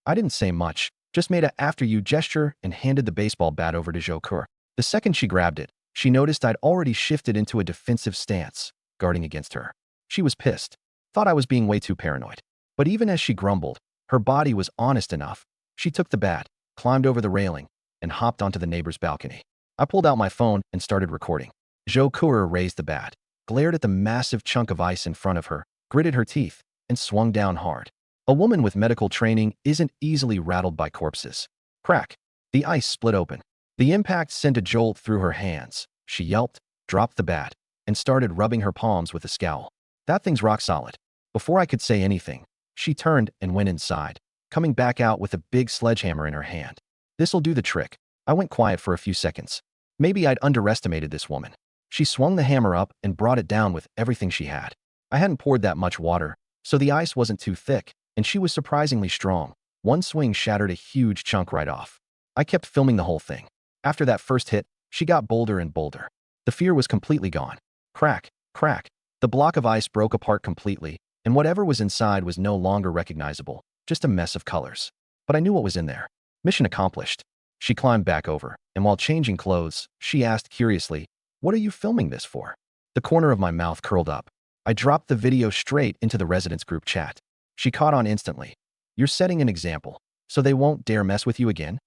I didn't say much, just made a after you gesture and handed the baseball bat over to Jokur. The second she grabbed it, she noticed I'd already shifted into a defensive stance, guarding against her. She was pissed, thought I was being way too paranoid. But even as she grumbled, her body was honest enough. She took the bat, climbed over the railing, and hopped onto the neighbor's balcony. I pulled out my phone and started recording. Jokur raised the bat, glared at the massive chunk of ice in front of her, gritted her teeth, and swung down hard. A woman with medical training isn't easily rattled by corpses. Crack! The ice split open. The impact sent a jolt through her hands. She yelped, dropped the bat, and started rubbing her palms with a scowl. That thing's rock solid. Before I could say anything, she turned and went inside, coming back out with a big sledgehammer in her hand. This'll do the trick. I went quiet for a few seconds. Maybe I'd underestimated this woman. She swung the hammer up and brought it down with everything she had. I hadn't poured that much water, so the ice wasn't too thick, and she was surprisingly strong. One swing shattered a huge chunk right off. I kept filming the whole thing. After that first hit, she got bolder and bolder. The fear was completely gone. Crack, crack. The block of ice broke apart completely, and whatever was inside was no longer recognizable, just a mess of colors. But I knew what was in there. Mission accomplished. She climbed back over, and while changing clothes, she asked curiously, "What are you filming this for?" The corner of my mouth curled up. I dropped the video straight into the residents' group chat. She caught on instantly. "You're setting an example, so they won't dare mess with you again?"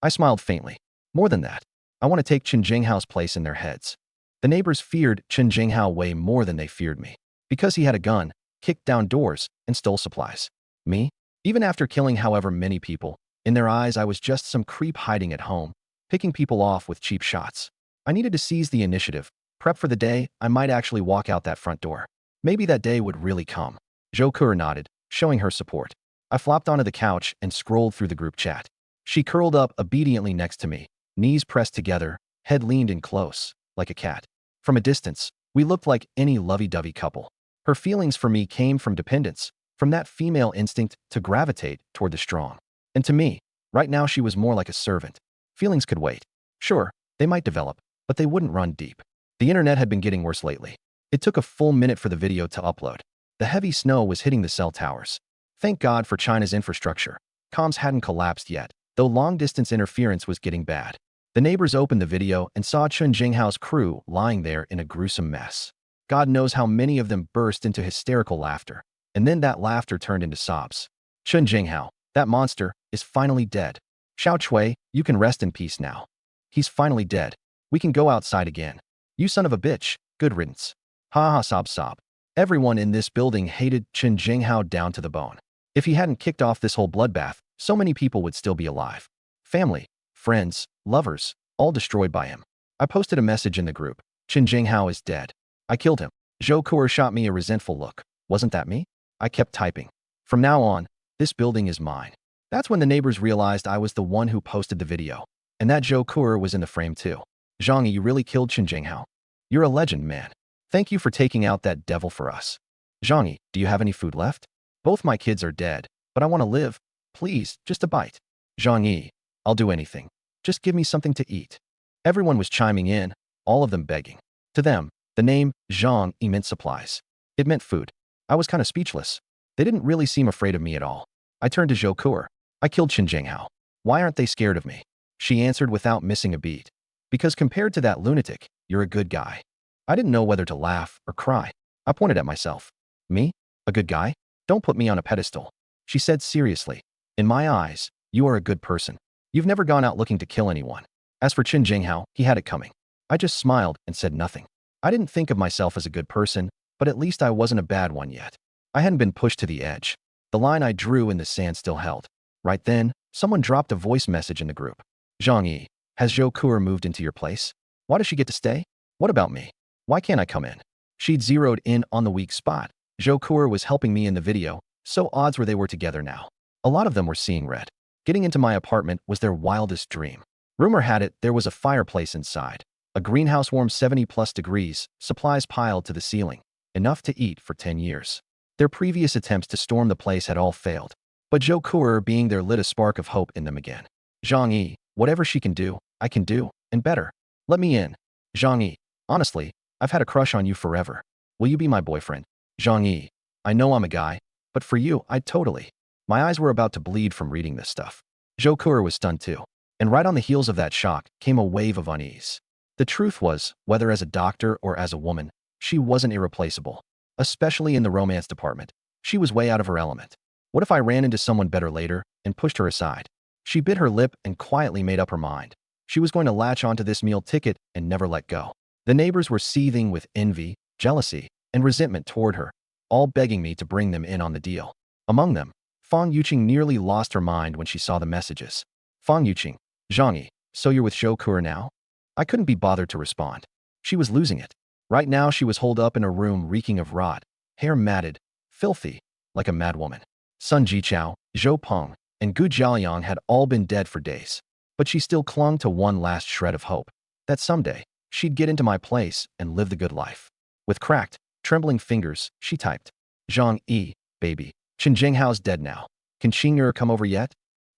I smiled faintly. "More than that. I want to take Chen Jinghao's place in their heads." The neighbors feared Chen Jinghao way more than they feared me. Because he had a gun, kicked down doors, and stole supplies. Me? Even after killing however many people, in their eyes I was just some creep hiding at home, picking people off with cheap shots. I needed to seize the initiative, prep for the day I might actually walk out that front door. Maybe that day would really come. Jokur nodded, showing her support. I flopped onto the couch and scrolled through the group chat. She curled up obediently next to me, knees pressed together, head leaned in close, like a cat. From a distance, we looked like any lovey-dovey couple. Her feelings for me came from dependence, from that female instinct to gravitate toward the strong. And to me, right now she was more like a servant. Feelings could wait. Sure, they might develop, but they wouldn't run deep. The internet had been getting worse lately. It took a full minute for the video to upload. The heavy snow was hitting the cell towers. Thank God for China's infrastructure. Comms hadn't collapsed yet, though long-distance interference was getting bad. The neighbors opened the video and saw Chen Jinghao's crew lying there in a gruesome mess. God knows how many of them burst into hysterical laughter, and then that laughter turned into sobs. Chen Jinghao, that monster, is finally dead. Xiao Chui, you can rest in peace now. He's finally dead. We can go outside again. You son of a bitch, good riddance. Ha ha sob sob. Everyone in this building hated Chen Jinghao down to the bone. If he hadn't kicked off this whole bloodbath, so many people would still be alive. Family, friends, lovers, all destroyed by him. I posted a message in the group. Chen Jinghao is dead. I killed him. Zhou Kuo shot me a resentful look. Wasn't that me? I kept typing. From now on, this building is mine. That's when the neighbors realized I was the one who posted the video. And that Zhou Kuo was in the frame too. Zhang, you really killed Chen Jinghao. You're a legend, man. Thank you for taking out that devil for us. Zhang, do you have any food left? Both my kids are dead, but I want to live. Please, just a bite. Zhang, I'll do anything. Just give me something to eat. Everyone was chiming in, all of them begging. To them, the name Zhang meant supplies. It meant food. I was kind of speechless. They didn't really seem afraid of me at all. I turned to Zhou Kuo. I killed Chen Jinghao. Why aren't they scared of me? She answered without missing a beat. Because compared to that lunatic, you're a good guy. I didn't know whether to laugh or cry. I pointed at myself. Me? A good guy? Don't put me on a pedestal. She said seriously. In my eyes, you are a good person. You've never gone out looking to kill anyone. As for Chen Jinghao, he had it coming. I just smiled and said nothing. I didn't think of myself as a good person, but at least I wasn't a bad one yet. I hadn't been pushed to the edge. The line I drew in the sand still held. Right then, someone dropped a voice message in the group. Zhang, has Zhou Kuo moved into your place? Why does she get to stay? What about me? Why can't I come in? She'd zeroed in on the weak spot. Zhou Kuo was helping me in the video, so odds were they were together now. A lot of them were seeing red. Getting into my apartment was their wildest dream. Rumor had it there was a fireplace inside. A greenhouse warm 70+ degrees, supplies piled to the ceiling. Enough to eat for 10 years. Their previous attempts to storm the place had all failed. But Zhou Kuo being there lit a spark of hope in them again. Zhang, whatever she can do, I can do, and better. Let me in. Zhang, honestly, I've had a crush on you forever. Will you be my boyfriend? Zhang, I know I'm a guy, but for you, I'd totally. My eyes were about to bleed from reading this stuff. Zhou Ku'er was stunned too. And right on the heels of that shock came a wave of unease. The truth was, whether as a doctor or as a woman, she wasn't irreplaceable. Especially in the romance department. She was way out of her element. What if I ran into someone better later and pushed her aside? She bit her lip and quietly made up her mind. She was going to latch onto this meal ticket and never let go. The neighbors were seething with envy, jealousy, and resentment toward her, all begging me to bring them in on the deal. Among them, Fang Yuqing nearly lost her mind when she saw the messages. Fang Yuqing, Zhang Yi, so you're with Zhou Ku'er now? I couldn't be bothered to respond. She was losing it. Right now she was holed up in a room reeking of rot, hair matted, filthy, like a madwoman. Sun Jichao, Zhou Peng, and Gu Jiaoyang had all been dead for days. But she still clung to one last shred of hope, that someday, she'd get into my place and live the good life. With cracked, trembling fingers, she typed, Zhang Yi, baby, Chen Jinghao's dead now. Can Qing'er come over yet?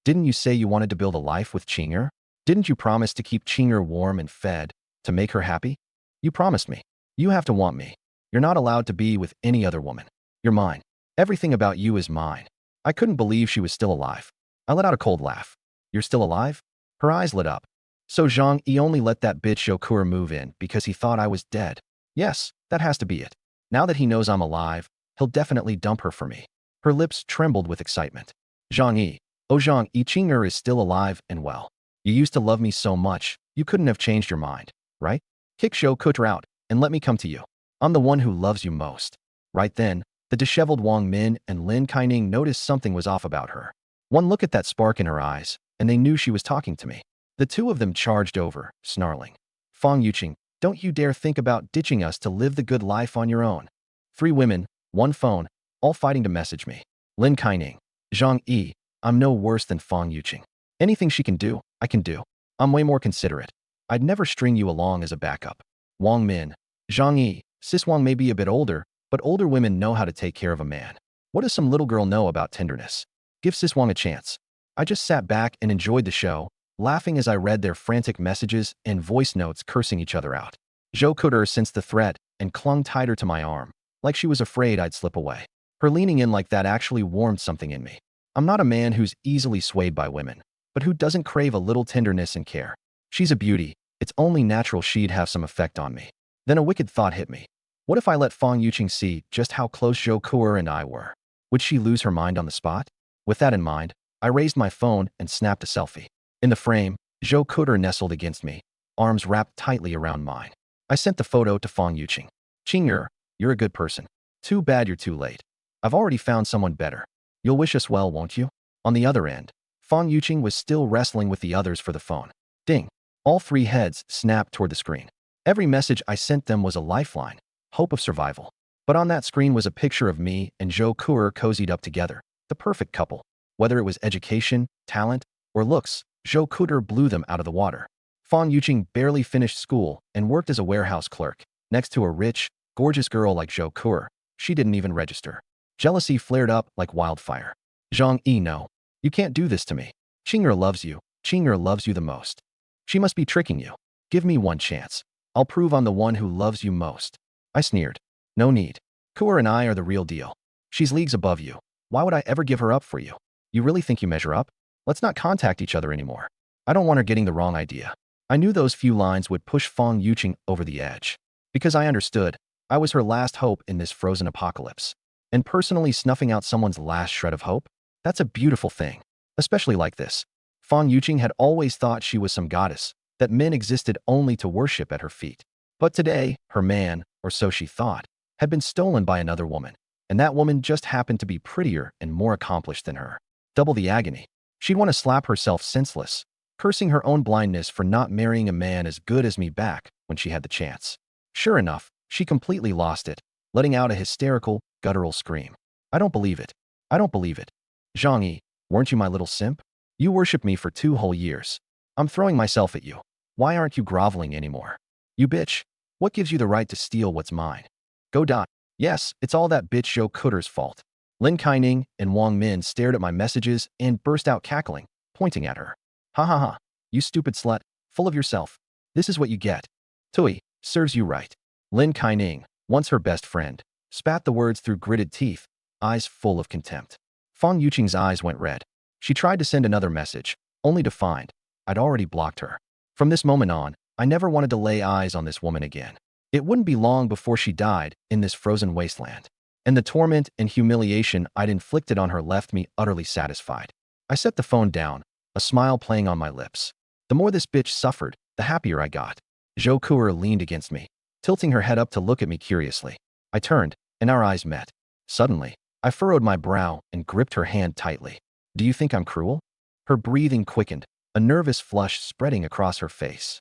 Didn't you say you wanted to build a life with Qing'er? Didn't you promise to keep Qing'er warm and fed, to make her happy? You promised me. You have to want me. You're not allowed to be with any other woman. You're mine. Everything about you is mine. I couldn't believe she was still alive. I let out a cold laugh. You're still alive? Her eyes lit up. So Zhang Yi only let that bitch Zhou Ku'er move in because he thought I was dead. Yes, that has to be it. Now that he knows I'm alive, he'll definitely dump her for me. Her lips trembled with excitement. Zhang Yi, oh Zhang Yi, Qing'er is still alive and well. You used to love me so much, you couldn't have changed your mind, right? Kick Zhou Ku'er out and let me come to you. I'm the one who loves you most. Right then, the disheveled Wang Min and Lin Kaining noticed something was off about her. One look at that spark in her eyes, and they knew she was talking to me. The two of them charged over, snarling. Fang Yuqing, don't you dare think about ditching us to live the good life on your own. 3 women, 1 phone, all fighting to message me. Lin Kaining, Zhang Yi, I'm no worse than Fang Yuqing. Anything she can do, I can do. I'm way more considerate. I'd never string you along as a backup. Wang Min, Zhang Yi, Sis Wang may be a bit older, but older women know how to take care of a man. What does some little girl know about tenderness? Give Sis Wang a chance. I just sat back and enjoyed the show, laughing as I read their frantic messages and voice notes cursing each other out. Zhou Ku'er sensed the threat and clung tighter to my arm, like she was afraid I'd slip away. Her leaning in like that actually warmed something in me. I'm not a man who's easily swayed by women, but who doesn't crave a little tenderness and care. She's a beauty. It's only natural she'd have some effect on me. Then a wicked thought hit me. What if I let Fang Yuqing see just how close Zhou Ku'er and I were? Would she lose her mind on the spot? With that in mind, I raised my phone and snapped a selfie. In the frame, Zhou Ku'er nestled against me, arms wrapped tightly around mine. I sent the photo to Fang Yuqing. Qing'er, you're a good person. Too bad you're too late. I've already found someone better. You'll wish us well, won't you? On the other end, Fang Yuqing was still wrestling with the others for the phone. Ding. All 3 heads snapped toward the screen. Every message I sent them was a lifeline, hope of survival. But on that screen was a picture of me and Zhou Ku'er cozied up together, the perfect couple. Whether it was education, talent, or looks, Zhou Ku'er blew them out of the water. Fang Yuqing barely finished school and worked as a warehouse clerk, next to a rich, gorgeous girl like Zhou Ku'er. She didn't even register. Jealousy flared up like wildfire. Zhang Yi, no. You can't do this to me. Qing'er loves you. Qing'er loves you the most. She must be tricking you. Give me one chance. I'll prove I'm the one who loves you most. I sneered. No need. Ku'er and I are the real deal. She's leagues above you. Why would I ever give her up for you? You really think you measure up? Let's not contact each other anymore. I don't want her getting the wrong idea. I knew those few lines would push Fang Yuqing over the edge. Because I understood, I was her last hope in this frozen apocalypse. And personally snuffing out someone's last shred of hope? That's a beautiful thing. Especially like this. Fang Yuqing had always thought she was some goddess, that men existed only to worship at her feet. But today, her man, or so she thought, had been stolen by another woman, and that woman just happened to be prettier and more accomplished than her. Double the agony. She'd want to slap herself senseless, cursing her own blindness for not marrying a man as good as me back when she had the chance. Sure enough, she completely lost it, letting out a hysterical, guttural scream. I don't believe it. I don't believe it. Zhang Yi, weren't you my little simp? You worshipped me for 2 whole years. I'm throwing myself at you. Why aren't you groveling anymore? You bitch. What gives you the right to steal what's mine? Go dot. Yes, it's all that bitch Zhou Ku'er's fault. Lin Kaining and Wang Min stared at my messages and burst out cackling, pointing at her. Ha ha ha. You stupid slut. Full of yourself. This is what you get. Tui, serves you right. Lin Kaining, once her best friend, spat the words through gritted teeth, eyes full of contempt. Fang Yuqing's eyes went red. She tried to send another message, only to find I'd already blocked her. From this moment on, I never wanted to lay eyes on this woman again. It wouldn't be long before she died in this frozen wasteland. And the torment and humiliation I'd inflicted on her left me utterly satisfied. I set the phone down, a smile playing on my lips. The more this bitch suffered, the happier I got. Zhou Kuer leaned against me, tilting her head up to look at me curiously. I turned, and our eyes met. Suddenly, I furrowed my brow and gripped her hand tightly. Do you think I'm cruel? Her breathing quickened, a nervous flush spreading across her face.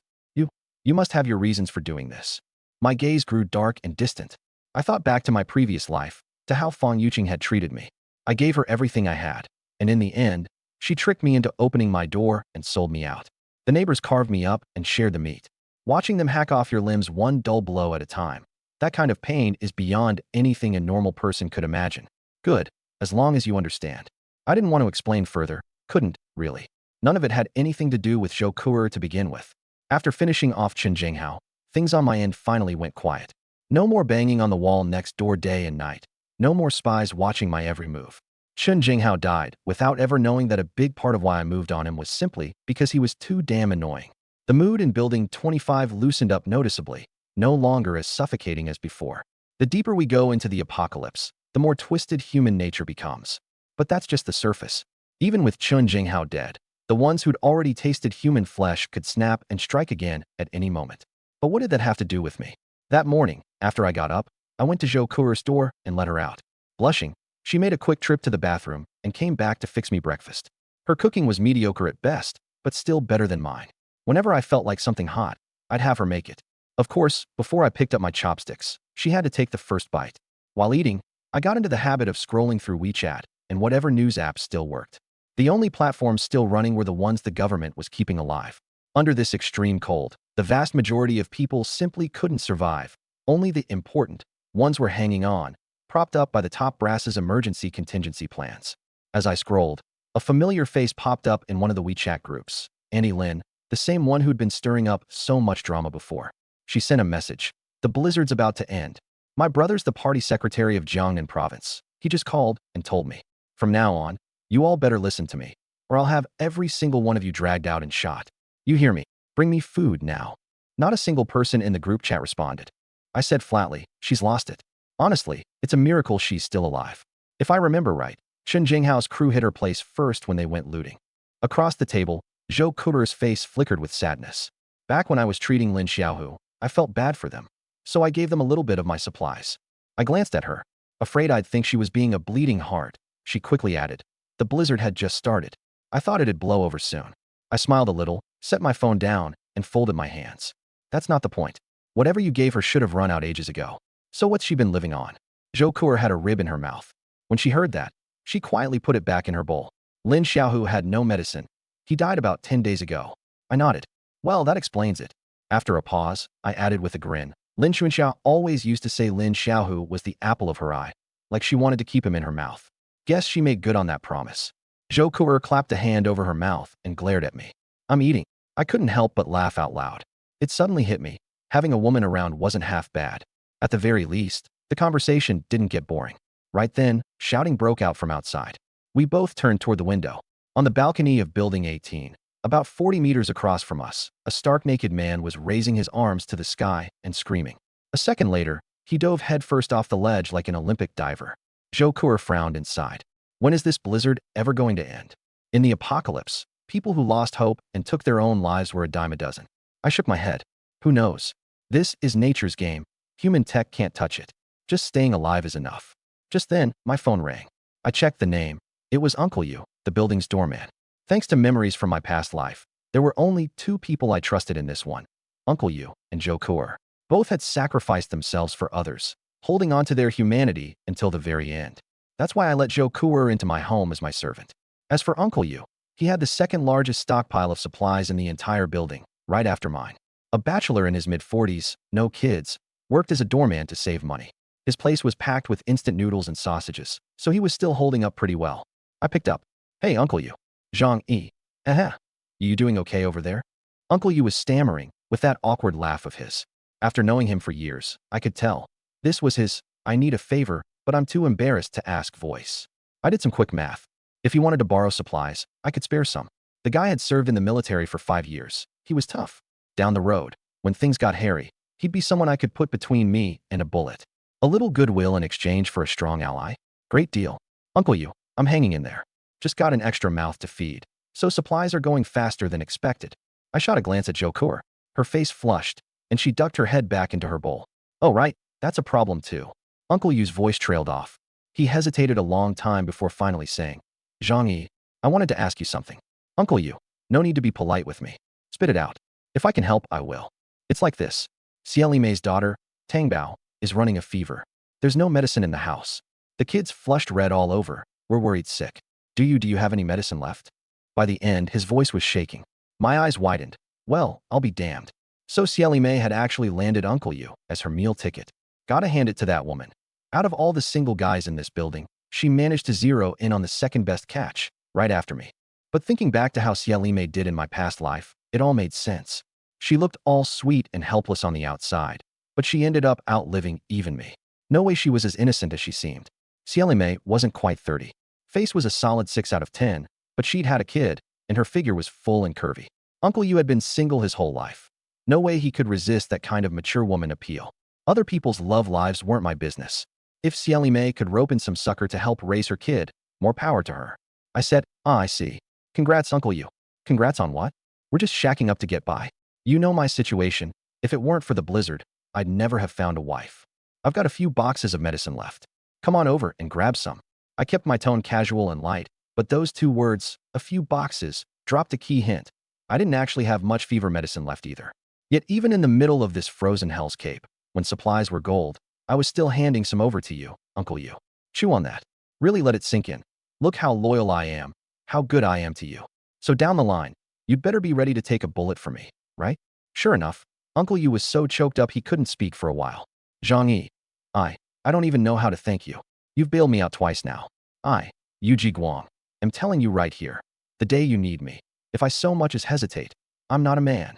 You must have your reasons for doing this. My gaze grew dark and distant. I thought back to my previous life, to how Fang Yuqing had treated me. I gave her everything I had, and in the end, she tricked me into opening my door and sold me out. The neighbors carved me up and shared the meat. Watching them hack off your limbs one dull blow at a time. That kind of pain is beyond anything a normal person could imagine. Good, as long as you understand. I didn't want to explain further, couldn't, really. None of it had anything to do with Zhou Kuer to begin with. After finishing off Chen Jinghao, things on my end finally went quiet. No more banging on the wall next door day and night. No more spies watching my every move. Chen Jinghao died without ever knowing that a big part of why I moved on him was simply because he was too damn annoying. The mood in Building 25 loosened up noticeably, no longer as suffocating as before. The deeper we go into the apocalypse, the more twisted human nature becomes. But that's just the surface. Even with Chen Jinghao dead, the ones who'd already tasted human flesh could snap and strike again at any moment. But what did that have to do with me? That morning, after I got up, I went to Zhou Kuer's door and let her out. Blushing, she made a quick trip to the bathroom and came back to fix me breakfast. Her cooking was mediocre at best, but still better than mine. Whenever I felt like something hot, I'd have her make it. Of course, before I picked up my chopsticks, she had to take the first bite. While eating, I got into the habit of scrolling through WeChat and whatever news apps still worked. The only platforms still running were the ones the government was keeping alive. Under this extreme cold, the vast majority of people simply couldn't survive. Only the important ones were hanging on, propped up by the top brass's emergency contingency plans. As I scrolled, a familiar face popped up in one of the WeChat groups. Annie Lin, the same one who'd been stirring up so much drama before. She sent a message. The blizzard's about to end. My brother's the party secretary of Jiangnan province. He just called and told me. From now on, you all better listen to me, or I'll have every single one of you dragged out and shot. You hear me? Bring me food now. Not a single person in the group chat responded. I said flatly, she's lost it. Honestly, it's a miracle she's still alive. If I remember right, Chen Jinghao's crew hit her place first when they went looting. Across the table, Zhou Kuer's face flickered with sadness. Back when I was treating Lin Xiaohu, I felt bad for them, so I gave them a little bit of my supplies. I glanced at her, afraid I'd think she was being a bleeding heart. She quickly added, the blizzard had just started. I thought it'd blow over soon. I smiled a little, set my phone down, and folded my hands. That's not the point. Whatever you gave her should have run out ages ago. So what's she been living on? Zhou Kuer had a rib in her mouth. When she heard that, she quietly put it back in her bowl. Lin Xiaohu had no medicine. He died about 10 days ago. I nodded. Well, that explains it. After a pause, I added with a grin. Lin Xuanxia always used to say Lin Xiaohu was the apple of her eye, like she wanted to keep him in her mouth. Guess she made good on that promise. Zhou Kuer clapped a hand over her mouth and glared at me. I'm eating. I couldn't help but laugh out loud. It suddenly hit me. Having a woman around wasn't half bad. At the very least, the conversation didn't get boring. Right then, shouting broke out from outside. We both turned toward the window. On the balcony of Building 18, about 40 meters across from us, a stark-naked man was raising his arms to the sky and screaming. A second later, he dove headfirst off the ledge like an Olympic diver. Zhou Kuer frowned and sighed. When is this blizzard ever going to end? In the apocalypse, people who lost hope and took their own lives were a dime a dozen. I shook my head. Who knows? This is nature's game. Human tech can't touch it. Just staying alive is enough. Just then, my phone rang. I checked the name. It was Uncle Yu, the building's doorman. Thanks to memories from my past life, there were only two people I trusted in this one. Uncle Yu and Zhou Kuer. Both had sacrificed themselves for others, holding on to their humanity until the very end. That's why I let Zhou Kuer into my home as my servant. As for Uncle Yu, he had the second largest stockpile of supplies in the entire building, right after mine. A bachelor in his mid-40s, no kids, worked as a doorman to save money. His place was packed with instant noodles and sausages, so he was still holding up pretty well. I picked up. Hey, Uncle Yu. Zhang Yi. You doing okay over there? Uncle Yu was stammering, with that awkward laugh of his. After knowing him for years, I could tell. This was his, I need a favor, but I'm too embarrassed to ask voice. I did some quick math. If he wanted to borrow supplies, I could spare some. The guy had served in the military for 5 years. He was tough. Down the road, when things got hairy, he'd be someone I could put between me and a bullet. A little goodwill in exchange for a strong ally? Great deal. Uncle you, I'm hanging in there. Just got an extra mouth to feed. So supplies are going faster than expected. I shot a glance at Jokur. Her face flushed, and she ducked her head back into her bowl. Oh right, that's a problem too. Uncle Yu's voice trailed off. He hesitated a long time before finally saying, Zhang-yi, I wanted to ask you something. Uncle Yu, no need to be polite with me. Spit it out. If I can help, I will. It's like this. Xieli Mei's daughter, Tang Bao, is running a fever. There's no medicine in the house. The kids flushed red all over. We're worried sick. Do you have any medicine left? By the end, his voice was shaking. My eyes widened. Well, I'll be damned. So Xieli Mei had actually landed Uncle Yu as her meal ticket. Gotta hand it to that woman. Out of all the single guys in this building, she managed to zero in on the second best catch, right after me. But thinking back to how Xieli Mei did in my past life, it all made sense. She looked all sweet and helpless on the outside, but she ended up outliving even me. No way she was as innocent as she seemed. Xieli Mei wasn't quite 30. Face was a solid 6 out of 10, but she'd had a kid, and her figure was full and curvy. Uncle Yu had been single his whole life. No way he could resist that kind of mature woman appeal. Other people's love lives weren't my business. If Xieli Mei could rope in some sucker to help raise her kid, more power to her. I said, I see. Congrats, Uncle Yu. Congrats on what? We're just shacking up to get by. You know my situation. If it weren't for the blizzard, I'd never have found a wife. I've got a few boxes of medicine left. Come on over and grab some. I kept my tone casual and light, but those 2 words, a few boxes, dropped a key hint. I didn't actually have much fever medicine left either. Yet even in the middle of this frozen hell's cape, when supplies were gold, I was still handing some over to you, Uncle Yu. Chew on that. Really let it sink in. Look how loyal I am, how good I am to you. So down the line, you'd better be ready to take a bullet for me, right? Sure enough, Uncle Yu was so choked up he couldn't speak for a while. Zhang-yi, I don't even know how to thank you. You've bailed me out twice now. Yu Guang, am telling you right here, the day you need me, if I so much as hesitate, I'm not a man.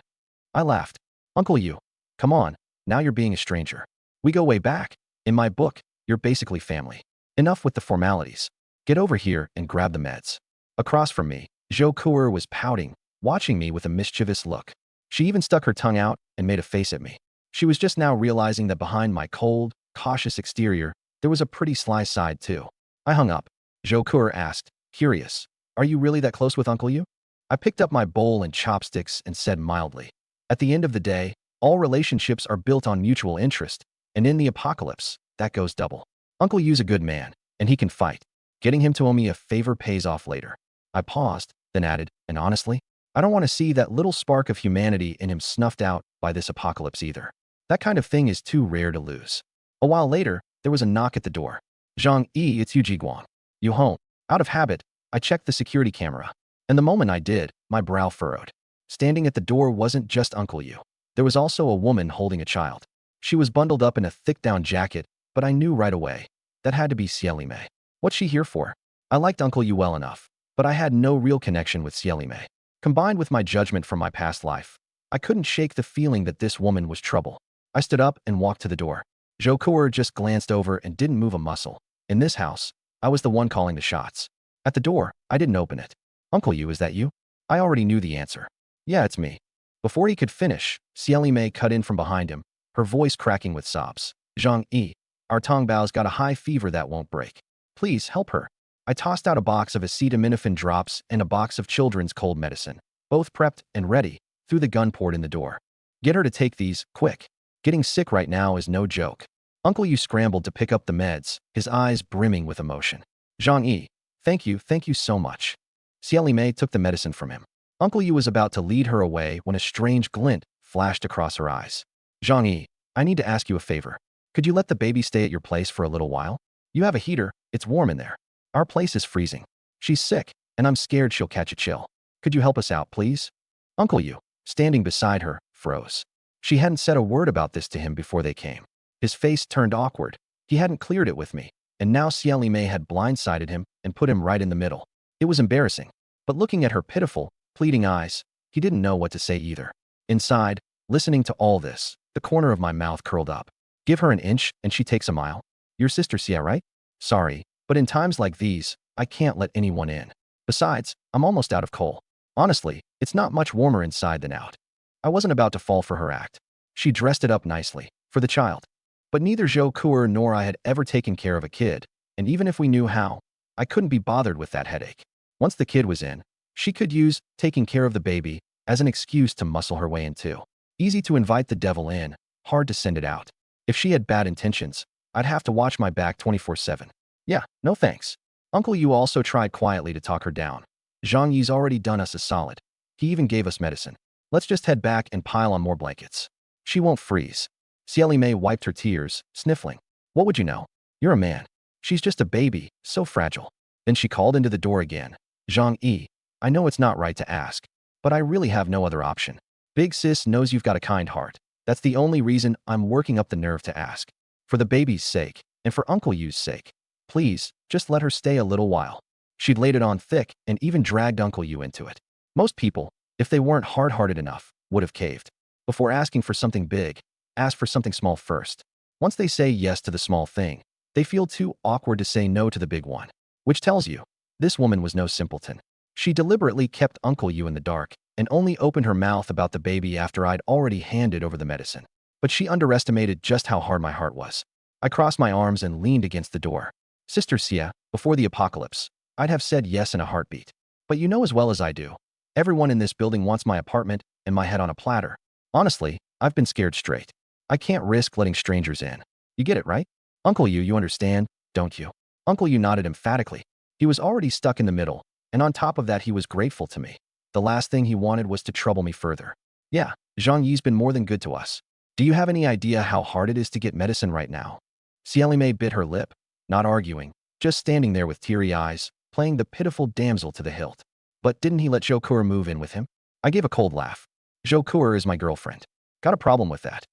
I laughed. Uncle Yu, come on, now you're being a stranger. We go way back. In my book, you're basically family. Enough with the formalities. Get over here and grab the meds. Across from me, Zhou Kuer was pouting, watching me with a mischievous look. She even stuck her tongue out and made a face at me. She was just now realizing that behind my cold, cautious exterior, there was a pretty sly side too. I hung up. Zhou Kuer asked, curious, are you really that close with Uncle Yu? I picked up my bowl and chopsticks and said mildly, at the end of the day, all relationships are built on mutual interest, and in the apocalypse, that goes double. Uncle Yu's a good man, and he can fight. Getting him to owe me a favor pays off later. I paused, then added, and honestly, I don't want to see that little spark of humanity in him snuffed out by this apocalypse either. That kind of thing is too rare to lose. A while later, there was a knock at the door. Zhang-yi, it's Yu Guang. You home? Out of habit, I checked the security camera. And the moment I did, my brow furrowed. Standing at the door wasn't just Uncle Yu. There was also a woman holding a child. She was bundled up in a thick down jacket, but I knew right away. That had to be Xieli Mei. What's she here for? I liked Uncle Yu well enough, but I had no real connection with Xieli Mei. Combined with my judgment from my past life, I couldn't shake the feeling that this woman was trouble. I stood up and walked to the door. Zhou Kuer just glanced over and didn't move a muscle. In this house, I was the one calling the shots. At the door, I didn't open it. Uncle Yu, is that you? I already knew the answer. Yeah, it's me. Before he could finish, Xieli Mei cut in from behind him, her voice cracking with sobs. Zhang-yi, our Tong Bao's got a high fever that won't break. Please help her. I tossed out a box of acetaminophen drops and a box of children's cold medicine, both prepped and ready, through the gun port in the door. Get her to take these, quick. Getting sick right now is no joke. Uncle Yu scrambled to pick up the meds, his eyes brimming with emotion. Zhang-yi, thank you so much. Xieli Mei took the medicine from him. Uncle Yu was about to lead her away when a strange glint flashed across her eyes. Zhang-yi, I need to ask you a favor. Could you let the baby stay at your place for a little while? You have a heater, it's warm in there. Our place is freezing. She's sick, and I'm scared she'll catch a chill. Could you help us out, please? Uncle Yu, standing beside her, froze. She hadn't said a word about this to him before they came. His face turned awkward. He hadn't cleared it with me, and now Xieli Mei had blindsided him and put him right in the middle. It was embarrassing, but looking at her pitiful, pleading eyes, he didn't know what to say either. Inside, listening to all this, the corner of my mouth curled up. Give her an inch and she takes a mile? Your sister Xia, right? Sorry, but in times like these, I can't let anyone in. Besides, I'm almost out of coal. Honestly, it's not much warmer inside than out. I wasn't about to fall for her act. She dressed it up nicely, for the child. But neither Zhou Kuer nor I had ever taken care of a kid, and even if we knew how, I couldn't be bothered with that headache. Once the kid was in, she could use taking care of the baby as an excuse to muscle her way in too. Easy to invite the devil in, hard to send it out. If she had bad intentions, I'd have to watch my back 24/7. Yeah, no thanks. Uncle Yu also tried quietly to talk her down. Zhang Yi's already done us a solid. He even gave us medicine. Let's just head back and pile on more blankets. She won't freeze. Xieli Mei wiped her tears, sniffling. What would you know? You're a man. She's just a baby, so fragile. Then she called into the door again. Zhang Yi, I know it's not right to ask, but I really have no other option. Big sis knows you've got a kind heart. That's the only reason I'm working up the nerve to ask. For the baby's sake, and for Uncle Yu's sake. Please, just let her stay a little while. She'd laid it on thick and even dragged Uncle Yu into it. Most people, if they weren't hard-hearted enough, would have caved. Before asking for something big, ask for something small first. Once they say yes to the small thing, they feel too awkward to say no to the big one. Which tells you, this woman was no simpleton. She deliberately kept Uncle Yu in the dark and only opened her mouth about the baby after I'd already handed over the medicine. But she underestimated just how hard my heart was. I crossed my arms and leaned against the door. Sister Xia, before the apocalypse, I'd have said yes in a heartbeat. But you know as well as I do, everyone in this building wants my apartment and my head on a platter. Honestly, I've been scared straight. I can't risk letting strangers in. You get it, right? Uncle Yu, you understand, don't you? Uncle Yu nodded emphatically. He was already stuck in the middle, and on top of that he was grateful to me. The last thing he wanted was to trouble me further. Yeah, Zhang Yi's been more than good to us. Do you have any idea how hard it is to get medicine right now? Xieli Mei bit her lip, not arguing, just standing there with teary eyes, playing the pitiful damsel to the hilt. But didn't he let Zhou Kuer move in with him? I gave a cold laugh. Zhou Kuer is my girlfriend. Got a problem with that.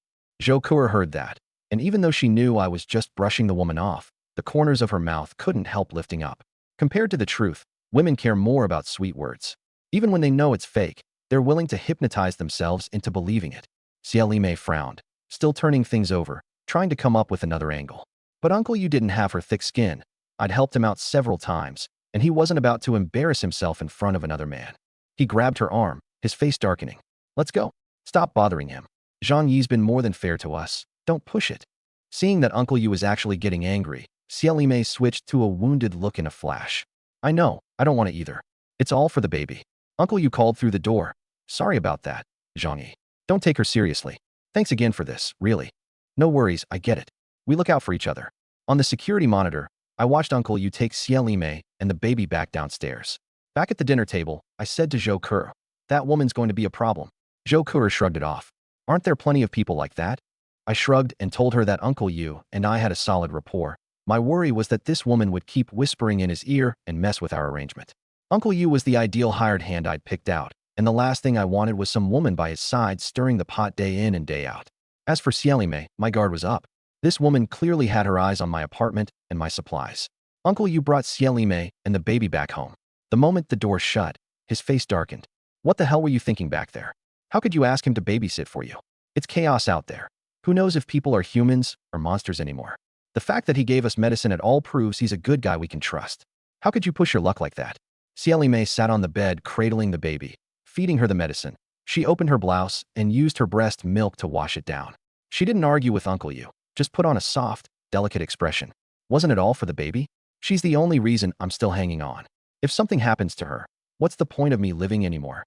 Zhou Kuer heard that, and even though she knew I was just brushing the woman off, the corners of her mouth couldn't help lifting up. Compared to the truth, women care more about sweet words. Even when they know it's fake, they're willing to hypnotize themselves into believing it. Xieli Mei frowned, still turning things over, trying to come up with another angle. But Uncle Yu didn't have her thick skin. I'd helped him out several times, and he wasn't about to embarrass himself in front of another man. He grabbed her arm, his face darkening. Let's go. Stop bothering him. Zhang Yi's been more than fair to us. Don't push it. Seeing that Uncle Yu was actually getting angry, Xieli Mei switched to a wounded look in a flash. I know, I don't want to either. It's all for the baby. Uncle Yu called through the door. Sorry about that, Zhang Yi. Don't take her seriously. Thanks again for this, really. No worries, I get it. We look out for each other. On the security monitor, I watched Uncle Yu take Xieli Mei and the baby back downstairs. Back at the dinner table, I said to Zhou Kuer, that woman's going to be a problem. Zhou Kuer shrugged it off. Aren't there plenty of people like that? I shrugged and told her that Uncle Yu and I had a solid rapport. My worry was that this woman would keep whispering in his ear and mess with our arrangement. Uncle Yu was the ideal hired hand I'd picked out, and the last thing I wanted was some woman by his side stirring the pot day in and day out. As for Xieli Mei, my guard was up. This woman clearly had her eyes on my apartment and my supplies. Uncle Yu brought Xieli Mei and the baby back home. The moment the door shut, his face darkened. What the hell were you thinking back there? How could you ask him to babysit for you? It's chaos out there. Who knows if people are humans or monsters anymore? The fact that he gave us medicine at all proves he's a good guy we can trust. How could you push your luck like that? Xieli Mei sat on the bed cradling the baby, feeding her the medicine. She opened her blouse and used her breast milk to wash it down. She didn't argue with Uncle Yu, just put on a soft, delicate expression. Wasn't it all for the baby? She's the only reason I'm still hanging on. If something happens to her, what's the point of me living anymore?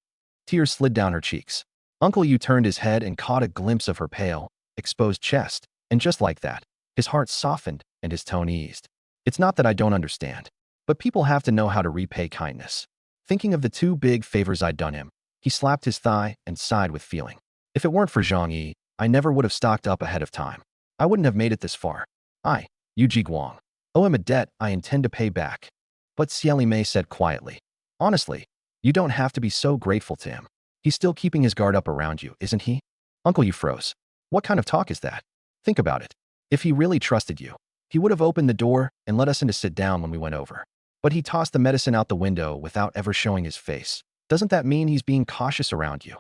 Tears slid down her cheeks. Uncle Yu turned his head and caught a glimpse of her pale, exposed chest, and just like that, his heart softened and his tone eased. It's not that I don't understand, but people have to know how to repay kindness. Thinking of the 2 big favors I'd done him, he slapped his thigh and sighed with feeling. If it weren't for Zhang Yi, I never would have stocked up ahead of time. I wouldn't have made it this far. I, Yu Jiguang, owe him a debt I intend to pay back. But Xieli Mei said quietly, honestly, you don't have to be so grateful to him. He's still keeping his guard up around you, isn't he? Uncle Yu froze. What kind of talk is that? Think about it. If he really trusted you, he would have opened the door and let us in to sit down when we went over. But he tossed the medicine out the window without ever showing his face. Doesn't that mean he's being cautious around you?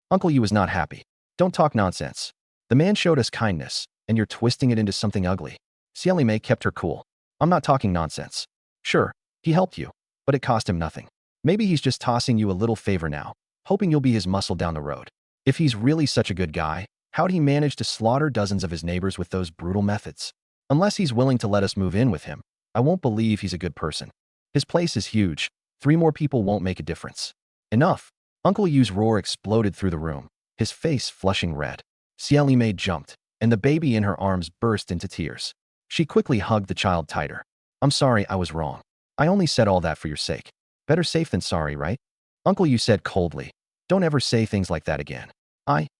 Uncle Yu was not happy. Don't talk nonsense. The man showed us kindness, and you're twisting it into something ugly. Xieli Mei kept her cool. I'm not talking nonsense. Sure, He helped you, but it cost him nothing. Maybe he's just tossing you a little favor now, hoping you'll be his muscle down the road. If he's really such a good guy, how'd he manage to slaughter dozens of his neighbors with those brutal methods? Unless he's willing to let us move in with him, I won't believe he's a good person. His place is huge. 3 more people won't make a difference. Enough. Uncle Yu's roar exploded through the room, his face flushing red. Xiaoli Mei jumped, and the baby in her arms burst into tears. She quickly hugged the child tighter. I'm sorry, I was wrong. I only said all that for your sake. Better safe than sorry, right? Uncle Yu said coldly. Don't ever say things like that again.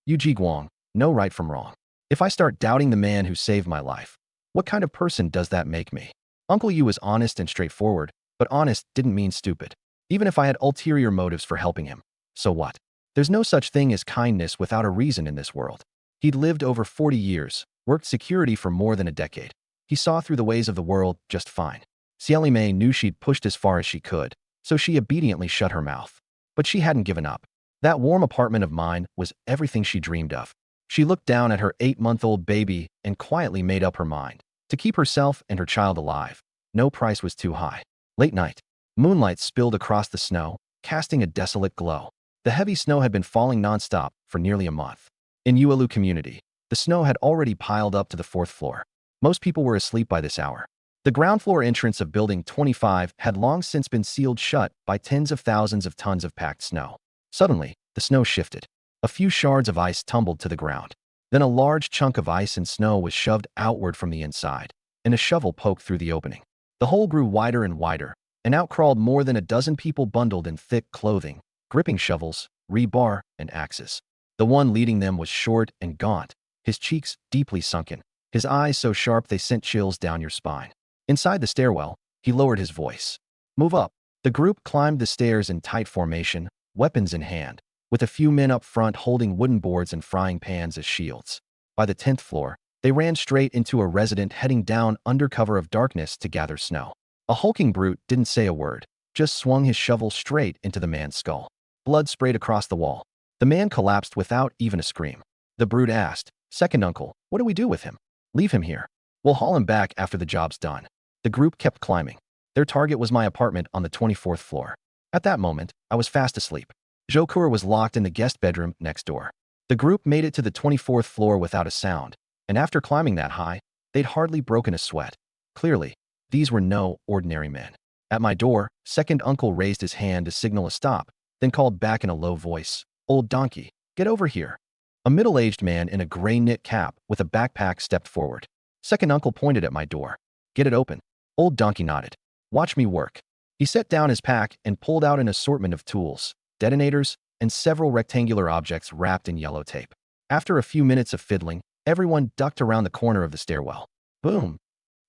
Yu Jiguang, know right from wrong. If I start doubting the man who saved my life, what kind of person does that make me? Uncle Yu was honest and straightforward, but honest didn't mean stupid. Even if I had ulterior motives for helping him. So what? There's no such thing as kindness without a reason in this world. He'd lived over 40 years, worked security for more than a decade. He saw through the ways of the world just fine. Xiaoli Mei knew she'd pushed as far as she could, so she obediently shut her mouth. But she hadn't given up. That warm apartment of mine was everything she dreamed of. She looked down at her 8-month-old baby and quietly made up her mind. To keep herself and her child alive, no price was too high. Late night. Moonlight spilled across the snow, casting a desolate glow. The heavy snow had been falling nonstop for nearly a month. In Yuelu community, the snow had already piled up to the 4th floor. Most people were asleep by this hour. The ground floor entrance of Building 25 had long since been sealed shut by tens of thousands of tons of packed snow. Suddenly, the snow shifted. A few shards of ice tumbled to the ground. Then a large chunk of ice and snow was shoved outward from the inside, and a shovel poked through the opening. The hole grew wider and wider, and out crawled more than a dozen people bundled in thick clothing, gripping shovels, rebar, and axes. The one leading them was short and gaunt, his cheeks deeply sunken, his eyes so sharp they sent chills down your spine. Inside the stairwell, he lowered his voice. Move up. The group climbed the stairs in tight formation, weapons in hand, with a few men up front holding wooden boards and frying pans as shields. By the 10th floor, they ran straight into a resident heading down under cover of darkness to gather snow. A hulking brute didn't say a word, just swung his shovel straight into the man's skull. Blood sprayed across the wall. The man collapsed without even a scream. The brute asked, Second uncle, what do we do with him? Leave him here. We'll haul him back after the job's done. The group kept climbing. Their target was my apartment on the 24th floor. At that moment, I was fast asleep. Jokur was locked in the guest bedroom next door. The group made it to the 24th floor without a sound, and after climbing that high, they'd hardly broken a sweat. Clearly, these were no ordinary men. At my door, second uncle raised his hand to signal a stop, then called back in a low voice, Old donkey, get over here. A middle-aged man in a gray knit cap with a backpack stepped forward. Second uncle pointed at my door. Get it open. Old donkey nodded. Watch me work. He set down his pack and pulled out an assortment of tools, detonators, and several rectangular objects wrapped in yellow tape. After a few minutes of fiddling, everyone ducked around the corner of the stairwell. Boom!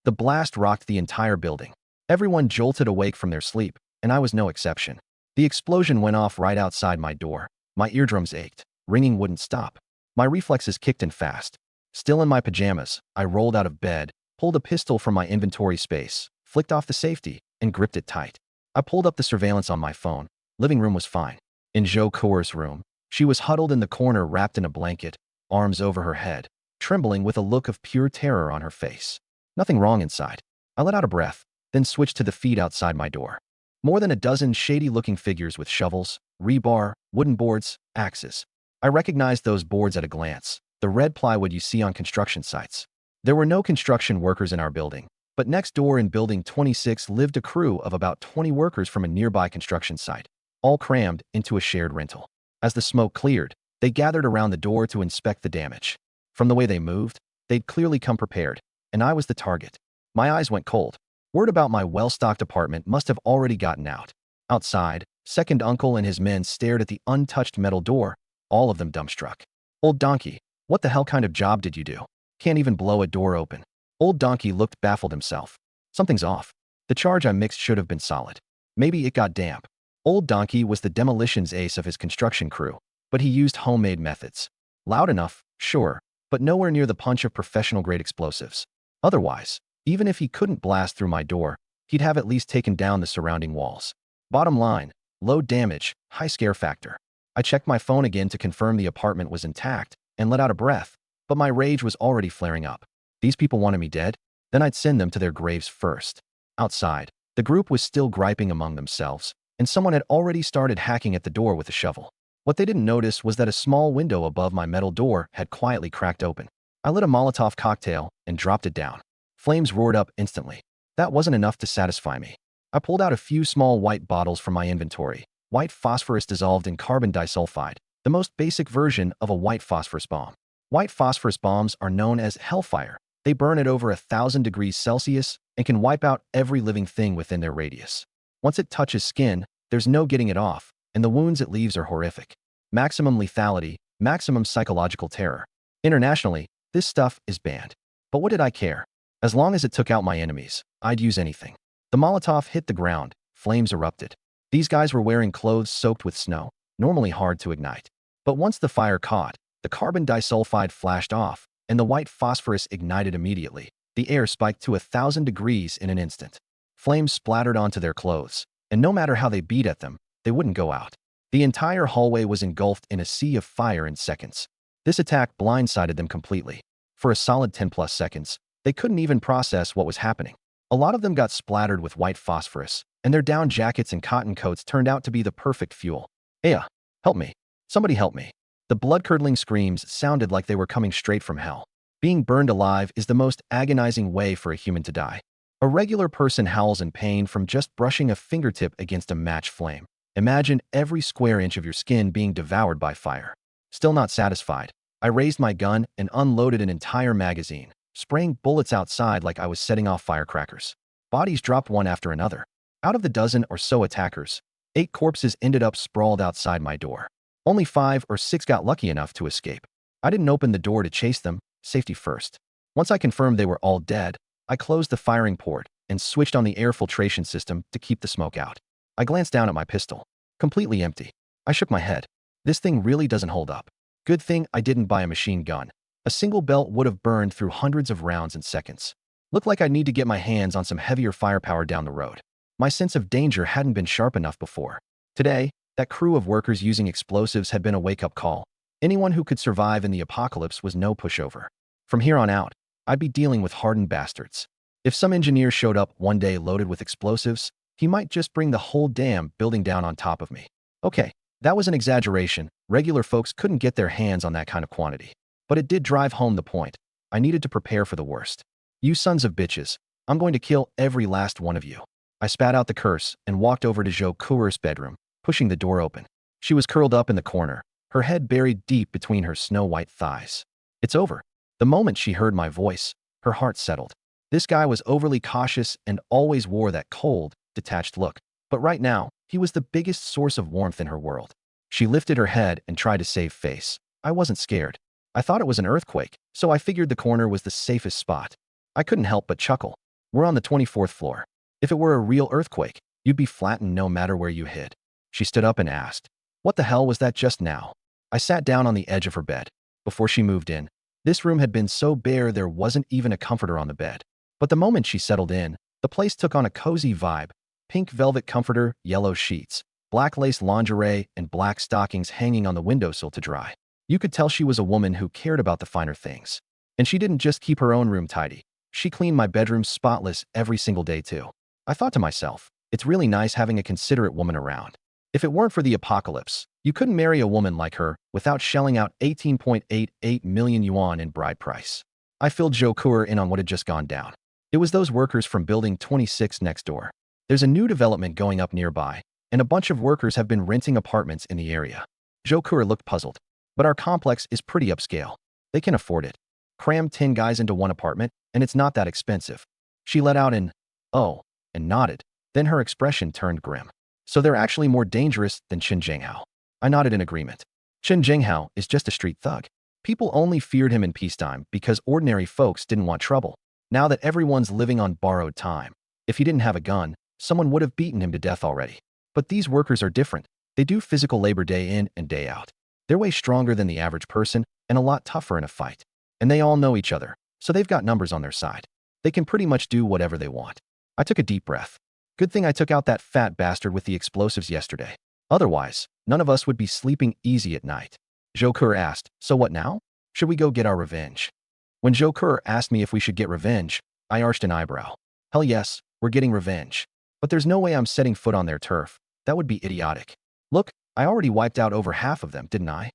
The blast rocked the entire building. Everyone jolted awake from their sleep, and I was no exception. The explosion went off right outside my door. My eardrums ached. Ringing wouldn't stop. My reflexes kicked in fast. Still in my pajamas, I rolled out of bed, pulled a pistol from my inventory space, flicked off the safety, and gripped it tight. I pulled up the surveillance on my phone. Living room was fine. In Zhou Kuo's room, she was huddled in the corner wrapped in a blanket, arms over her head, trembling with a look of pure terror on her face. Nothing wrong inside. I let out a breath, then switched to the feed outside my door. More than a dozen shady-looking figures with shovels, rebar, wooden boards, axes. I recognized those boards at a glance, the red plywood you see on construction sites. There were no construction workers in our building, but next door in Building 26 lived a crew of about 20 workers from a nearby construction site, all crammed into a shared rental. As the smoke cleared, they gathered around the door to inspect the damage. From the way they moved, they'd clearly come prepared, and I was the target. My eyes went cold. Word about my well-stocked apartment must have already gotten out. Outside, second uncle and his men stared at the untouched metal door, all of them dumbstruck. Old donkey, what the hell kind of job did you do? Can't even blow a door open. Old donkey looked baffled himself. Something's off. The charge I mixed should have been solid. Maybe it got damp. Old donkey was the demolitions ace of his construction crew, but he used homemade methods. Loud enough, sure, but nowhere near the punch of professional-grade explosives. Otherwise, even if he couldn't blast through my door, he'd have at least taken down the surrounding walls. Bottom line, low damage, high scare factor. I checked my phone again to confirm the apartment was intact and let out a breath, but my rage was already flaring up. These people wanted me dead? Then I'd send them to their graves first. Outside, The group was still griping among themselves, and someone had already started hacking at the door with a shovel. What they didn't notice was that a small window above my metal door had quietly cracked open. I lit a Molotov cocktail and dropped it down. Flames roared up instantly. That wasn't enough to satisfy me. I pulled out a few small white bottles from my inventory. White phosphorus dissolved in carbon disulfide, the most basic version of a white phosphorus bomb. White phosphorus bombs are known as hellfire. They burn at over 1,000 degrees Celsius and can wipe out every living thing within their radius. Once it touches skin, there's no getting it off, and the wounds it leaves are horrific. Maximum lethality, maximum psychological terror. Internationally, this stuff is banned. But what did I care? As long as it took out my enemies, I'd use anything. The Molotov hit the ground, flames erupted. These guys were wearing clothes soaked with snow, normally hard to ignite. But once the fire caught, the carbon disulfide flashed off, and the white phosphorus ignited immediately. The air spiked to 1,000 degrees in an instant. Flames splattered onto their clothes, and no matter how they beat at them, they wouldn't go out. The entire hallway was engulfed in a sea of fire in seconds. This attack blindsided them completely. For a solid 10+ seconds, they couldn't even process what was happening. A lot of them got splattered with white phosphorus, and their down jackets and cotton coats turned out to be the perfect fuel. Aya, help me. Somebody help me. The blood-curdling screams sounded like they were coming straight from hell. Being burned alive is the most agonizing way for a human to die. A regular person howls in pain from just brushing a fingertip against a match flame. Imagine every square inch of your skin being devoured by fire. Still not satisfied, I raised my gun and unloaded an entire magazine, spraying bullets outside like I was setting off firecrackers. Bodies dropped one after another. Out of the dozen or so attackers, 8 corpses ended up sprawled outside my door. Only 5 or 6 got lucky enough to escape. I didn't open the door to chase them, safety first. Once I confirmed they were all dead, I closed the firing port and switched on the air filtration system to keep the smoke out. I glanced down at my pistol. Completely empty. I shook my head. This thing really doesn't hold up. Good thing I didn't buy a machine gun. A single belt would have burned through hundreds of rounds in seconds. Looked like I'd need to get my hands on some heavier firepower down the road. My sense of danger hadn't been sharp enough before. Today, that crew of workers using explosives had been a wake-up call. Anyone who could survive in the apocalypse was no pushover. From here on out, I'd be dealing with hardened bastards. If some engineer showed up one day loaded with explosives, he might just bring the whole damn building down on top of me. Okay, that was an exaggeration. Regular folks couldn't get their hands on that kind of quantity. But it did drive home the point. I needed to prepare for the worst. You sons of bitches, I'm going to kill every last one of you. I spat out the curse and walked over to Jo Cour's bedroom, pushing the door open. She was curled up in the corner, her head buried deep between her snow-white thighs. It's over. The moment she heard my voice, her heart settled. This guy was overly cautious and always wore that cold, detached look. But right now, he was the biggest source of warmth in her world. She lifted her head and tried to save face. I wasn't scared. I thought it was an earthquake, so I figured the corner was the safest spot. I couldn't help but chuckle. We're on the 24th floor. If it were a real earthquake, you'd be flattened no matter where you hid. She stood up and asked, "What the hell was that just now?" I sat down on the edge of her bed. Before she moved in, this room had been so bare there wasn't even a comforter on the bed. But the moment she settled in, the place took on a cozy vibe. Pink velvet comforter, yellow sheets, black lace lingerie, and black stockings hanging on the windowsill to dry. You could tell she was a woman who cared about the finer things. And she didn't just keep her own room tidy. She cleaned my bedroom spotless every single day too. I thought to myself, it's really nice having a considerate woman around. If it weren't for the apocalypse, you couldn't marry a woman like her without shelling out 18.88 million yuan in bride price. I filled Jo Cour in on what had just gone down. It was those workers from building 26 next door. There's a new development going up nearby, and a bunch of workers have been renting apartments in the area. Jo Cour looked puzzled. But our complex is pretty upscale. They can afford it. Cram 10 guys into one apartment, and it's not that expensive. She let out an, "Oh," and nodded. Then her expression turned grim. So they're actually more dangerous than Chen Zhenghao. I nodded in agreement. Chen Zhenghao is just a street thug. People only feared him in peacetime because ordinary folks didn't want trouble. Now that everyone's living on borrowed time, if he didn't have a gun, someone would have beaten him to death already. But these workers are different. They do physical labor day in and day out. They're way stronger than the average person and a lot tougher in a fight. And they all know each other, so they've got numbers on their side. They can pretty much do whatever they want. I took a deep breath. Good thing I took out that fat bastard with the explosives yesterday. Otherwise, none of us would be sleeping easy at night. Jo Cour asked, "So what now? Should we go get our revenge?" When Jo Cour asked me if we should get revenge, I arched an eyebrow. Hell yes, we're getting revenge. But there's no way I'm setting foot on their turf. That would be idiotic. Look, I already wiped out over half of them, didn't I?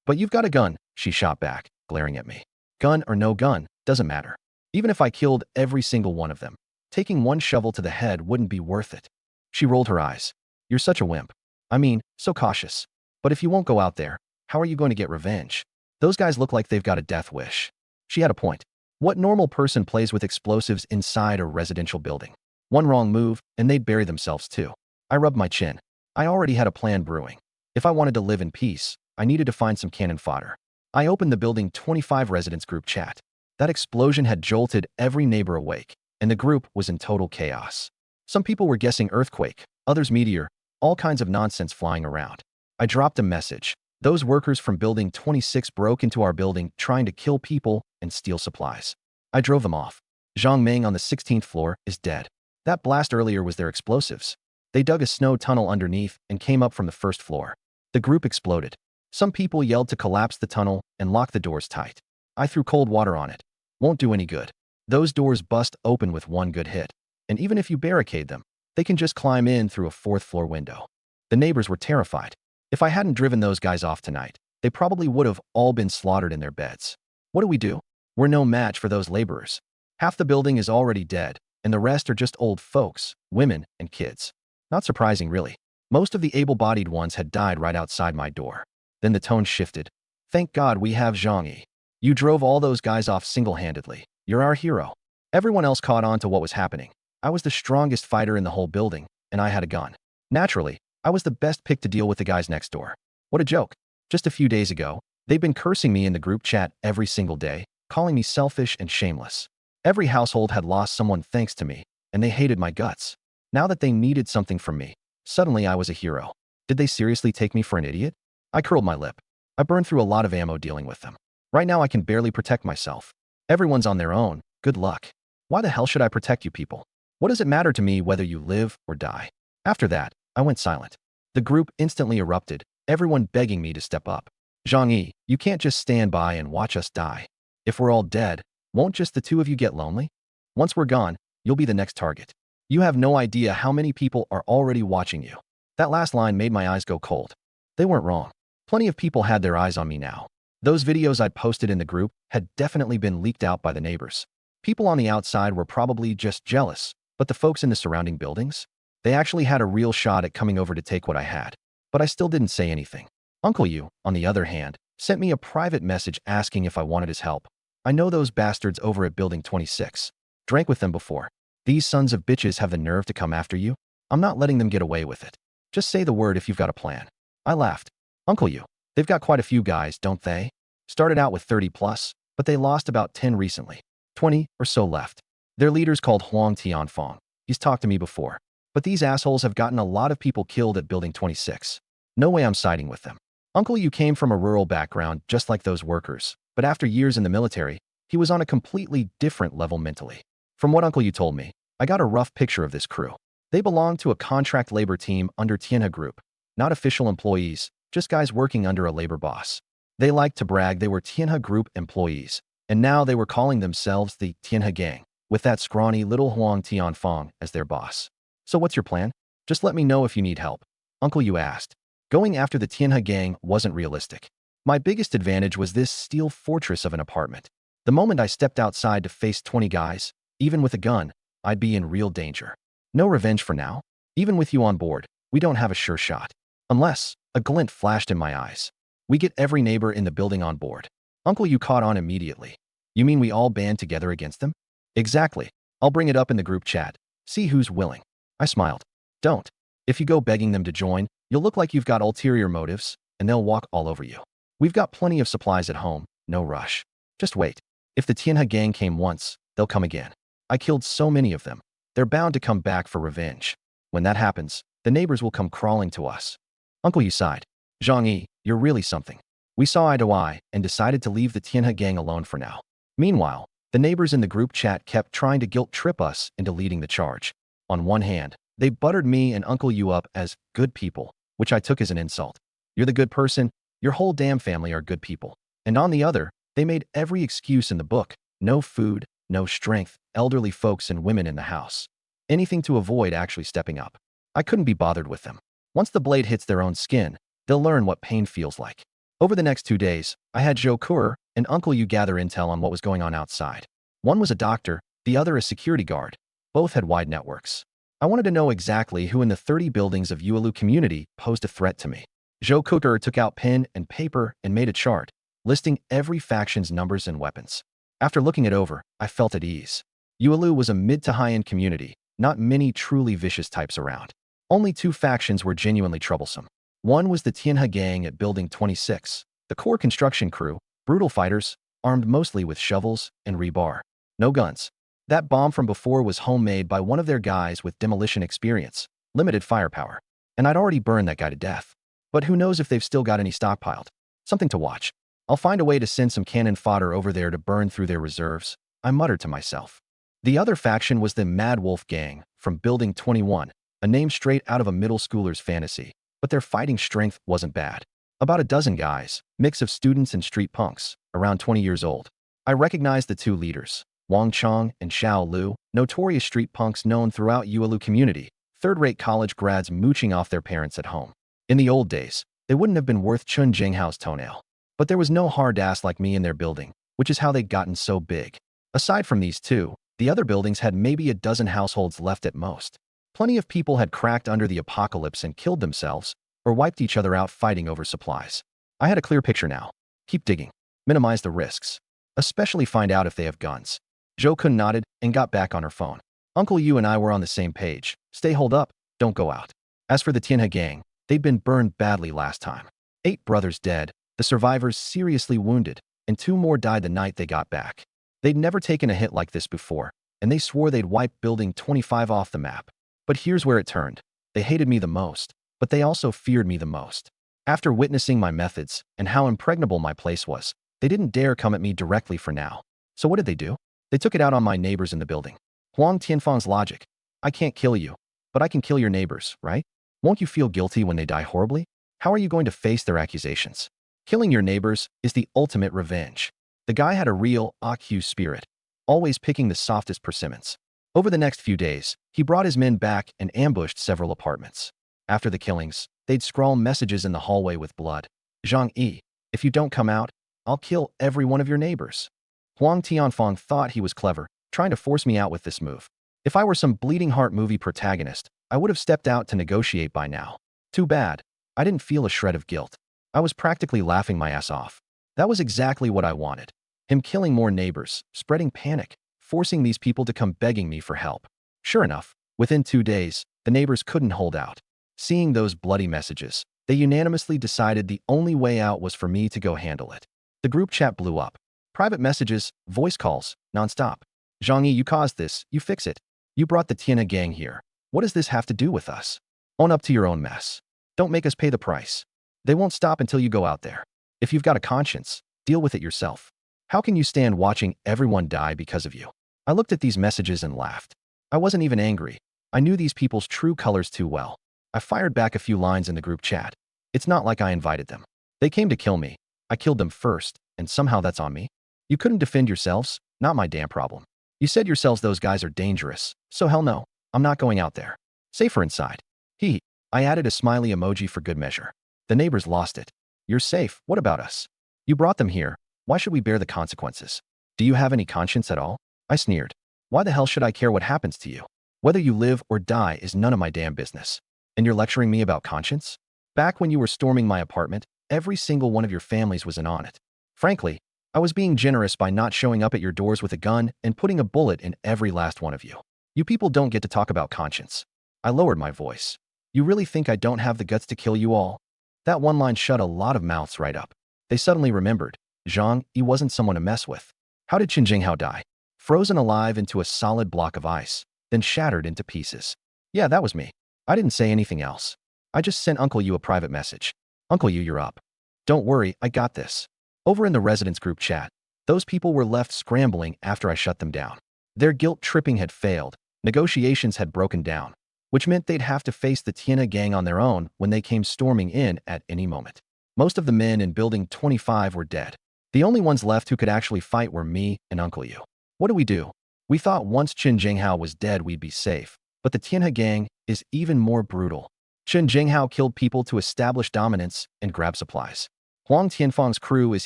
But you've got a gun, she shot back, glaring at me. Gun or no gun, doesn't matter. Even if I killed every single one of them, taking one shovel to the head wouldn't be worth it. She rolled her eyes. You're such a wimp. I mean, so cautious. But if you won't go out there, how are you going to get revenge? Those guys look like they've got a death wish. She had a point. What normal person plays with explosives inside a residential building? One wrong move, and they'd bury themselves too. I rubbed my chin. I already had a plan brewing. If I wanted to live in peace, I needed to find some cannon fodder. I opened the Building 25 residents group chat. That explosion had jolted every neighbor awake, and the group was in total chaos. Some people were guessing earthquake, others meteor, all kinds of nonsense flying around. I dropped a message. Those workers from Building 26 broke into our building trying to kill people and steal supplies. I drove them off. Zhang Meng on the 16th floor is dead. That blast earlier was their explosives. They dug a snow tunnel underneath and came up from the first floor. The group exploded. Some people yelled to collapse the tunnel and lock the doors tight. I threw cold water on it. Won't do any good. Those doors bust open with one good hit. And even if you barricade them, they can just climb in through a fourth-floor window. The neighbors were terrified. If I hadn't driven those guys off tonight, they probably would have all been slaughtered in their beds. What do? We're no match for those laborers. Half the building is already dead, and the rest are just old folks, women, and kids. Not surprising, really. Most of the able-bodied ones had died right outside my door. Then the tone shifted. Thank God we have Zhang Yi. You drove all those guys off single-handedly. You're our hero. Everyone else caught on to what was happening. I was the strongest fighter in the whole building, and I had a gun. Naturally, I was the best pick to deal with the guys next door. What a joke. Just a few days ago, they'd been cursing me in the group chat every single day, calling me selfish and shameless. Every household had lost someone thanks to me, and they hated my guts. Now that they needed something from me, suddenly I was a hero. Did they seriously take me for an idiot? I curled my lip. I burned through a lot of ammo dealing with them. Right now I can barely protect myself. Everyone's on their own. Good luck. Why the hell should I protect you people? What does it matter to me whether you live or die? After that, I went silent. The group instantly erupted, everyone begging me to step up. Zhang Yi, you can't just stand by and watch us die. If we're all dead, won't just the two of you get lonely? Once we're gone, you'll be the next target. You have no idea how many people are already watching you. That last line made my eyes go cold. They weren't wrong. Plenty of people had their eyes on me now. Those videos I'd posted in the group had definitely been leaked out by the neighbors. People on the outside were probably just jealous, but the folks in the surrounding buildings? They actually had a real shot at coming over to take what I had. But I still didn't say anything. Uncle Yu, on the other hand, sent me a private message asking if I wanted his help. I know those bastards over at Building 26. Drank with them before. These sons of bitches have the nerve to come after you? I'm not letting them get away with it. Just say the word if you've got a plan. I laughed. Uncle Yu, they've got quite a few guys, don't they? Started out with 30 plus, but they lost about 10 recently. 20 or so left. Their leader's called Huang Tianfeng. He's talked to me before. But these assholes have gotten a lot of people killed at Building 26. No way I'm siding with them. Uncle Yu came from a rural background just like those workers, but after years in the military, he was on a completely different level mentally. From what Uncle Yu told me, I got a rough picture of this crew. They belong to a contract labor team under Tianhe Group. Not official employees, just guys working under a labor boss. They liked to brag they were Tianhe Group employees, and now they were calling themselves the Tianhe Gang, with that scrawny little Huang Tianfeng as their boss. So what's your plan? Just let me know if you need help. Uncle Yu asked. Going after the Tianhe Gang wasn't realistic. My biggest advantage was this steel fortress of an apartment. The moment I stepped outside to face 20 guys, even with a gun, I'd be in real danger. No revenge for now. Even with you on board, we don't have a sure shot. Unless, a glint flashed in my eyes. We get every neighbor in the building on board. Uncle Yu caught on immediately. You mean we all band together against them? Exactly. I'll bring it up in the group chat. See who's willing. I smiled. Don't. If you go begging them to join, you'll look like you've got ulterior motives, and they'll walk all over you. We've got plenty of supplies at home, no rush. Just wait. If the Tianhe Gang came once, they'll come again. I killed so many of them. They're bound to come back for revenge. When that happens, the neighbors will come crawling to us. Uncle Yu sighed. Zhang Yi, you're really something. We saw eye to eye and decided to leave the Tianhe Gang alone for now. Meanwhile, the neighbors in the group chat kept trying to guilt-trip us into leading the charge. On one hand, they buttered me and Uncle Yu up as good people, which I took as an insult. You're the good person, your whole damn family are good people. And on the other, they made every excuse in the book. No food, no strength, elderly folks and women in the house. anything to avoid actually stepping up. I couldn't be bothered with them. Once the blade hits their own skin, they'll learn what pain feels like. Over the next 2 days, I had Joe Kerr and Uncle Yu gather intel on what was going on outside. One was a doctor, the other a security guard. Both had wide networks. I wanted to know exactly who in the 30 buildings of Yuelu community posed a threat to me. Joe Kerr took out pen and paper and made a chart, listing every faction's numbers and weapons. After looking it over, I felt at ease. Yuelu was a mid to high-end community, not many truly vicious types around. Only 2 factions were genuinely troublesome. One was the Tianhe gang at Building 26, the core construction crew, brutal fighters, armed mostly with shovels and rebar. No guns. That bomb from before was homemade by one of their guys with demolition experience, limited firepower. And I'd already burned that guy to death. But who knows if they've still got any stockpiled. Something to watch. I'll find a way to send some cannon fodder over there to burn through their reserves, I muttered to myself. The other faction was the Mad Wolf Gang from Building 21, a name straight out of a middle schooler's fantasy. But their fighting strength wasn't bad. About a dozen guys, mix of students and street punks, around 20 years old. I recognized the 2 leaders, Wang Chong and Xiao Lu, notorious street punks known throughout Yuelu community, third-rate college grads mooching off their parents at home. In the old days, they wouldn't have been worth Chun Jinghao's toenail. But there was no hard ass like me in their building, which is how they'd gotten so big. Aside from these 2, the other buildings had maybe a dozen households left at most. Plenty of people had cracked under the apocalypse and killed themselves, or wiped each other out fighting over supplies. I had a clear picture now. Keep digging. Minimize the risks. Especially find out if they have guns. Joe Kun nodded and got back on her phone. Uncle Yu and I were on the same page. Stay holed up, don't go out. As for the Tianhe gang, they'd been burned badly last time. 8 brothers dead, the survivors seriously wounded, and 2 more died the night they got back. They'd never taken a hit like this before, and they swore they'd wipe Building 25 off the map. But here's where it turned. They hated me the most, but they also feared me the most. After witnessing my methods and how impregnable my place was, they didn't dare come at me directly for now. So what did they do? They took it out on my neighbors in the building. Huang Tianfang's logic. I can't kill you, but I can kill your neighbors, right? Won't you feel guilty when they die horribly? How are you going to face their accusations? Killing your neighbors is the ultimate revenge. The guy had a real AQ spirit, always picking the softest persimmons. Over the next few days, he brought his men back and ambushed several apartments. After the killings, they'd scrawl messages in the hallway with blood. Zhang Yi, if you don't come out, I'll kill every one of your neighbors. Huang Tianfang thought he was clever, trying to force me out with this move. If I were some bleeding heart movie protagonist, I would have stepped out to negotiate by now. Too bad. I didn't feel a shred of guilt. I was practically laughing my ass off. That was exactly what I wanted. Him killing more neighbors, spreading panic, forcing these people to come begging me for help. Sure enough, within 2 days, the neighbors couldn't hold out. Seeing those bloody messages, they unanimously decided the only way out was for me to go handle it. The group chat blew up. Private messages, voice calls, nonstop. Zhang Yi, you caused this, you fix it. You brought the Tianhe gang here. What does this have to do with us? Own up to your own mess. Don't make us pay the price. They won't stop until you go out there. If you've got a conscience, deal with it yourself. How can you stand watching everyone die because of you? I looked at these messages and laughed. I wasn't even angry. I knew these people's true colors too well. I fired back a few lines in the group chat. It's not like I invited them. They came to kill me. I killed them first, and somehow that's on me. You couldn't defend yourselves? Not my damn problem. You said yourselves those guys are dangerous, so hell no, I'm not going out there. Safer inside. Hee. I added a smiley emoji for good measure. The neighbors lost it. You're safe, what about us? You brought them here. Why should we bear the consequences? Do you have any conscience at all? I sneered. Why the hell should I care what happens to you? Whether you live or die is none of my damn business. And you're lecturing me about conscience? Back when you were storming my apartment, every single one of your families was in on it. Frankly, I was being generous by not showing up at your doors with a gun and putting a bullet in every last one of you. You people don't get to talk about conscience. I lowered my voice. You really think I don't have the guts to kill you all? That one line shut a lot of mouths right up. They suddenly remembered. Zhang Yi wasn't someone to mess with. How did Qin Jinghao die? Frozen alive into a solid block of ice, then shattered into pieces. Yeah, that was me. I didn't say anything else. I just sent Uncle Yu a private message. Uncle Yu, you're up. Don't worry, I got this. Over in the residents group chat, those people were left scrambling after I shut them down. Their guilt tripping had failed, negotiations had broken down, which meant they'd have to face the Tianhe gang on their own when they came storming in at any moment. Most of the men in Building 25 were dead. The only ones left who could actually fight were me and Uncle Yu. What do? We thought once Qin Jinghao was dead we'd be safe, But the Tianhe gang is even more brutal. Chen Jinghao killed people to establish dominance and grab supplies. Huang Tianfang's crew is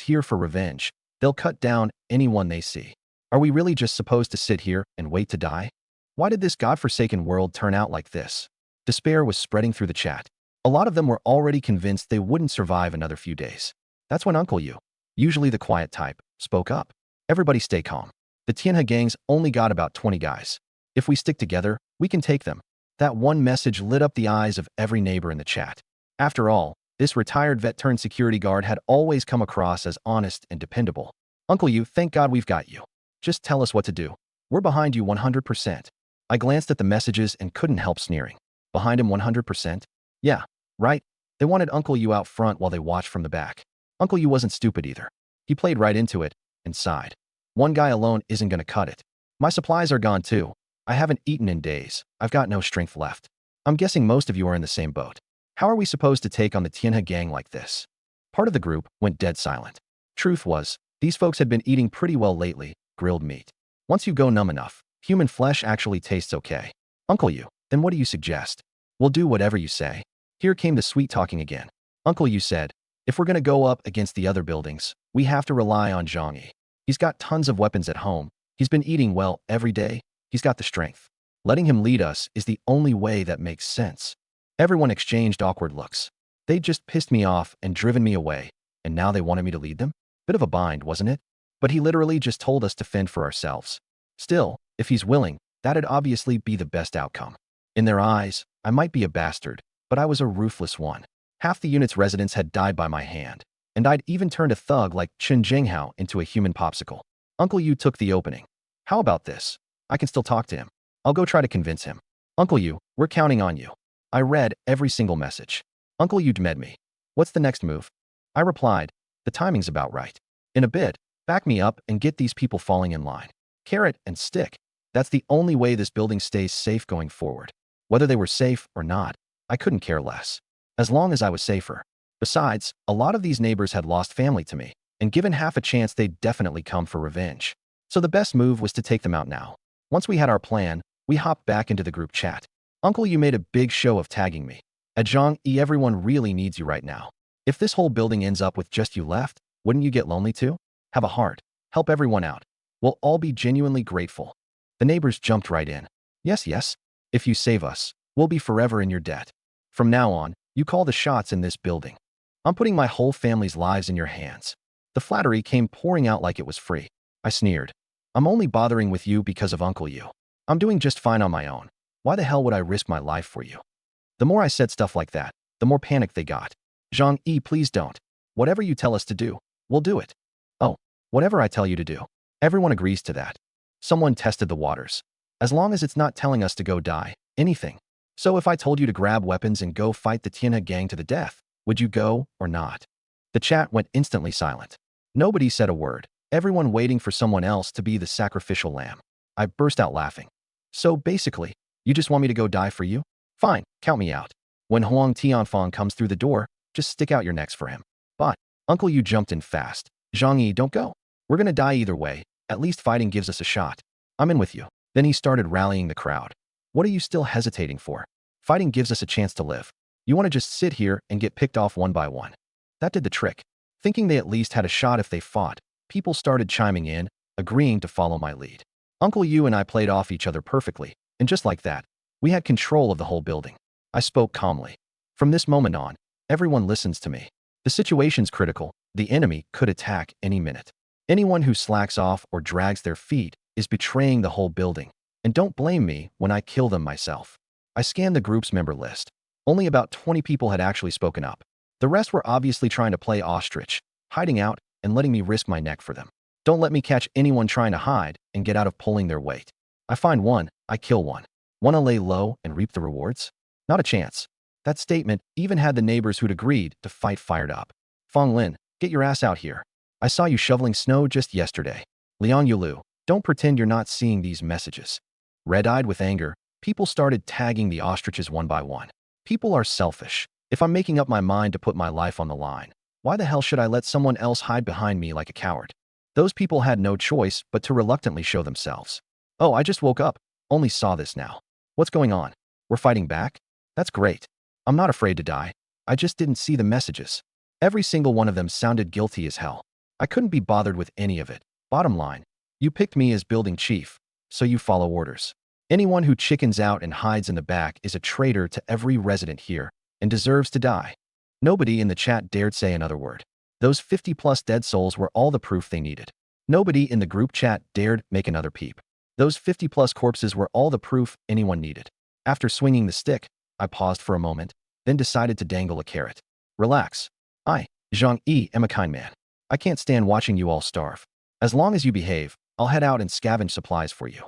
here for revenge. They'll cut down anyone they see. Are we really just supposed to sit here and wait to die? Why did this godforsaken world turn out like this? Despair was spreading through the chat. A lot of them were already convinced they wouldn't survive another few days. That's when Uncle Yu, usually the quiet type, spoke up. Everybody stay calm. The Tianhe gang's only got about 20 guys. If we stick together, we can take them. That one message lit up the eyes of every neighbor in the chat. After all, this retired vet-turned-security guard had always come across as honest and dependable. Uncle Yu, thank God we've got you. Just tell us what to do. We're behind you 100%. I glanced at the messages and couldn't help sneering. Behind him 100%? Yeah, right. They wanted Uncle Yu out front while they watched from the back. Uncle Yu wasn't stupid either. He played right into it and sighed. One guy alone isn't going to cut it. My supplies are gone too. I haven't eaten in days. I've got no strength left. I'm guessing most of you are in the same boat. How are we supposed to take on the Tianhe gang like this? Part of the group went dead silent. Truth was, these folks had been eating pretty well lately, grilled meat. Once you go numb enough, human flesh actually tastes okay. Uncle Yu, then what do you suggest? We'll do whatever you say. Here came the sweet talking again. Uncle Yu said, if we're going to go up against the other buildings, we have to rely on Zhang Yi. He's got tons of weapons at home. He's been eating well every day. He's got the strength. Letting him lead us is the only way that makes sense. Everyone exchanged awkward looks. They'd just pissed me off and driven me away, and now they wanted me to lead them? Bit of a bind, wasn't it? But he literally just told us to fend for ourselves. Still, if he's willing, that'd obviously be the best outcome. In their eyes, I might be a bastard, but I was a ruthless one. Half the unit's residents had died by my hand, and I'd even turned a thug like Chen Jinghao into a human popsicle. Uncle Yu took the opening. How about this? I can still talk to him. I'll go try to convince him. Uncle Yu, we're counting on you. I read every single message. Uncle Yu med me. What's the next move? I replied, the timing's about right. In a bit, back me up and get these people falling in line. Carrot and stick. That's the only way this building stays safe going forward. Whether they were safe or not, I couldn't care less. As long as I was safer. Besides, a lot of these neighbors had lost family to me, and given half a chance they'd definitely come for revenge. So the best move was to take them out now. Once we had our plan, we hopped back into the group chat. Uncle Yu made a big show of tagging me. At Zhang Yi, everyone really needs you right now. If this whole building ends up with just you left, wouldn't you get lonely too? Have a heart. Help everyone out. We'll all be genuinely grateful. The neighbors jumped right in. Yes, yes. If you save us, we'll be forever in your debt. From now on, you call the shots in this building. I'm putting my whole family's lives in your hands. The flattery came pouring out like it was free. I sneered. I'm only bothering with you because of Uncle Yu. I'm doing just fine on my own. Why the hell would I risk my life for you? The more I said stuff like that, the more panicked they got. Zhang Yi, please don't. Whatever you tell us to do, we'll do it. Oh, whatever I tell you to do. Everyone agrees to that. Someone tested the waters. As long as it's not telling us to go die, anything. So if I told you to grab weapons and go fight the Tianhe gang to the death, would you go or not? The chat went instantly silent. Nobody said a word, everyone waiting for someone else to be the sacrificial lamb. I burst out laughing. So basically, you just want me to go die for you? Fine, count me out. When Huang Tianfang comes through the door, just stick out your necks for him. But, Uncle Yu jumped in fast. Zhang Yi, don't go. We're gonna die either way. At least fighting gives us a shot. I'm in with you. Then he started rallying the crowd. What are you still hesitating for? Fighting gives us a chance to live. You want to just sit here and get picked off one by one. That did the trick. Thinking they at least had a shot if they fought, people started chiming in, agreeing to follow my lead. Uncle Yu and I played off each other perfectly, and just like that, we had control of the whole building. I spoke calmly. From this moment on, everyone listens to me. The situation's critical. The enemy could attack any minute. Anyone who slacks off or drags their feet is betraying the whole building. And don't blame me when I kill them myself. I scanned the group's member list. Only about 20 people had actually spoken up. The rest were obviously trying to play ostrich, hiding out and letting me risk my neck for them. Don't let me catch anyone trying to hide and get out of pulling their weight. I find one, I kill one. Wanna lay low and reap the rewards? Not a chance. That statement even had the neighbors who'd agreed to fight fired up. Fong Lin, get your ass out here. I saw you shoveling snow just yesterday. Liang Yulu, don't pretend you're not seeing these messages. Red-eyed with anger, people started tagging the ostriches one by one. People are selfish. If I'm making up my mind to put my life on the line, why the hell should I let someone else hide behind me like a coward? Those people had no choice but to reluctantly show themselves. Oh, I just woke up. Only saw this now. What's going on? We're fighting back? That's great. I'm not afraid to die. I just didn't see the messages. Every single one of them sounded guilty as hell. I couldn't be bothered with any of it. Bottom line, you picked me as building chief, so you follow orders. Anyone who chickens out and hides in the back is a traitor to every resident here and deserves to die. Nobody in the chat dared say another word. Those 50+ dead souls were all the proof they needed. Nobody in the group chat dared make another peep. Those 50+ corpses were all the proof anyone needed. After swinging the stick, I paused for a moment, then decided to dangle a carrot. Relax. I, Zhang Yi, am a kind man. I can't stand watching you all starve. As long as you behave, I'll head out and scavenge supplies for you.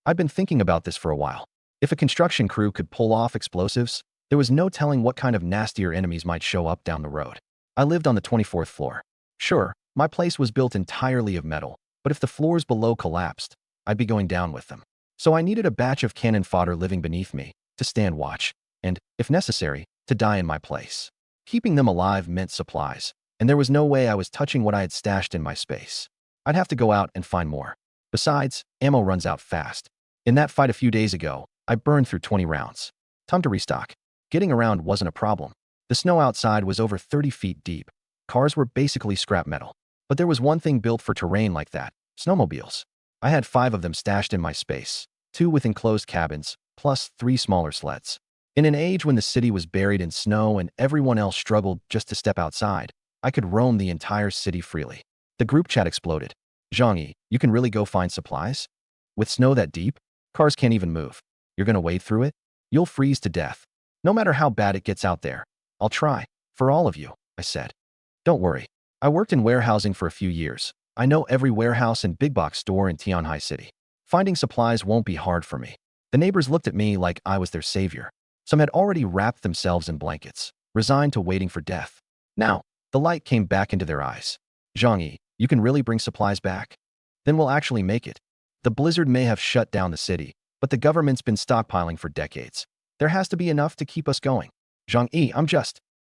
I've been thinking about this for a while. If a construction crew could pull off explosives, there was no telling what kind of nastier enemies might show up down the road. I lived on the 24th floor. Sure, my place was built entirely of metal, but if the floors below collapsed, I'd be going down with them. So I needed a batch of cannon fodder living beneath me to stand watch, and, if necessary, to die in my place. Keeping them alive meant supplies, and there was no way I was touching what I had stashed in my space. I'd have to go out and find more. Besides, ammo runs out fast. In that fight a few days ago, I burned through 20 rounds. Time to restock. Getting around wasn't a problem. The snow outside was over 30 feet deep. Cars were basically scrap metal. But there was one thing built for terrain like that: snowmobiles. I had 5 of them stashed in my space, 2 with enclosed cabins, plus 3 smaller sleds. In an age when the city was buried in snow and everyone else struggled just to step outside, I could roam the entire city freely. The group chat exploded. Zhang Yi, you can really go find supplies? With snow that deep? Cars can't even move. You're gonna wade through it? You'll freeze to death. No matter how bad it gets out there. I'll try. For all of you, I said. Don't worry. I worked in warehousing for a few years. I know every warehouse and big box store in Tianhai City. Finding supplies won't be hard for me. The neighbors looked at me like I was their savior. Some had already wrapped themselves in blankets, resigned to waiting for death. Now, the light came back into their eyes. Zhang Yi, you can really bring supplies back? Then we'll actually make it. The blizzard may have shut down the city, but the government's been stockpiling for decades. There has to be enough to keep us going. Zhang Yi,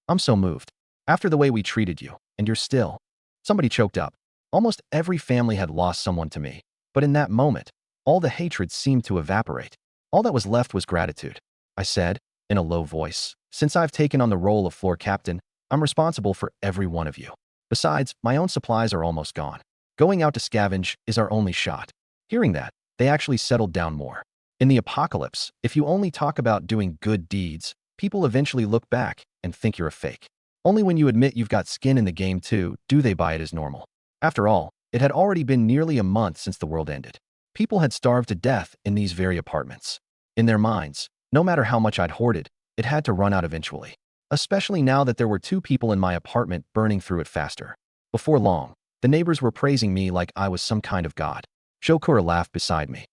I'm so moved. After the way we treated you, and you're still. Somebody choked up. Almost every family had lost someone to me, but in that moment, all the hatred seemed to evaporate. All that was left was gratitude. I said, in a low voice, since I've taken on the role of floor captain, I'm responsible for every one of you. Besides, my own supplies are almost gone. Going out to scavenge is our only shot. Hearing that, they actually settled down more. In the apocalypse, if you only talk about doing good deeds, people eventually look back and think you're a fake. Only when you admit you've got skin in the game too, do they buy it as normal. After all, it had already been nearly a month since the world ended. People had starved to death in these very apartments. In their minds, no matter how much I'd hoarded, it had to run out eventually. Especially now that there were 2 people in my apartment burning through it faster. Before long, the neighbors were praising me like I was some kind of god. Shokura laughed beside me.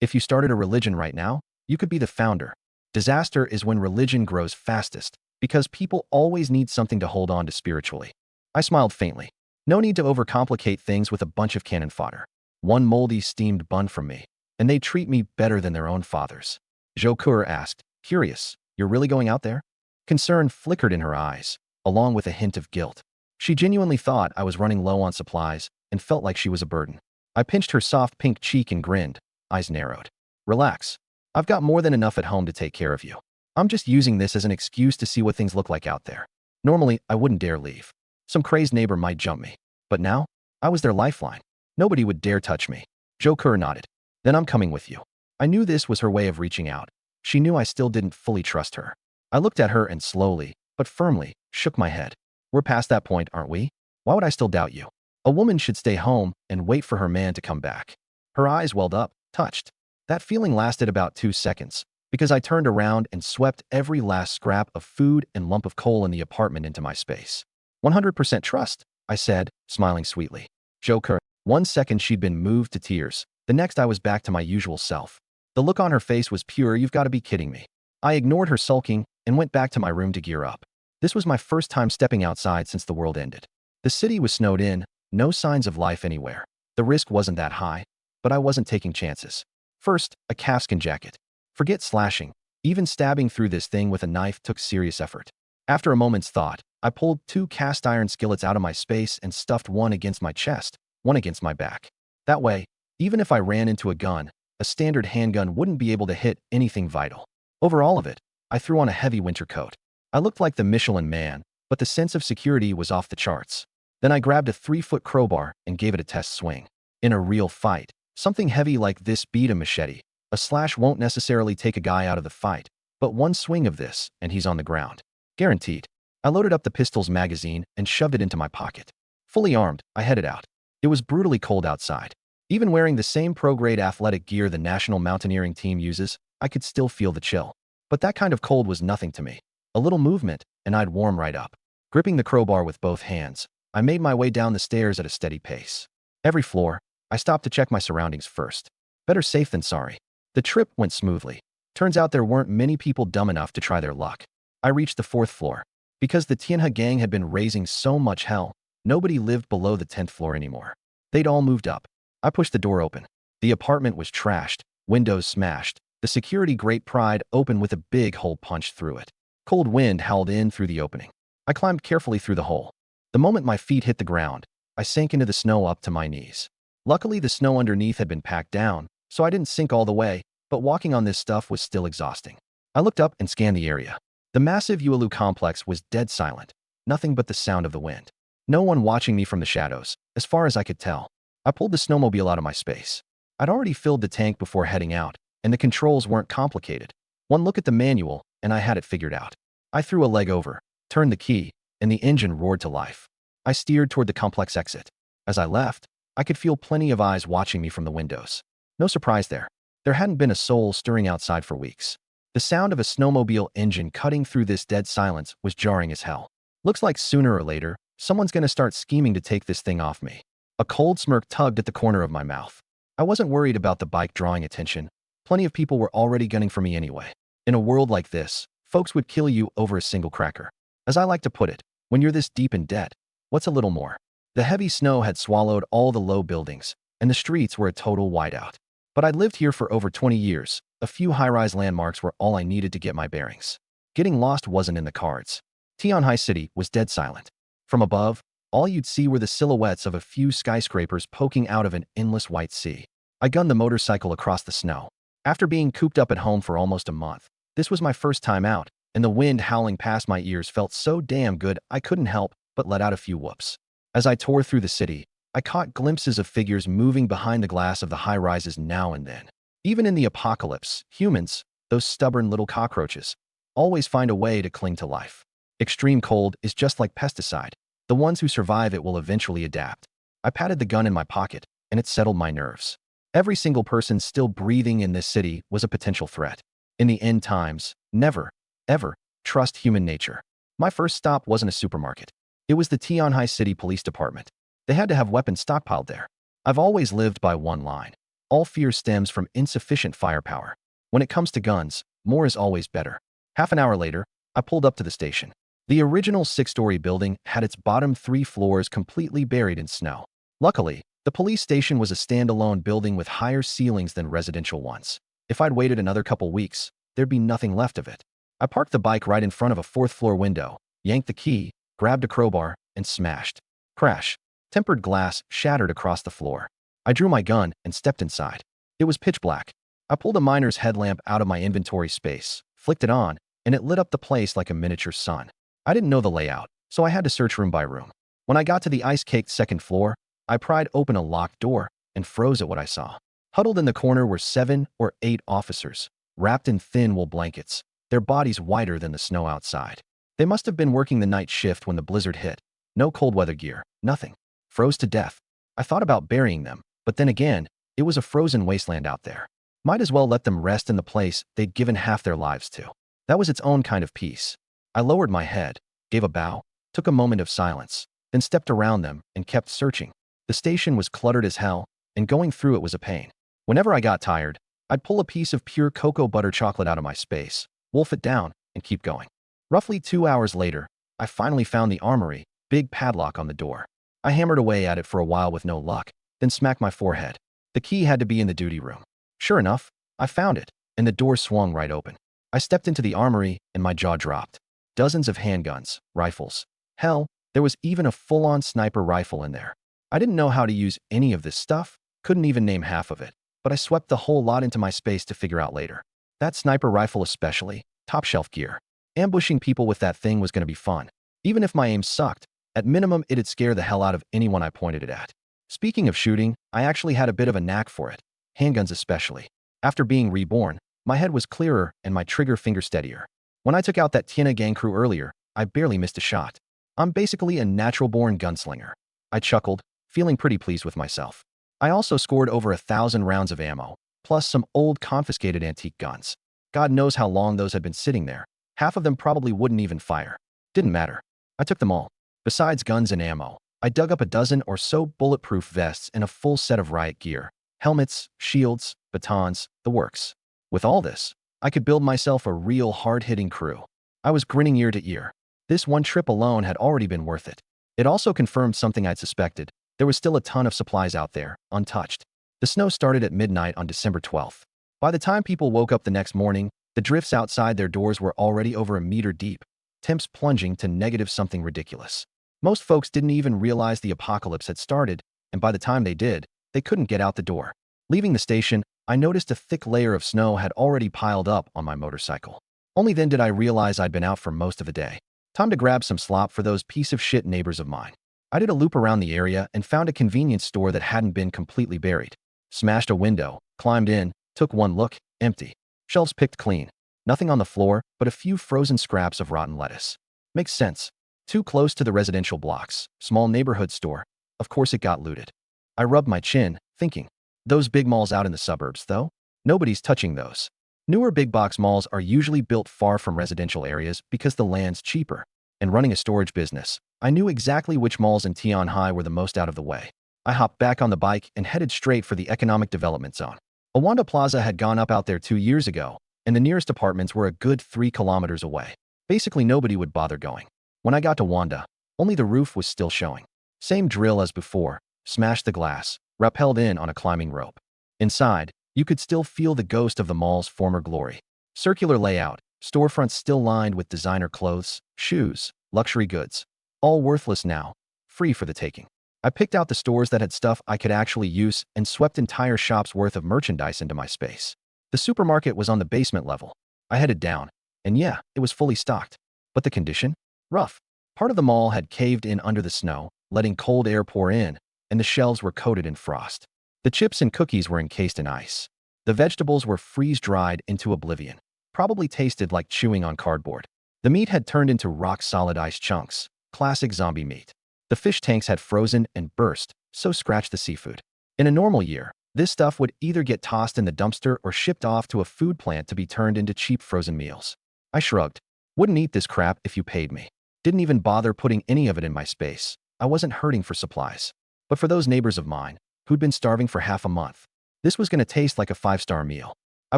If you started a religion right now, you could be the founder. Disaster is when religion grows fastest, because people always need something to hold on to spiritually. I smiled faintly. No need to overcomplicate things with a bunch of cannon fodder. 1 moldy steamed bun from me, and they treat me better than their own fathers. Shokura asked, curious, you're really going out there? Concern flickered in her eyes, along with a hint of guilt. She genuinely thought I was running low on supplies and felt like she was a burden. I pinched her soft pink cheek and grinned, eyes narrowed. Relax. I've got more than enough at home to take care of you. I'm just using this as an excuse to see what things look like out there. Normally, I wouldn't dare leave. Some crazed neighbor might jump me. But now, I was their lifeline. Nobody would dare touch me. Shokura nodded. Then I'm coming with you. I knew this was her way of reaching out. She knew I still didn't fully trust her. I looked at her and slowly, but firmly, shook my head. We're past that point, aren't we? Why would I still doubt you? A woman should stay home and wait for her man to come back. Her eyes welled up, touched. That feeling lasted about 2 seconds, because I turned around and swept every last scrap of food and lump of coal in the apartment into my space. 100% trust, I said, smiling sweetly. Joker, 1 second she'd been moved to tears. The next I was back to my usual self. The look on her face was pure, you've got to be kidding me. I ignored her sulking and went back to my room to gear up. This was my first time stepping outside since the world ended. The city was snowed in, no signs of life anywhere. The risk wasn't that high, but I wasn't taking chances. First, a calfskin jacket. Forget slashing. Even stabbing through this thing with a knife took serious effort. After a moment's thought, I pulled 2 cast iron skillets out of my space and stuffed one against my chest, one against my back. That way, even if I ran into a gun, a standard handgun wouldn't be able to hit anything vital. Over all of it, I threw on a heavy winter coat. I looked like the Michelin Man, but the sense of security was off the charts. Then I grabbed a 3-foot crowbar and gave it a test swing. In a real fight, something heavy like this beat a machete. A slash won't necessarily take a guy out of the fight, but one swing of this, and he's on the ground. Guaranteed. I loaded up the pistol's magazine and shoved it into my pocket. Fully armed, I headed out. It was brutally cold outside. Even wearing the same pro-grade athletic gear the national mountaineering team uses, I could still feel the chill. But that kind of cold was nothing to me. A little movement, and I'd warm right up. Gripping the crowbar with both hands, I made my way down the stairs at a steady pace. Every floor, I stopped to check my surroundings first. Better safe than sorry. The trip went smoothly. Turns out there weren't many people dumb enough to try their luck. I reached the 4th floor. Because the Tianhe gang had been raising so much hell, nobody lived below the 10th floor anymore. They'd all moved up. I pushed the door open. The apartment was trashed, windows smashed, the security grate pried open with a big hole punched through it. Cold wind howled in through the opening. I climbed carefully through the hole. The moment my feet hit the ground, I sank into the snow up to my knees. Luckily, the snow underneath had been packed down, so I didn't sink all the way, but walking on this stuff was still exhausting. I looked up and scanned the area. The massive Ualu complex was dead silent, nothing but the sound of the wind. No one watching me from the shadows, as far as I could tell. I pulled the snowmobile out of my space. I'd already filled the tank before heading out, and the controls weren't complicated. One look at the manual, and I had it figured out. I threw a leg over, turned the key, and the engine roared to life. I steered toward the complex exit. As I left, I could feel plenty of eyes watching me from the windows. No surprise there. There hadn't been a soul stirring outside for weeks. The sound of a snowmobile engine cutting through this dead silence was jarring as hell. Looks like sooner or later, someone's gonna start scheming to take this thing off me. A cold smirk tugged at the corner of my mouth. I wasn't worried about the bike drawing attention. Plenty of people were already gunning for me anyway. In a world like this, folks would kill you over a single cracker. As I like to put it, when you're this deep in debt, what's a little more? The heavy snow had swallowed all the low buildings, and the streets were a total whiteout. But I'd lived here for over 20 years. A few high-rise landmarks were all I needed to get my bearings. Getting lost wasn't in the cards. Tianhe City was dead silent. From above, all you'd see were the silhouettes of a few skyscrapers poking out of an endless white sea. I gunned the motorcycle across the snow. After being cooped up at home for almost a month, this was my first time out, and the wind howling past my ears felt so damn good I couldn't help but let out a few whoops. As I tore through the city, I caught glimpses of figures moving behind the glass of the high-rises now and then. Even in the apocalypse, humans, those stubborn little cockroaches, always find a way to cling to life. Extreme cold is just like pesticide. The ones who survive it will eventually adapt. I patted the gun in my pocket, and it settled my nerves. Every single person still breathing in this city was a potential threat. In the end times, never, ever, trust human nature. My first stop wasn't a supermarket. It was the Tianhe City Police Department. They had to have weapons stockpiled there. I've always lived by one line. All fear stems from insufficient firepower. When it comes to guns, more is always better. Half an hour later, I pulled up to the station. The original 6-story building had its bottom 3 floors completely buried in snow. Luckily, the police station was a standalone building with higher ceilings than residential ones. If I'd waited another couple weeks, there'd be nothing left of it. I parked the bike right in front of a 4th-floor window, yanked the key, grabbed a crowbar, and smashed. Crash. Tempered glass shattered across the floor. I drew my gun and stepped inside. It was pitch black. I pulled a miner's headlamp out of my inventory space, flicked it on, and it lit up the place like a miniature sun. I didn't know the layout, so I had to search room by room. When I got to the ice-caked 2nd floor, I pried open a locked door and froze at what I saw. Huddled in the corner were 7 or 8 officers, wrapped in thin wool blankets, their bodies whiter than the snow outside. They must have been working the night shift when the blizzard hit. No cold weather gear, nothing. Froze to death. I thought about burying them, but then again, it was a frozen wasteland out there. Might as well let them rest in the place they'd given half their lives to. That was its own kind of peace. I lowered my head, gave a bow, took a moment of silence, then stepped around them and kept searching. The station was cluttered as hell, and going through it was a pain. Whenever I got tired, I'd pull a piece of pure cocoa butter chocolate out of my space, wolf it down, and keep going. Roughly 2 hours later, I finally found the armory, big padlock on the door. I hammered away at it for a while with no luck, then smacked my forehead. The key had to be in the duty room. Sure enough, I found it, and the door swung right open. I stepped into the armory, and my jaw dropped. Dozens of handguns, rifles. Hell, there was even a full-on sniper rifle in there. I didn't know how to use any of this stuff, couldn't even name half of it, but I swept the whole lot into my space to figure out later. That sniper rifle especially, top shelf gear. Ambushing people with that thing was going to be fun. Even if my aim sucked, at minimum it'd scare the hell out of anyone I pointed it at. Speaking of shooting, I actually had a bit of a knack for it. Handguns especially. After being reborn, my head was clearer and my trigger finger steadier. When I took out that Tiana gang crew earlier, I barely missed a shot. I'm basically a natural-born gunslinger. I chuckled, feeling pretty pleased with myself. I also scored over 1,000 rounds of ammo, plus some old confiscated antique guns. God knows how long those had been sitting there. Half of them probably wouldn't even fire. Didn't matter. I took them all. Besides guns and ammo, I dug up a dozen or so bulletproof vests and a full set of riot gear. Helmets, shields, batons, the works. With all this, I could build myself a real hard-hitting crew. I was grinning ear to ear. This one trip alone had already been worth it. It also confirmed something I'd suspected. There was still a ton of supplies out there, untouched. The snow started at midnight on December 12th. By the time people woke up the next morning, the drifts outside their doors were already over a meter deep, temps plunging to negative something ridiculous. Most folks didn't even realize the apocalypse had started, and by the time they did, they couldn't get out the door. Leaving the station, I noticed a thick layer of snow had already piled up on my motorcycle. Only then did I realize I'd been out for most of the day. Time to grab some slop for those piece of shit neighbors of mine. I did a loop around the area and found a convenience store that hadn't been completely buried. Smashed a window, climbed in, took one look, empty. Shelves picked clean. Nothing on the floor but a few frozen scraps of rotten lettuce. Makes sense. Too close to the residential blocks, small neighborhood store. Of course it got looted. I rubbed my chin, thinking, those big malls out in the suburbs, though? Nobody's touching those. Newer big box malls are usually built far from residential areas because the land's cheaper. And running a storage business, I knew exactly which malls in Tianhai were the most out of the way. I hopped back on the bike and headed straight for the economic development zone. Awanda Plaza had gone up out there 2 years ago, and the nearest apartments were a good 3 kilometers away. Basically nobody would bother going. When I got to Wanda, only the roof was still showing. Same drill as before, smashed the glass, rappelled in on a climbing rope. Inside, you could still feel the ghost of the mall's former glory. Circular layout, storefronts still lined with designer clothes, shoes, luxury goods. All worthless now, free for the taking. I picked out the stores that had stuff I could actually use and swept entire shops worth of merchandise into my space. The supermarket was on the basement level. I headed down, and yeah, it was fully stocked. But the condition? Rough. Part of the mall had caved in under the snow, letting cold air pour in, and the shelves were coated in frost. The chips and cookies were encased in ice. The vegetables were freeze-dried into oblivion. Probably tasted like chewing on cardboard. The meat had turned into rock-solid ice chunks. Classic zombie meat. The fish tanks had frozen and burst, so scratch the seafood. In a normal year, this stuff would either get tossed in the dumpster or shipped off to a food plant to be turned into cheap frozen meals. I shrugged. Wouldn't eat this crap if you paid me. Didn't even bother putting any of it in my space. I wasn't hurting for supplies. But for those neighbors of mine, who'd been starving for half a month, this was going to taste like a 5-star meal. I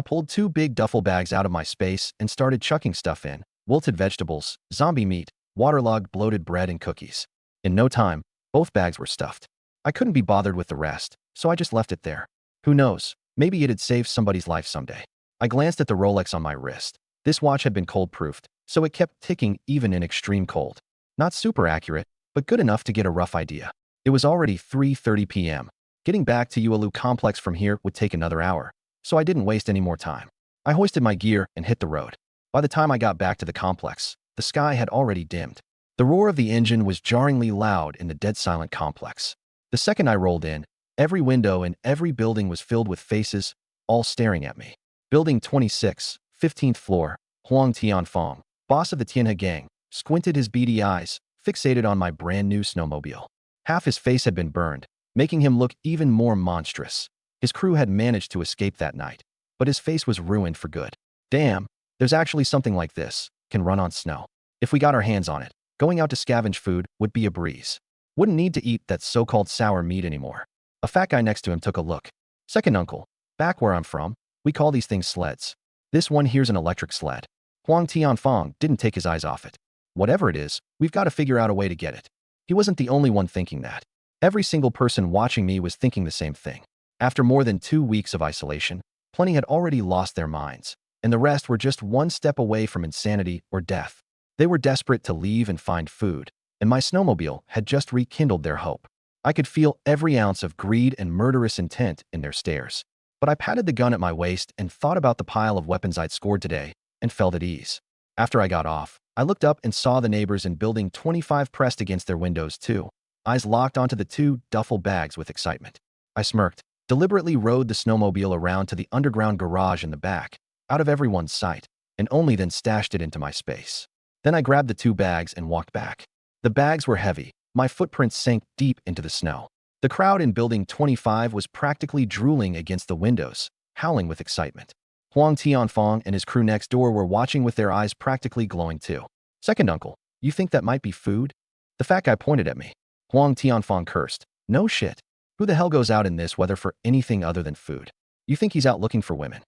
pulled 2 big duffel bags out of my space and started chucking stuff in. Wilted vegetables, zombie meat, waterlogged bloated bread and cookies. In no time, both bags were stuffed. I couldn't be bothered with the rest, so I just left it there. Who knows, maybe it'd save somebody's life someday. I glanced at the Rolex on my wrist. This watch had been cold-proofed, so it kept ticking even in extreme cold. Not super accurate, but good enough to get a rough idea. It was already 3:30 p.m. Getting back to Ualu Complex from here would take another hour, so I didn't waste any more time. I hoisted my gear and hit the road. By the time I got back to the complex, the sky had already dimmed. The roar of the engine was jarringly loud in the dead-silent complex. The second I rolled in, every window in every building was filled with faces, all staring at me. Building 26, 15th floor, Huang Tianfeng, boss of the Tianhe gang, squinted his beady eyes, fixated on my brand-new snowmobile. Half his face had been burned, making him look even more monstrous. His crew had managed to escape that night, but his face was ruined for good. Damn, there's actually something like this, can run on snow. If we got our hands on it, going out to scavenge food would be a breeze. Wouldn't need to eat that so-called sour meat anymore. A fat guy next to him took a look. Second uncle, back where I'm from, we call these things sleds. This one here's an electric sled. Huang Tianfeng didn't take his eyes off it. Whatever it is, we've got to figure out a way to get it. He wasn't the only one thinking that. Every single person watching me was thinking the same thing. After more than 2 weeks of isolation, plenty had already lost their minds, and the rest were just one step away from insanity or death. They were desperate to leave and find food, and my snowmobile had just rekindled their hope. I could feel every ounce of greed and murderous intent in their stares. But I patted the gun at my waist and thought about the pile of weapons I'd scored today and felt at ease. After I got off, I looked up and saw the neighbors in Building 25 pressed against their windows too, eyes locked onto the two duffel bags with excitement. I smirked, deliberately rode the snowmobile around to the underground garage in the back, out of everyone's sight, and only then stashed it into my space. Then I grabbed the two bags and walked back. The bags were heavy. My footprints sank deep into the snow. The crowd in Building 25 was practically drooling against the windows, howling with excitement. Huang Tianfeng and his crew next door were watching with their eyes practically glowing too. "Second uncle, you think that might be food?" The fat guy pointed at me. Huang Tianfeng cursed. "No shit. Who the hell goes out in this weather for anything other than food? You think he's out looking for women?"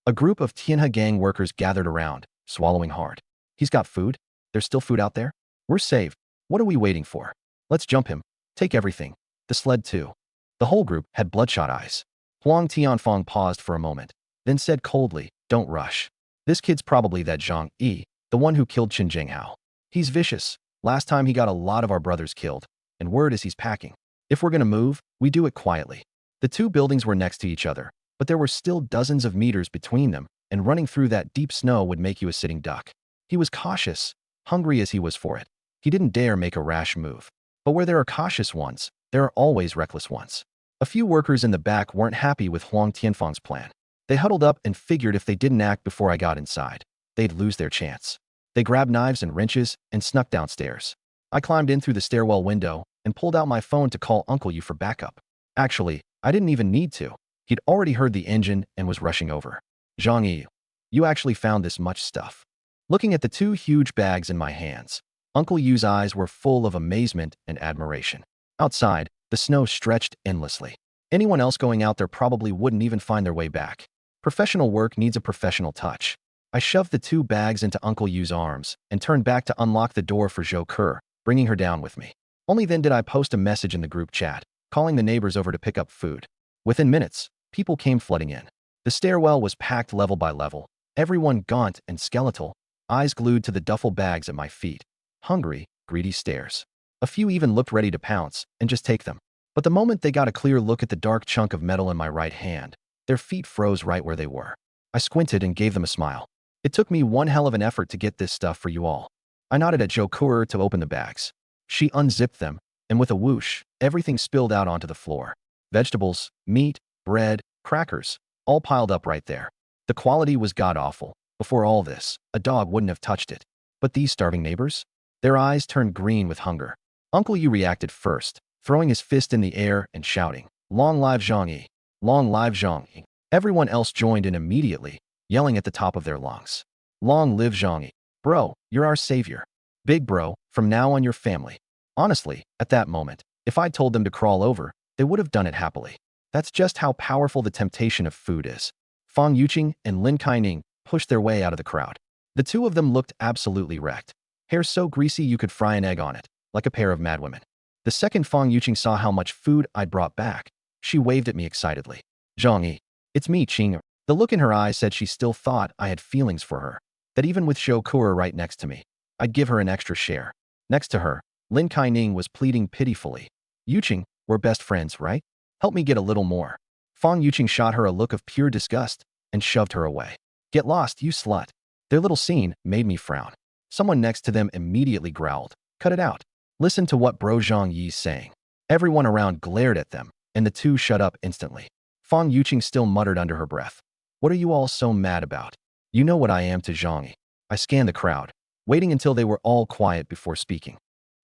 A group of Tianhe gang workers gathered around, swallowing hard. "He's got food? There's still food out there? We're saved. What are we waiting for? Let's jump him. Take everything. The sled too." The whole group had bloodshot eyes. Huang Tianfeng paused for a moment, then said coldly, "Don't rush. This kid's probably that Zhang Yi, the one who killed Qin Zhenghao. He's vicious. Last time he got a lot of our brothers killed, and word is he's packing. If we're gonna move, we do it quietly." The two buildings were next to each other, but there were still dozens of meters between them, and running through that deep snow would make you a sitting duck. He was cautious, hungry as he was for it. He didn't dare make a rash move. But where there are cautious ones, there are always reckless ones. A few workers in the back weren't happy with Huang Tianfeng's plan. They huddled up and figured if they didn't act before I got inside, they'd lose their chance. They grabbed knives and wrenches and snuck downstairs. I climbed in through the stairwell window and pulled out my phone to call Uncle Yu for backup. Actually, I didn't even need to. He'd already heard the engine and was rushing over. "Zhang Yi, you actually found this much stuff." Looking at the two huge bags in my hands, Uncle Yu's eyes were full of amazement and admiration. Outside, the snow stretched endlessly. Anyone else going out there probably wouldn't even find their way back. Professional work needs a professional touch. I shoved the two bags into Uncle Yu's arms and turned back to unlock the door for Zhou Ke, bringing her down with me. Only then did I post a message in the group chat, calling the neighbors over to pick up food. Within minutes, people came flooding in. The stairwell was packed level by level, everyone gaunt and skeletal, eyes glued to the duffel bags at my feet. Hungry, greedy stares. A few even looked ready to pounce and just take them. But the moment they got a clear look at the dark chunk of metal in my right hand, their feet froze right where they were. I squinted and gave them a smile. "It took me one hell of an effort to get this stuff for you all." I nodded at Zhou Ke to open the bags. She unzipped them, and with a whoosh, everything spilled out onto the floor. Vegetables, meat, bread, crackers, all piled up right there. The quality was god-awful. Before all this, a dog wouldn't have touched it. But these starving neighbors? Their eyes turned green with hunger. Uncle Yu reacted first, throwing his fist in the air and shouting, "Long live Zhang Yi! Long live Zhang Yi!" Everyone else joined in immediately, yelling at the top of their lungs, "Long live Zhang Yi! Bro, you're our savior. Big bro, from now on your family." Honestly, at that moment, if I'd told them to crawl over, they would have done it happily. That's just how powerful the temptation of food is. Fang Yuqing and Lin Kaining pushed their way out of the crowd. The two of them looked absolutely wrecked. Hair so greasy you could fry an egg on it, like a pair of madwomen. The second Fang Yuqing saw how much food I'd brought back. She waved at me excitedly. "Zhang Yi, it's me, Qing." The look in her eyes said she still thought I had feelings for her, that even with Zhou Ke right next to me, I'd give her an extra share. Next to her, Lin Kaining was pleading pitifully. "Yuqing, we're best friends, right? Help me get a little more." Fang Yuqing shot her a look of pure disgust and shoved her away. "Get lost, you slut." Their little scene made me frown. Someone next to them immediately growled, "Cut it out. Listen to what bro Zhang Yi's saying." Everyone around glared at them, and the two shut up instantly. Fang Yuqing still muttered under her breath, "What are you all so mad about? You know what I am to Zhang Yi." I scanned the crowd, waiting until they were all quiet before speaking.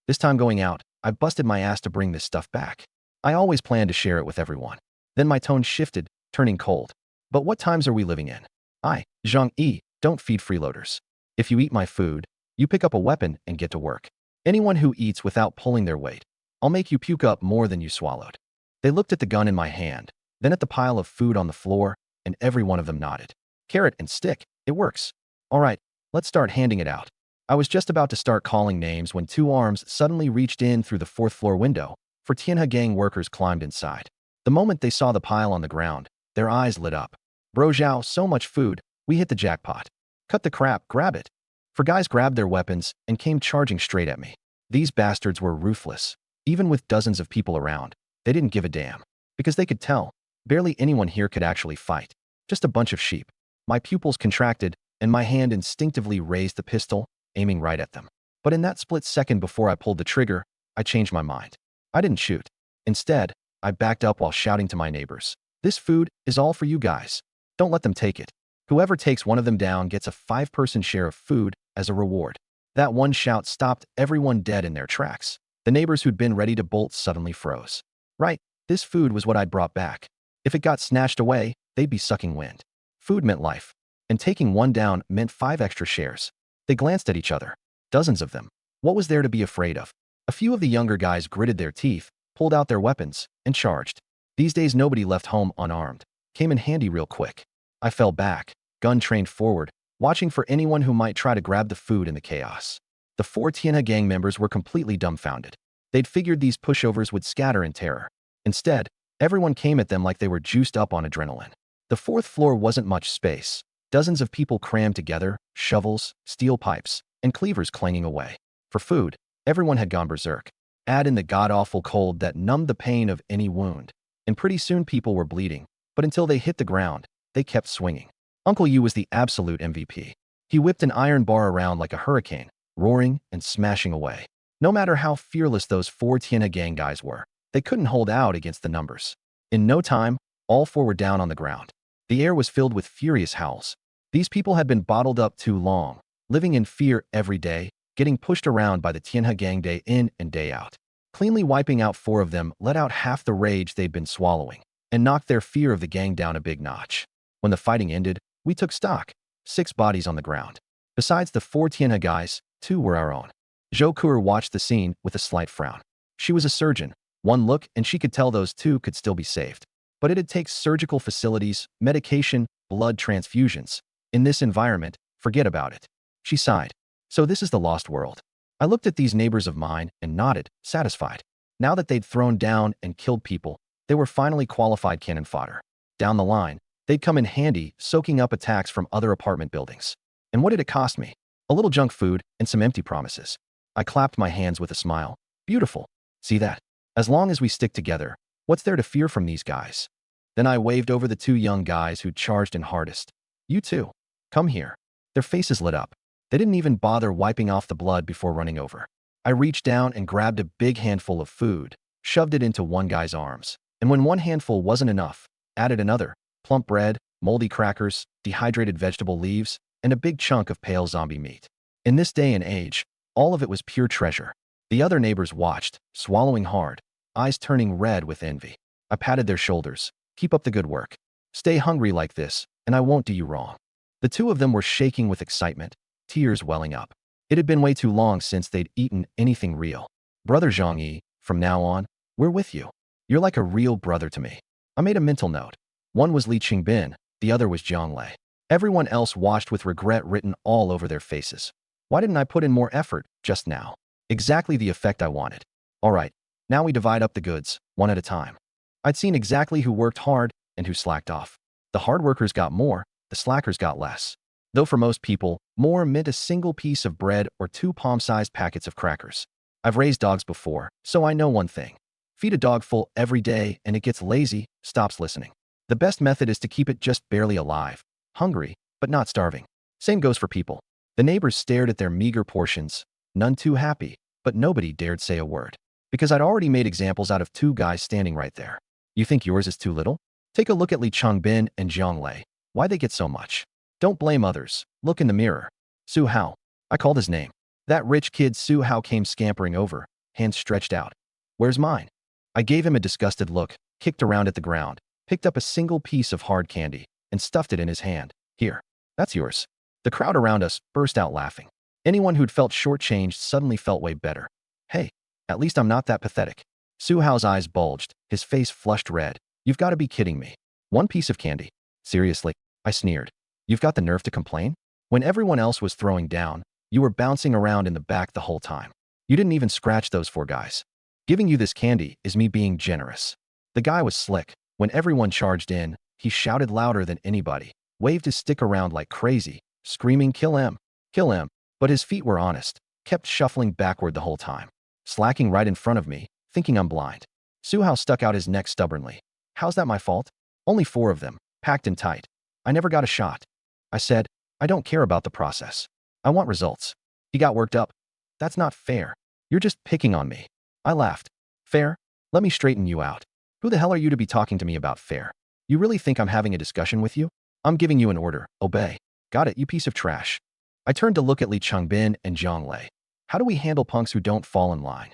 This time going out, I busted my ass to bring this stuff back. I always planned to share it with everyone. Then my tone shifted, turning cold. "But what times are we living in? I, Zhang Yi, don't feed freeloaders. If you eat my food, you pick up a weapon and get to work. Anyone who eats without pulling their weight, I'll make you puke up more than you swallowed." They looked at the gun in my hand, then at the pile of food on the floor, and every one of them nodded. "Carrot and stick, it works. All right, let's start handing it out." I was just about to start calling names when two arms suddenly reached in through the fourth-floor window, for Tianhe gang workers climbed inside. The moment they saw the pile on the ground, their eyes lit up. "Bro Zhao, so much food, we hit the jackpot. Cut the crap, grab it." Four guys grabbed their weapons and came charging straight at me. These bastards were ruthless. Even with dozens of people around, they didn't give a damn. Because they could tell, Barely anyone here could actually fight. Just a bunch of sheep. My pupils contracted, and my hand instinctively raised the pistol, aiming right at them. But in that split second before I pulled the trigger, I changed my mind. I didn't shoot. Instead, I backed up while shouting to my neighbors, "This food is all for you guys. Don't let them take it. Whoever takes one of them down gets a 5-person share of food as a reward." That one shout stopped everyone dead in their tracks. The neighbors who'd been ready to bolt suddenly froze. Right, this food was what I'd brought back. If it got snatched away, they'd be sucking wind. Food meant life, and taking one down meant 5 extra shares. They glanced at each other. Dozens of them. What was there to be afraid of? A few of the younger guys gritted their teeth, pulled out their weapons, and charged. These days nobody left home unarmed. Came in handy real quick. I fell back, gun trained forward, watching for anyone who might try to grab the food in the chaos. The 4 Tianhe gang members were completely dumbfounded. They'd figured these pushovers would scatter in terror. Instead, everyone came at them like they were juiced up on adrenaline. The 4th floor wasn't much space. Dozens of people crammed together, shovels, steel pipes, and cleavers clanging away. For food, everyone had gone berserk. Add in the god-awful cold that numbed the pain of any wound. And pretty soon people were bleeding. But until they hit the ground, they kept swinging. Uncle Yu was the absolute MVP. He whipped an iron bar around like a hurricane, roaring and smashing away. No matter how fearless those 4 Tianhe gang guys were, they couldn't hold out against the numbers. In no time, all 4 were down on the ground. The air was filled with furious howls. These people had been bottled up too long, living in fear every day, getting pushed around by the Tianhe gang day in and day out. Cleanly wiping out 4 of them let out half the rage they'd been swallowing, and knocked their fear of the gang down a big notch. When the fighting ended, we took stock. 6 bodies on the ground. Besides the 4 Tianhe guys, 2 were our own. Zhou Kur watched the scene with a slight frown. She was a surgeon. One look and she could tell those 2 could still be saved. But it'd take surgical facilities, medication, blood transfusions. In this environment, forget about it. She sighed. So this is the lost world. I looked at these neighbors of mine and nodded, satisfied. Now that they'd thrown down and killed people, they were finally qualified cannon fodder. Down the line, they'd come in handy, soaking up attacks from other apartment buildings. And what did it cost me? A little junk food and some empty promises. I clapped my hands with a smile. Beautiful. See that? As long as we stick together, what's there to fear from these guys? Then I waved over the 2 young guys who charged in hardest. You too. Come here. Their faces lit up. They didn't even bother wiping off the blood before running over. I reached down and grabbed a big handful of food, shoved it into one guy's arms. And when one handful wasn't enough, added another. Plump bread, moldy crackers, dehydrated vegetable leaves, and a big chunk of pale zombie meat. In this day and age, all of it was pure treasure. The other neighbors watched, swallowing hard, eyes turning red with envy. I patted their shoulders. Keep up the good work. Stay hungry like this, and I won't do you wrong. The 2 of them were shaking with excitement, tears welling up. It had bing way too long since they'd eaten anything real. Brother Zhang Yi, from now on, we're with you. You're like a real brother to me. I made a mental note. One was Li Qingbin, the other was Jiang Lei. Everyone else watched with regret written all over their faces. Why didn't I put in more effort just now? Exactly the effect I wanted. All right, now we divide up the goods, one at a time. I'd seen exactly who worked hard and who slacked off. The hard workers got more, the slackers got less. Though for most people, more meant a single piece of bread or 2 palm-sized packets of crackers. I've raised dogs before, so I know one thing. Feed a dog full every day and it gets lazy, stops listening. The best method is to keep it just barely alive, hungry, but not starving. Same goes for people. The neighbors stared at their meager portions, none too happy, but nobody dared say a word. Because I'd already made examples out of 2 guys standing right there. You think yours is too little? Take a look at Li Qingbin and Jiang Lei. Why they get so much? Don't blame others. Look in the mirror. Su Hao. I called his name. That rich kid Su Hao came scampering over, hands stretched out. Where's mine? I gave him a disgusted look, kicked around at the ground, picked up a single piece of hard candy, and stuffed it in his hand. Here. That's yours. The crowd around us burst out laughing. Anyone who'd felt shortchanged suddenly felt way better. Hey, at least I'm not that pathetic. Su Hao's eyes bulged, his face flushed red. You've got to be kidding me. 1 piece of candy. Seriously, I sneered. You've got the nerve to complain? When everyone else was throwing down, you were bouncing around in the back the whole time. You didn't even scratch those 4 guys. Giving you this candy is me being generous. The guy was slick. When everyone charged in, he shouted louder than anybody, waved his stick around like crazy, screaming, "Kill him! Kill him!" But his feet were honest, kept shuffling backward the whole time, slacking right in front of me, thinking I'm blind. Su Hao stuck out his neck stubbornly. How's that my fault? Only 4 of them, packed in tight. I never got a shot. I said, I don't care about the process. I want results. He got worked up. That's not fair. You're just picking on me. I laughed. Fair? Let me straighten you out. Who the hell are you to be talking to me about fair? You really think I'm having a discussion with you? I'm giving you an order. Obey. Got it, you piece of trash. I turned to look at Li Changbin and Zhang Lei. How do we handle punks who don't fall in line?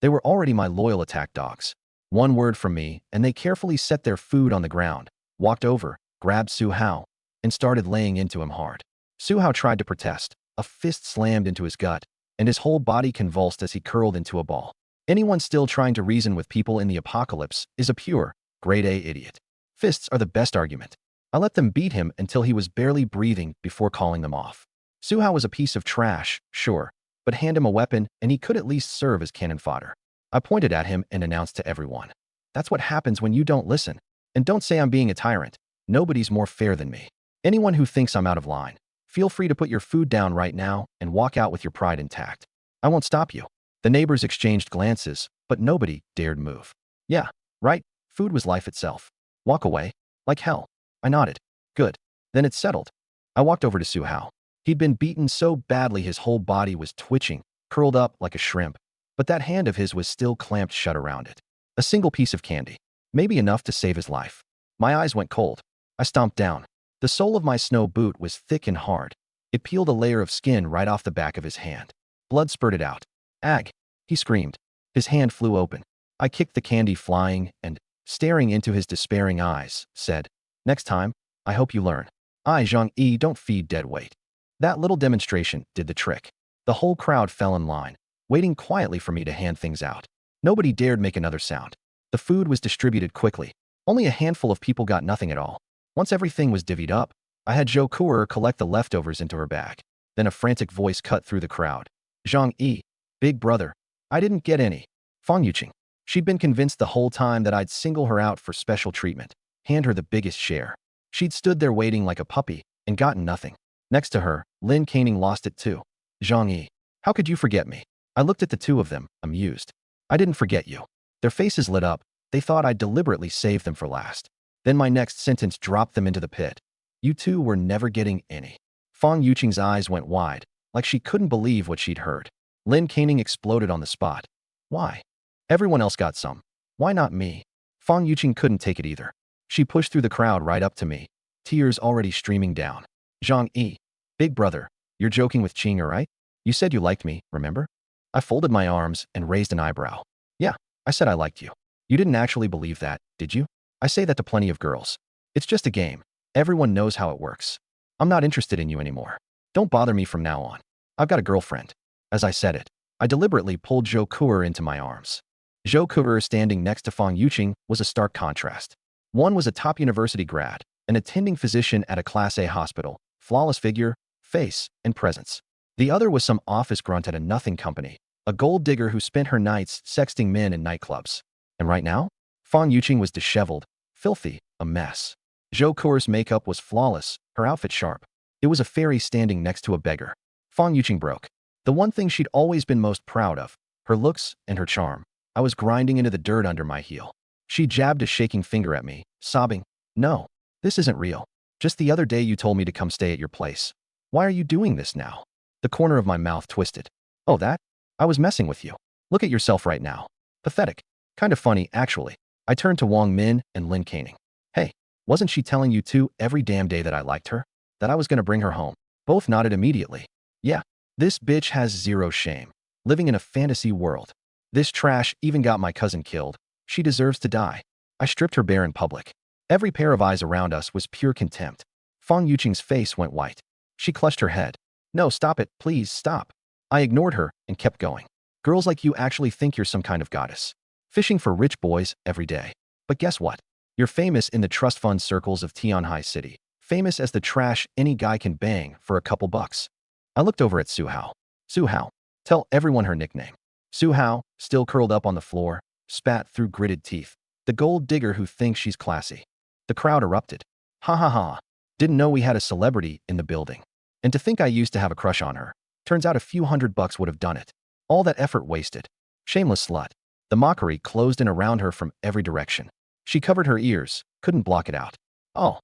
They were already my loyal attack dogs. One word from me, and they carefully set their food on the ground, walked over, grabbed Su Hao, and started laying into him hard. Su Hao tried to protest. A fist slammed into his gut, and his whole body convulsed as he curled into a ball. Anyone still trying to reason with people in the apocalypse is a pure, grade A idiot. Fists are the best argument. I let them beat him until he was barely breathing before calling them off. Su Hao was a piece of trash, sure, but hand him a weapon and he could at least serve as cannon fodder. I pointed at him and announced to everyone. That's what happens when you don't listen. And don't say I'm being a tyrant. Nobody's more fair than me. Anyone who thinks I'm out of line, feel free to put your food down right now and walk out with your pride intact. I won't stop you. The neighbors exchanged glances, but nobody dared move. Yeah, right, food was life itself. Walk away. Like hell. I nodded. Good. Then it's settled. I walked over to Su Hao. He'd been beaten so badly his whole body was twitching, curled up like a shrimp, but that hand of his was still clamped shut around it. A single piece of candy. Maybe enough to save his life. My eyes went cold. I stomped down. The sole of my snow boot was thick and hard. It peeled a layer of skin right off the back of his hand. Blood spurted out. Ag! He screamed. His hand flew open. I kicked the candy flying and, staring into his despairing eyes, said, Next time, I hope you learn. I, Zhang Yi, don't feed dead weight. That little demonstration did the trick. The whole crowd fell in line, waiting quietly for me to hand things out. Nobody dared make another sound. The food was distributed quickly. Only a handful of people got nothing at all. Once everything was divvied up, I had Zhou Kuer collect the leftovers into her bag. Then a frantic voice cut through the crowd. Zhang Yi, big brother. I didn't get any. Fang Yuqing. She'd been convinced the whole time that I'd single her out for special treatment, hand her the biggest share. She'd stood there waiting like a puppy and gotten nothing. Next to her, Lin Caning lost it too. Zhang Yi, how could you forget me? I looked at the two of them, amused. I didn't forget you. Their faces lit up. They thought I'd deliberately saved them for last. Then my next sentence dropped them into the pit. You two were never getting any. Fang Yuqing's eyes went wide, like she couldn't believe what she'd heard. Lin Caning exploded on the spot. Why? Everyone else got some. Why not me? Fang Yuqing couldn't take it either. She pushed through the crowd right up to me, tears already streaming down. Zhang Yi, big brother, you're joking with Qing, right? You said you liked me, remember? I folded my arms and raised an eyebrow. Yeah, I said I liked you. You didn't actually believe that, did you? I say that to plenty of girls. It's just a game. Everyone knows how it works. I'm not interested in you anymore. Don't bother me from now on. I've got a girlfriend. As I said it, I deliberately pulled Zhou Kuer into my arms. Zhou Kuer standing next to Fang Yuqing was a stark contrast. One was a top university grad, an attending physician at a Class A hospital, flawless figure, face, and presence. The other was some office grunt at a nothing company, a gold digger who spent her nights sexting men in nightclubs. And right now, Fang Yuqing was disheveled, filthy, a mess. Zhou Kuer's makeup was flawless, her outfit sharp. It was a fairy standing next to a beggar. Fang Yuqing broke. The one thing she'd always been most proud of, her looks and her charm. I was grinding into the dirt under my heel. She jabbed a shaking finger at me, sobbing, No, this isn't real. Just the other day you told me to come stay at your place. Why are you doing this now? The corner of my mouth twisted. Oh, that? I was messing with you. Look at yourself right now. Pathetic. Kind of funny, actually. I turned to Wang Min and Lin Caning. Hey, wasn't she telling you two every damn day that I liked her? That I was going to bring her home? Both nodded immediately. Yeah, this bitch has zero shame. Living in a fantasy world. This trash even got my cousin killed. She deserves to die. I stripped her bare in public. Every pair of eyes around us was pure contempt. Fang Yuqing's face went white. She clutched her head. No, stop it, please, stop. I ignored her and kept going. Girls like you actually think you're some kind of goddess. Fishing for rich boys every day. But guess what? You're famous in the trust fund circles of Tianhai City. Famous as the trash any guy can bang for a couple bucks. I looked over at Su Hao. Su Hao, tell everyone her nickname. Su Hao, still curled up on the floor, spat through gritted teeth. The gold digger who thinks she's classy. The crowd erupted. Ha ha ha. Didn't know we had a celebrity in the building. And to think I used to have a crush on her. Turns out a few $100 would have done it. All that effort wasted. Shameless slut. The mockery closed in around her from every direction. She covered her ears, couldn't block it out. Oh.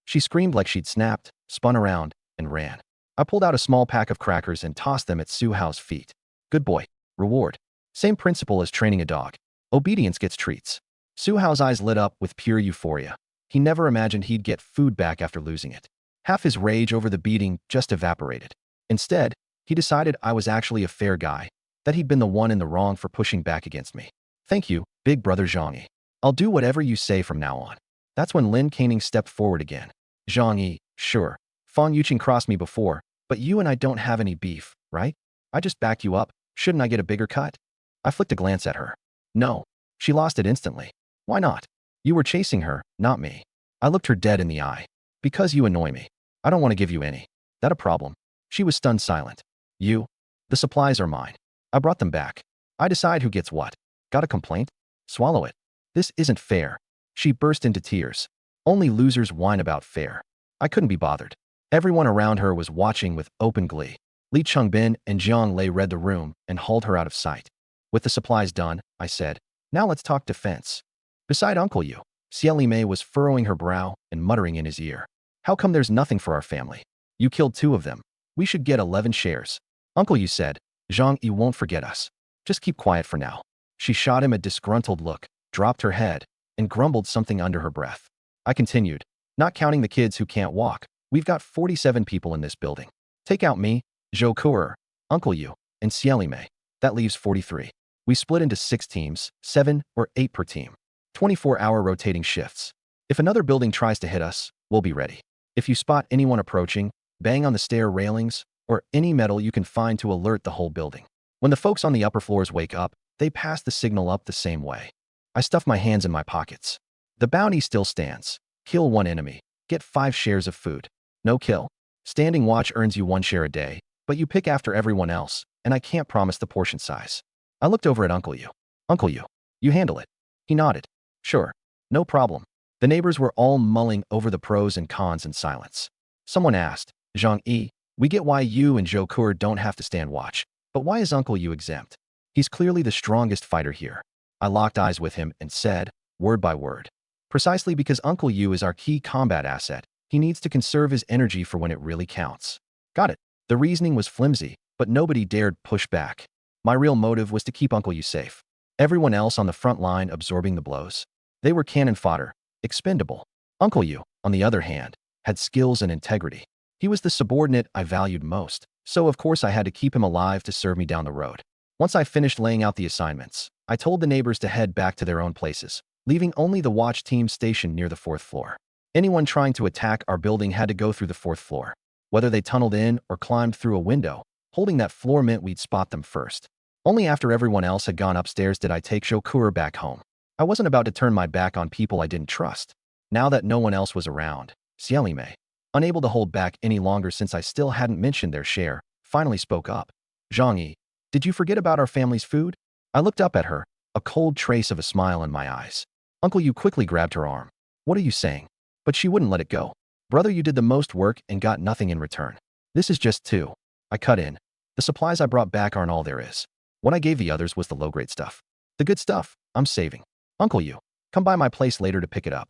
She screamed like she'd snapped, spun around, and ran. I pulled out a small pack of crackers and tossed them at Suhao's feet. Good boy. Reward. Same principle as training a dog. Obedience gets treats. Suhao's eyes lit up with pure euphoria. He never imagined he'd get food back after losing it. Half his rage over the beating just evaporated. Instead, he decided I was actually a fair guy, that he'd been the one in the wrong for pushing back against me. Thank you, big brother Zhang Yi. I'll do whatever you say from now on. That's when Lin Caning stepped forward again. Zhang Yi, sure. Fang Yuqing crossed me before, but you and I don't have any beef, right? I just backed you up. Shouldn't I get a bigger cut? I flicked a glance at her. No. She lost it instantly. Why not? You were chasing her, not me. I looked her dead in the eye. Because you annoy me. I don't want to give you any. That a problem? She was stunned silent. You? The supplies are mine. I brought them back. I decide who gets what. Got a complaint? Swallow it. This isn't fair. She burst into tears. Only losers whine about fair. I couldn't be bothered. Everyone around her was watching with open glee. Li Chongbin and Jiang Lei read the room and hauled her out of sight. With the supplies done, I said, now let's talk defense. Beside Uncle Yu, Xieli Mei was furrowing her brow and muttering in his ear. How come there's nothing for our family? You killed 2 of them. We should get 11 shares. Uncle Yu said, Zhang Yi won't forget us. Just keep quiet for now. She shot him a disgruntled look, dropped her head, and grumbled something under her breath. I continued, not counting the kids who can't walk. We've got 47 people in this building. Take out me, Zhou Kuer, Uncle Yu, and Xieli Mei. That leaves 43. We split into 6 teams, 7 or 8 per team. 24-hour rotating shifts. If another building tries to hit us, we'll be ready. If you spot anyone approaching, bang on the stair railings, or any metal you can find to alert the whole building. When the folks on the upper floors wake up, they pass the signal up the same way. I stuff my hands in my pockets. The bounty still stands. Kill 1 enemy. Get 5 shares of food. No kill. Standing watch earns you 1 share a day, but you pick after everyone else, and I can't promise the portion size. I looked over at Uncle Yu. Uncle Yu, you handle it. He nodded. Sure. No problem. The neighbors were all mulling over the pros and cons in silence. Someone asked, Zhang Yi, we get why you and Zhou Kuer don't have to stand watch, but why is Uncle Yu exempt? He's clearly the strongest fighter here. I locked eyes with him and said, word by word. Precisely because Uncle Yu is our key combat asset, he needs to conserve his energy for when it really counts. Got it. The reasoning was flimsy, but nobody dared push back. My real motive was to keep Uncle Yu safe. Everyone else on the front line absorbing the blows. They were cannon fodder, expendable. Uncle Yu, on the other hand, had skills and integrity. He was the subordinate I valued most, so of course I had to keep him alive to serve me down the road. Once I finished laying out the assignments, I told the neighbors to head back to their own places, leaving only the watch team stationed near the 4th floor. Anyone trying to attack our building had to go through the 4th floor. Whether they tunneled in or climbed through a window, holding that floor meant we'd spot them first. Only after everyone else had gone upstairs did I take Zhou Kuer back home. I wasn't about to turn my back on people I didn't trust. Now that no one else was around, Xieli Mei, unable to hold back any longer since I still hadn't mentioned their share, finally spoke up. Zhang Yi, did you forget about our family's food? I looked up at her, a cold trace of a smile in my eyes. Uncle Yu quickly grabbed her arm. What are you saying? But she wouldn't let it go. Brother, you did the most work and got nothing in return. This is just 2. I cut in. The supplies I brought back aren't all there is. What I gave the others was the low-grade stuff. The good stuff, I'm saving. Uncle Yu, come by my place later to pick it up.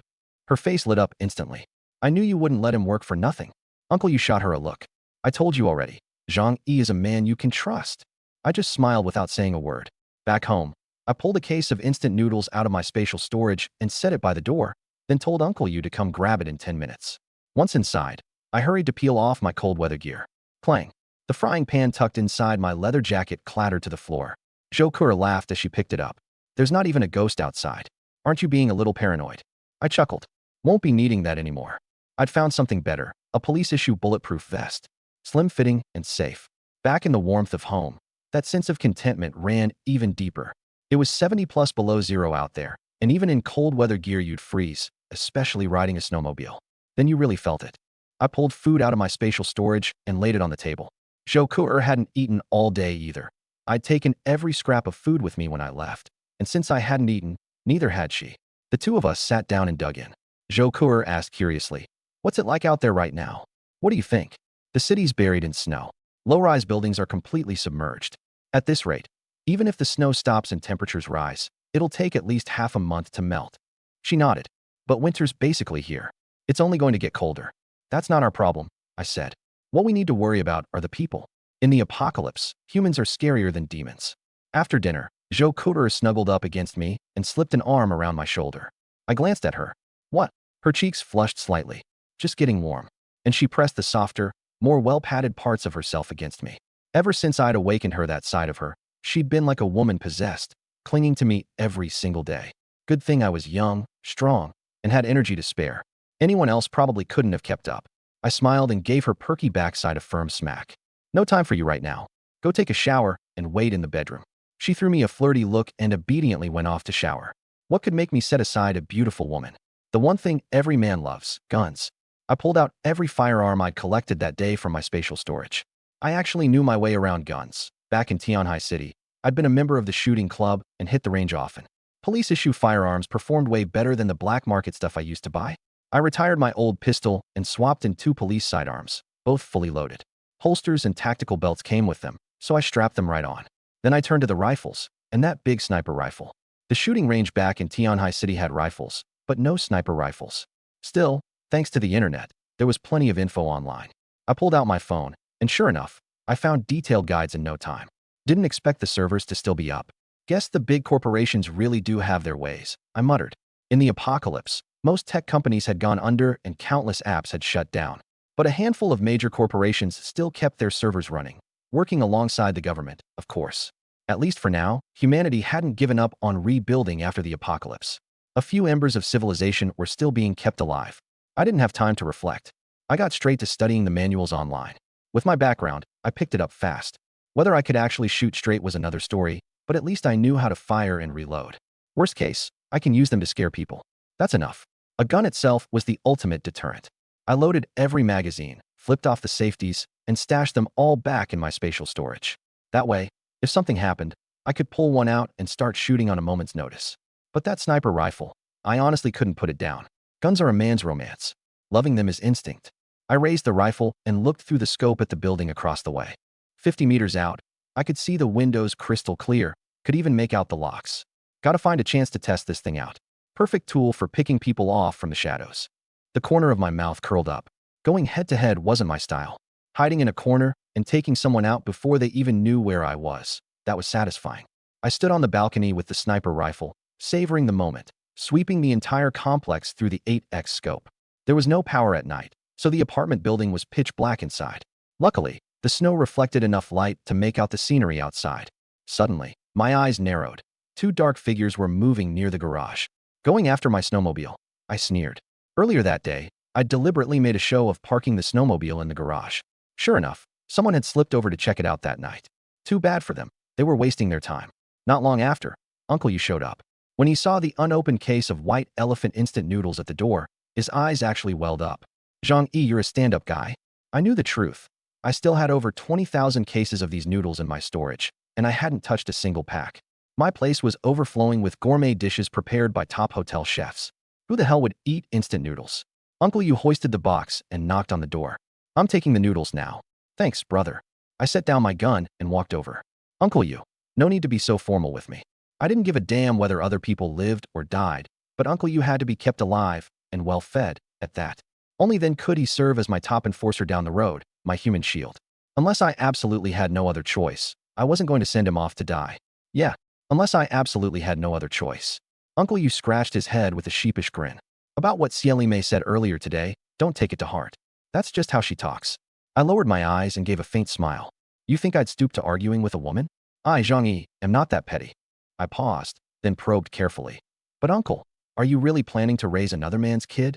Her face lit up instantly. I knew you wouldn't let him work for nothing. Uncle Yu shot her a look. I told you already. Zhang Yi is a man you can trust. I just smiled without saying a word. Back home, I pulled a case of instant noodles out of my spatial storage and set it by the door, then told Uncle Yu to come grab it in 10 minutes. Once inside, I hurried to peel off my cold weather gear. Clang. The frying pan tucked inside my leather jacket clattered to the floor. Zhou Kuer laughed as she picked it up. There's not even a ghost outside. Aren't you being a little paranoid? I chuckled. Won't be needing that anymore. I'd found something better, a police-issue bulletproof vest. Slim-fitting and safe. Back in the warmth of home, that sense of contentment ran even deeper. It was 70 plus below zero out there, and even in cold weather gear you'd freeze, especially riding a snowmobile. Then you really felt it. I pulled food out of my spatial storage and laid it on the table. Zhou Kuer hadn't eaten all day either. I'd taken every scrap of food with me when I left, and since I hadn't eaten, neither had she. The 2 of us sat down and dug in. Zhou Kuer asked curiously, what's it like out there right now? What do you think? The city's buried in snow. Low-rise buildings are completely submerged. At this rate, even if the snow stops and temperatures rise, it'll take at least half a month to melt. She nodded. But winter's basically here. It's only going to get colder. That's not our problem, I said. What we need to worry about are the people. In the apocalypse, humans are scarier than demons. After dinner, Jo Coder snuggled up against me and slipped an arm around my shoulder. I glanced at her. What? Her cheeks flushed slightly. Just getting warm. And she pressed the softer, more well-padded parts of herself against me. Ever since I'd awakened her that side of her, she'd been like a woman possessed, clinging to me every single day. Good thing I was young, strong, and had energy to spare. Anyone else probably couldn't have kept up. I smiled and gave her perky backside a firm smack. No time for you right now. Go take a shower and wait in the bedroom. She threw me a flirty look and obediently went off to shower. What could make me set aside a beautiful woman? The one thing every man loves, guns. I pulled out every firearm I'd collected that day from my spatial storage. I actually knew my way around guns. Back in Tianhai City, I'd been a member of the shooting club and hit the range often. Police-issue firearms performed way better than the black market stuff I used to buy. I retired my old pistol and swapped in 2 police sidearms, both fully loaded. Holsters and tactical belts came with them, so I strapped them right on. Then I turned to the rifles, and that big sniper rifle. The shooting range back in Tianhai City had rifles, but no sniper rifles. Still, thanks to the internet, there was plenty of info online. I pulled out my phone, and sure enough, I found detailed guides in no time. Didn't expect the servers to still be up. Guess the big corporations really do have their ways, I muttered. In the apocalypse, most tech companies had gone under and countless apps had shut down. But a handful of major corporations still kept their servers running, working alongside the government, of course. At least for now, humanity hadn't given up on rebuilding after the apocalypse. A few embers of civilization were still being kept alive. I didn't have time to reflect. I got straight to studying the manuals online. With my background, I picked it up fast. Whether I could actually shoot straight was another story, but at least I knew how to fire and reload. Worst case, I can use them to scare people. That's enough. A gun itself was the ultimate deterrent. I loaded every magazine, flipped off the safeties, and stashed them all back in my spatial storage. That way, if something happened, I could pull one out and start shooting on a moment's notice. But that sniper rifle, I honestly couldn't put it down. Guns are a man's romance. Loving them is instinct. I raised the rifle and looked through the scope at the building across the way. 50 meters out, I could see the windows crystal clear, could even make out the locks. Gotta find a chance to test this thing out. Perfect tool for picking people off from the shadows. The corner of my mouth curled up. Going head-to-head wasn't my style. Hiding in a corner and taking someone out before they even knew where I was, that was satisfying. I stood on the balcony with the sniper rifle, savoring the moment, sweeping the entire complex through the 8x scope. There was no power at night, so the apartment building was pitch black inside. Luckily, the snow reflected enough light to make out the scenery outside. Suddenly, my eyes narrowed. 2 dark figures were moving near the garage. Going after my snowmobile, I sneered. Earlier that day, I deliberately made a show of parking the snowmobile in the garage. Sure enough, someone had slipped over to check it out that night. Too bad for them. They were wasting their time. Not long after, Uncle Yu showed up. When he saw the unopened case of white elephant instant noodles at the door, his eyes actually welled up. Zhang Yi, you're a stand-up guy. I knew the truth. I still had over 20,000 cases of these noodles in my storage, and I hadn't touched a single pack. My place was overflowing with gourmet dishes prepared by top hotel chefs. Who the hell would eat instant noodles? Uncle Yu hoisted the box and knocked on the door. I'm taking the noodles now. Thanks, brother. I set down my gun and walked over. Uncle Yu, no need to be so formal with me. I didn't give a damn whether other people lived or died, but Uncle Yu had to be kept alive and well-fed at that. Only then could he serve as my top enforcer down the road, my human shield. Unless I absolutely had no other choice, I wasn't going to send him off to die. Yeah, unless I absolutely had no other choice. Uncle Yu scratched his head with a sheepish grin. About what Xieli Mei said earlier today, don't take it to heart. That's just how she talks. I lowered my eyes and gave a faint smile. You think I'd stoop to arguing with a woman? I, Zhang Yi, am not that petty. I paused, then probed carefully. But uncle, are you really planning to raise another man's kid?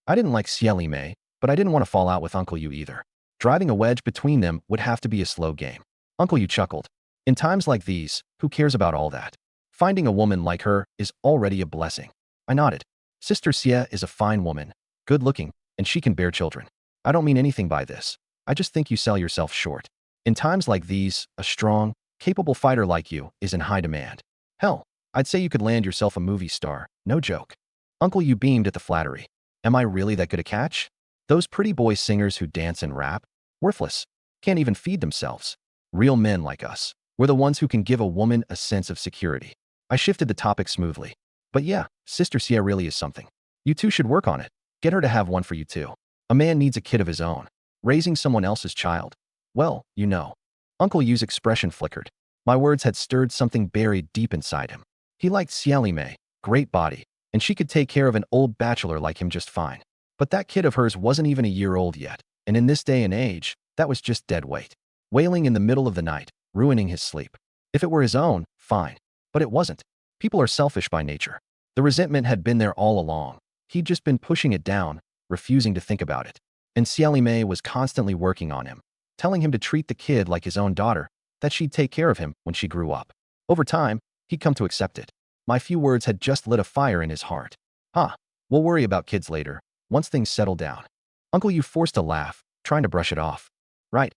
I didn't like Xieli Mei, but I didn't want to fall out with Uncle Yu either. Driving a wedge between them would have to be a slow game. Uncle Yu chuckled. In times like these, who cares about all that? Finding a woman like her is already a blessing. I nodded. Sister Xie is a fine woman, good-looking, and she can bear children. I don't mean anything by this. I just think you sell yourself short. In times like these, a strong, capable fighter like you is in high demand. Hell, I'd say you could land yourself a movie star, no joke. Uncle Yu beamed at the flattery. Am I really that good a catch? Those pretty boy singers who dance and rap? Worthless. Can't even feed themselves. Real men like us. We're the ones who can give a woman a sense of security. I shifted the topic smoothly. But yeah, Sister Sia really is something. You two should work on it. Get her to have one for you too. A man needs a kid of his own. Raising someone else's child. Well, you know. Uncle Yu's expression flickered. My words had stirred something buried deep inside him. He liked Xiaoli Mei, great body, and she could take care of an old bachelor like him just fine. But that kid of hers wasn't even a year old yet, and in this day and age, that was just dead weight. Wailing in the middle of the night, ruining his sleep. If it were his own, fine. But it wasn't. People are selfish by nature. The resentment had been there all along. He'd just been pushing it down, refusing to think about it. And Xiaoli Mei was constantly working on him, telling him to treat the kid like his own daughter, that she'd take care of him when she grew up. Over time, he'd come to accept it. My few words had just lit a fire in his heart. We'll worry about kids later, once things settle down. Uncle Yu forced a laugh, trying to brush it off. Right.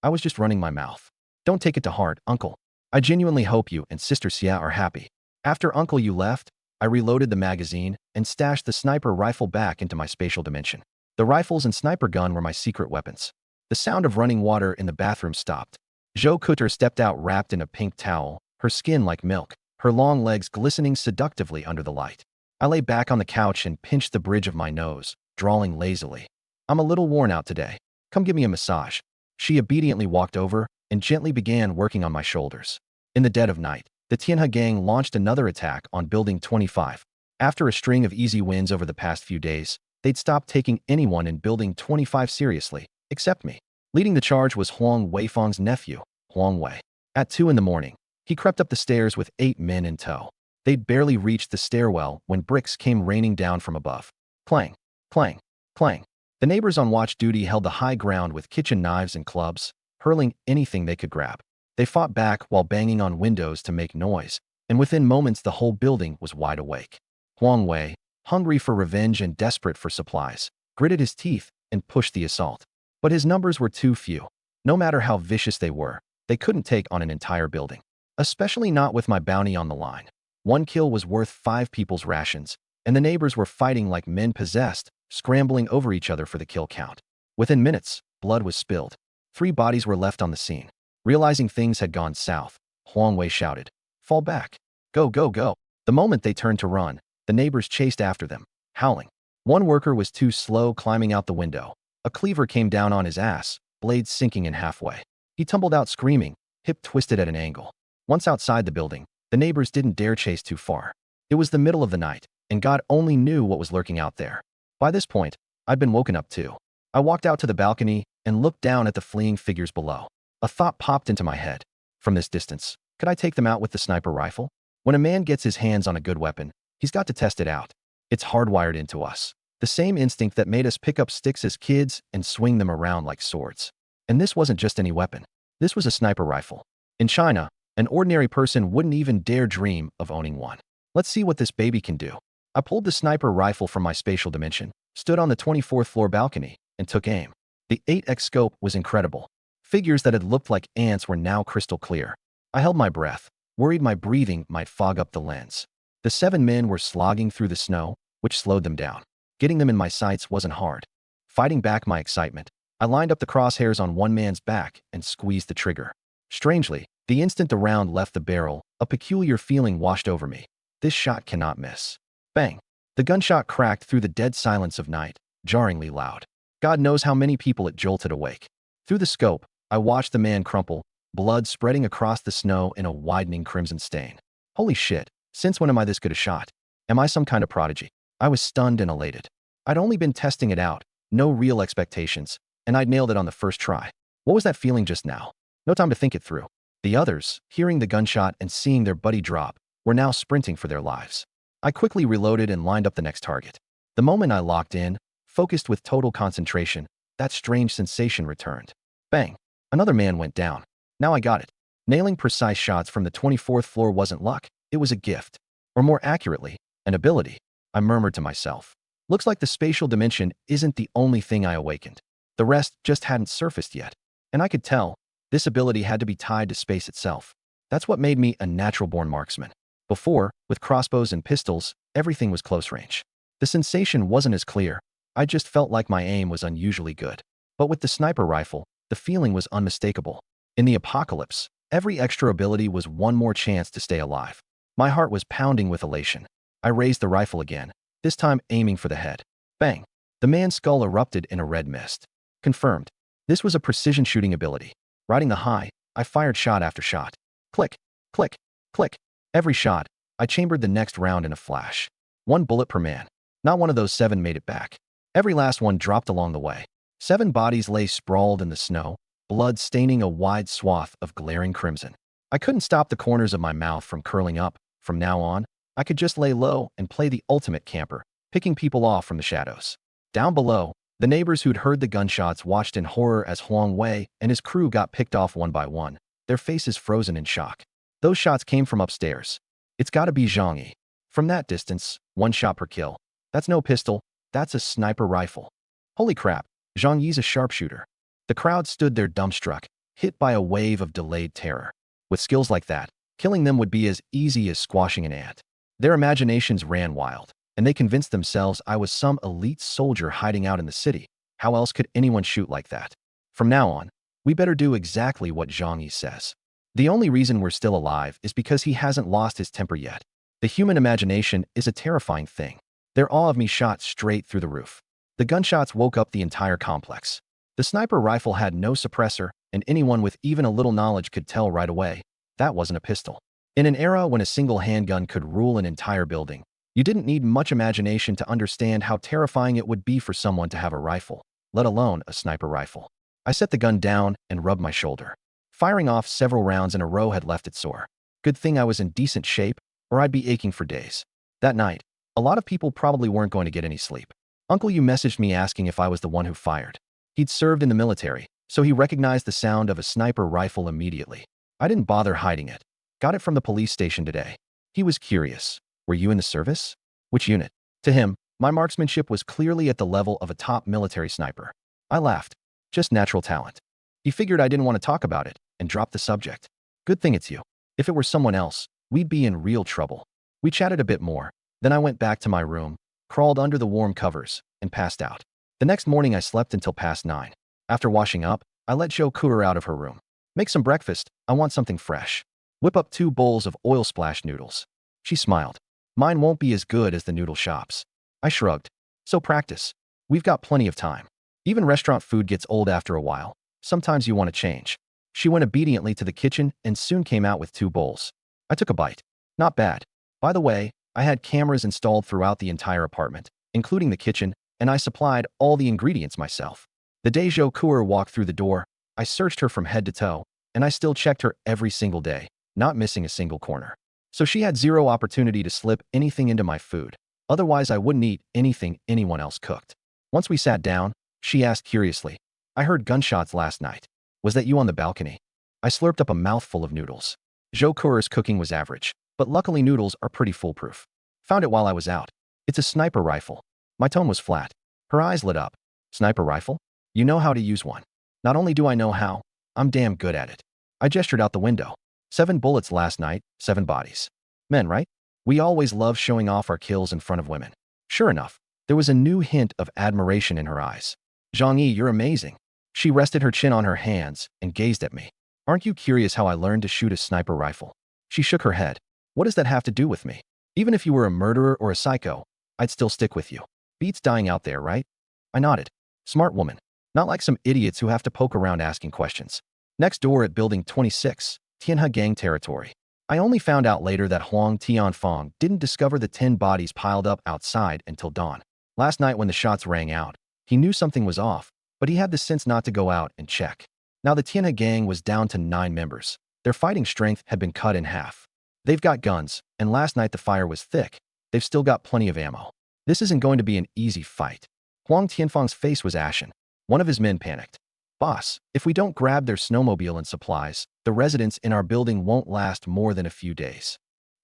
I was just running my mouth. Don't take it to heart, Uncle. I genuinely hope you and Sister Sia are happy. After Uncle Yu left, I reloaded the magazine and stashed the sniper rifle back into my spatial dimension. The rifles and sniper gun were my secret weapons. The sound of running water in the bathroom stopped. Zhou Kuter stepped out wrapped in a pink towel, her skin like milk, her long legs glistening seductively under the light. I lay back on the couch and pinched the bridge of my nose, drawling lazily. I'm a little worn out today. Come give me a massage. She obediently walked over and gently began working on my shoulders. In the dead of night, the Tianhe gang launched another attack on Building 25. After a string of easy wins over the past few days, they'd stopped taking anyone in Building 25 seriously, except me. Leading the charge was Huang Weifeng's nephew, Huang Wei. At 2 in the morning, he crept up the stairs with 8 men in tow. They'd barely reached the stairwell when bricks came raining down from above. Clang, clang, clang. The neighbors on watch duty held the high ground with kitchen knives and clubs, hurling anything they could grab. They fought back while banging on windows to make noise, and within moments the whole building was wide awake. Huang Wei, hungry for revenge and desperate for supplies, gritted his teeth and pushed the assault. But his numbers were too few. No matter how vicious they were, they couldn't take on an entire building. Especially not with my bounty on the line. One kill was worth 5 people's rations, and the neighbors were fighting like men possessed, scrambling over each other for the kill count. Within minutes, blood was spilled. 3 bodies were left on the scene. Realizing things had gone south, Huang Wei shouted, "Fall back. Go, go, go." The moment they turned to run, the neighbors chased after them, howling. One worker was too slow climbing out the window. A cleaver came down on his ass, blade sinking in halfway. He tumbled out screaming, hip twisted at an angle. Once outside the building, the neighbors didn't dare chase too far. It was the middle of the night, and God only knew what was lurking out there. By this point, I'd been woken up too. I walked out to the balcony and looked down at the fleeing figures below. A thought popped into my head. From this distance, could I take them out with the sniper rifle? When a man gets his hands on a good weapon, he's got to test it out. It's hardwired into us. The same instinct that made us pick up sticks as kids and swing them around like swords. And this wasn't just any weapon. This was a sniper rifle. In China, an ordinary person wouldn't even dare dream of owning one. Let's see what this baby can do. I pulled the sniper rifle from my spatial dimension, stood on the 24th floor balcony, and took aim. The 8x scope was incredible. Figures that had looked like ants were now crystal clear. I held my breath, worried my breathing might fog up the lens. The 7 men were slogging through the snow, which slowed them down. Getting them in my sights wasn't hard. Fighting back my excitement, I lined up the crosshairs on one man's back and squeezed the trigger. Strangely, the instant the round left the barrel, a peculiar feeling washed over me. This shot cannot miss. Bang! The gunshot cracked through the dead silence of night, jarringly loud. God knows how many people it jolted awake. Through the scope, I watched the man crumple, blood spreading across the snow in a widening crimson stain. Holy shit, since when am I this good a shot? Am I some kind of prodigy? I was stunned and elated. I'd only been testing it out, no real expectations, and I'd nailed it on the first try. What was that feeling just now? No time to think it through. The others, hearing the gunshot and seeing their buddy drop, were now sprinting for their lives. I quickly reloaded and lined up the next target. The moment I locked in, focused with total concentration, that strange sensation returned. Bang! Another man went down. Now I got it. Nailing precise shots from the 24th floor wasn't luck, it was a gift. Or more accurately, an ability. I murmured to myself. Looks like the spatial dimension isn't the only thing I awakened. The rest just hadn't surfaced yet. And I could tell, this ability had to be tied to space itself. That's what made me a natural-born marksman. Before, with crossbows and pistols, everything was close range. The sensation wasn't as clear. I just felt like my aim was unusually good. But with the sniper rifle, the feeling was unmistakable. In the apocalypse, every extra ability was one more chance to stay alive. My heart was pounding with elation. I raised the rifle again, this time aiming for the head. Bang! The man's skull erupted in a red mist. Confirmed. This was a precision shooting ability. Riding the high, I fired shot after shot. Click, click, click. Every shot, I chambered the next round in a flash. 1 bullet per man. Not one of those 7 made it back. Every last one dropped along the way. 7 bodies lay sprawled in the snow, blood staining a wide swath of glaring crimson. I couldn't stop the corners of my mouth from curling up. From now on, I could just lay low and play the ultimate camper, picking people off from the shadows. Down below, the neighbors who'd heard the gunshots watched in horror as Huang Wei and his crew got picked off one by one, their faces frozen in shock. Those shots came from upstairs. It's gotta be Zhang Yi. From that distance, 1 shot per kill. That's no pistol, that's a sniper rifle. Holy crap, Zhang Yi's a sharpshooter. The crowd stood there dumbstruck, hit by a wave of delayed terror. With skills like that, killing them would be as easy as squashing an ant. Their imaginations ran wild, and they convinced themselves I was some elite soldier hiding out in the city. How else could anyone shoot like that? From now on, we better do exactly what Zhang Yi says. The only reason we're still alive is because he hasn't lost his temper yet. The human imagination is a terrifying thing. Their awe of me shot straight through the roof. The gunshots woke up the entire complex. The sniper rifle had no suppressor, and anyone with even a little knowledge could tell right away that wasn't a pistol. In an era when a single handgun could rule an entire building, you didn't need much imagination to understand how terrifying it would be for someone to have a rifle, let alone a sniper rifle. I set the gun down and rubbed my shoulder. Firing off several rounds in a row had left it sore. Good thing I was in decent shape, or I'd be aching for days. That night, a lot of people probably weren't going to get any sleep. Uncle Yu messaged me asking if I was the one who fired. He'd served in the military, so he recognized the sound of a sniper rifle immediately. I didn't bother hiding it. Got it from the police station today. He was curious. Were you in the service? Which unit? To him, my marksmanship was clearly at the level of a top military sniper. I laughed. Just natural talent. He figured I didn't want to talk about it and dropped the subject. Good thing it's you. If it were someone else, we'd be in real trouble. We chatted a bit more. Then I went back to my room, crawled under the warm covers, and passed out. The next morning I slept until past 9. After washing up, I let Zhou Kuer out of her room. Make some breakfast, I want something fresh. Whip up 2 bowls of oil splash noodles. She smiled. Mine won't be as good as the noodle shops. I shrugged. So practice. We've got plenty of time. Even restaurant food gets old after a while. Sometimes you want to change. She went obediently to the kitchen and soon came out with 2 bowls. I took a bite. Not bad. By the way, I had cameras installed throughout the entire apartment, including the kitchen, and I supplied all the ingredients myself. The day Zhou Kuer walked through the door, I searched her from head to toe, and I still checked her every single day, not missing a single corner. So she had zero opportunity to slip anything into my food. Otherwise, I wouldn't eat anything anyone else cooked. Once we sat down, she asked curiously, I heard gunshots last night. Was that you on the balcony? I slurped up a mouthful of noodles. Zhou Kuer's cooking was average, but luckily noodles are pretty foolproof. Found it while I was out. It's a sniper rifle. My tone was flat. Her eyes lit up. Sniper rifle? You know how to use one. Not only do I know how, I'm damn good at it. I gestured out the window. 7 bullets last night, 7 bodies. Men, right? We always love showing off our kills in front of women. Sure enough, there was a new hint of admiration in her eyes. Zhang Yi, you're amazing. She rested her chin on her hands and gazed at me. Aren't you curious how I learned to shoot a sniper rifle? She shook her head. What does that have to do with me? Even if you were a murderer or a psycho, I'd still stick with you. Beats dying out there, right? I nodded. Smart woman. Not like some idiots who have to poke around asking questions. Next door at Building 26, Tianhe Gang territory. I only found out later that Huang Tianfang didn't discover the 10 bodies piled up outside until dawn. Last night when the shots rang out, he knew something was off, but he had the sense not to go out and check. Now the Tianhe Gang was down to 9 members. Their fighting strength had been cut in half. They've got guns, and last night the fire was thick. They've still got plenty of ammo. This isn't going to be an easy fight. Huang Tianfang's face was ashen. One of his men panicked. Boss, if we don't grab their snowmobile and supplies, the residents in our building won't last more than a few days.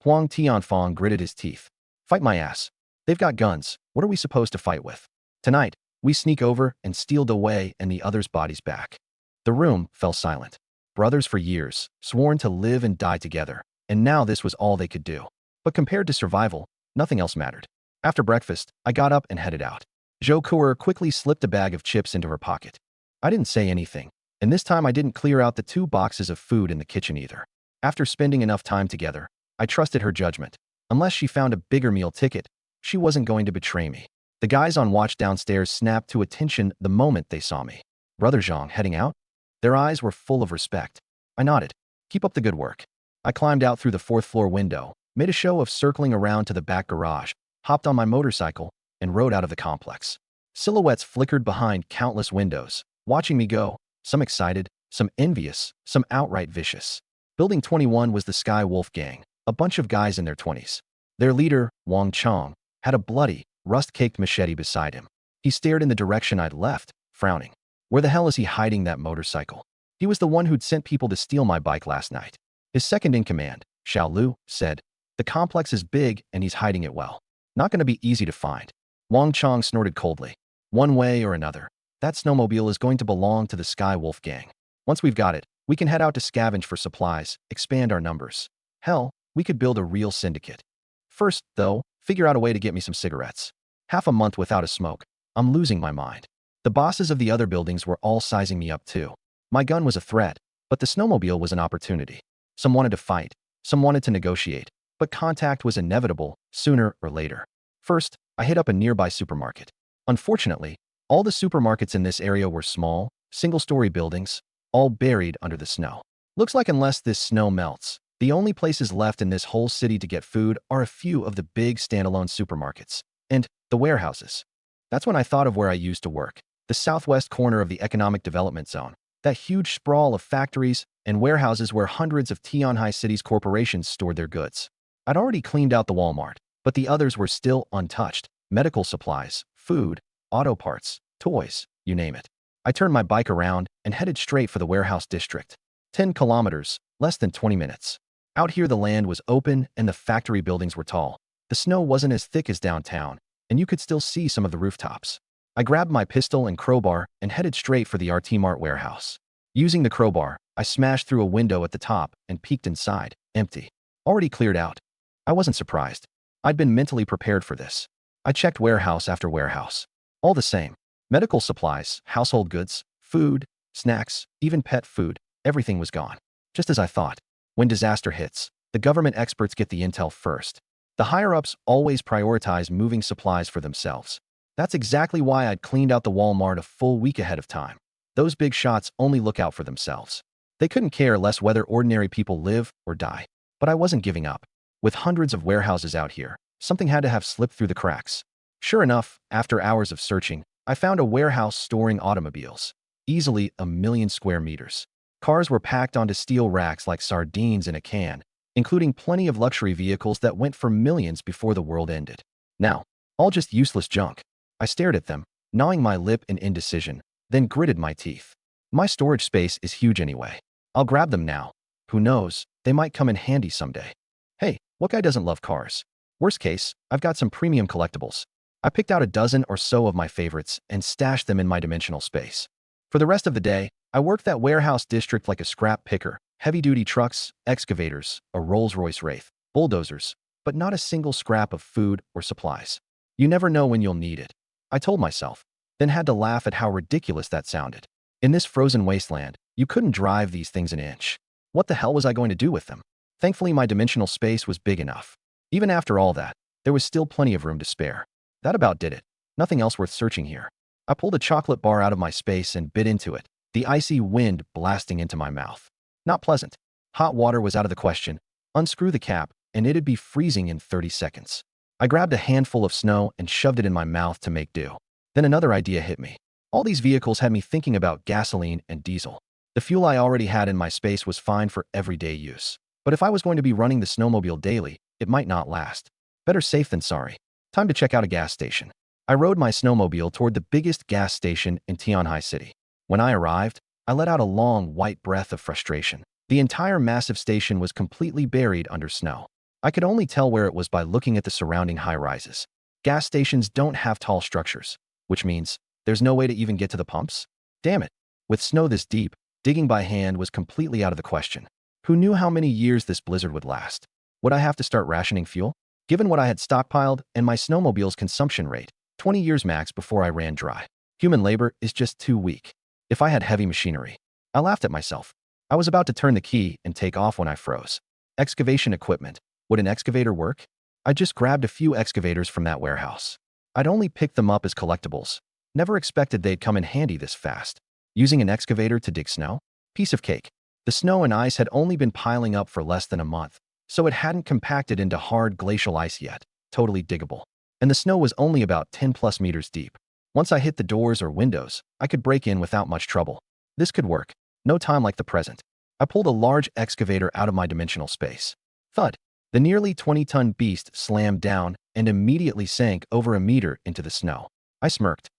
Huang Tianfang gritted his teeth. Fight my ass. They've got guns. What are we supposed to fight with? Tonight, we sneak over and steal the way and the others' bodies back. The room fell silent. Brothers for years, sworn to live and die together, and now this was all they could do. But compared to survival, nothing else mattered. After breakfast, I got up and headed out. Zhou Kuer quickly slipped a bag of chips into her pocket. I didn't say anything, and this time I didn't clear out the 2 boxes of food in the kitchen either. After spending enough time together, I trusted her judgment. Unless she found a bigger meal ticket, she wasn't going to betray me. The guys on watch downstairs snapped to attention the moment they saw me. Brother Zhang heading out? Their eyes were full of respect. I nodded. Keep up the good work. I climbed out through the fourth-floor window, made a show of circling around to the back garage, hopped on my motorcycle, and rode out of the complex. Silhouettes flickered behind countless windows, watching me go, some excited, some envious, some outright vicious. Building 21 was the Sky Wolf Gang, a bunch of guys in their 20s. Their leader, Wang Chong, had a bloody, rust-caked machete beside him. He stared in the direction I'd left, frowning. Where the hell is he hiding that motorcycle? He was the one who'd sent people to steal my bike last night. His second in command, Xiao Lu, said, "The complex is big and he's hiding it well. Not going to be easy to find." Wang Chong snorted coldly. "One way or another, that snowmobile is going to belong to the Sky Wolf Gang. Once we've got it, we can head out to scavenge for supplies, expand our numbers. Hell, we could build a real syndicate. First, though, figure out a way to get me some cigarettes. Half a month without a smoke. I'm losing my mind." The bosses of the other buildings were all sizing me up too. My gun was a threat, but the snowmobile was an opportunity. Some wanted to fight, some wanted to negotiate, but contact was inevitable, sooner or later. First, I hit up a nearby supermarket. Unfortunately, all the supermarkets in this area were small, single-story buildings, all buried under the snow. Looks like unless this snow melts, the only places left in this whole city to get food are a few of the big standalone supermarkets and the warehouses. That's when I thought of where I used to work, the southwest corner of the economic development zone, that huge sprawl of factories and warehouses where hundreds of Tianhai City's corporations stored their goods. I'd already cleaned out the Walmart, but the others were still untouched. Medical supplies, food, auto parts, toys, you name it. I turned my bike around and headed straight for the warehouse district. 10 kilometers, less than 20 minutes. Out here the land was open and the factory buildings were tall. The snow wasn't as thick as downtown, and you could still see some of the rooftops. I grabbed my pistol and crowbar and headed straight for the RT Mart warehouse. Using the crowbar, I smashed through a window at the top and peeked inside, empty. Already cleared out. I wasn't surprised. I'd been mentally prepared for this. I checked warehouse after warehouse. All the same. Medical supplies, household goods, food, snacks, even pet food, everything was gone. Just as I thought. When disaster hits, the government experts get the intel first. The higher-ups always prioritize moving supplies for themselves. That's exactly why I'd cleaned out the Walmart a full week ahead of time. Those big shots only look out for themselves. They couldn't care less whether ordinary people live or die. But I wasn't giving up. With hundreds of warehouses out here, something had to have slipped through the cracks. Sure enough, after hours of searching, I found a warehouse storing automobiles. Easily 1,000,000 square meters. Cars were packed onto steel racks like sardines in a can, including plenty of luxury vehicles that went for millions before the world ended. Now, all just useless junk. I stared at them, gnawing my lip in indecision, then gritted my teeth. My storage space is huge anyway. I'll grab them now. Who knows, they might come in handy someday. Hey, what guy doesn't love cars? Worst case, I've got some premium collectibles. I picked out a dozen or so of my favorites and stashed them in my dimensional space. For the rest of the day, I worked that warehouse district like a scrap picker. Heavy-duty trucks, excavators, a Rolls-Royce Wraith, bulldozers, but not a single scrap of food or supplies. You never know when you'll need it, I told myself, then had to laugh at how ridiculous that sounded. In this frozen wasteland, you couldn't drive these things an inch. What the hell was I going to do with them? Thankfully, my dimensional space was big enough. Even after all that, there was still plenty of room to spare. That about did it. Nothing else worth searching here. I pulled a chocolate bar out of my space and bit into it, the icy wind blasting into my mouth. Not pleasant. Hot water was out of the question. Unscrew the cap, and it'd be freezing in 30 seconds. I grabbed a handful of snow and shoved it in my mouth to make do. Then another idea hit me. All these vehicles had me thinking about gasoline and diesel. The fuel I already had in my space was fine for everyday use. But if I was going to be running the snowmobile daily, it might not last. Better safe than sorry. Time to check out a gas station. I rode my snowmobile toward the biggest gas station in Tianhai City. When I arrived, I let out a long, white breath of frustration. The entire massive station was completely buried under snow. I could only tell where it was by looking at the surrounding high-rises. Gas stations don't have tall structures, which means there's no way to even get to the pumps? Damn it. With snow this deep, digging by hand was completely out of the question. Who knew how many years this blizzard would last? Would I have to start rationing fuel? Given what I had stockpiled and my snowmobile's consumption rate, 20 years max before I ran dry. Human labor is just too weak. If I had heavy machinery, I laughed at myself. I was about to turn the key and take off when I froze. Excavation equipment. Would an excavator work? I just grabbed a few excavators from that warehouse. I'd only picked them up as collectibles. Never expected they'd come in handy this fast. Using an excavator to dig snow? Piece of cake. The snow and ice had only been piling up for less than a month, so it hadn't compacted into hard glacial ice yet. Totally diggable. And the snow was only about 10+ meters deep. Once I hit the doors or windows, I could break in without much trouble. This could work. No time like the present. I pulled a large excavator out of my dimensional space. Thud. The nearly 20-ton beast slammed down and immediately sank over a meter into the snow. I smirked.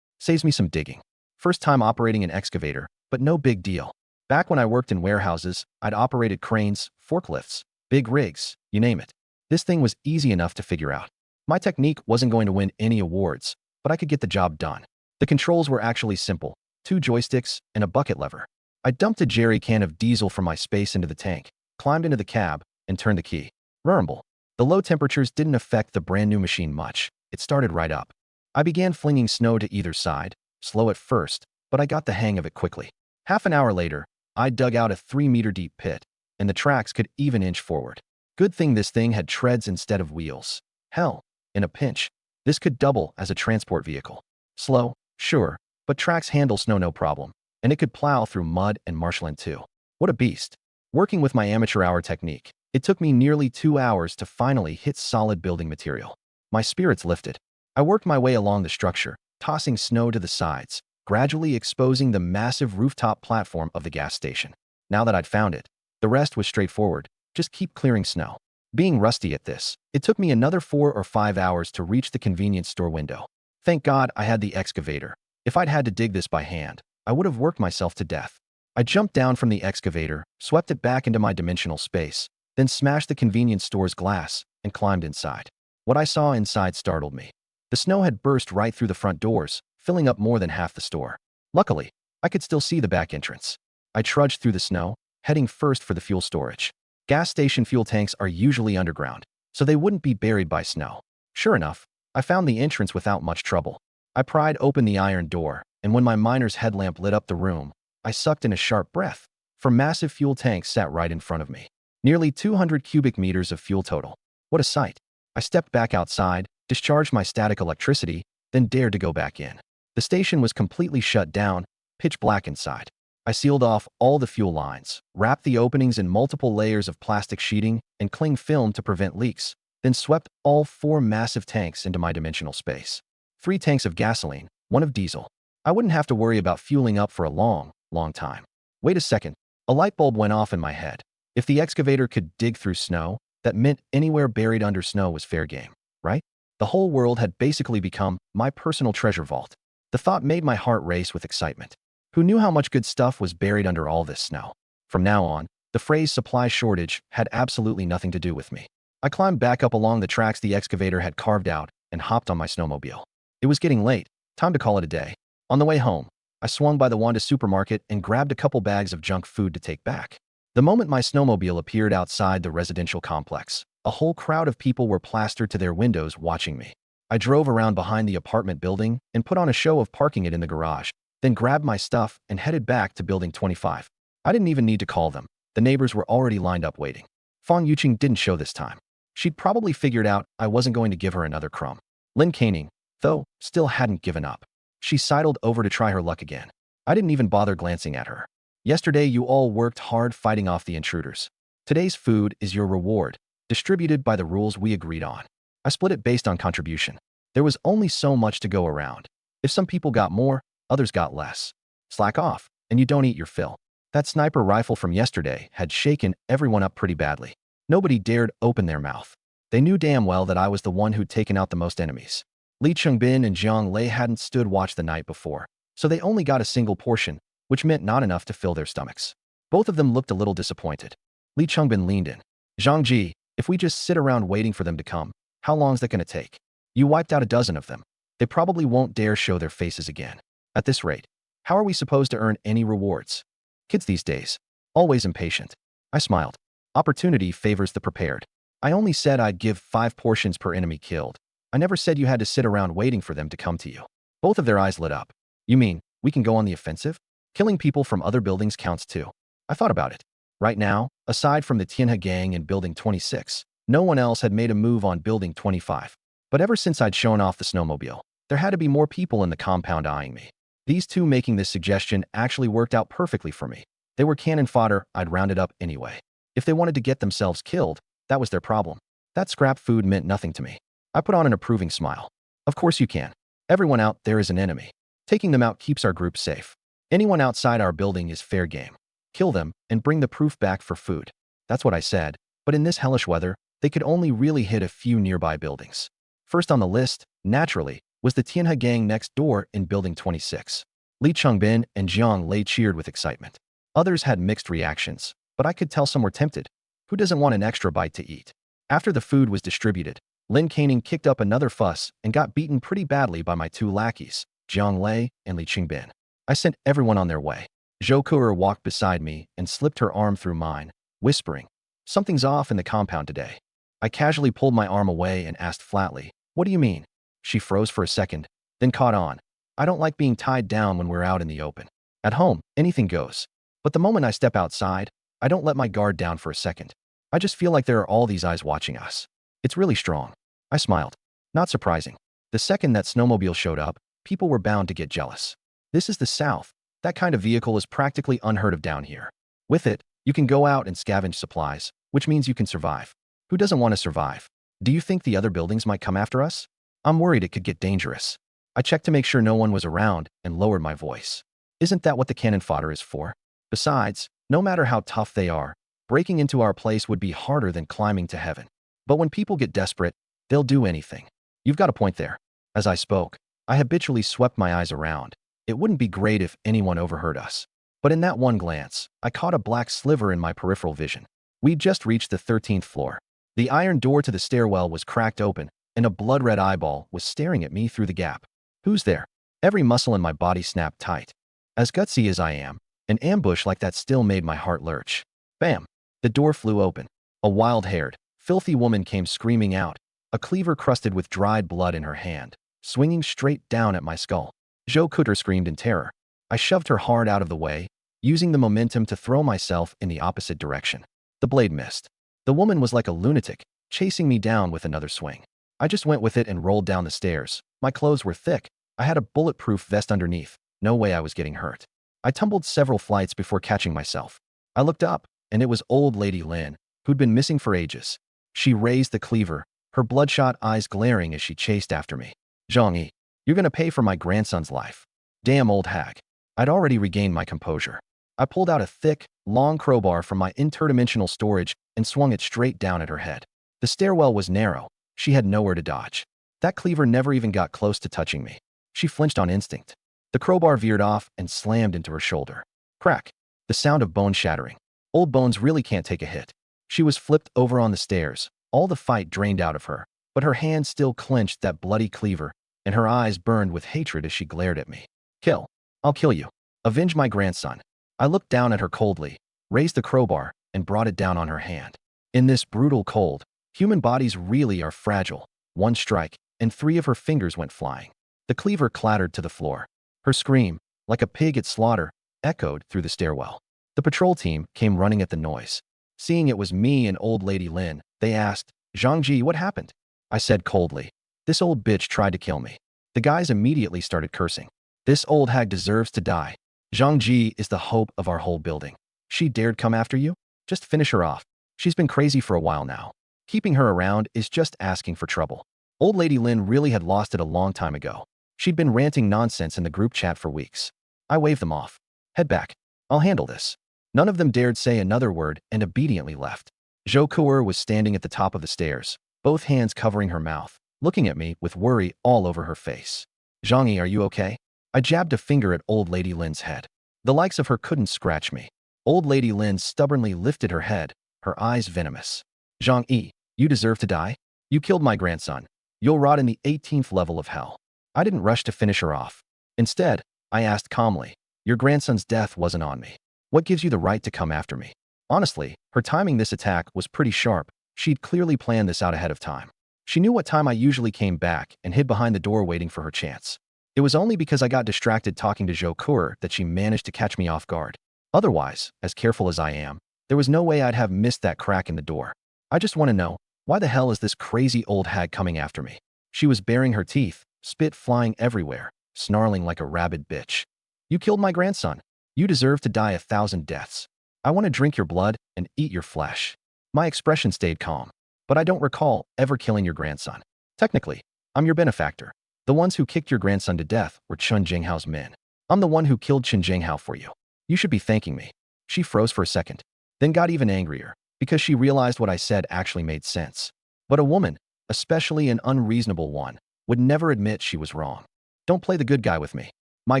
Saves me some digging. First time operating an excavator, but no big deal. Back when I worked in warehouses, I'd operated cranes, forklifts, big rigs, you name it. This thing was easy enough to figure out. My technique wasn't going to win any awards, but I could get the job done. The controls were actually simple. 2 joysticks and a bucket lever. I dumped a jerry can of diesel from my space into the tank, climbed into the cab, and turned the key. Rumble. The low temperatures didn't affect the brand new machine much. It started right up. I began flinging snow to either side, slow at first, but I got the hang of it quickly. Half an hour later, I dug out a 3-meter deep pit, and the tracks could even inch forward. Good thing this thing had treads instead of wheels. Hell, in a pinch, this could double as a transport vehicle. Slow, sure, but tracks handle snow no problem, and it could plow through mud and marshland too. What a beast. Working with my amateur hour technique, it took me nearly 2 hours to finally hit solid building material. My spirits lifted. I worked my way along the structure, tossing snow to the sides, gradually exposing the massive rooftop platform of the gas station. Now that I'd found it, the rest was straightforward. Just keep clearing snow. Being rusty at this, it took me another 4 or 5 hours to reach the convenience store window. Thank God I had the excavator. If I'd had to dig this by hand, I would have worked myself to death. I jumped down from the excavator, swept it back into my dimensional space, then smashed the convenience store's glass and climbed inside. What I saw inside startled me. The snow had burst right through the front doors, filling up more than half the store. Luckily, I could still see the back entrance. I trudged through the snow, heading first for the fuel storage. Gas station fuel tanks are usually underground, so they wouldn't be buried by snow. Sure enough, I found the entrance without much trouble. I pried open the iron door, and when my miner's headlamp lit up the room, I sucked in a sharp breath, for massive fuel tanks sat right in front of me. Nearly 200 cubic meters of fuel total. What a sight. I stepped back outside, discharged my static electricity, then dared to go back in. The station was completely shut down, pitch black inside. I sealed off all the fuel lines, wrapped the openings in multiple layers of plastic sheeting and cling film to prevent leaks, then swept all 4 massive tanks into my dimensional space. 3 tanks of gasoline, 1 of diesel. I wouldn't have to worry about fueling up for a long time. Wait a second. A light bulb went off in my head. If the excavator could dig through snow, that meant anywhere buried under snow was fair game, right? The whole world had basically become my personal treasure vault. The thought made my heart race with excitement. Who knew how much good stuff was buried under all this snow? From now on, the phrase supply shortage had absolutely nothing to do with me. I climbed back up along the tracks the excavator had carved out and hopped on my snowmobile. It was getting late, time to call it a day. On the way home, I swung by the Wanda supermarket and grabbed a couple bags of junk food to take back. The moment my snowmobile appeared outside the residential complex, a whole crowd of people were plastered to their windows watching me. I drove around behind the apartment building and put on a show of parking it in the garage, then grabbed my stuff and headed back to building 25. I didn't even need to call them. The neighbors were already lined up waiting. Fong Yuqing didn't show this time. She'd probably figured out I wasn't going to give her another crumb. Lin Caning, though, still hadn't given up. She sidled over to try her luck again. I didn't even bother glancing at her. Yesterday you all worked hard fighting off the intruders. Today's food is your reward, distributed by the rules we agreed on. I split it based on contribution. There was only so much to go around. If some people got more, others got less. Slack off, and you don't eat your fill. That sniper rifle from yesterday had shaken everyone up pretty badly. Nobody dared open their mouth. They knew damn well that I was the one who'd taken out the most enemies. Li Chengbin and Jiang Lei hadn't stood watch the night before, so they only got a single portion, which meant not enough to fill their stomachs. Both of them looked a little disappointed. Li Chengbin leaned in. Zhang Ji, if we just sit around waiting for them to come, how long's that going to take? You wiped out a dozen of them. They probably won't dare show their faces again. At this rate, how are we supposed to earn any rewards? Kids these days, always impatient. I smiled. Opportunity favors the prepared. I only said I'd give 5 portions per enemy killed. I never said you had to sit around waiting for them to come to you. Both of their eyes lit up. You mean, we can go on the offensive? Killing people from other buildings counts too. I thought about it. Right now, aside from the Tianhe gang in Building 26, No one else had made a move on building 25. But ever since I'd shown off the snowmobile, there had to be more people in the compound eyeing me. These two making this suggestion actually worked out perfectly for me. They were cannon fodder I'd rounded up anyway. If they wanted to get themselves killed, that was their problem. That scrap food meant nothing to me. I put on an approving smile. Of course you can. Everyone out there is an enemy. Taking them out keeps our group safe. Anyone outside our building is fair game. Kill them and bring the proof back for food. That's what I said, but in this hellish weather, they could only really hit a few nearby buildings. First on the list, naturally, was the Tianhe gang next door in building 26. Li Chongbin and Jiang Lei cheered with excitement. Others had mixed reactions, but I could tell some were tempted. Who doesn't want an extra bite to eat? After the food was distributed, Lin Caning kicked up another fuss and got beaten pretty badly by my two lackeys, Jiang Lei and Li Qingbin. I sent everyone on their way. Zhou Kuer walked beside me and slipped her arm through mine, whispering, "Something's off in the compound today." I casually pulled my arm away and asked flatly, "What do you mean?" She froze for a second, then caught on. "I don't like being tied down when we're out in the open. At home, anything goes. But the moment I step outside, I don't let my guard down for a second. I just feel like there are all these eyes watching us. It's really strong." I smiled. Not surprising. The second that snowmobile showed up, people were bound to get jealous. This is the South. That kind of vehicle is practically unheard of down here. With it, you can go out and scavenge supplies, which means you can survive. Who doesn't want to survive? Do you think the other buildings might come after us? I'm worried it could get dangerous. I checked to make sure no one was around and lowered my voice. Isn't that what the cannon fodder is for? Besides, no matter how tough they are, breaking into our place would be harder than climbing to heaven. But when people get desperate, they'll do anything. You've got a point there. As I spoke, I habitually swept my eyes around. It wouldn't be great if anyone overheard us. But in that one glance, I caught a black sliver in my peripheral vision. We'd just reached the 13th floor. The iron door to the stairwell was cracked open, and a blood-red eyeball was staring at me through the gap. Who's there? Every muscle in my body snapped tight. As gutsy as I am, an ambush like that still made my heart lurch. Bam! The door flew open. A wild-haired, filthy woman came screaming out, a cleaver crusted with dried blood in her hand, swinging straight down at my skull. Zhou Kuter screamed in terror. I shoved her hard out of the way, using the momentum to throw myself in the opposite direction. The blade missed. The woman was like a lunatic, chasing me down with another swing. I just went with it and rolled down the stairs. My clothes were thick. I had a bulletproof vest underneath. No way I was getting hurt. I tumbled several flights before catching myself. I looked up, and it was old lady Lin, who'd been missing for ages. She raised the cleaver, her bloodshot eyes glaring as she chased after me. "Zhang Yi, you're gonna pay for my grandson's life." Damn old hag. I'd already regained my composure. I pulled out a thick, long crowbar from my interdimensional storage and swung it straight down at her head. The stairwell was narrow. She had nowhere to dodge. That cleaver never even got close to touching me. She flinched on instinct. The crowbar veered off and slammed into her shoulder. Crack. The sound of bone shattering. Old bones really can't take a hit. She was flipped over on the stairs, all the fight drained out of her, but her hand still clenched that bloody cleaver, and her eyes burned with hatred as she glared at me. "Kill. I'll kill you. Avenge my grandson." I looked down at her coldly, raised the crowbar, and brought it down on her hand. In this brutal cold, human bodies really are fragile. One strike, and 3 of her fingers went flying. The cleaver clattered to the floor. Her scream, like a pig at slaughter, echoed through the stairwell. The patrol team came running at the noise. Seeing it was me and old lady Lin, they asked, "Zhang Ji, what happened?" I said coldly, "This old bitch tried to kill me." The guys immediately started cursing. "This old hag deserves to die. Zhang Ji is the hope of our whole building. She dared come after you? Just finish her off. She's been crazy for a while now. Keeping her around is just asking for trouble." Old lady Lin really had lost it a long time ago. She'd been ranting nonsense in the group chat for weeks. I waved them off. "Head back. I'll handle this." None of them dared say another word and obediently left. Zhou Kuer was standing at the top of the stairs, both hands covering her mouth, looking at me with worry all over her face. "Zhang Yi, are you okay?" I jabbed a finger at old lady Lin's head. The likes of her couldn't scratch me. Old lady Lin stubbornly lifted her head, her eyes venomous. "Zhang Yi, you deserve to die. You killed my grandson. You'll rot in the 18th level of hell." I didn't rush to finish her off. Instead, I asked calmly, "Your grandson's death wasn't on me. What gives you the right to come after me?" Honestly, her timing this attack was pretty sharp. She'd clearly planned this out ahead of time. She knew what time I usually came back and hid behind the door waiting for her chance. It was only because I got distracted talking to Zhou Kuer that she managed to catch me off guard. Otherwise, as careful as I am, there was no way I'd have missed that crack in the door. "I just want to know, Why the hell is this crazy old hag coming after me? She was baring her teeth, spit flying everywhere, snarling like a rabid bitch. You killed my grandson. You deserve to die 1,000 deaths. I want to drink your blood and eat your flesh. My expression stayed calm, but I don't recall ever killing your grandson. Technically, I'm your benefactor. The ones who kicked your grandson to death were Chun Jinghao's men. I'm the one who killed Chun Jinghao for you. You should be thanking me. She froze for a second, then got even angrier, because she realized what I said actually made sense. But a woman, especially an unreasonable one, would never admit she was wrong. Don't play the good guy with me. My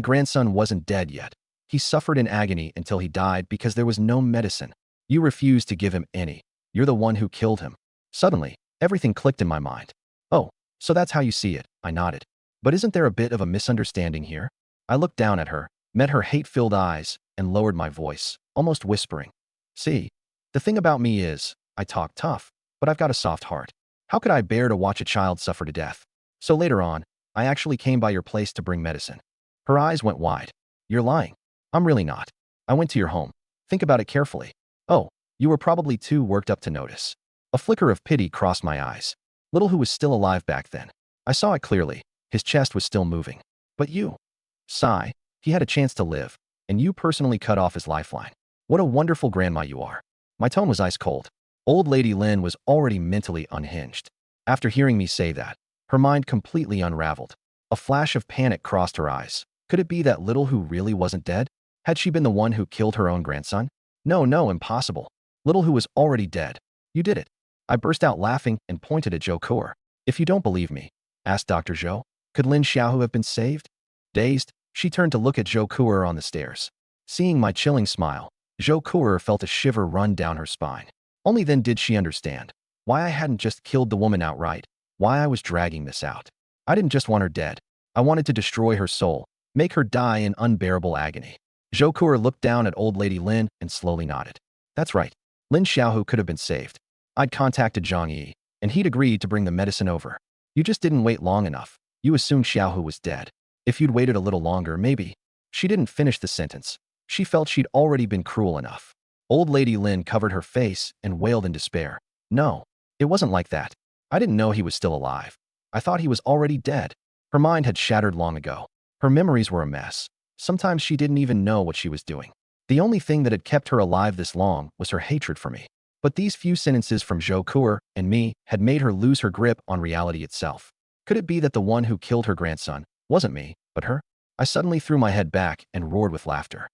grandson wasn't dead yet. He suffered in agony until he died because there was no medicine. You refused to give him any. You're the one who killed him. Suddenly, everything clicked in my mind. Oh, so that's how you see it, I nodded. But isn't there a bit of a misunderstanding here? I looked down at her, met her hate-filled eyes, and lowered my voice, almost whispering. See, the thing about me is, I talk tough, but I've got a soft heart. How could I bear to watch a child suffer to death? So later on, I actually came by your place to bring medicine. Her eyes went wide. You're lying. I'm really not. I went to your home. Think about it carefully. Oh, you were probably too worked up to notice. A flicker of pity crossed my eyes. Little who was still alive back then. I saw it clearly. His chest was still moving. But you. Sigh. He had a chance to live, and you personally cut off his lifeline. What a wonderful grandma you are. My tone was ice cold. Old Lady Lin was already mentally unhinged. After hearing me say that, her mind completely unraveled. A flash of panic crossed her eyes. Could it be that Little Who really wasn't dead? Had she been the one who killed her own grandson? No, impossible. Little Who was already dead. You did it. I burst out laughing and pointed at Zhou Kuo. If you don't believe me, asked Dr. Zhou, could Lin Xiaohu have been saved? Dazed, she turned to look at Zhou Kuo on the stairs. Seeing my chilling smile, Zhou Kuo felt a shiver run down her spine. Only then did she understand why I hadn't just killed the woman outright, why I was dragging this out. I didn't just want her dead. I wanted to destroy her soul, make her die in unbearable agony. Zhou Kuo looked down at old lady Lin and slowly nodded. That's right. Lin Xiaohu could have been saved. I'd contacted Zhang Yi, and he'd agreed to bring the medicine over. You just didn't wait long enough. You assumed Xiaohu was dead. If you'd waited a little longer, maybe. She didn't finish the sentence. She felt she'd already been cruel enough. Old lady Lin covered her face and wailed in despair. No, it wasn't like that. I didn't know he was still alive. I thought he was already dead. Her mind had shattered long ago. Her memories were a mess. Sometimes she didn't even know what she was doing. The only thing that had kept her alive this long was her hatred for me. But these few sentences from Zhou Kuo and me had made her lose her grip on reality itself. Could it be that the one who killed her grandson wasn't me, but her? I suddenly threw my head back and roared with laughter.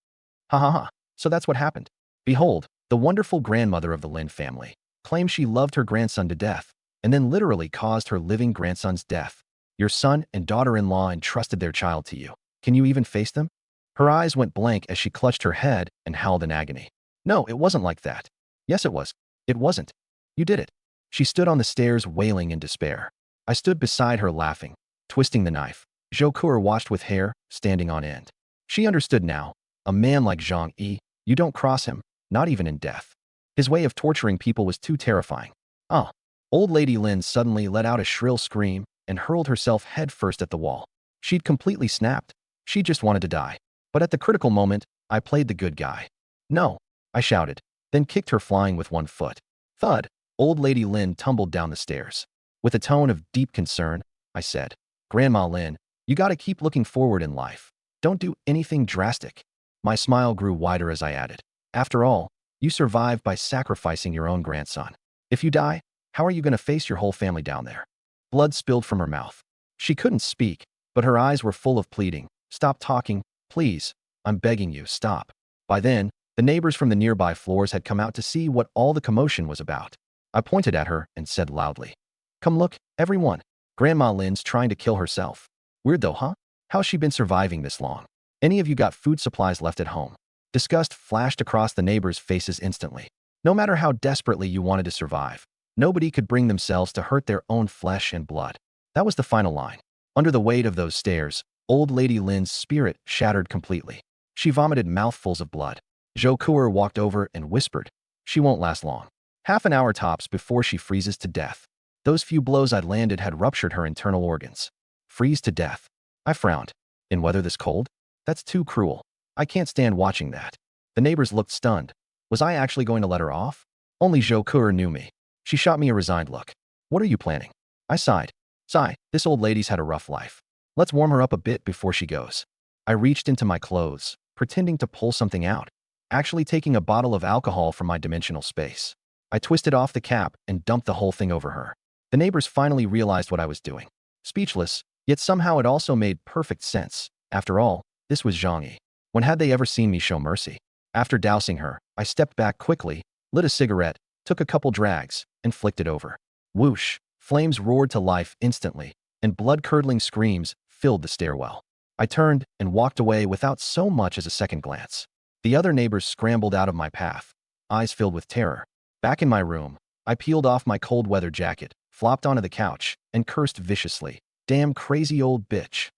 Ha ha ha, so that's what happened. Behold, the wonderful grandmother of the Lin family claimed she loved her grandson to death, and then literally caused her living grandson's death. Your son and daughter-in-law entrusted their child to you. Can you even face them? Her eyes went blank as she clutched her head and howled in agony. No, it wasn't like that. Yes, it was. It wasn't. You did it. She stood on the stairs wailing in despair. I stood beside her laughing, twisting the knife. Zhou Kuo watched with hair standing on end. She understood now. A man like Zhang Yi, you don't cross him, not even in death. His way of torturing people was too terrifying. Ah! Old Lady Lin suddenly let out a shrill scream and hurled herself headfirst at the wall. She'd completely snapped. She just wanted to die. But at the critical moment, I played the good guy. No, I shouted, then kicked her flying with one foot. Thud! Old Lady Lin tumbled down the stairs. With a tone of deep concern, I said, Grandma Lin, you gotta keep looking forward in life. Don't do anything drastic. My smile grew wider as I added. After all, you survived by sacrificing your own grandson. If you die, how are you going to face your whole family down there? Blood spilled from her mouth. She couldn't speak, but her eyes were full of pleading. Stop talking, please. I'm begging you, stop. By then, the neighbors from the nearby floors had come out to see what all the commotion was about. I pointed at her and said loudly, Come look, everyone. Grandma Lin's trying to kill herself. Weird though, huh? How's she been surviving this long? Any of you got food supplies left at home? Disgust flashed across the neighbors' faces instantly. No matter how desperately you wanted to survive, nobody could bring themselves to hurt their own flesh and blood. That was the final line. Under the weight of those stares, old Lady Lin's spirit shattered completely. She vomited mouthfuls of blood. Zhou Kuo walked over and whispered, She won't last long. Half an hour tops before she freezes to death. Those few blows I'd landed had ruptured her internal organs. Freeze to death. I frowned. In weather this cold? That's too cruel. I can't stand watching that. The neighbors looked stunned. Was I actually going to let her off? Only Zhou Kuo knew me. She shot me a resigned look. What are you planning? I sighed. Sigh, this old lady's had a rough life. Let's warm her up a bit before she goes. I reached into my clothes, pretending to pull something out, actually taking a bottle of alcohol from my dimensional space. I twisted off the cap and dumped the whole thing over her. The neighbors finally realized what I was doing. Speechless, yet somehow it also made perfect sense. After all, this was Zhang Yi. When had they ever seen me show mercy? After dousing her, I stepped back quickly, lit a cigarette, took a couple drags, and flicked it over. Whoosh! Flames roared to life instantly, and blood-curdling screams filled the stairwell. I turned and walked away without so much as a second glance. The other neighbors scrambled out of my path, eyes filled with terror. Back in my room, I peeled off my cold weather jacket, flopped onto the couch, and cursed viciously. Damn crazy old bitch.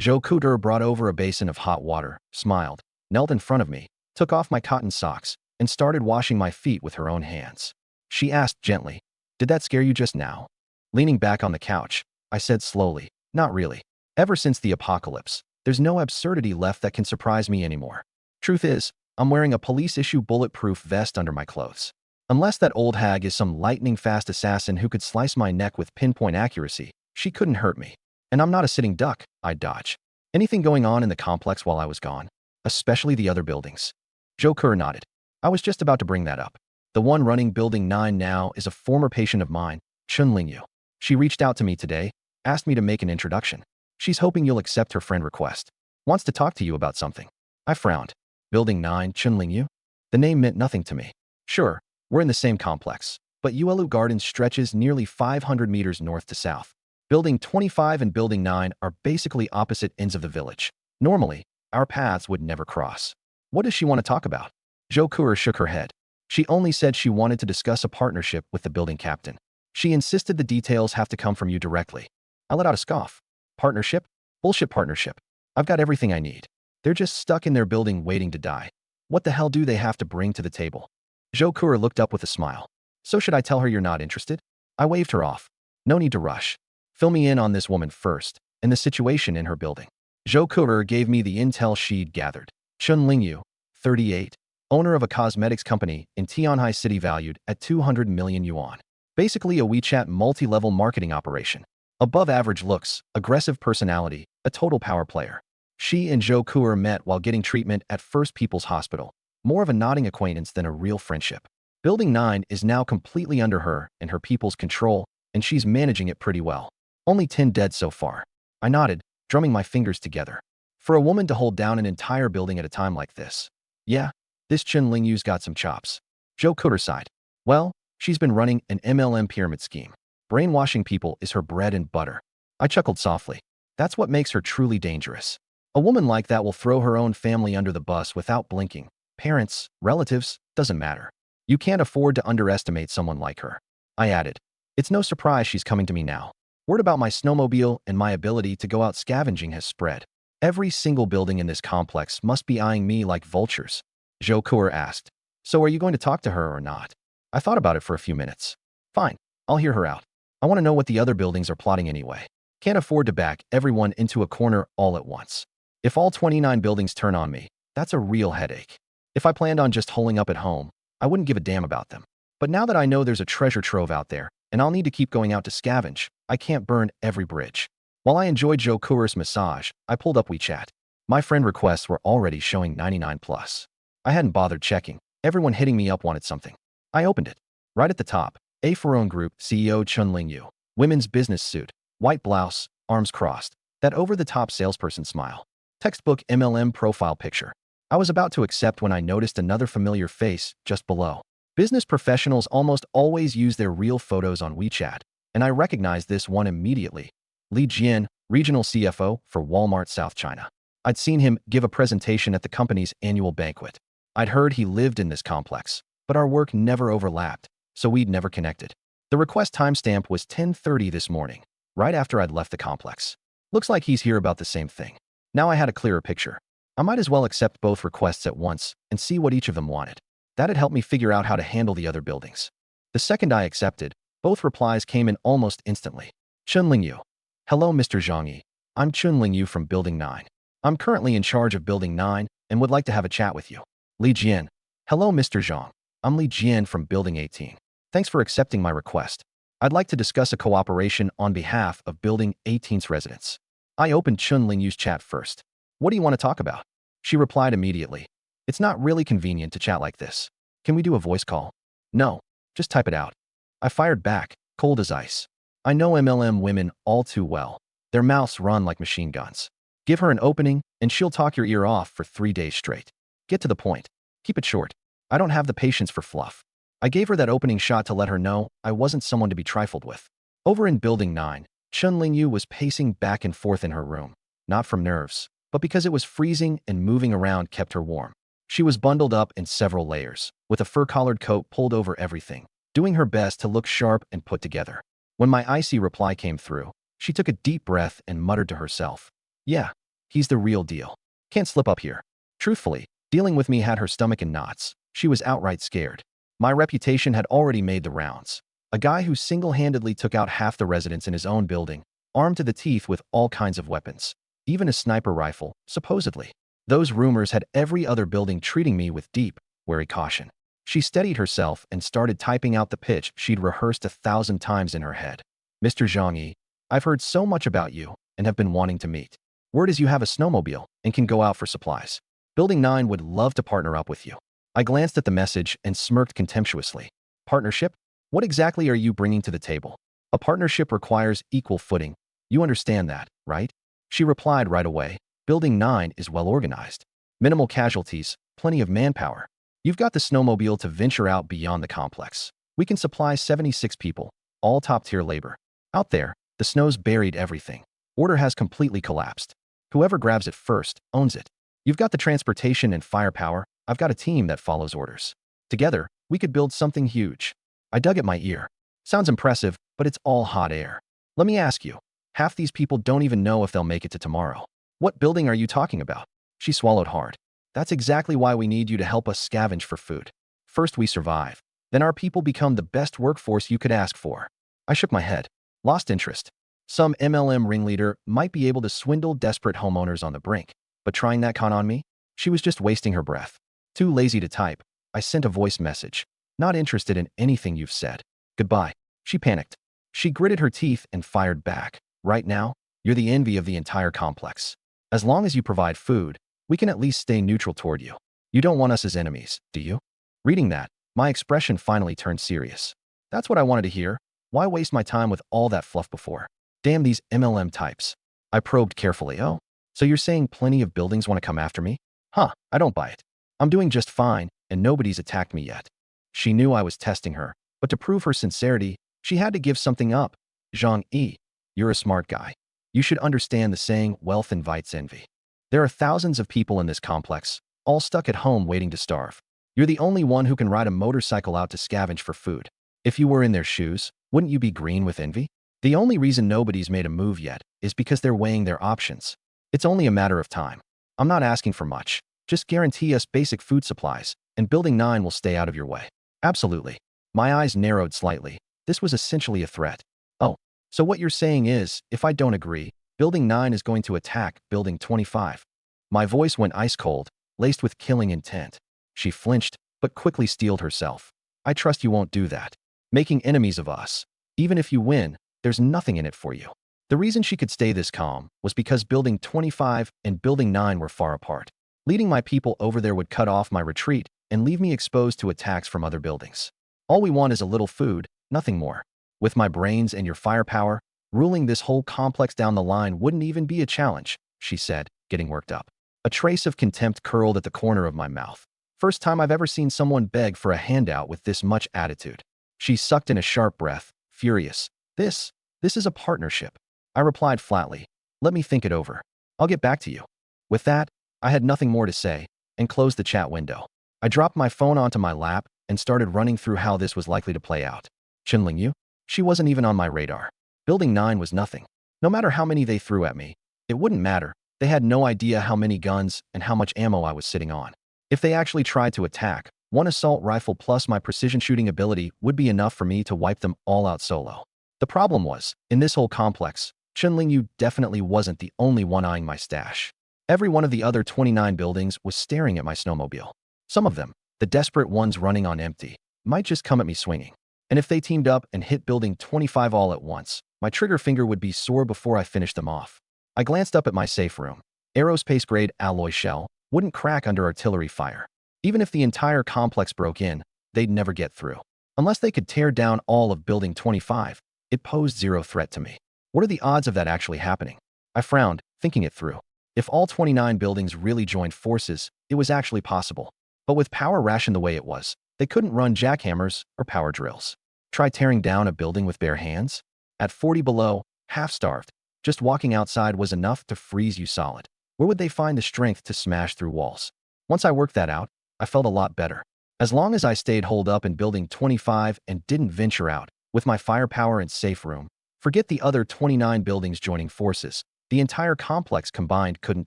Zhou Kuder brought over a basin of hot water, smiled, knelt in front of me, took off my cotton socks, and started washing my feet with her own hands. She asked gently, "Did that scare you just now?" Leaning back on the couch, I said slowly, "Not really. Ever since the apocalypse, there's no absurdity left that can surprise me anymore. Truth is, I'm wearing a police-issue bulletproof vest under my clothes. Unless that old hag is some lightning-fast assassin who could slice my neck with pinpoint accuracy, she couldn't hurt me. And I'm not a sitting duck, I'd dodge. Anything going on in the complex while I was gone? Especially the other buildings?" Zhou Kuder nodded. "I was just about to bring that up. The one running Building 9 now is a former patient of mine, Chun Lingyu. She reached out to me today, asked me to make an introduction. She's hoping you'll accept her friend request. Wants to talk to you about something." I frowned. Building 9, Chun Lingyu? The name meant nothing to me. Sure, we're in the same complex, but Yuelu Gardens stretches nearly 500 meters north to south. Building 25 and Building 9 are basically opposite ends of the village. Normally, our paths would never cross. What does she want to talk about? Zhou Kuder shook her head. She only said she wanted to discuss a partnership with the building captain. She insisted the details have to come from you directly. I let out a scoff. Partnership? Bullshit partnership. I've got everything I need. They're just stuck in their building waiting to die. What the hell do they have to bring to the table? Zhou Kuder looked up with a smile. So should I tell her you're not interested? I waved her off. No need to rush. Fill me in on this woman first, and the situation in her building. Zhou Kuder gave me the intel she'd gathered. Chun Lingyu, 38, owner of a cosmetics company in Tianhai City valued at 200 million yuan. Basically a WeChat multi-level marketing operation. Above average looks, aggressive personality, a total power player. She and Zhou Kuder met while getting treatment at First People's Hospital. More of a nodding acquaintance than a real friendship. Building 9 is now completely under her and her people's control, and she's managing it pretty well. Only 10 dead so far. I nodded, drumming my fingers together. For a woman to hold down an entire building at a time like this. Yeah, this Chun Lingyu's got some chops. Zhou Kuder sighed. Well, she's been running an MLM pyramid scheme. Brainwashing people is her bread and butter. I chuckled softly. That's what makes her truly dangerous. A woman like that will throw her own family under the bus without blinking. Parents, relatives, doesn't matter. You can't afford to underestimate someone like her. I added. It's no surprise she's coming to me now. Word about my snowmobile and my ability to go out scavenging has spread. Every single building in this complex must be eyeing me like vultures. Zhou Kuder asked. So are you going to talk to her or not? I thought about it for a few minutes. Fine, I'll hear her out. I want to know what the other buildings are plotting anyway. Can't afford to back everyone into a corner all at once. If all 29 buildings turn on me, that's a real headache. If I planned on just holing up at home, I wouldn't give a damn about them. But now that I know there's a treasure trove out there, and I'll need to keep going out to scavenge, I can't burn every bridge. While I enjoyed Zhou Kuder's massage, I pulled up WeChat. My friend requests were already showing 99 plus. I hadn't bothered checking. Everyone hitting me up wanted something. I opened it. Right at the top, A. Ferone Group CEO Chun Lingyu. Women's business suit, white blouse, arms crossed. That over-the-top salesperson smile. Textbook MLM profile picture. I was about to accept when I noticed another familiar face just below. Business professionals almost always use their real photos on WeChat, and I recognized this one immediately. Li Jian, regional CFO for Walmart South China. I'd seen him give a presentation at the company's annual banquet. I'd heard he lived in this complex, but our work never overlapped, so we'd never connected. The request timestamp was 10:30 this morning, right after I'd left the complex. Looks like he's here about the same thing. Now I had a clearer picture. I might as well accept both requests at once and see what each of them wanted. That'd help me figure out how to handle the other buildings. The second I accepted, both replies came in almost instantly. Chun Lingyu. Hello, Mr. Zhang Yi. I'm Chun Lingyu from Building 9. I'm currently in charge of Building 9 and would like to have a chat with you. Li Jian. Hello, Mr. Zhang. I'm Li Jian from Building 18. Thanks for accepting my request. I'd like to discuss a cooperation on behalf of Building 18's residents. I opened Chun Lingyu's chat first. What do you want to talk about? She replied immediately. It's not really convenient to chat like this. Can we do a voice call? No, just type it out. I fired back, cold as ice. I know MLM women all too well. Their mouths run like machine guns. Give her an opening, and she'll talk your ear off for 3 days straight. Get to the point. Keep it short. I don't have the patience for fluff. I gave her that opening shot to let her know I wasn't someone to be trifled with. Over in Building 9, Chun Lingyu was pacing back and forth in her room. Not from nerves, but because it was freezing and moving around kept her warm. She was bundled up in several layers, with a fur-collared coat pulled over everything, doing her best to look sharp and put together. When my icy reply came through, she took a deep breath and muttered to herself, "Yeah, he's the real deal. Can't slip up here." Truthfully, dealing with me had her stomach in knots. She was outright scared. My reputation had already made the rounds. A guy who single-handedly took out half the residents in his own building, armed to the teeth with all kinds of weapons, even a sniper rifle, supposedly. Those rumors had every other building treating me with deep, wary caution. She steadied herself and started typing out the pitch she'd rehearsed 1,000 times in her head. "Mr. Zhang Yi, I've heard so much about you and have been wanting to meet. Word is you have a snowmobile and can go out for supplies. Building 9 would love to partner up with you." I glanced at the message and smirked contemptuously. Partnership? What exactly are you bringing to the table? A partnership requires equal footing. You understand that, right? She replied right away. Building 9 is well organized. Minimal casualties, plenty of manpower. You've got the snowmobile to venture out beyond the complex. We can supply 76 people, all top-tier labor. Out there, the snow's buried everything. Order has completely collapsed. Whoever grabs it first owns it. You've got the transportation and firepower. I've got a team that follows orders. Together, we could build something huge. I dug at my ear. Sounds impressive, but it's all hot air. Let me ask you, half these people don't even know if they'll make it to tomorrow. What building are you talking about? She swallowed hard. That's exactly why we need you to help us scavenge for food. First we survive, then our people become the best workforce you could ask for. I shook my head, lost interest. Some MLM ringleader might be able to swindle desperate homeowners on the brink, but trying that con on me? She was just wasting her breath. Too lazy to type, I sent a voice message. Not interested in anything you've said. Goodbye. She panicked. She gritted her teeth and fired back. Right now, you're the envy of the entire complex. As long as you provide food, we can at least stay neutral toward you. You don't want us as enemies, do you? Reading that, my expression finally turned serious. That's what I wanted to hear. Why waste my time with all that fluff before? Damn these MLM types. I probed carefully. Oh, so you're saying plenty of buildings want to come after me? Huh, I don't buy it. I'm doing just fine, and nobody's attacked me yet. She knew I was testing her, but to prove her sincerity, she had to give something up. Zhang Yi, you're a smart guy. You should understand the saying, wealth invites envy. There are thousands of people in this complex, all stuck at home waiting to starve. You're the only one who can ride a motorcycle out to scavenge for food. If you were in their shoes, wouldn't you be green with envy? The only reason nobody's made a move yet is because they're weighing their options. It's only a matter of time. I'm not asking for much. Just guarantee us basic food supplies, and Building 9 will stay out of your way. Absolutely. My eyes narrowed slightly. This was essentially a threat. Oh, so what you're saying is, if I don't agree, Building 9 is going to attack Building 25. My voice went ice cold, laced with killing intent. She flinched, but quickly steeled herself. I trust you won't do that. Making enemies of us. Even if you win, there's nothing in it for you. The reason she could stay this calm was because Building 25 and Building 9 were far apart. Leading my people over there would cut off my retreat and leave me exposed to attacks from other buildings. All we want is a little food, nothing more. With my brains and your firepower, ruling this whole complex down the line wouldn't even be a challenge, she said, getting worked up. A trace of contempt curled at the corner of my mouth. First time I've ever seen someone beg for a handout with this much attitude. She sucked in a sharp breath, furious. This is a partnership. I replied flatly. Let me think it over. I'll get back to you. With that, I had nothing more to say and closed the chat window. I dropped my phone onto my lap and started running through how this was likely to play out. Chun Lingyu? She wasn't even on my radar. Building 9 was nothing. No matter how many they threw at me, it wouldn't matter. They had no idea how many guns and how much ammo I was sitting on. If they actually tried to attack, one assault rifle plus my precision shooting ability would be enough for me to wipe them all out solo. The problem was, in this whole complex, Chun Lingyu definitely wasn't the only one eyeing my stash. Every one of the other 29 buildings was staring at my snowmobile. Some of them, the desperate ones running on empty, might just come at me swinging. And if they teamed up and hit building 25 all at once, my trigger finger would be sore before I finished them off. I glanced up at my safe room. Aerospace-grade alloy shell wouldn't crack under artillery fire. Even if the entire complex broke in, they'd never get through. Unless they could tear down all of building 25, it posed zero threat to me. What are the odds of that actually happening? I frowned, thinking it through. If all 29 buildings really joined forces, it was actually possible. But with power rationed the way it was, they couldn't run jackhammers or power drills. Try tearing down a building with bare hands? At 40 below, half-starved, just walking outside was enough to freeze you solid. Where would they find the strength to smash through walls? Once I worked that out, I felt a lot better. As long as I stayed holed up in building 25 and didn't venture out, with my firepower and safe room, forget the other 29 buildings joining forces, the entire complex combined couldn't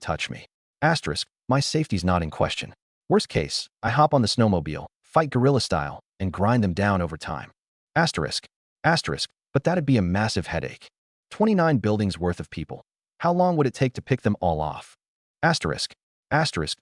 touch me. Asterisk, my safety's not in question. Worst case, I hop on the snowmobile, fight guerrilla style, and grind them down over time. Asterisk, but that'd be a massive headache. 29 buildings worth of people. How long would it take to pick them all off? Asterisk,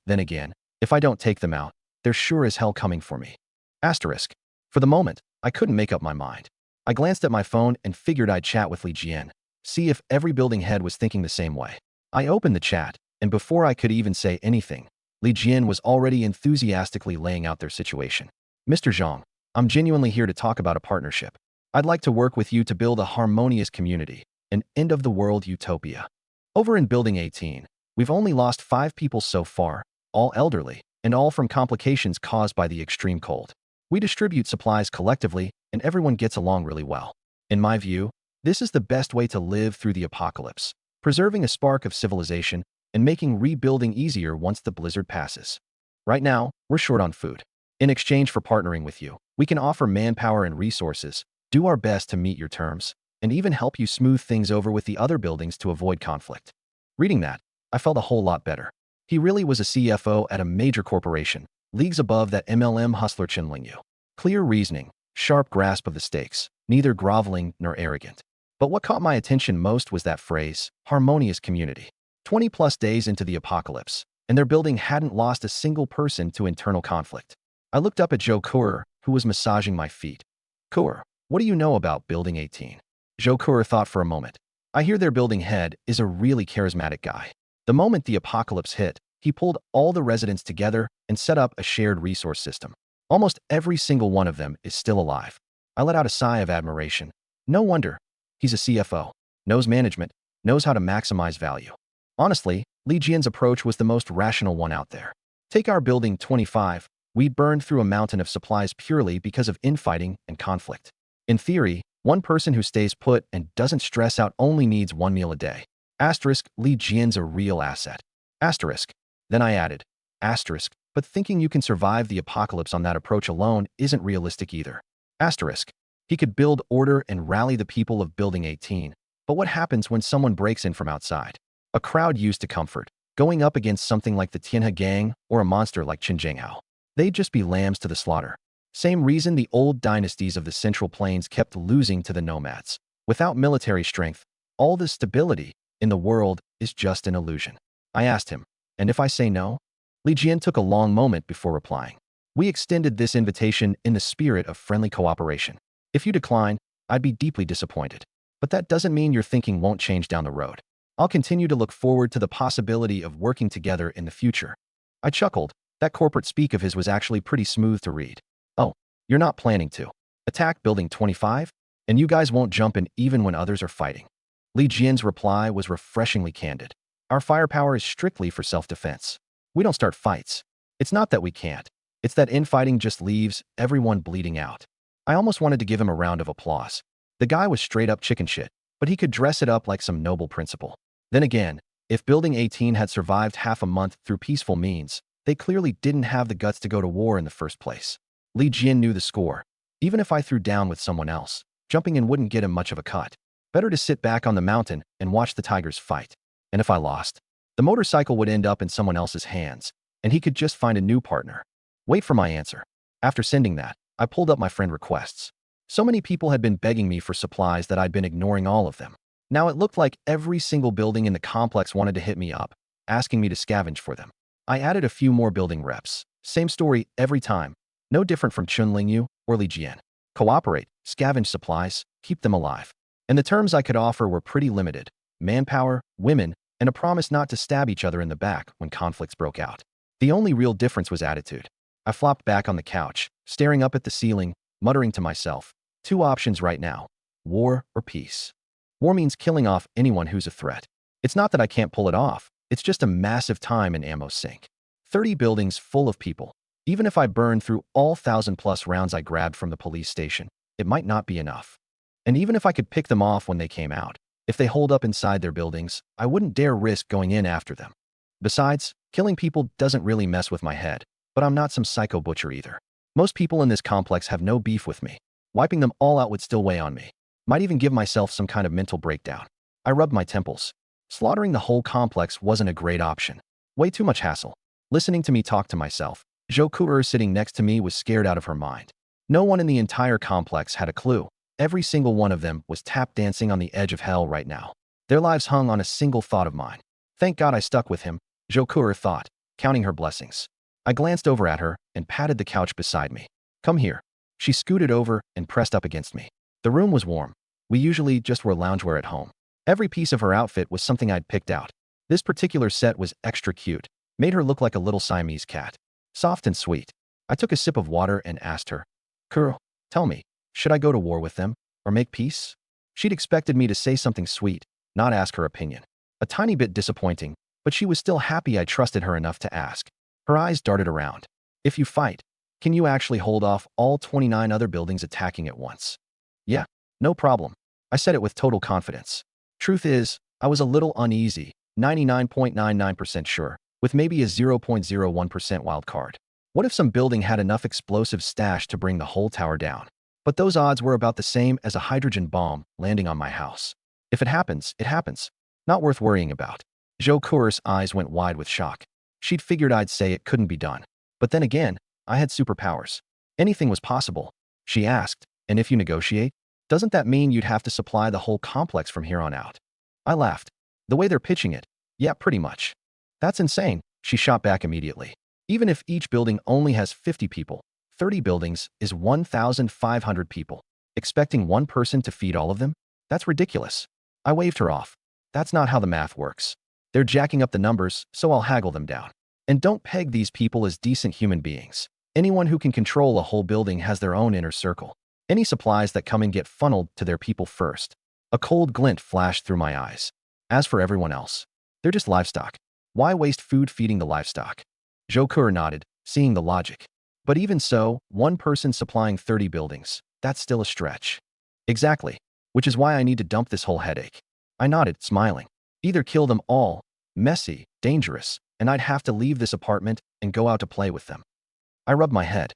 then again, if I don't take them out, they're sure as hell coming for me. Asterisk. For the moment, I couldn't make up my mind. I glanced at my phone and figured I'd chat with Li Jian, see if every building head was thinking the same way. I opened the chat, and before I could even say anything, Li Jian was already enthusiastically laying out their situation. Mr. Zhang, I'm genuinely here to talk about a partnership. I'd like to work with you to build a harmonious community, an end-of-the-world utopia. Over in Building 18, we've only lost 5 people so far, all elderly, and all from complications caused by the extreme cold. We distribute supplies collectively, and everyone gets along really well. In my view, this is the best way to live through the apocalypse, preserving a spark of civilization and making rebuilding easier once the blizzard passes. Right now, we're short on food. In exchange for partnering with you, we can offer manpower and resources, do our best to meet your terms, and even help you smooth things over with the other buildings to avoid conflict. Reading that, I felt a whole lot better. He really was a CFO at a major corporation, leagues above that MLM hustler Chen Lingyu. Clear reasoning, sharp grasp of the stakes, neither groveling nor arrogant. But what caught my attention most was that phrase, harmonious community. 20+ days into the apocalypse, and their building hadn't lost a single person to internal conflict. I looked up at Zhou Kuer, who was massaging my feet. Kuer, what do you know about Building 18? Zhou Kuer thought for a moment. I hear their building head is a really charismatic guy. The moment the apocalypse hit, he pulled all the residents together and set up a shared resource system. Almost every single one of them is still alive. I let out a sigh of admiration. No wonder. He's a CFO, knows management, knows how to maximize value. Honestly, Li Jian's approach was the most rational one out there. Take our Building 25. We burned through a mountain of supplies purely because of infighting and conflict. In theory, one person who stays put and doesn't stress out only needs 1 meal a day. Asterisk, Li Jian's a real asset. Asterisk. Then I added, asterisk, but thinking you can survive the apocalypse on that approach alone isn't realistic either. Asterisk. He could build order and rally the people of Building 18, but what happens when someone breaks in from outside? A crowd used to comfort, going up against something like the Tianhe gang or a monster like Qin Zhenghao. They'd just be lambs to the slaughter. Same reason the old dynasties of the Central Plains kept losing to the nomads. Without military strength, all the stability in the world is just an illusion. I asked him, and if I say no? Li Jian took a long moment before replying. We extended this invitation in the spirit of friendly cooperation. If you decline, I'd be deeply disappointed. But that doesn't mean your thinking won't change down the road. I'll continue to look forward to the possibility of working together in the future. I chuckled. That corporate speak of his was actually pretty smooth to read. Oh, you're not planning to attack Building 25? And you guys won't jump in even when others are fighting? Li Jian's reply was refreshingly candid. Our firepower is strictly for self-defense. We don't start fights. It's not that we can't. It's that infighting just leaves everyone bleeding out. I almost wanted to give him a round of applause. The guy was straight up chicken shit, but he could dress it up like some noble principle. Then again, if Building 18 had survived half a month through peaceful means, they clearly didn't have the guts to go to war in the first place. Li Jian knew the score. Even if I threw down with someone else, jumping in wouldn't get him much of a cut. Better to sit back on the mountain and watch the tigers fight. And if I lost, the motorcycle would end up in someone else's hands, and he could just find a new partner. Wait for my answer. After sending that, I pulled up my friend requests. So many people had been begging me for supplies that I'd been ignoring all of them. Now it looked like every single building in the complex wanted to hit me up, asking me to scavenge for them. I added a few more building reps. Same story every time. No different from Chun Lingyu or Li Jian. cooperate, scavenge supplies, keep them alive. And the terms I could offer were pretty limited: manpower, women, and a promise not to stab each other in the back when conflicts broke out. The only real difference was attitude. I flopped back on the couch, staring up at the ceiling, muttering to myself, two options right now: war or peace. War means killing off anyone who's a threat. It's not that I can't pull it off, it's just a massive time and ammo sink. 30 buildings full of people. Even if I burned through all 1,000+ rounds I grabbed from the police station, it might not be enough. And even if I could pick them off when they came out, if they holed up inside their buildings, I wouldn't dare risk going in after them. Besides, killing people doesn't really mess with my head, but I'm not some psycho butcher either. Most people in this complex have no beef with me. Wiping them all out would still weigh on me. Might even give myself some kind of mental breakdown. I rubbed my temples. Slaughtering the whole complex wasn't a great option. Way too much hassle. Listening to me talk to myself, Zhou Ku'er sitting next to me was scared out of her mind. No one in the entire complex had a clue. Every single one of them was tap dancing on the edge of hell right now. Their lives hung on a single thought of mine. Thank God I stuck with him, Zhou Ku'er thought, counting her blessings. I glanced over at her and patted the couch beside me. Come here. She scooted over and pressed up against me. The room was warm. We usually just wore loungewear at home. Every piece of her outfit was something I'd picked out. This particular set was extra cute, made her look like a little Siamese cat. Soft and sweet. I took a sip of water and asked her, Kuro, tell me, should I go to war with them or make peace? She'd expected me to say something sweet, not ask her opinion. A tiny bit disappointing, but she was still happy I trusted her enough to ask. Her eyes darted around. If you fight, can you actually hold off all 29 other buildings attacking at once? Yeah, no problem. I said it with total confidence. Truth is, I was a little uneasy, 99.99% sure, with maybe a 0.01% wild card. What if some building had enough explosive stash to bring the whole tower down? But those odds were about the same as a hydrogen bomb landing on my house. If it happens, it happens. Not worth worrying about. Zhou Ku'er's eyes went wide with shock. She'd figured I'd say it couldn't be done. But then again, I had superpowers. Anything was possible. She asked, and if you negotiate, doesn't that mean you'd have to supply the whole complex from here on out? I laughed. The way they're pitching it, yeah, pretty much. That's insane, she shot back immediately. Even if each building only has 50 people, 30 buildings is 1,500 people. Expecting one person to feed all of them? That's ridiculous. I waved her off. That's not how the math works. They're jacking up the numbers, so I'll haggle them down. And don't peg these people as decent human beings. Anyone who can control a whole building has their own inner circle. Any supplies that come in get funneled to their people first. A cold glint flashed through my eyes. As for everyone else, they're just livestock. Why waste food feeding the livestock? Zhou Ku'er nodded, seeing the logic. But even so, one person supplying 30 buildings, that's still a stretch. Exactly. Which is why I need to dump this whole headache. I nodded, smiling. Either kill them all, messy, dangerous, and I'd have to leave this apartment and go out to play with them. I rubbed my head.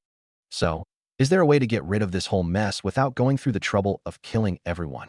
So, is there a way to get rid of this whole mess without going through the trouble of killing everyone?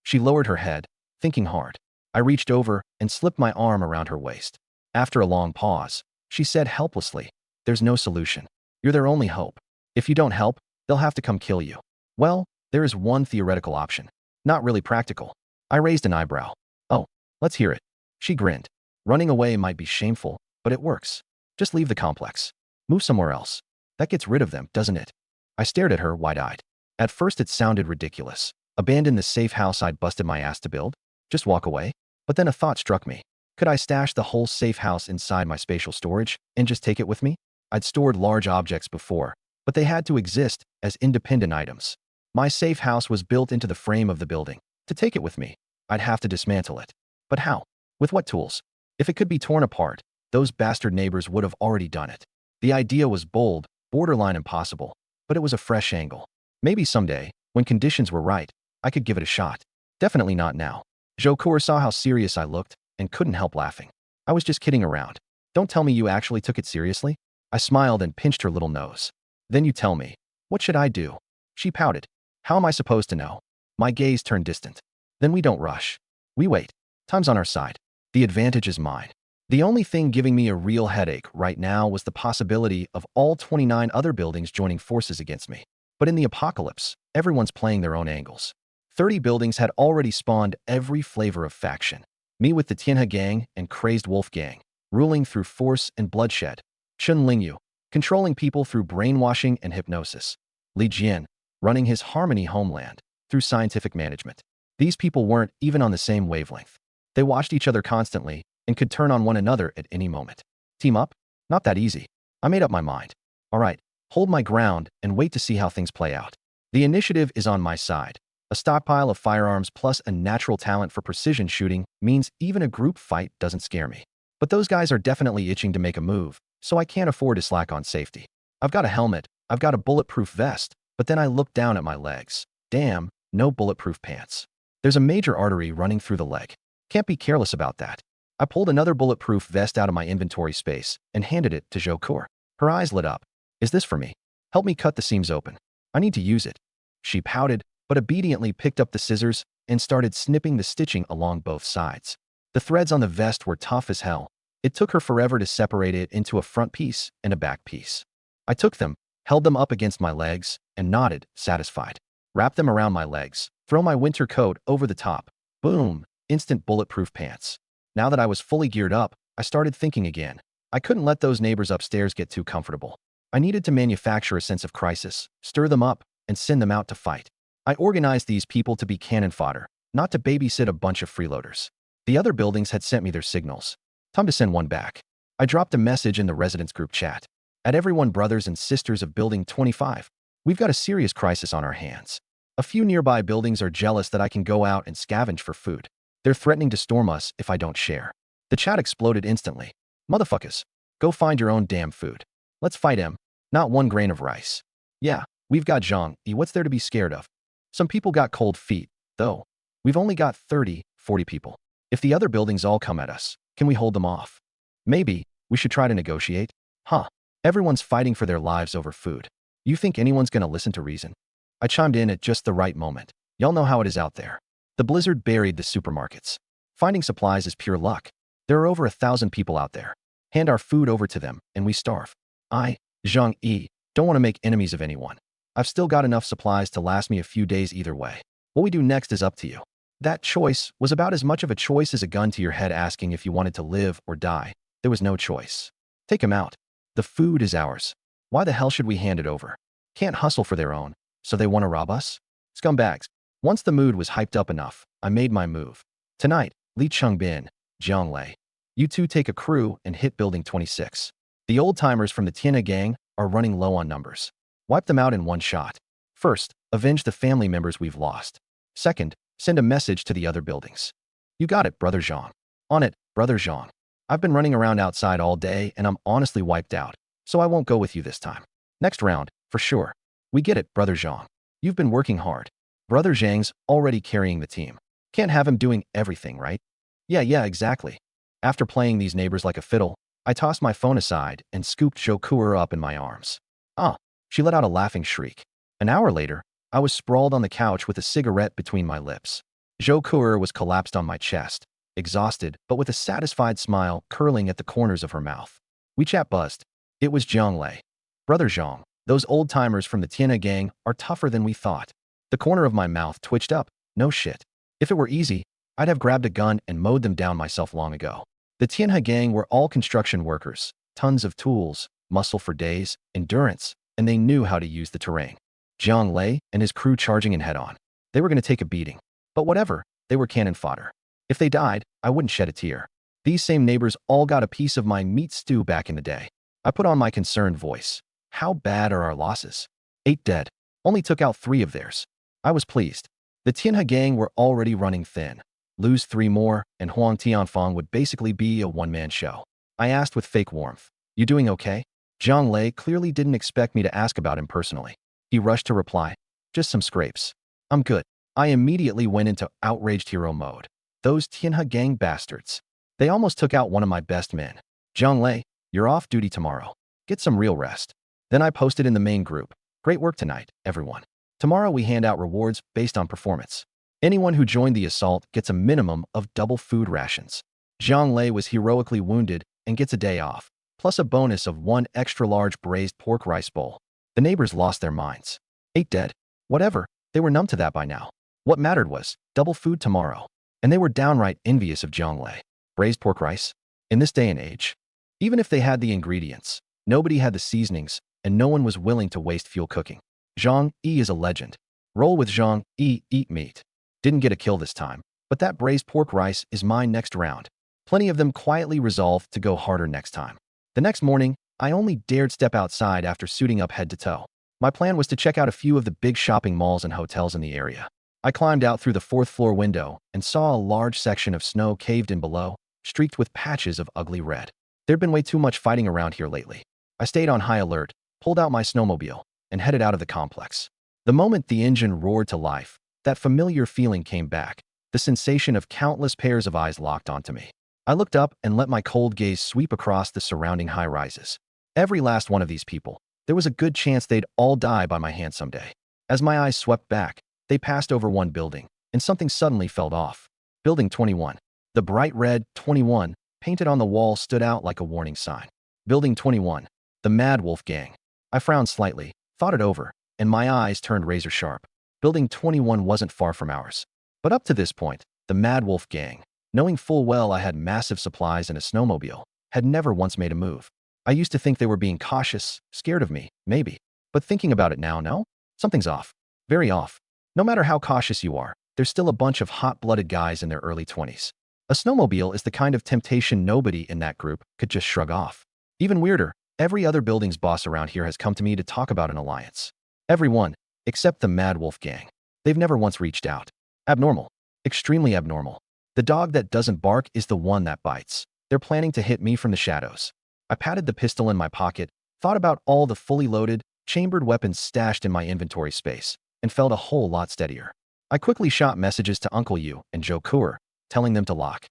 She lowered her head, thinking hard. I reached over and slipped my arm around her waist. After a long pause, she said helplessly, there's no solution. You're their only hope. If you don't help, they'll have to come kill you. Well, there is one theoretical option. Not really practical. I raised an eyebrow. Oh, let's hear it. She grinned. Running away might be shameful, but it works. Just leave the complex. Move somewhere else. That gets rid of them, doesn't it? I stared at her wide-eyed. At first it sounded ridiculous. Abandon the safe house I'd busted my ass to build? Just walk away? But then a thought struck me. Could I stash the whole safe house inside my spatial storage and just take it with me? I'd stored large objects before, but they had to exist as independent items. My safe house was built into the frame of the building. To take it with me, I'd have to dismantle it. But how? With what tools? If it could be torn apart, those bastard neighbors would have already done it. The idea was bold, borderline impossible, but it was a fresh angle. Maybe someday, when conditions were right, I could give it a shot. Definitely not now. Zhou Ku'er saw how serious I looked and couldn't help laughing. I was just kidding around. Don't tell me you actually took it seriously? I smiled and pinched her little nose. Then you tell me. What should I do? She pouted. How am I supposed to know? My gaze turned distant. Then we don't rush. We wait. Time's on our side. The advantage is mine. The only thing giving me a real headache right now was the possibility of all 29 other buildings joining forces against me. But in the apocalypse, everyone's playing their own angles. 30 buildings had already spawned every flavor of faction. Me with the Tianhe gang and Crazed Wolf gang, ruling through force and bloodshed. Chun Lingyu, controlling people through brainwashing and hypnosis. Li Jian, running his Harmony homeland through scientific management. These people weren't even on the same wavelength. They watched each other constantly and could turn on one another at any moment. Team up? Not that easy. I made up my mind. All right, hold my ground and wait to see how things play out. The initiative is on my side. A stockpile of firearms plus a natural talent for precision shooting means even a group fight doesn't scare me. But those guys are definitely itching to make a move, so I can't afford to slack on safety. I've got a helmet, I've got a bulletproof vest, but then I look down at my legs. Damn, no bulletproof pants. There's a major artery running through the leg. Can't be careless about that. I pulled another bulletproof vest out of my inventory space and handed it to Jokur. Her eyes lit up. Is this for me? Help me cut the seams open. I need to use it. She pouted, but obediently picked up the scissors and started snipping the stitching along both sides. The threads on the vest were tough as hell. It took her forever to separate it into a front piece and a back piece. I took them, held them up against my legs, and nodded, satisfied. Wrap them around my legs, throw my winter coat over the top. Boom, instant bulletproof pants. Now that I was fully geared up, I started thinking again. I couldn't let those neighbors upstairs get too comfortable. I needed to manufacture a sense of crisis, stir them up, and send them out to fight. I organized these people to be cannon fodder, not to babysit a bunch of freeloaders. The other buildings had sent me their signals. Time to send one back. I dropped a message in the residents group chat. At everyone, brothers and sisters of Building 25, we've got a serious crisis on our hands. A few nearby buildings are jealous that I can go out and scavenge for food. They're threatening to storm us if I don't share. The chat exploded instantly. Motherfuckers, go find your own damn food. Let's fight him. Not one grain of rice. Yeah, we've got Zhang Yi. What's there to be scared of? Some people got cold feet, though. We've only got 30, 40 people. If the other buildings all come at us, can we hold them off? Maybe we should try to negotiate. Huh. Everyone's fighting for their lives over food. You think anyone's gonna listen to reason? I chimed in at just the right moment. Y'all know how it is out there. The blizzard buried the supermarkets. Finding supplies is pure luck. There are over 1,000 people out there. Hand our food over to them, and we starve. I, Zhang Yi, don't want to make enemies of anyone. I've still got enough supplies to last me a few days either way. What we do next is up to you. That choice was about as much of a choice as a gun to your head asking if you wanted to live or die. There was no choice. Take him out. The food is ours. Why the hell should we hand it over? Can't hustle for their own, so they want to rob us? Scumbags. Once the mood was hyped up enough, I made my move. Tonight, Li Chungbin, Jiang Lei, you two take a crew and hit Building 26. The old-timers from the Tiana gang are running low on numbers. Wipe them out in one shot. First, avenge the family members we've lost. Second, send a message to the other buildings. You got it, Brother Zhang. On it, Brother Zhang. I've been running around outside all day and I'm honestly wiped out, so I won't go with you this time. Next round, for sure. We get it, Brother Zhang. You've been working hard. Brother Zhang's already carrying the team. Can't have him doing everything, right? Yeah, exactly. After playing these neighbors like a fiddle, I tossed my phone aside and scooped Jokur up in my arms. Ah, she let out a laughing shriek. An hour later, I was sprawled on the couch with a cigarette between my lips. Jokur was collapsed on my chest, exhausted but with a satisfied smile curling at the corners of her mouth. WeChat buzzed. It was Jiang Lei. Brother Zhang, those old-timers from the Tiana gang are tougher than we thought. The corner of my mouth twitched up. No shit. If it were easy, I'd have grabbed a gun and mowed them down myself long ago. The Tianhe gang were all construction workers, tons of tools, muscle for days, endurance, and they knew how to use the terrain. Jiang Lei and his crew charging in head-on. They were going to take a beating. But whatever, they were cannon fodder. If they died, I wouldn't shed a tear. These same neighbors all got a piece of my meat stew back in the day. I put on my concerned voice. How bad are our losses? 8 dead. Only took out 3 of theirs. I was pleased. The Tianhe gang were already running thin. Lose 3 more, and Huang Tianfang would basically be a one-man show. I asked with fake warmth. You doing okay? Jiang Lei clearly didn't expect me to ask about him personally. He rushed to reply. Just some scrapes. I'm good. I immediately went into outraged hero mode. Those Tianhe gang bastards. They almost took out one of my best men. Jiang Lei, you're off duty tomorrow. Get some real rest. Then I posted in the main group. Great work tonight, everyone. Tomorrow we hand out rewards based on performance. Anyone who joined the assault gets a minimum of double food rations. Jiang Lei was heroically wounded and gets a day off, plus a bonus of 1 extra-large braised pork rice bowl. The neighbors lost their minds. 8 dead. Whatever, they were numb to that by now. What mattered was double food tomorrow. And they were downright envious of Jiang Lei. Braised pork rice? In this day and age? Even if they had the ingredients, nobody had the seasonings, and no one was willing to waste fuel cooking. Zhang Yi is a legend. Roll with Zhang Yi, eat meat. Didn't get a kill this time, but that braised pork rice is mine next round. Plenty of them quietly resolved to go harder next time. The next morning, I only dared step outside after suiting up head to toe. My plan was to check out a few of the big shopping malls and hotels in the area. I climbed out through the fourth-floor window and saw a large section of snow caved in below, streaked with patches of ugly red. There'd been way too much fighting around here lately. I stayed on high alert, pulled out my snowmobile, and headed out of the complex. The moment the engine roared to life, that familiar feeling came back, the sensation of countless pairs of eyes locked onto me. I looked up and let my cold gaze sweep across the surrounding high-rises. Every last one of these people, there was a good chance they'd all die by my hand someday. As my eyes swept back, they passed over one building, and something suddenly fell off. Building 21. The bright red 21 painted on the wall stood out like a warning sign. Building 21. The Mad Wolf Gang. I frowned slightly, thought it over, and my eyes turned razor sharp. Building 21 wasn't far from ours. But up to this point, the Mad Wolf Gang, knowing full well I had massive supplies and a snowmobile, had never once made a move. I used to think they were being cautious, scared of me, maybe. But thinking about it now, no? Something's off. Very off. No matter how cautious you are, there's still a bunch of hot-blooded guys in their early 20s. A snowmobile is the kind of temptation nobody in that group could just shrug off. Even weirder, every other building's boss around here has come to me to talk about an alliance. Everyone, except the Mad Wolf Gang. They've never once reached out. Abnormal. Extremely abnormal. The dog that doesn't bark is the one that bites. They're planning to hit me from the shadows. I patted the pistol in my pocket, thought about all the fully loaded, chambered weapons stashed in my inventory space, and felt a whole lot steadier. I quickly shot messages to Uncle Yu and Joe Kur, telling them to lock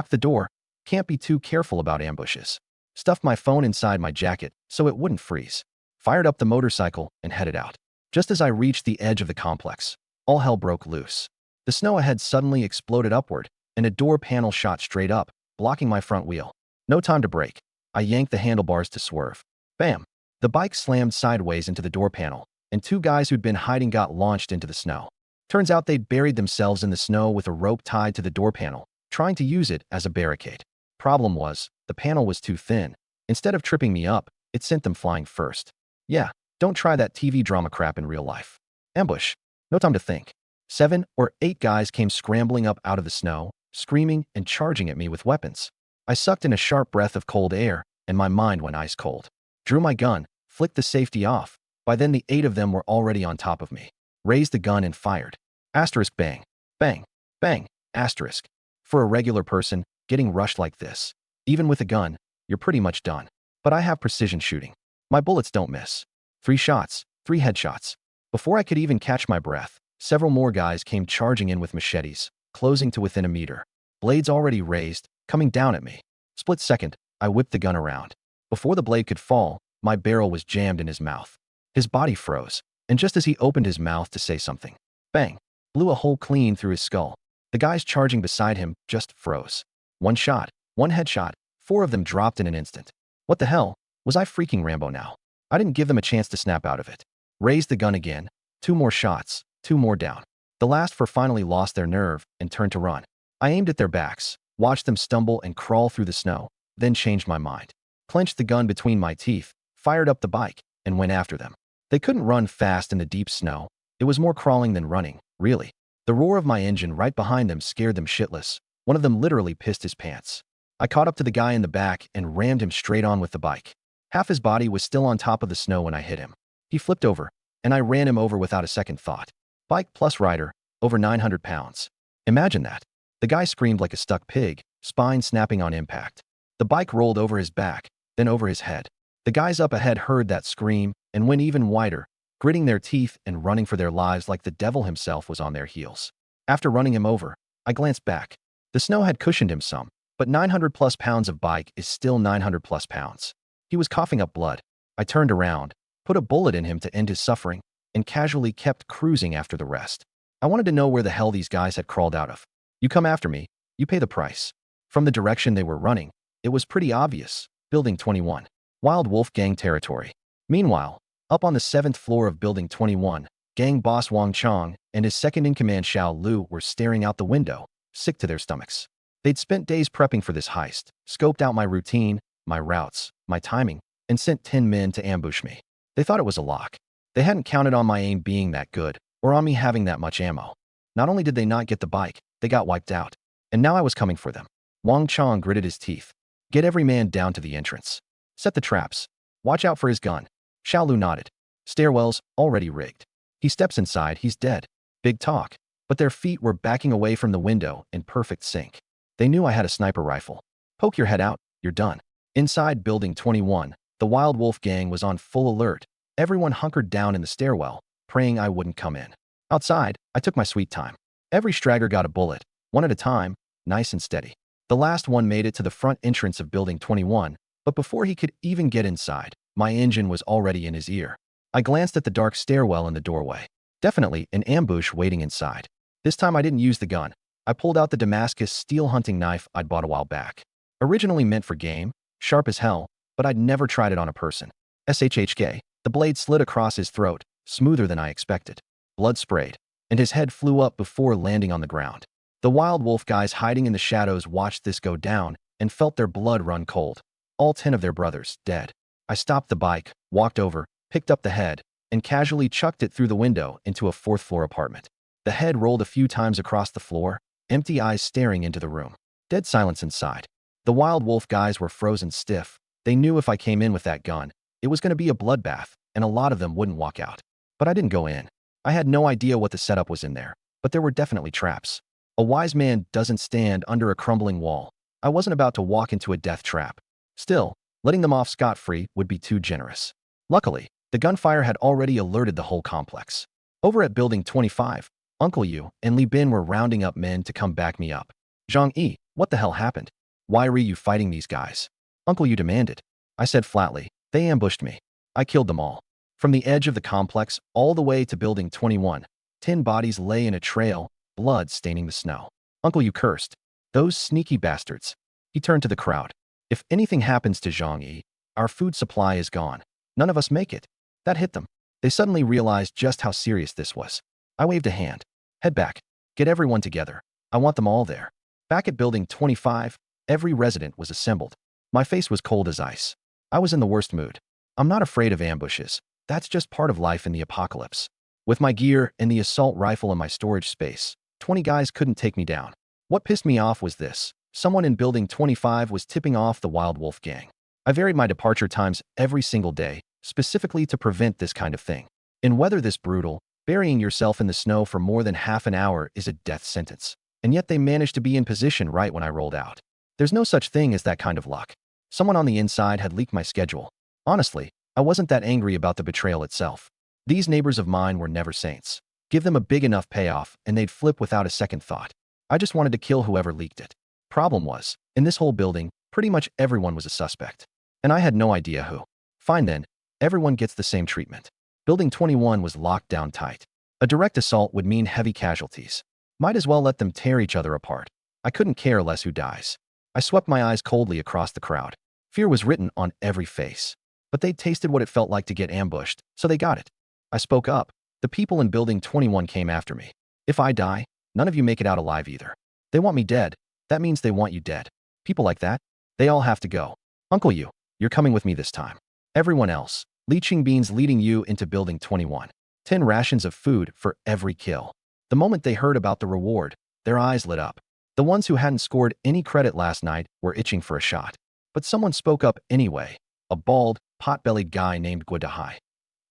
the door, can't be too careful about ambushes. Stuffed my phone inside my jacket so it wouldn't freeze. Fired up the motorcycle and headed out. Just as I reached the edge of the complex, all hell broke loose. The snow ahead suddenly exploded upward, and a door panel shot straight up, blocking my front wheel. No time to brake. I yanked the handlebars to swerve. Bam! The bike slammed sideways into the door panel, and two guys who'd been hiding got launched into the snow. Turns out they'd buried themselves in the snow with a rope tied to the door panel, trying to use it as a barricade. Problem was, the panel was too thin. Instead of tripping me up, it sent them flying first. Yeah, don't try that TV drama crap in real life. Ambush. No time to think. 7 or 8 guys came scrambling up out of the snow, screaming and charging at me with weapons. I sucked in a sharp breath of cold air, and my mind went ice cold. Drew my gun, flicked the safety off. By then the 8 of them were already on top of me. Raised the gun and fired. Asterisk bang. Bang. Bang. Asterisk. For a regular person, getting rushed like this, even with a gun, you're pretty much done. But I have precision shooting. My bullets don't miss. 3 shots, 3 headshots. Before I could even catch my breath, several more guys came charging in with machetes, closing to within a meter. Blades already raised, coming down at me. Split second, I whipped the gun around. Before the blade could fall, my barrel was jammed in his mouth. His body froze, and just as he opened his mouth to say something, bang, blew a hole clean through his skull. The guys charging beside him just froze. 1 shot, 1 headshot, 4 of them dropped in an instant. What the hell? Was I freaking Rambo now? I didn't give them a chance to snap out of it. Raised the gun again. 2 more shots, 2 more down. The last 4 finally lost their nerve and turned to run. I aimed at their backs, watched them stumble and crawl through the snow, then changed my mind. Clenched the gun between my teeth, fired up the bike, and went after them. They couldn't run fast in the deep snow. It was more crawling than running, really. The roar of my engine right behind them scared them shitless. One of them literally pissed his pants. I caught up to the guy in the back and rammed him straight on with the bike. Half his body was still on top of the snow when I hit him. He flipped over, and I ran him over without a second thought. Bike plus rider, over 900 pounds. Imagine that. The guy screamed like a stuck pig, spine snapping on impact. The bike rolled over his back, then over his head. The guys up ahead heard that scream and went even wider, gritting their teeth and running for their lives like the devil himself was on their heels. After running him over, I glanced back. The snow had cushioned him some, but 900 plus pounds of bike is still 900 plus pounds. He was coughing up blood. I turned around, put a bullet in him to end his suffering, and casually kept cruising after the rest. I wanted to know where the hell these guys had crawled out of. You come after me, you pay the price. From the direction they were running, it was pretty obvious. Building 21. Wild Wolf Gang territory. Meanwhile, up on the 7th floor of Building 21, gang boss Wang Chong and his second-in-command Xiao Lu were staring out the window, sick to their stomachs. They'd spent days prepping for this heist, scoped out my routine, my routes, my timing, and sent 10 men to ambush me. They thought it was a lock. They hadn't counted on my aim being that good, or on me having that much ammo. Not only did they not get the bike, they got wiped out. And now I was coming for them. Wang Chong gritted his teeth. Get every man down to the entrance. Set the traps. Watch out for his gun. Xiaolu nodded. Stairwells already rigged. He steps inside, he's dead. Big talk. But their feet were backing away from the window in perfect sync. They knew I had a sniper rifle. Poke your head out, you're done. Inside Building 21, the Wild Wolf gang was on full alert. Everyone hunkered down in the stairwell, praying I wouldn't come in. Outside, I took my sweet time. Every straggler got a bullet, one at a time, nice and steady. The last one made it to the front entrance of Building 21, but before he could even get inside, my engine was already in his ear. I glanced at the dark stairwell in the doorway. Definitely an ambush waiting inside. This time I didn't use the gun. I pulled out the Damascus steel hunting knife I'd bought a while back. Originally meant for game, sharp as hell, but I'd never tried it on a person. SHHK, the blade slid across his throat, smoother than I expected. Blood sprayed, and his head flew up before landing on the ground. The Wild Wolf guys hiding in the shadows watched this go down and felt their blood run cold. All 10 of their brothers, dead. I stopped the bike, walked over, picked up the head, and casually chucked it through the window into a 4th-floor apartment. The head rolled a few times across the floor, empty eyes staring into the room. Dead silence inside. The Wild Wolf guys were frozen stiff. They knew if I came in with that gun, it was going to be a bloodbath, and a lot of them wouldn't walk out. But I didn't go in. I had no idea what the setup was in there, but there were definitely traps. A wise man doesn't stand under a crumbling wall. I wasn't about to walk into a death trap. Still, letting them off scot-free would be too generous. Luckily, the gunfire had already alerted the whole complex. Over at Building 25, Uncle Yu and Li Bin were rounding up men to come back me up. Zhang Yi, what the hell happened? Why were you fighting these guys? Uncle Yu demanded. I said flatly, they ambushed me. I killed them all. From the edge of the complex all the way to Building 21, 10 bodies lay in a trail, blood staining the snow. Uncle Yu cursed. Those sneaky bastards. He turned to the crowd. If anything happens to Zhang Yi, our food supply is gone. None of us make it. That hit them. They suddenly realized just how serious this was. I waved a hand. Head back. Get everyone together. I want them all there. Back at Building 25, every resident was assembled. My face was cold as ice. I was in the worst mood. I'm not afraid of ambushes. That's just part of life in the apocalypse. With my gear and the assault rifle in my storage space, 20 guys couldn't take me down. What pissed me off was this. Someone in Building 25 was tipping off the Wild Wolf gang. I varied my departure times every single day, specifically to prevent this kind of thing. In weather this brutal, burying yourself in the snow for more than half an hour is a death sentence. And yet they managed to be in position right when I rolled out. There's no such thing as that kind of luck. Someone on the inside had leaked my schedule. Honestly, I wasn't that angry about the betrayal itself. These neighbors of mine were never saints. Give them a big enough payoff and they'd flip without a second thought. I just wanted to kill whoever leaked it. Problem was, in this whole building, pretty much everyone was a suspect. And I had no idea who. Fine then, everyone gets the same treatment. Building 21 was locked down tight. A direct assault would mean heavy casualties. Might as well let them tear each other apart. I couldn't care less who dies. I swept my eyes coldly across the crowd. Fear was written on every face. But they'd tasted what it felt like to get ambushed, so they got it. I spoke up. The people in Building 21 came after me. If I die, none of you make it out alive either. They want me dead. That means they want you dead. People like that, they all have to go. Uncle Yu, you're coming with me this time. Everyone else, Li Qingbean's leading you into Building 21. 10 rations of food for every kill. The moment they heard about the reward, their eyes lit up. The ones who hadn't scored any credit last night were itching for a shot. But someone spoke up anyway. A bald, pot-bellied guy named Guadahai.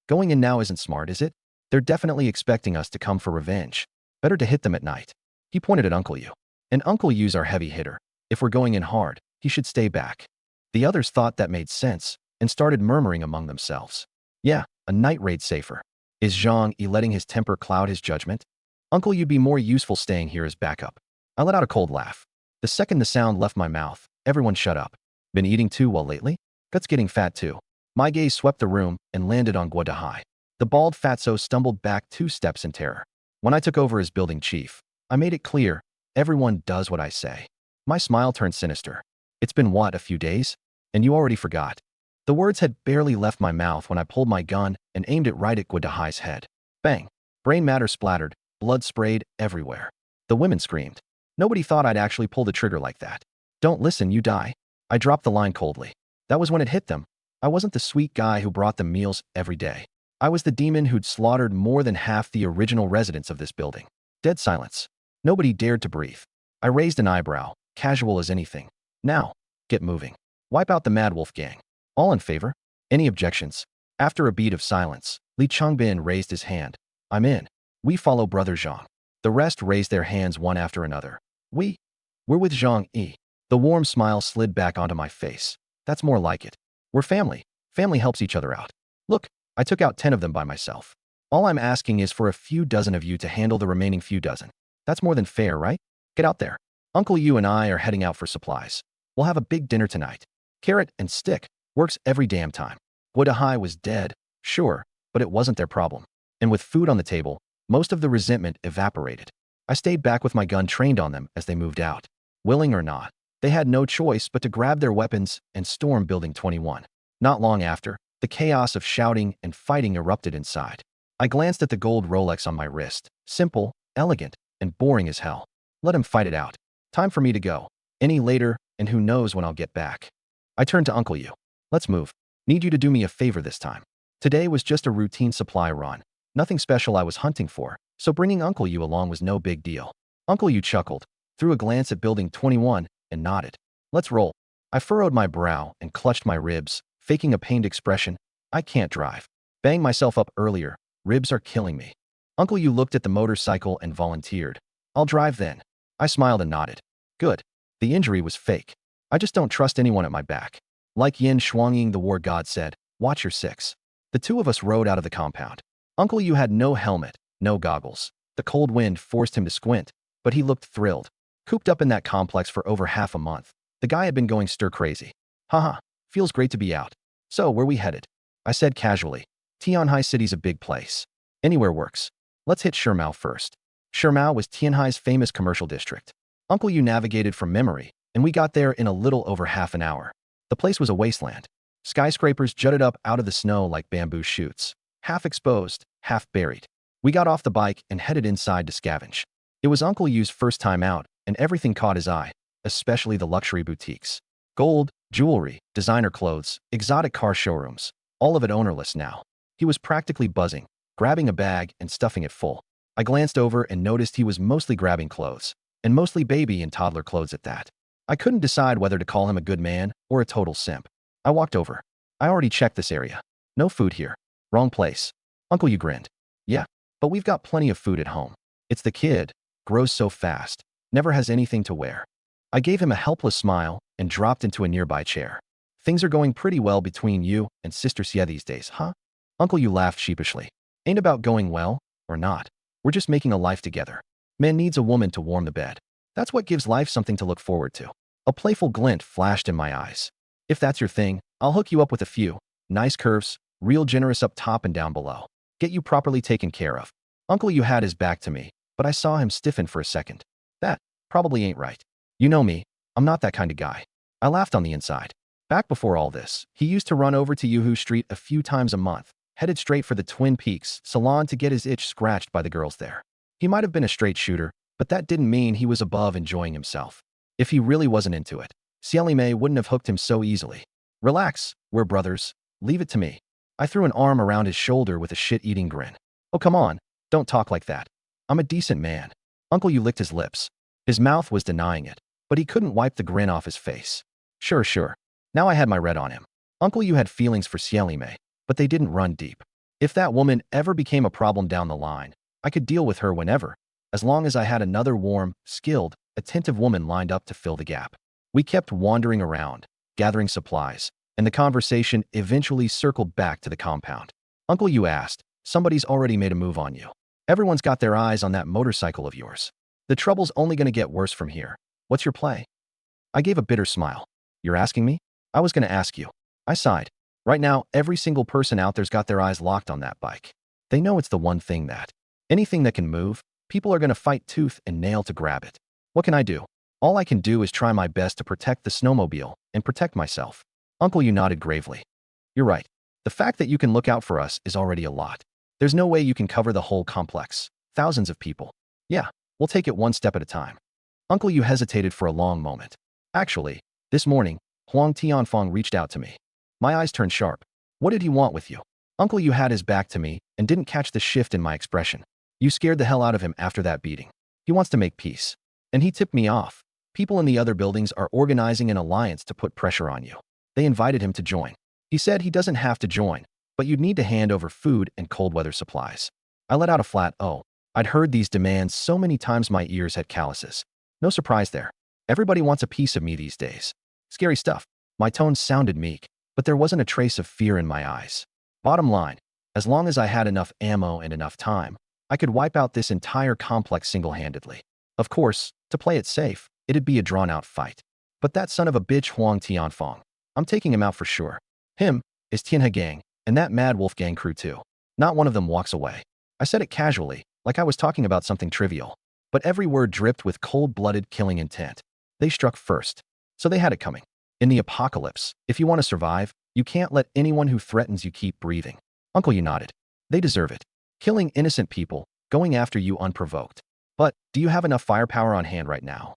Going in now isn't smart, is it? They're definitely expecting us to come for revenge. Better to hit them at night. He pointed at Uncle Yu. And Uncle Yu's our heavy hitter. If we're going in hard, he should stay back. The others thought that made sense and started murmuring among themselves. Yeah, a night raid safer. Is Zhang Yi letting his temper cloud his judgment? Uncle Yu'd be more useful staying here as backup. I let out a cold laugh. The second the sound left my mouth, everyone shut up. Been eating too well lately? Gut's getting fat too. My gaze swept the room and landed on Guadahai. The bald fatso stumbled back 2 steps in terror. When I took over as building chief, I made it clear, everyone does what I say. My smile turned sinister. It's been what, a few days? And you already forgot. The words had barely left my mouth when I pulled my gun and aimed it right at Guadahai's head. Bang! Brain matter splattered, blood sprayed everywhere. The women screamed. Nobody thought I'd actually pull the trigger like that. Don't listen, you die. I dropped the line coldly. That was when it hit them. I wasn't the sweet guy who brought them meals every day. I was the demon who'd slaughtered more than half the original residents of this building. Dead silence. Nobody dared to breathe. I raised an eyebrow, casual as anything. Now, get moving. Wipe out the Mad Wolf gang. All in favor? Any objections? After a beat of silence, Li Changbin raised his hand. I'm in. We follow Brother Zhang. The rest raised their hands one after another. We're with Zhang Yi. The warm smile slid back onto my face. That's more like it. We're family. Family helps each other out. Look, I took out 10 of them by myself. All I'm asking is for a few dozen of you to handle the remaining few dozen. That's more than fair, right? Get out there. Uncle Yu and I are heading out for supplies. We'll have a big dinner tonight. Carrot and stick works every damn time. Guodahai was dead, sure, but it wasn't their problem. And with food on the table, most of the resentment evaporated. I stayed back with my gun trained on them as they moved out. Willing or not, they had no choice but to grab their weapons and storm Building 21. Not long after, the chaos of shouting and fighting erupted inside. I glanced at the gold Rolex on my wrist. Simple, elegant, and boring as hell. Let him fight it out. Time for me to go. Any later, and who knows when I'll get back. I turned to Uncle Yu. Let's move. Need you to do me a favor this time. Today was just a routine supply run. Nothing special I was hunting for, so bringing Uncle Yu along was no big deal. Uncle Yu chuckled, threw a glance at Building 21, and nodded. Let's roll. I furrowed my brow and clutched my ribs, faking a pained expression. I can't drive. Banged myself up earlier. Ribs are killing me. Uncle Yu looked at the motorcycle and volunteered. I'll drive then. I smiled and nodded. Good. The injury was fake. I just don't trust anyone at my back. Like Yin Shuangying, the war god, said, watch your six. The two of us rode out of the compound. Uncle Yu had no helmet, no goggles. The cold wind forced him to squint, but he looked thrilled. Cooped up in that complex for over half a month, the guy had been going stir-crazy. Haha, feels great to be out. So, where we headed? I said casually. Tianhai City's a big place. Anywhere works. Let's hit Shimao first. Shimao was Tianhai's famous commercial district. Uncle Yu navigated from memory, and we got there in a little over half an hour. The place was a wasteland. Skyscrapers jutted up out of the snow like bamboo shoots, half exposed, half buried. We got off the bike and headed inside to scavenge. It was Uncle Yu's first time out, and everything caught his eye, especially the luxury boutiques. Gold, jewelry, designer clothes, exotic car showrooms, all of it ownerless now. He was practically buzzing, grabbing a bag and stuffing it full. I glanced over and noticed he was mostly grabbing clothes, and mostly baby and toddler clothes at that. I couldn't decide whether to call him a good man or a total simp. I walked over. I already checked this area. No food here. Wrong place. Uncle Yu grinned. Yeah, but we've got plenty of food at home. It's the kid. Grows so fast. Never has anything to wear. I gave him a helpless smile and dropped into a nearby chair. Things are going pretty well between you and Sister Xie these days, huh? Uncle Yu laughed sheepishly. Ain't about going well or not. We're just making a life together. Man needs a woman to warm the bed. That's what gives life something to look forward to. A playful glint flashed in my eyes. If that's your thing, I'll hook you up with a few. Nice curves, real generous up top and down below. Get you properly taken care of. Uncle Yu had his back to me, but I saw him stiffen for a second. That probably ain't right. You know me, I'm not that kind of guy. I laughed on the inside. Back before all this, he used to run over to Yuhu Street a few times a month, headed straight for the Twin Peaks salon to get his itch scratched by the girls there. He might have been a straight shooter, but that didn't mean he was above enjoying himself. If he really wasn't into it, Xiaoli Mei wouldn't have hooked him so easily. Relax, we're brothers. Leave it to me. I threw an arm around his shoulder with a shit-eating grin. Oh, come on. Don't talk like that. I'm a decent man. Uncle Yu licked his lips. His mouth was denying it, but he couldn't wipe the grin off his face. Sure. Now I had my red on him. Uncle Yu had feelings for Xiaoli Mei, but they didn't run deep. If that woman ever became a problem down the line, I could deal with her whenever, as long as I had another warm, skilled, attentive woman lined up to fill the gap. We kept wandering around, gathering supplies, and the conversation eventually circled back to the compound. Uncle Yu asked, somebody's already made a move on you. Everyone's got their eyes on that motorcycle of yours. The trouble's only going to get worse from here. What's your play? I gave a bitter smile. You're asking me? I was going to ask you. I sighed. Right now, every single person out there's got their eyes locked on that bike. They know it's the one thing that, anything that can move, people are going to fight tooth and nail to grab it. What can I do? All I can do is try my best to protect the snowmobile and protect myself. Uncle Yu nodded gravely. You're right. The fact that you can look out for us is already a lot. There's no way you can cover the whole complex. Thousands of people. Yeah, we'll take it one step at a time. Uncle Yu hesitated for a long moment. Actually, this morning, Huang Tianfang reached out to me. My eyes turned sharp. What did he want with you? Uncle Yu had his back to me and didn't catch the shift in my expression. You scared the hell out of him after that beating. He wants to make peace. And he tipped me off. People in the other buildings are organizing an alliance to put pressure on you. They invited him to join. He said he doesn't have to join, but you'd need to hand over food and cold weather supplies. I let out a flat "oh." I'd heard these demands so many times my ears had calluses. No surprise there. Everybody wants a piece of me these days. Scary stuff. My tone sounded meek, but there wasn't a trace of fear in my eyes. Bottom line, as long as I had enough ammo and enough time, I could wipe out this entire complex single-handedly. Of course, to play it safe, it'd be a drawn-out fight. But that son of a bitch Huang Tianfeng, I'm taking him out for sure. Him, is Tianhe gang, and that Mad Wolf gang crew too. Not one of them walks away. I said it casually, like I was talking about something trivial. But every word dripped with cold-blooded killing intent. They struck first. So they had it coming. In the apocalypse, if you want to survive, you can't let anyone who threatens you keep breathing. Uncle Yu nodded. They deserve it. Killing innocent people, going after you unprovoked. But, do you have enough firepower on hand right now?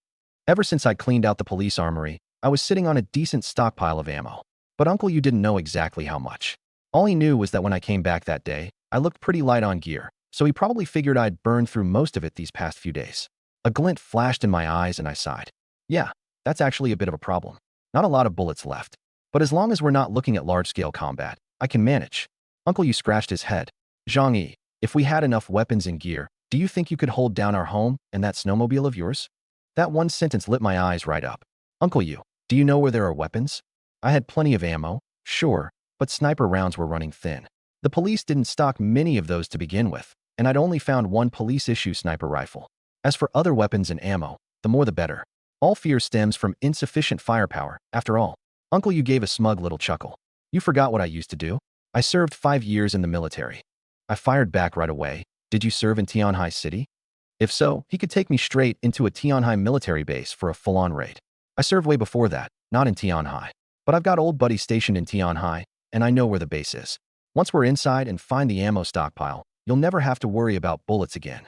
Ever since I cleaned out the police armory, I was sitting on a decent stockpile of ammo. But Uncle Yu didn't know exactly how much. All he knew was that when I came back that day, I looked pretty light on gear, so he probably figured I'd burned through most of it these past few days. A glint flashed in my eyes and I sighed. Yeah, that's actually a bit of a problem. Not a lot of bullets left. But as long as we're not looking at large-scale combat, I can manage. Uncle Yu scratched his head. Zhang Yi, if we had enough weapons and gear, do you think you could hold down our home and that snowmobile of yours? That one sentence lit my eyes right up. Uncle Yu, do you know where there are weapons? I had plenty of ammo, sure, but sniper rounds were running thin. The police didn't stock many of those to begin with, and I'd only found one police-issue sniper rifle. As for other weapons and ammo, the more the better. All fear stems from insufficient firepower, after all. Uncle Yu gave a smug little chuckle. You forgot what I used to do? I served 5 years in the military. I fired back right away. Did you serve in Tianhe City? If so, he could take me straight into a Tianhe military base for a full-on raid. I served way before that, not in Tianhe. But I've got old buddies stationed in Tianhe, and I know where the base is. Once we're inside and find the ammo stockpile, you'll never have to worry about bullets again.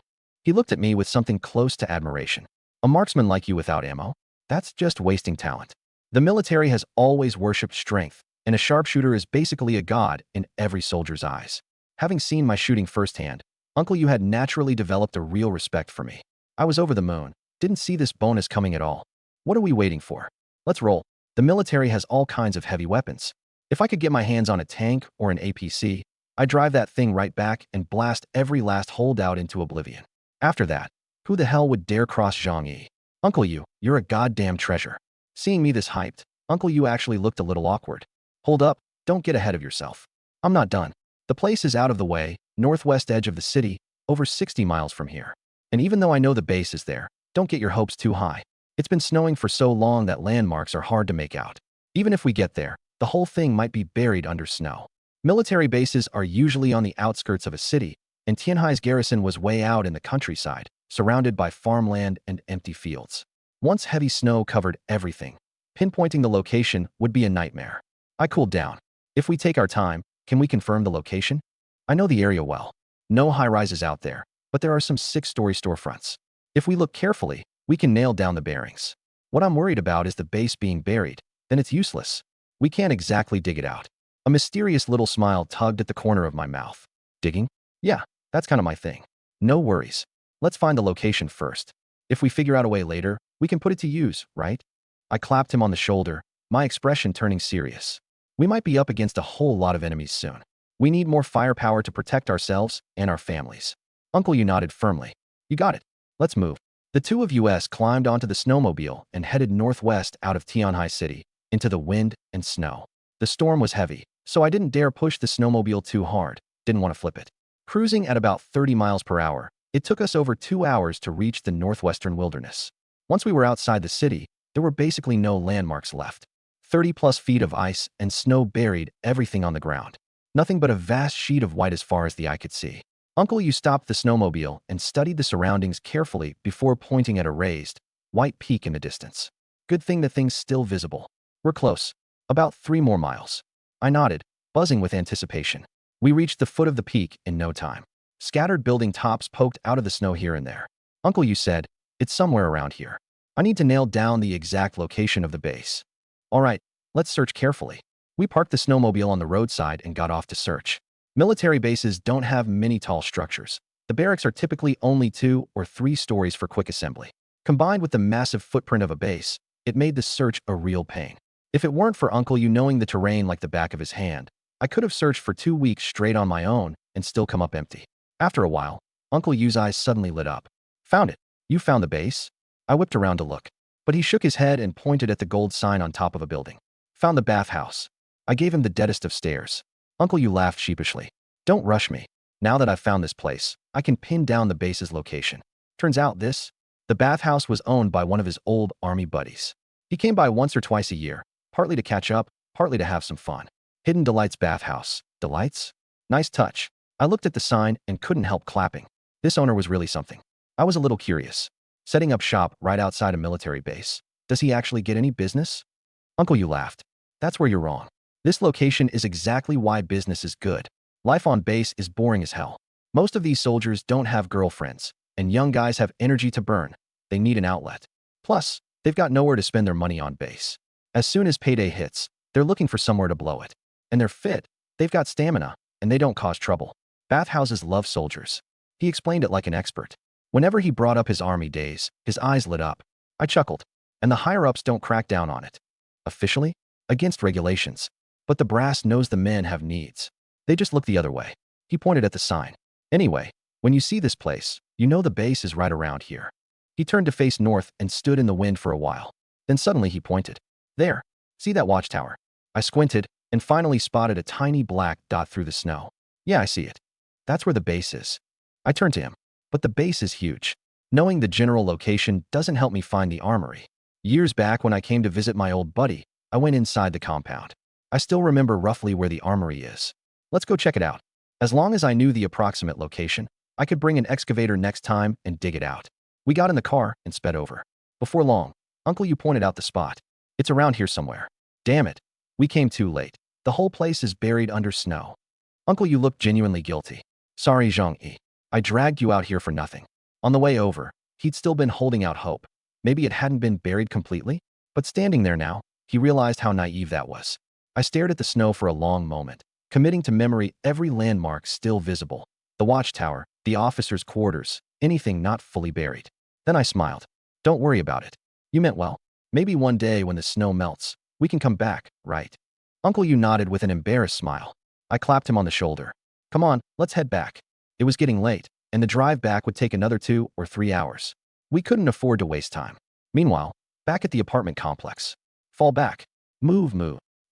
He looked at me with something close to admiration. A marksman like you without ammo? That's just wasting talent. The military has always worshipped strength, and a sharpshooter is basically a god in every soldier's eyes. Having seen my shooting firsthand, Uncle Yu had naturally developed a real respect for me. I was over the moon, didn't see this bonus coming at all. What are we waiting for? Let's roll. The military has all kinds of heavy weapons. If I could get my hands on a tank or an APC, I'd drive that thing right back and blast every last holdout into oblivion. After that, who the hell would dare cross Zhang Yi? Uncle Yu, you're a goddamn treasure. Seeing me this hyped, Uncle Yu actually looked a little awkward. Hold up, don't get ahead of yourself. I'm not done. The place is out of the way, northwest edge of the city, over 60 miles from here. And even though I know the base is there, don't get your hopes too high. It's been snowing for so long that landmarks are hard to make out. Even if we get there, the whole thing might be buried under snow. Military bases are usually on the outskirts of a city, and Tianhe's garrison was way out in the countryside, surrounded by farmland and empty fields. Once heavy snow covered everything, pinpointing the location would be a nightmare. I cooled down. If we take our time, can we confirm the location? I know the area well. No high-rises out there, but there are some 6-story storefronts. If we look carefully, we can nail down the bearings. What I'm worried about is the base being buried, then it's useless. We can't exactly dig it out. A mysterious little smile tugged at the corner of my mouth. Digging? Yeah, that's kind of my thing. No worries. Let's find the location first. If we figure out a way later, we can put it to use, right? I clapped him on the shoulder, my expression turning serious. We might be up against a whole lot of enemies soon. We need more firepower to protect ourselves and our families. Uncle Yu nodded firmly. You got it. Let's move. The two of us climbed onto the snowmobile and headed northwest out of Tianhe City, into the wind and snow. The storm was heavy, so I didn't dare push the snowmobile too hard, didn't want to flip it. Cruising at about 30 miles per hour, it took us over 2 hours to reach the northwestern wilderness. Once we were outside the city, there were basically no landmarks left. 30-plus feet of ice and snow buried everything on the ground. Nothing but a vast sheet of white as far as the eye could see. Uncle Yu stopped the snowmobile and studied the surroundings carefully before pointing at a raised, white peak in the distance. Good thing the thing's still visible. We're close. About 3 more miles. I nodded, buzzing with anticipation. We reached the foot of the peak in no time. Scattered building tops poked out of the snow here and there. Uncle Yu said, it's somewhere around here. I need to nail down the exact location of the base. All right, let's search carefully. We parked the snowmobile on the roadside and got off to search. Military bases don't have many tall structures. The barracks are typically only 2 or 3 stories for quick assembly. Combined with the massive footprint of a base, it made the search a real pain. If it weren't for Uncle Yu knowing the terrain like the back of his hand, I could have searched for 2 weeks straight on my own and still come up empty. After a while, Uncle Yu's eyes suddenly lit up. Found it. You found the base? I whipped around to look, but he shook his head and pointed at the gold sign on top of a building. Found the bathhouse. I gave him the deadest of stares. Uncle Yu laughed sheepishly. Don't rush me. Now that I've found this place, I can pin down the base's location. Turns out the bathhouse was owned by one of his old army buddies. He came by once or twice a year, partly to catch up, partly to have some fun. Hidden Delight's bathhouse. Delights? Nice touch. I looked at the sign and couldn't help clapping. This owner was really something. I was a little curious. Setting up shop right outside a military base. Does he actually get any business? Uncle Yu laughed. That's where you're wrong. This location is exactly why business is good. Life on base is boring as hell. Most of these soldiers don't have girlfriends, and young guys have energy to burn. They need an outlet. Plus, they've got nowhere to spend their money on base. As soon as payday hits, they're looking for somewhere to blow it. And they're fit, they've got stamina, and they don't cause trouble. Bathhouses love soldiers. He explained it like an expert. Whenever he brought up his army days, his eyes lit up. I chuckled. And the higher-ups don't crack down on it. Officially? Against regulations. But the brass knows the men have needs. They just look the other way. He pointed at the sign. Anyway, when you see this place, you know the base is right around here. He turned to face north and stood in the wind for a while. Then suddenly he pointed. There. See that watchtower? I squinted and finally spotted a tiny black dot through the snow. Yeah, I see it. That's where the base is. I turned to him. But the base is huge. Knowing the general location doesn't help me find the armory. Years back when I came to visit my old buddy, I went inside the compound. I still remember roughly where the armory is. Let's go check it out. As long as I knew the approximate location, I could bring an excavator next time and dig it out. We got in the car and sped over. Before long, Uncle Yu pointed out the spot. It's around here somewhere. Damn it. We came too late. The whole place is buried under snow. Uncle Yu looked genuinely guilty. Sorry, Zhang-Yi. I dragged you out here for nothing. On the way over, he'd still been holding out hope. Maybe it hadn't been buried completely? But standing there now, he realized how naive that was. I stared at the snow for a long moment, committing to memory every landmark still visible. The watchtower, the officers' quarters, anything not fully buried. Then I smiled. Don't worry about it. You meant well. Maybe one day when the snow melts, we can come back, right? Uncle Yu nodded with an embarrassed smile. I clapped him on the shoulder. Come on, let's head back. It was getting late, and the drive back would take another 2 or 3 hours. We couldn't afford to waste time. Meanwhile, back at the apartment complex. Fall back. Move.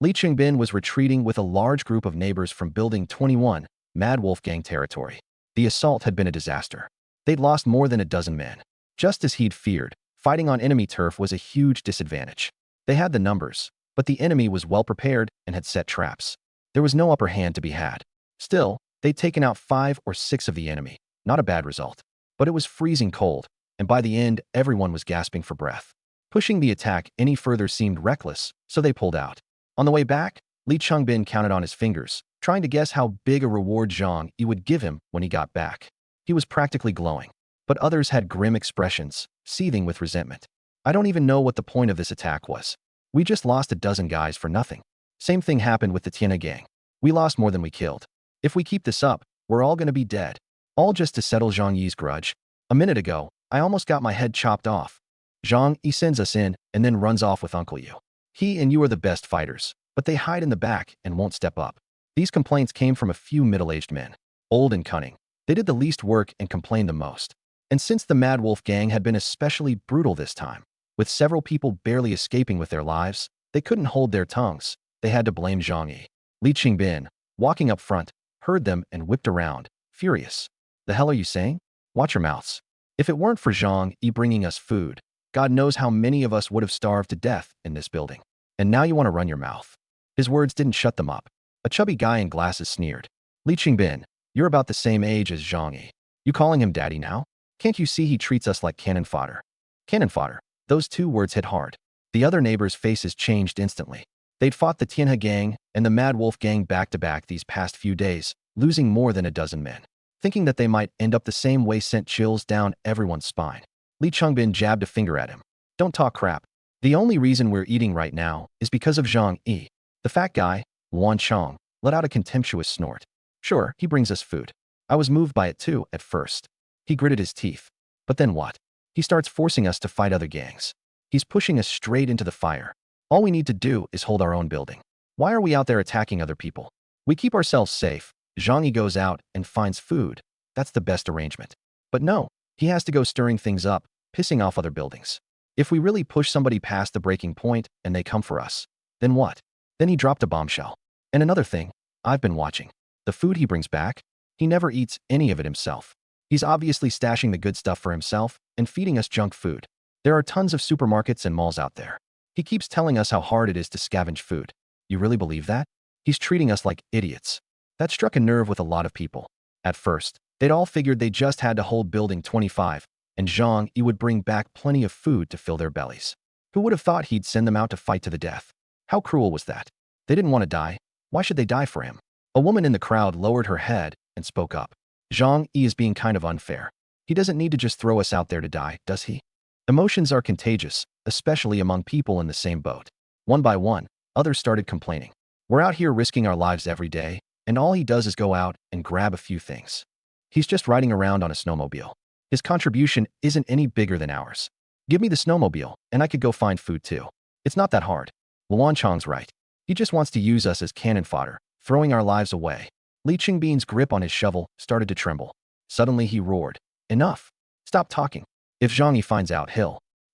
Li Qingbin was retreating with a large group of neighbors from Building 21, Mad Wolf Gang territory. The assault had been a disaster. They'd lost more than a dozen men. Just as he'd feared, fighting on enemy turf was a huge disadvantage. They had the numbers, but the enemy was well prepared and had set traps. There was no upper hand to be had. Still, they'd taken out 5 or 6 of the enemy. Not a bad result. But it was freezing cold, and by the end, everyone was gasping for breath. Pushing the attack any further seemed reckless, so they pulled out. On the way back, Li Qingbin counted on his fingers, trying to guess how big a reward Zhang Yi would give him when he got back. He was practically glowing, but others had grim expressions, seething with resentment. I don't even know what the point of this attack was. We just lost a dozen guys for nothing. Same thing happened with the Tiana gang. We lost more than we killed. If we keep this up, we're all gonna be dead. All just to settle Zhang Yi's grudge. A minute ago, I almost got my head chopped off. Zhang Yi sends us in and then runs off with Uncle Yu. He and you are the best fighters, but they hide in the back and won't step up. These complaints came from a few middle-aged men, old and cunning. They did the least work and complained the most. And since the Mad Wolf gang had been especially brutal this time, with several people barely escaping with their lives, they couldn't hold their tongues. They had to blame Zhang Yi. Li Qingbin, walking up front, heard them and whipped around, furious. The hell are you saying? Watch your mouths. If it weren't for Zhang Yi bringing us food, God knows how many of us would have starved to death in this building. And now you want to run your mouth. His words didn't shut them up. A chubby guy in glasses sneered. Li Qingbin, you're about the same age as Zhang Yi. You calling him daddy now? Can't you see he treats us like cannon fodder? Cannon fodder. Those 2 words hit hard. The other neighbors' faces changed instantly. They'd fought the Tianhe gang and the Mad Wolf gang back-to-back these past few days, losing more than a dozen men. Thinking that they might end up the same way sent chills down everyone's spine. Li Qingbin jabbed a finger at him. Don't talk crap. The only reason we're eating right now is because of Zhang Yi. The fat guy, Luan Chong, let out a contemptuous snort. Sure, he brings us food. I was moved by it too, at first. He gritted his teeth. But then what? He starts forcing us to fight other gangs. He's pushing us straight into the fire. All we need to do is hold our own building. Why are we out there attacking other people? We keep ourselves safe. Zhang Yi goes out and finds food. That's the best arrangement. But no, he has to go stirring things up, pissing off other buildings. If we really push somebody past the breaking point and they come for us, then what? Then he dropped a bombshell. And another thing, I've been watching. The food he brings back, he never eats any of it himself. He's obviously stashing the good stuff for himself and feeding us junk food. There are tons of supermarkets and malls out there. He keeps telling us how hard it is to scavenge food. You really believe that? He's treating us like idiots. That struck a nerve with a lot of people. At first, they'd all figured they just had to hold Building 25, and Zhang Yi would bring back plenty of food to fill their bellies. Who would have thought he'd send them out to fight to the death? How cruel was that? They didn't want to die. Why should they die for him? A woman in the crowd lowered her head and spoke up. Zhang Yi is being kind of unfair. He doesn't need to just throw us out there to die, does he? Emotions are contagious, especially among people in the same boat. One by one, others started complaining. We're out here risking our lives every day, and all he does is go out and grab a few things. He's just riding around on a snowmobile. His contribution isn't any bigger than ours. Give me the snowmobile, and I could go find food too. It's not that hard. Luan Chang's right. He just wants to use us as cannon fodder, throwing our lives away. Li Qingbin's grip on his shovel started to tremble. Suddenly he roared. Enough. Stop talking. If Zhang Yi finds out,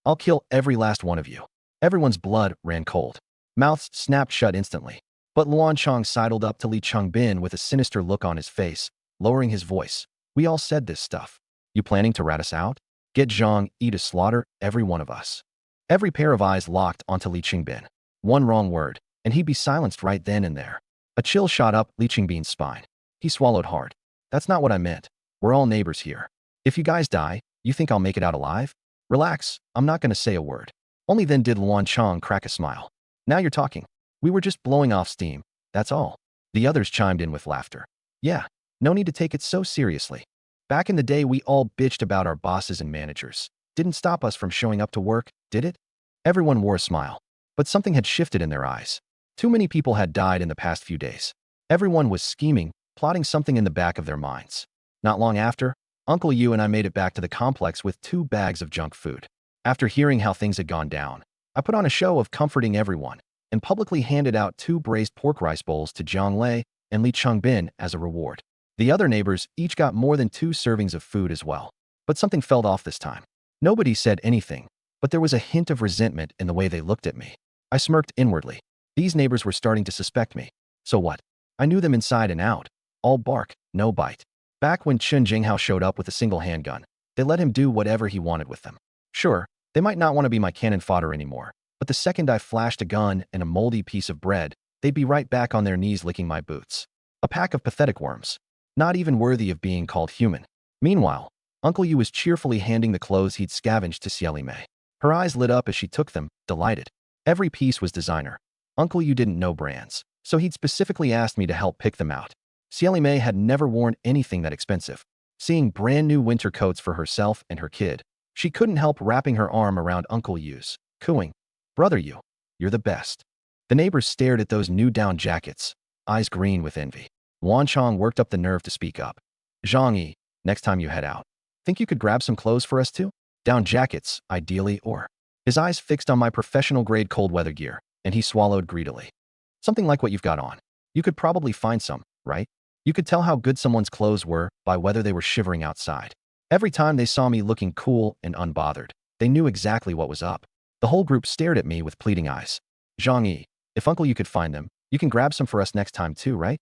I'll kill every last one of you. Everyone's blood ran cold. Mouths snapped shut instantly. But Luan Chang sidled up to Li Qingbin with a sinister look on his face, lowering his voice. We all said this stuff. You planning to rat us out? Get Zhang Yi to slaughter every one of us. Every pair of eyes locked onto Li Qingbin. One wrong word, and he'd be silenced right then and there. A chill shot up Li Qingbin's spine. He swallowed hard. That's not what I meant. We're all neighbors here. If you guys die, you think I'll make it out alive? Relax, I'm not going to say a word. Only then did Luan Chang crack a smile. Now you're talking. We were just blowing off steam, that's all. The others chimed in with laughter. Yeah, no need to take it so seriously. Back in the day, we all bitched about our bosses and managers. Didn't stop us from showing up to work, did it? Everyone wore a smile. But something had shifted in their eyes. Too many people had died in the past few days. Everyone was scheming, plotting something in the back of their minds. Not long after, Uncle Yu and I made it back to the complex with 2 bags of junk food. After hearing how things had gone down, I put on a show of comforting everyone and publicly handed out 2 braised pork rice bowls to Zhang Lei and Li Qingbin as a reward. The other neighbors each got more than 2 servings of food as well. But something felt off this time. Nobody said anything, but there was a hint of resentment in the way they looked at me. I smirked inwardly. These neighbors were starting to suspect me. So what? I knew them inside and out. All bark, no bite. Back when Chen Jinghao showed up with a single handgun, they let him do whatever he wanted with them. Sure, they might not want to be my cannon fodder anymore, but the second I flashed a gun and a moldy piece of bread, they'd be right back on their knees licking my boots. A pack of pathetic worms. Not even worthy of being called human. Meanwhile, Uncle Yu was cheerfully handing the clothes he'd scavenged to Xiaoli Mei. Her eyes lit up as she took them, delighted. Every piece was designer. Uncle Yu didn't know brands, so he'd specifically asked me to help pick them out. Xiaoli Mei had never worn anything that expensive. Seeing brand new winter coats for herself and her kid, she couldn't help wrapping her arm around Uncle Yu's, cooing, Brother Yu, you're the best. The neighbors stared at those new down jackets, eyes green with envy. Luan Chang worked up the nerve to speak up. Zhang Yi, next time you head out, think you could grab some clothes for us too? Down jackets, ideally, or... His eyes fixed on my professional-grade cold weather gear, and he swallowed greedily. Something like what you've got on. You could probably find some, right? You could tell how good someone's clothes were by whether they were shivering outside. Every time they saw me looking cool and unbothered, they knew exactly what was up. The whole group stared at me with pleading eyes. Zhang Yi, if Uncle you could find them, you can grab some for us next time too, right?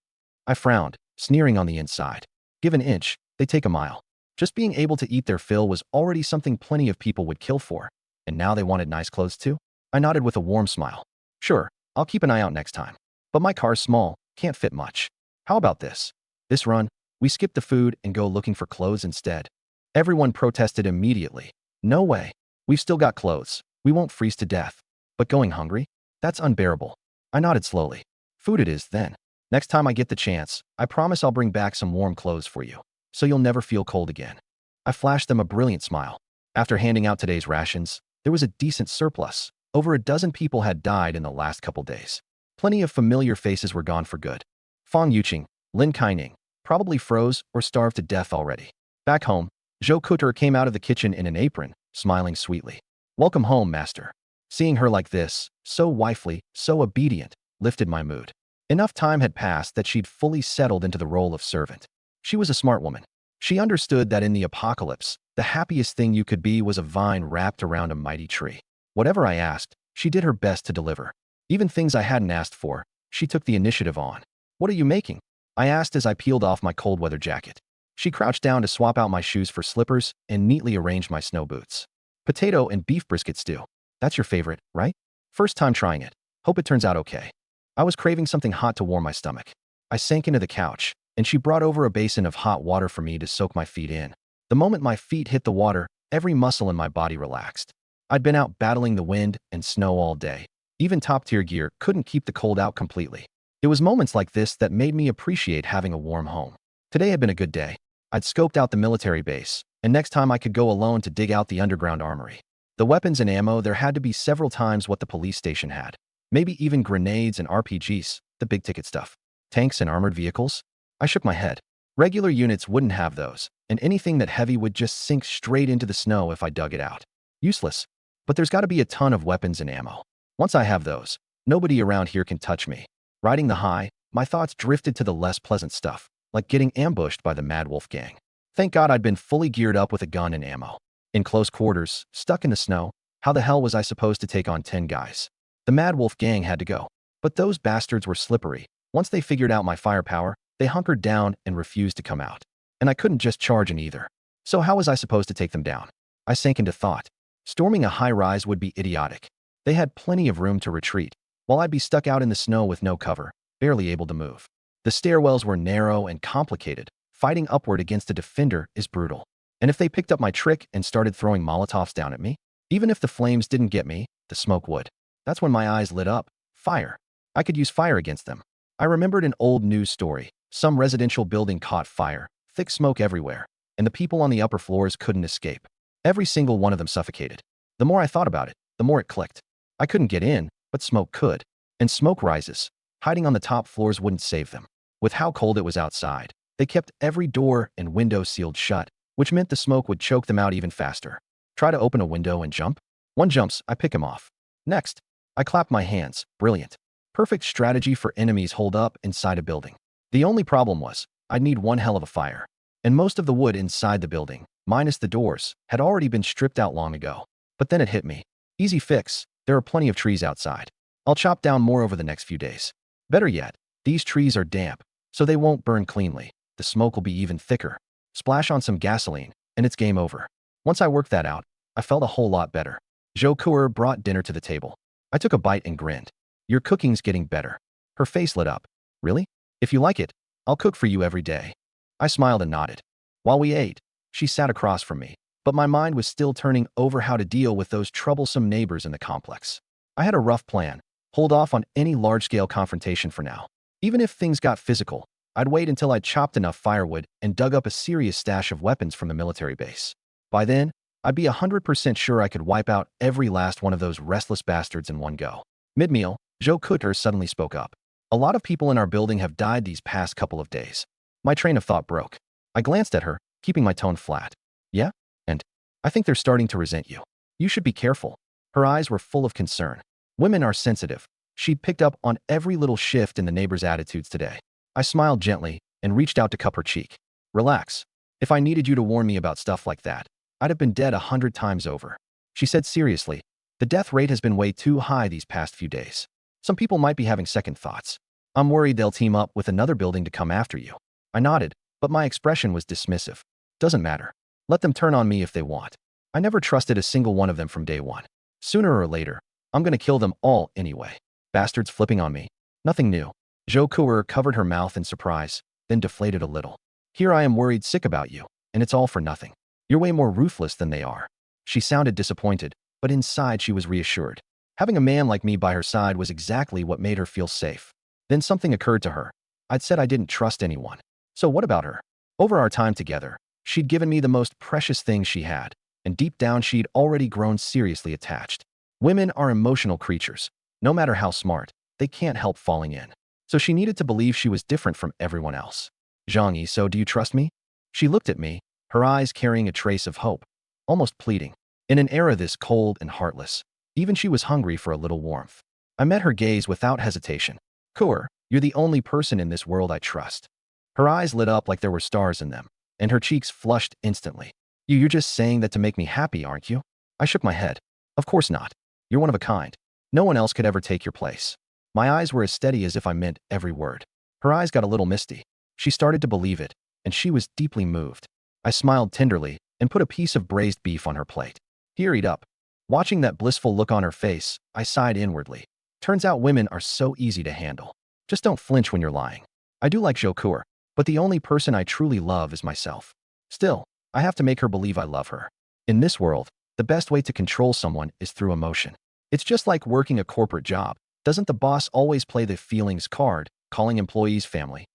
I frowned, sneering on the inside. Give an inch, they take a mile. Just being able to eat their fill was already something plenty of people would kill for. And now they wanted nice clothes too? I nodded with a warm smile. Sure, I'll keep an eye out next time. But my car's small, can't fit much. How about this? This run, we skip the food and go looking for clothes instead. Everyone protested immediately. No way. We've still got clothes. We won't freeze to death. But going hungry? That's unbearable. I nodded slowly. Food it is, then. Next time I get the chance, I promise I'll bring back some warm clothes for you, so you'll never feel cold again. I flashed them a brilliant smile. After handing out today's rations, there was a decent surplus. Over a dozen people had died in the last couple days. Plenty of familiar faces were gone for good. Fang Yuqing, Lin Kaining, probably froze or starved to death already. Back home, Zhou Kuter came out of the kitchen in an apron, smiling sweetly. "Welcome home, master." Seeing her like this, so wifely, so obedient, lifted my mood. Enough time had passed that she'd fully settled into the role of servant. She was a smart woman. She understood that in the apocalypse, the happiest thing you could be was a vine wrapped around a mighty tree. Whatever I asked, she did her best to deliver. Even things I hadn't asked for, she took the initiative on. "What are you making?" I asked as I peeled off my cold weather jacket. She crouched down to swap out my shoes for slippers and neatly arranged my snow boots. "Potato and beef brisket stew. That's your favorite, right?" "First time trying it. Hope it turns out okay." I was craving something hot to warm my stomach. I sank into the couch, and she brought over a basin of hot water for me to soak my feet in. The moment my feet hit the water, every muscle in my body relaxed. I'd been out battling the wind and snow all day. Even top-tier gear couldn't keep the cold out completely. It was moments like this that made me appreciate having a warm home. Today had been a good day. I'd scoped out the military base, and next time I could go alone to dig out the underground armory. The weapons and ammo there had to be several times what the police station had. Maybe even grenades and RPGs, the big-ticket stuff. Tanks and armored vehicles? I shook my head. Regular units wouldn't have those, and anything that heavy would just sink straight into the snow if I dug it out. Useless. But there's got to be a ton of weapons and ammo. Once I have those, nobody around here can touch me. Riding the high, my thoughts drifted to the less pleasant stuff, like getting ambushed by the Mad Wolf gang. Thank God I'd been fully geared up with a gun and ammo. In close quarters, stuck in the snow, how the hell was I supposed to take on 10 guys? The Mad Wolf gang had to go. But those bastards were slippery. Once they figured out my firepower, they hunkered down and refused to come out. And I couldn't just charge in either. So how was I supposed to take them down? I sank into thought. Storming a high-rise would be idiotic. They had plenty of room to retreat, while I'd be stuck out in the snow with no cover, barely able to move. The stairwells were narrow and complicated. Fighting upward against a defender is brutal. And if they picked up my trick and started throwing Molotovs down at me, even if the flames didn't get me, the smoke would. That's when my eyes lit up. Fire. I could use fire against them. I remembered an old news story. Some residential building caught fire, thick smoke everywhere, and the people on the upper floors couldn't escape. Every single one of them suffocated. The more I thought about it, the more it clicked. I couldn't get in, but smoke could. And smoke rises. Hiding on the top floors wouldn't save them. With how cold it was outside, they kept every door and window sealed shut, which meant the smoke would choke them out even faster. Try to open a window and jump? One jumps, I pick him off. Next, I clap my hands. Brilliant. Perfect strategy for enemies holed up inside a building. The only problem was, I'd need one hell of a fire. And most of the wood inside the building, minus the doors, had already been stripped out long ago. But then it hit me. Easy fix. There are plenty of trees outside. I'll chop down more over the next few days. Better yet, these trees are damp, so they won't burn cleanly. The smoke will be even thicker. Splash on some gasoline, and it's game over. Once I worked that out, I felt a whole lot better. Zhou Kuer brought dinner to the table. I took a bite and grinned. "Your cooking's getting better." Her face lit up. "Really? If you like it, I'll cook for you every day." I smiled and nodded. While we ate, she sat across from me, but my mind was still turning over how to deal with those troublesome neighbors in the complex. I had a rough plan. Hold off on any large-scale confrontation for now. Even if things got physical, I'd wait until I'd chopped enough firewood and dug up a serious stash of weapons from the military base. By then, I'd be 100% sure I could wipe out every last one of those restless bastards in one go. Mid-meal, Zhou Kuter suddenly spoke up. "A lot of people in our building have died these past couple of days." My train of thought broke. I glanced at her, keeping my tone flat. "Yeah? And I think they're starting to resent you. You should be careful." Her eyes were full of concern. Women are sensitive. She'd picked up on every little shift in the neighbors' attitudes today. I smiled gently and reached out to cup her cheek. "Relax. If I needed you to warn me about stuff like that, I'd have been dead 100 times over." She said seriously, "The death rate has been way too high these past few days. Some people might be having second thoughts. I'm worried they'll team up with another building to come after you." I nodded, but my expression was dismissive. "Doesn't matter. Let them turn on me if they want. I never trusted a single one of them from day one. Sooner or later, I'm gonna kill them all anyway. Bastards flipping on me. Nothing new." Zhou Kuer covered her mouth in surprise, then deflated a little. "Here I am worried sick about you, and it's all for nothing. You're way more ruthless than they are." She sounded disappointed, but inside she was reassured. Having a man like me by her side was exactly what made her feel safe. Then something occurred to her. I'd said I didn't trust anyone. So what about her? Over our time together, she'd given me the most precious thing she had, and deep down she'd already grown seriously attached. Women are emotional creatures. No matter how smart, they can't help falling in. So she needed to believe she was different from everyone else. Zhang Yi, so do you trust me? She looked at me, her eyes carrying a trace of hope, almost pleading. In an era this cold and heartless, even she was hungry for a little warmth. I met her gaze without hesitation. Kur, you're the only person in this world I trust. Her eyes lit up like there were stars in them, and her cheeks flushed instantly. You're just saying that to make me happy, aren't you? I shook my head. Of course not. You're one of a kind. No one else could ever take your place. My eyes were as steady as if I meant every word. Her eyes got a little misty. She started to believe it, and she was deeply moved. I smiled tenderly and put a piece of braised beef on her plate. Here, eat up. Watching that blissful look on her face, I sighed inwardly. Turns out women are so easy to handle. Just don't flinch when you're lying. I do like Jokur, but the only person I truly love is myself. Still, I have to make her believe I love her. In this world, the best way to control someone is through emotion. It's just like working a corporate job. Doesn't the boss always play the feelings card, calling employees family?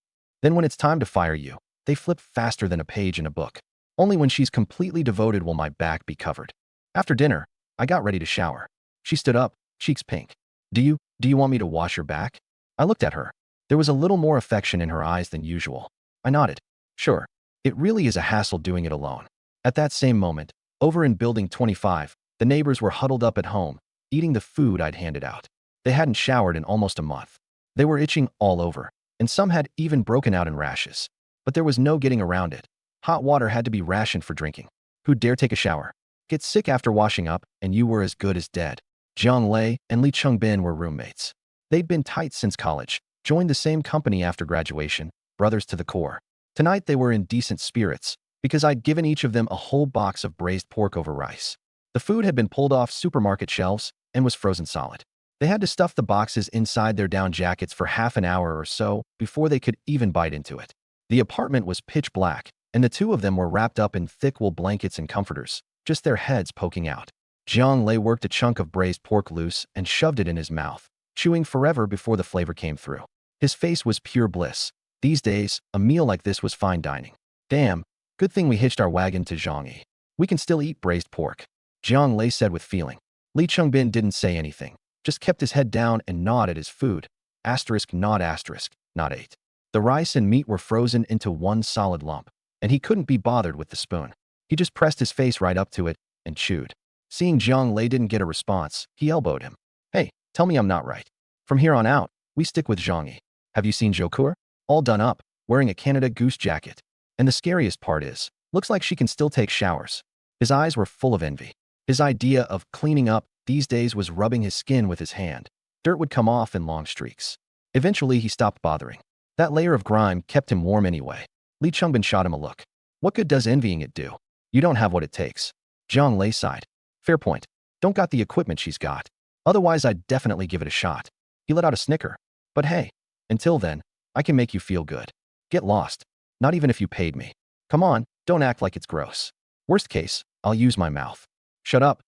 Then when it's time to fire you, they flip faster than a page in a book. Only when she's completely devoted will my back be covered. After dinner, I got ready to shower. She stood up, cheeks pink. Do you want me to wash your back? I looked at her. There was a little more affection in her eyes than usual. I nodded. Sure. It really is a hassle doing it alone. At that same moment, over in Building 25, the neighbors were huddled up at home, eating the food I'd handed out. They hadn't showered in almost a month. They were itching all over, and some had even broken out in rashes. But there was no getting around it. Hot water had to be rationed for drinking. Who'd dare take a shower? Get sick after washing up, and you were as good as dead. Jiang Lei and Li Chongbin were roommates. They'd been tight since college, joined the same company after graduation, brothers to the core. Tonight they were in decent spirits, because I'd given each of them a whole box of braised pork over rice. The food had been pulled off supermarket shelves and was frozen solid. They had to stuff the boxes inside their down jackets for half an hour or so before they could even bite into it. The apartment was pitch black, and the two of them were wrapped up in thick wool blankets and comforters, just their heads poking out. Jiang Lei worked a chunk of braised pork loose and shoved it in his mouth, chewing forever before the flavor came through. His face was pure bliss. These days, a meal like this was fine dining. Damn, good thing we hitched our wagon to Zhangyi. We can still eat braised pork. Jiang Lei said with feeling. Li Chongbin didn't say anything, just kept his head down and gnawed at his food. Asterisk, not ate. The rice and meat were frozen into one solid lump, and he couldn't be bothered with the spoon. He just pressed his face right up to it and chewed. Seeing Jiang Lei didn't get a response, he elbowed him. Hey, tell me I'm not right. From here on out, we stick with Zhangyi. Have you seen Jokur? All done up, wearing a Canada Goose jacket. And the scariest part is, looks like she can still take showers. His eyes were full of envy. His idea of cleaning up these days was rubbing his skin with his hand. Dirt would come off in long streaks. Eventually, he stopped bothering. That layer of grime kept him warm anyway. Li Chongbin shot him a look. What good does envying it do? You don't have what it takes. Jiang Lei sighed. Fair point. Don't got the equipment she's got. Otherwise, I'd definitely give it a shot. He let out a snicker. But hey, until then, I can make you feel good. Get lost. Not even if you paid me. Come on, don't act like it's gross. Worst case, I'll use my mouth. Shut up.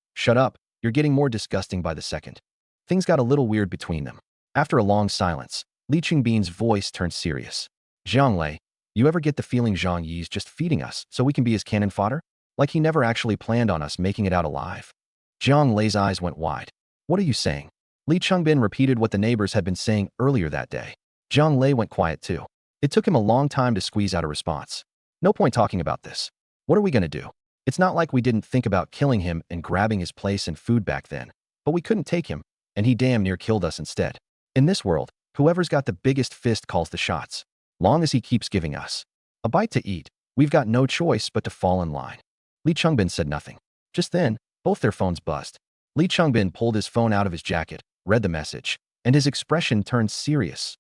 You're getting more disgusting by the second. Things got a little weird between them. After a long silence, Li Qingbin's voice turned serious. Jiang Lei, you ever get the feeling Zhang Yi's just feeding us so we can be his cannon fodder? Like he never actually planned on us making it out alive? Jiang Lei's eyes went wide. What are you saying? Li Chongbin repeated what the neighbors had been saying earlier that day. Jiang Lei went quiet too. It took him a long time to squeeze out a response. No point talking about this. What are we gonna do? It's not like we didn't think about killing him and grabbing his place and food back then, but we couldn't take him, and he damn near killed us instead. In this world, whoever's got the biggest fist calls the shots. Long as he keeps giving us a bite to eat, we've got no choice but to fall in line. Li Chongbin said nothing. Just then, both their phones buzzed. Li Chongbin pulled his phone out of his jacket, read the message, and his expression turned serious,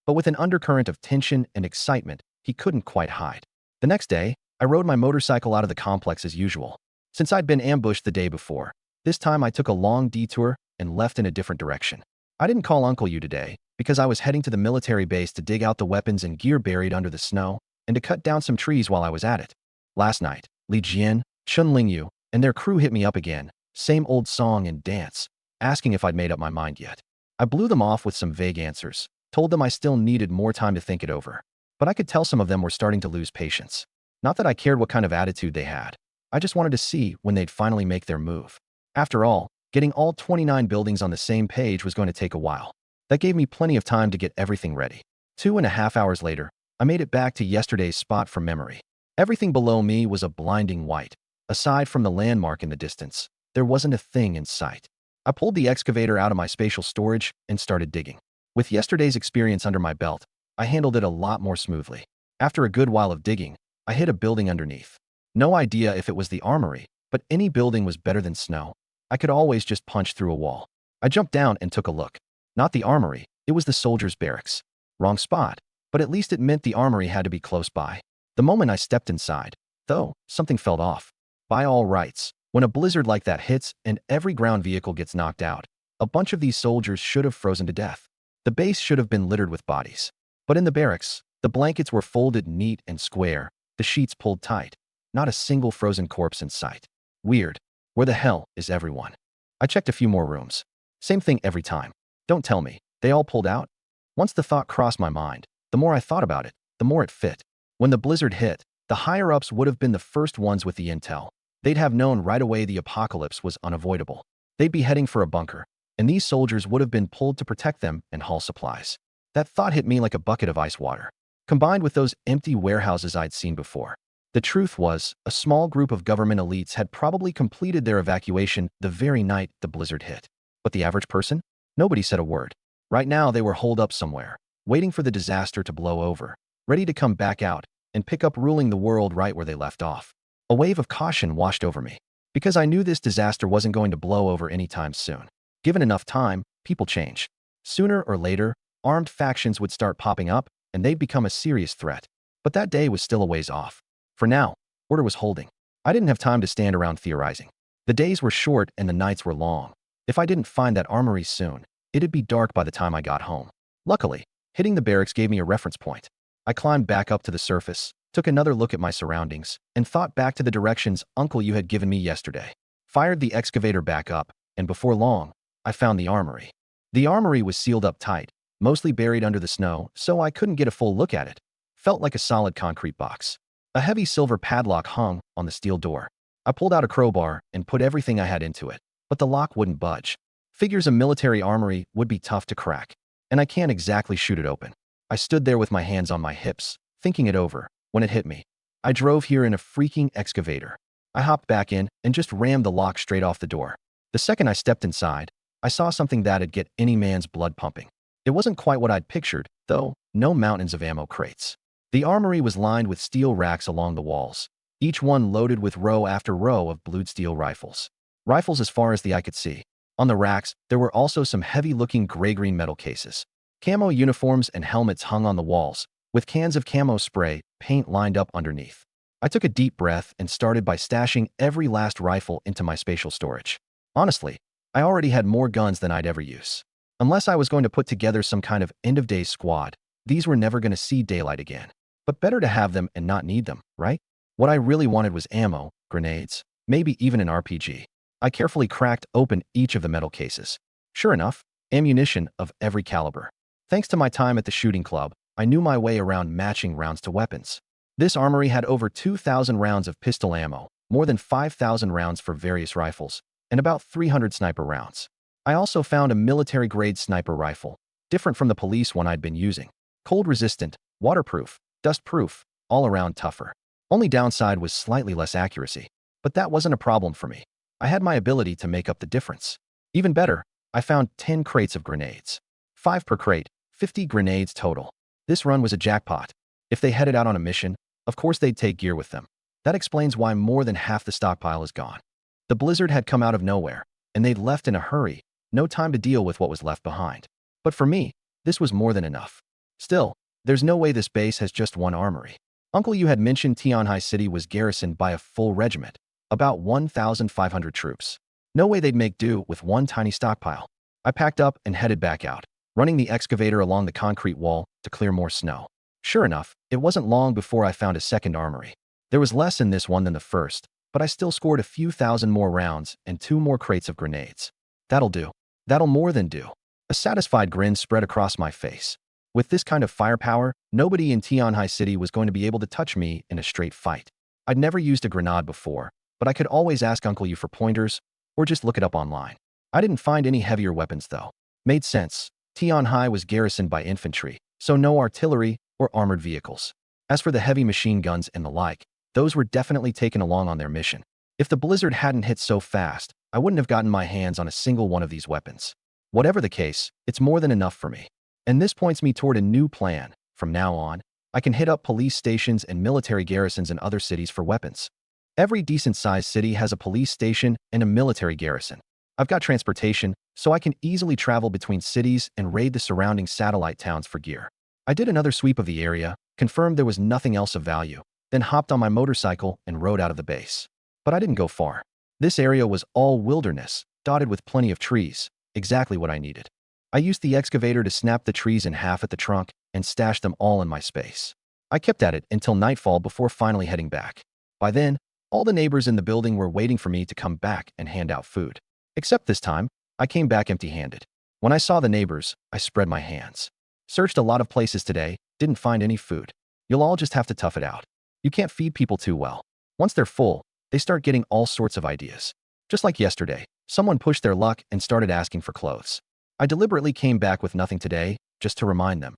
but with an undercurrent of tension and excitement he couldn't quite hide. The next day, I rode my motorcycle out of the complex as usual. Since I'd been ambushed the day before, this time I took a long detour and left in a different direction. I didn't call Uncle Yu today because I was heading to the military base to dig out the weapons and gear buried under the snow and to cut down some trees while I was at it. Last night, Li Jian, Chun Lingyu, and their crew hit me up again, same old song and dance, asking if I'd made up my mind yet. I blew them off with some vague answers, told them I still needed more time to think it over. But I could tell some of them were starting to lose patience. Not that I cared what kind of attitude they had. I just wanted to see when they'd finally make their move. After all, getting all 29 buildings on the same page was going to take a while. That gave me plenty of time to get everything ready. 2.5 hours later, I made it back to yesterday's spot from memory. Everything below me was a blinding white. Aside from the landmark in the distance, there wasn't a thing in sight. I pulled the excavator out of my spatial storage and started digging. With yesterday's experience under my belt, I handled it a lot more smoothly. After a good while of digging, I hit a building underneath. No idea if it was the armory, but any building was better than snow. I could always just punch through a wall. I jumped down and took a look. Not the armory, it was the soldiers' barracks. Wrong spot, but at least it meant the armory had to be close by. The moment I stepped inside, though, something felt off. By all rights, when a blizzard like that hits and every ground vehicle gets knocked out, a bunch of these soldiers should have frozen to death. The base should have been littered with bodies. But in the barracks, the blankets were folded neat and square, the sheets pulled tight. Not a single frozen corpse in sight. Weird. Where the hell is everyone? I checked a few more rooms. Same thing every time. Don't tell me, they all pulled out? Once the thought crossed my mind, the more I thought about it, the more it fit. When the blizzard hit, the higher-ups would have been the first ones with the intel. They'd have known right away the apocalypse was unavoidable. They'd be heading for a bunker, and these soldiers would have been pulled to protect them and haul supplies. That thought hit me like a bucket of ice water, combined with those empty warehouses I'd seen before. The truth was, a small group of government elites had probably completed their evacuation the very night the blizzard hit. But the average person? Nobody said a word. Right now, they were holed up somewhere, waiting for the disaster to blow over, ready to come back out and pick up ruling the world right where they left off. A wave of caution washed over me, because I knew this disaster wasn't going to blow over anytime soon. Given enough time, people change. Sooner or later, armed factions would start popping up, and they'd become a serious threat. But that day was still a ways off. For now, order was holding. I didn't have time to stand around theorizing. The days were short and the nights were long. If I didn't find that armory soon, it'd be dark by the time I got home. Luckily, hitting the barracks gave me a reference point. I climbed back up to the surface, took another look at my surroundings, and thought back to the directions Uncle You had given me yesterday. Fired the excavator back up, and before long, I found the armory. The armory was sealed up tight, mostly buried under the snow, so I couldn't get a full look at it. Felt like a solid concrete box. A heavy silver padlock hung on the steel door. I pulled out a crowbar and put everything I had into it, but the lock wouldn't budge. Figures a military armory would be tough to crack, and I can't exactly shoot it open. I stood there with my hands on my hips, thinking it over, when it hit me. I drove here in a freaking excavator. I hopped back in and just rammed the lock straight off the door. The second I stepped inside, I saw something that'd get any man's blood pumping. It wasn't quite what I'd pictured, though. No mountains of ammo crates. The armory was lined with steel racks along the walls, each one loaded with row after row of blued steel rifles. Rifles as far as the eye could see. On the racks, there were also some heavy-looking gray-green metal cases. Camo uniforms and helmets hung on the walls, with cans of camo spray paint lined up underneath. I took a deep breath and started by stashing every last rifle into my spatial storage. Honestly, I already had more guns than I'd ever use. Unless I was going to put together some kind of end-of-days squad, these were never going to see daylight again. But better to have them and not need them, right? What I really wanted was ammo, grenades, maybe even an RPG. I carefully cracked open each of the metal cases. Sure enough, ammunition of every caliber. Thanks to my time at the shooting club, I knew my way around matching rounds to weapons. This armory had over 2,000 rounds of pistol ammo, more than 5,000 rounds for various rifles, and about 300 sniper rounds. I also found a military-grade sniper rifle, different from the police one I'd been using. Cold-resistant, waterproof, dust-proof, all around tougher. Only downside was slightly less accuracy, but that wasn't a problem for me. I had my ability to make up the difference. Even better, I found 10 crates of grenades. 5 per crate, 50 grenades total. This run was a jackpot. If they headed out on a mission, of course they'd take gear with them. That explains why more than half the stockpile is gone. The blizzard had come out of nowhere, and they'd left in a hurry, no time to deal with what was left behind. But for me, this was more than enough. Still, there's no way this base has just one armory. Uncle You had mentioned Tianhai City was garrisoned by a full regiment, about 1,500 troops. No way they'd make do with one tiny stockpile. I packed up and headed back out, running the excavator along the concrete wall to clear more snow. Sure enough, it wasn't long before I found a second armory. There was less in this one than the first, but I still scored a few thousand more rounds and 2 more crates of grenades. That'll do. That'll more than do. A satisfied grin spread across my face. With this kind of firepower, nobody in Tianhai City was going to be able to touch me in a straight fight. I'd never used a grenade before, but I could always ask Uncle You for pointers, or just look it up online. I didn't find any heavier weapons though. Made sense. Tianhai was garrisoned by infantry, so no artillery, or armored vehicles. As for the heavy machine guns and the like, those were definitely taken along on their mission. If the blizzard hadn't hit so fast, I wouldn't have gotten my hands on a single one of these weapons. Whatever the case, it's more than enough for me. And this points me toward a new plan. From now on, I can hit up police stations and military garrisons in other cities for weapons. Every decent-sized city has a police station and a military garrison. I've got transportation, so I can easily travel between cities and raid the surrounding satellite towns for gear. I did another sweep of the area, confirmed there was nothing else of value, then hopped on my motorcycle and rode out of the base. But I didn't go far. This area was all wilderness, dotted with plenty of trees, exactly what I needed. I used the excavator to snap the trees in half at the trunk and stash them all in my space. I kept at it until nightfall before finally heading back. By then, all the neighbors in the building were waiting for me to come back and hand out food. Except this time, I came back empty-handed. When I saw the neighbors, I spread my hands. Searched a lot of places today, didn't find any food. You'll all just have to tough it out. You can't feed people too well. Once they're full, they start getting all sorts of ideas. Just like yesterday, someone pushed their luck and started asking for clothes. I deliberately came back with nothing today, just to remind them.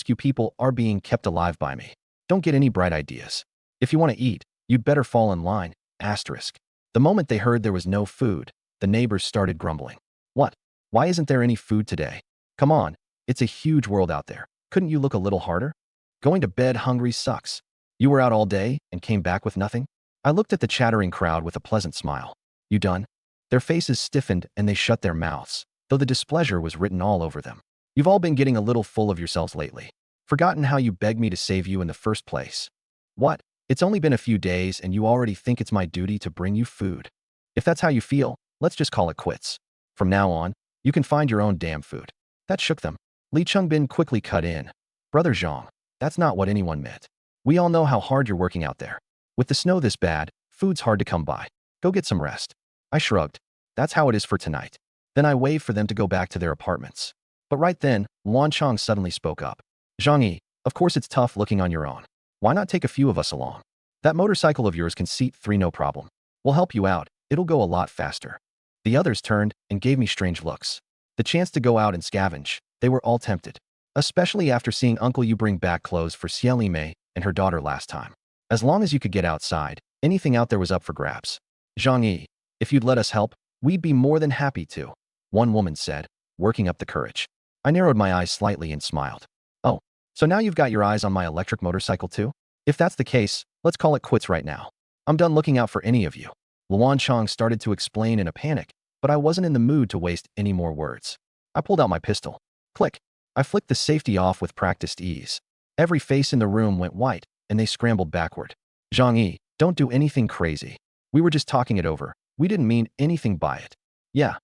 You people are being kept alive by me. Don't get any bright ideas. If you want to eat, you'd better fall in line. The moment they heard there was no food, the neighbors started grumbling. What? Why isn't there any food today? Come on, it's a huge world out there. Couldn't you look a little harder? Going to bed hungry sucks. You were out all day and came back with nothing? I looked at the chattering crowd with a pleasant smile. You done? Their faces stiffened and they shut their mouths, though the displeasure was written all over them. You've all been getting a little full of yourselves lately. Forgotten how you begged me to save you in the first place. What? It's only been a few days and you already think it's my duty to bring you food. If that's how you feel, let's just call it quits. From now on, you can find your own damn food. That shook them. Li Chungbin quickly cut in. Brother Zhang, that's not what anyone meant. We all know how hard you're working out there. With the snow this bad, food's hard to come by. Go get some rest. I shrugged. That's how it is for tonight. Then I waved for them to go back to their apartments. But right then, Luan Chang suddenly spoke up. Zhang Yi, of course it's tough looking on your own. Why not take a few of us along? That motorcycle of yours can seat 3 no problem. We'll help you out. It'll go a lot faster. The others turned and gave me strange looks. The chance to go out and scavenge, they were all tempted. Especially after seeing Uncle Yu bring back clothes for Xieli Mei and her daughter last time. As long as you could get outside, anything out there was up for grabs. Zhang Yi, if you'd let us help, we'd be more than happy to, one woman said, working up the courage. I narrowed my eyes slightly and smiled. Oh, so now you've got your eyes on my electric motorcycle too? If that's the case, let's call it quits right now. I'm done looking out for any of you. Luan Chang started to explain in a panic, but I wasn't in the mood to waste any more words. I pulled out my pistol. Click. I flicked the safety off with practiced ease. Every face in the room went white, and they scrambled backward. Zhang Yi, don't do anything crazy. We were just talking it over. We didn't mean anything by it. Yeah.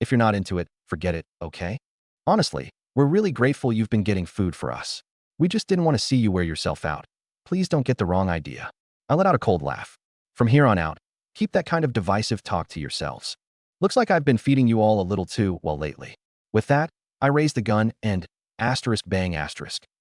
If you're not into it, forget it, okay? Honestly, we're really grateful you've been getting food for us. We just didn't want to see you wear yourself out. Please don't get the wrong idea. I let out a cold laugh. From here on out, keep that kind of divisive talk to yourselves. Looks like I've been feeding you all a little too well lately. With that, I raised the gun and, bang,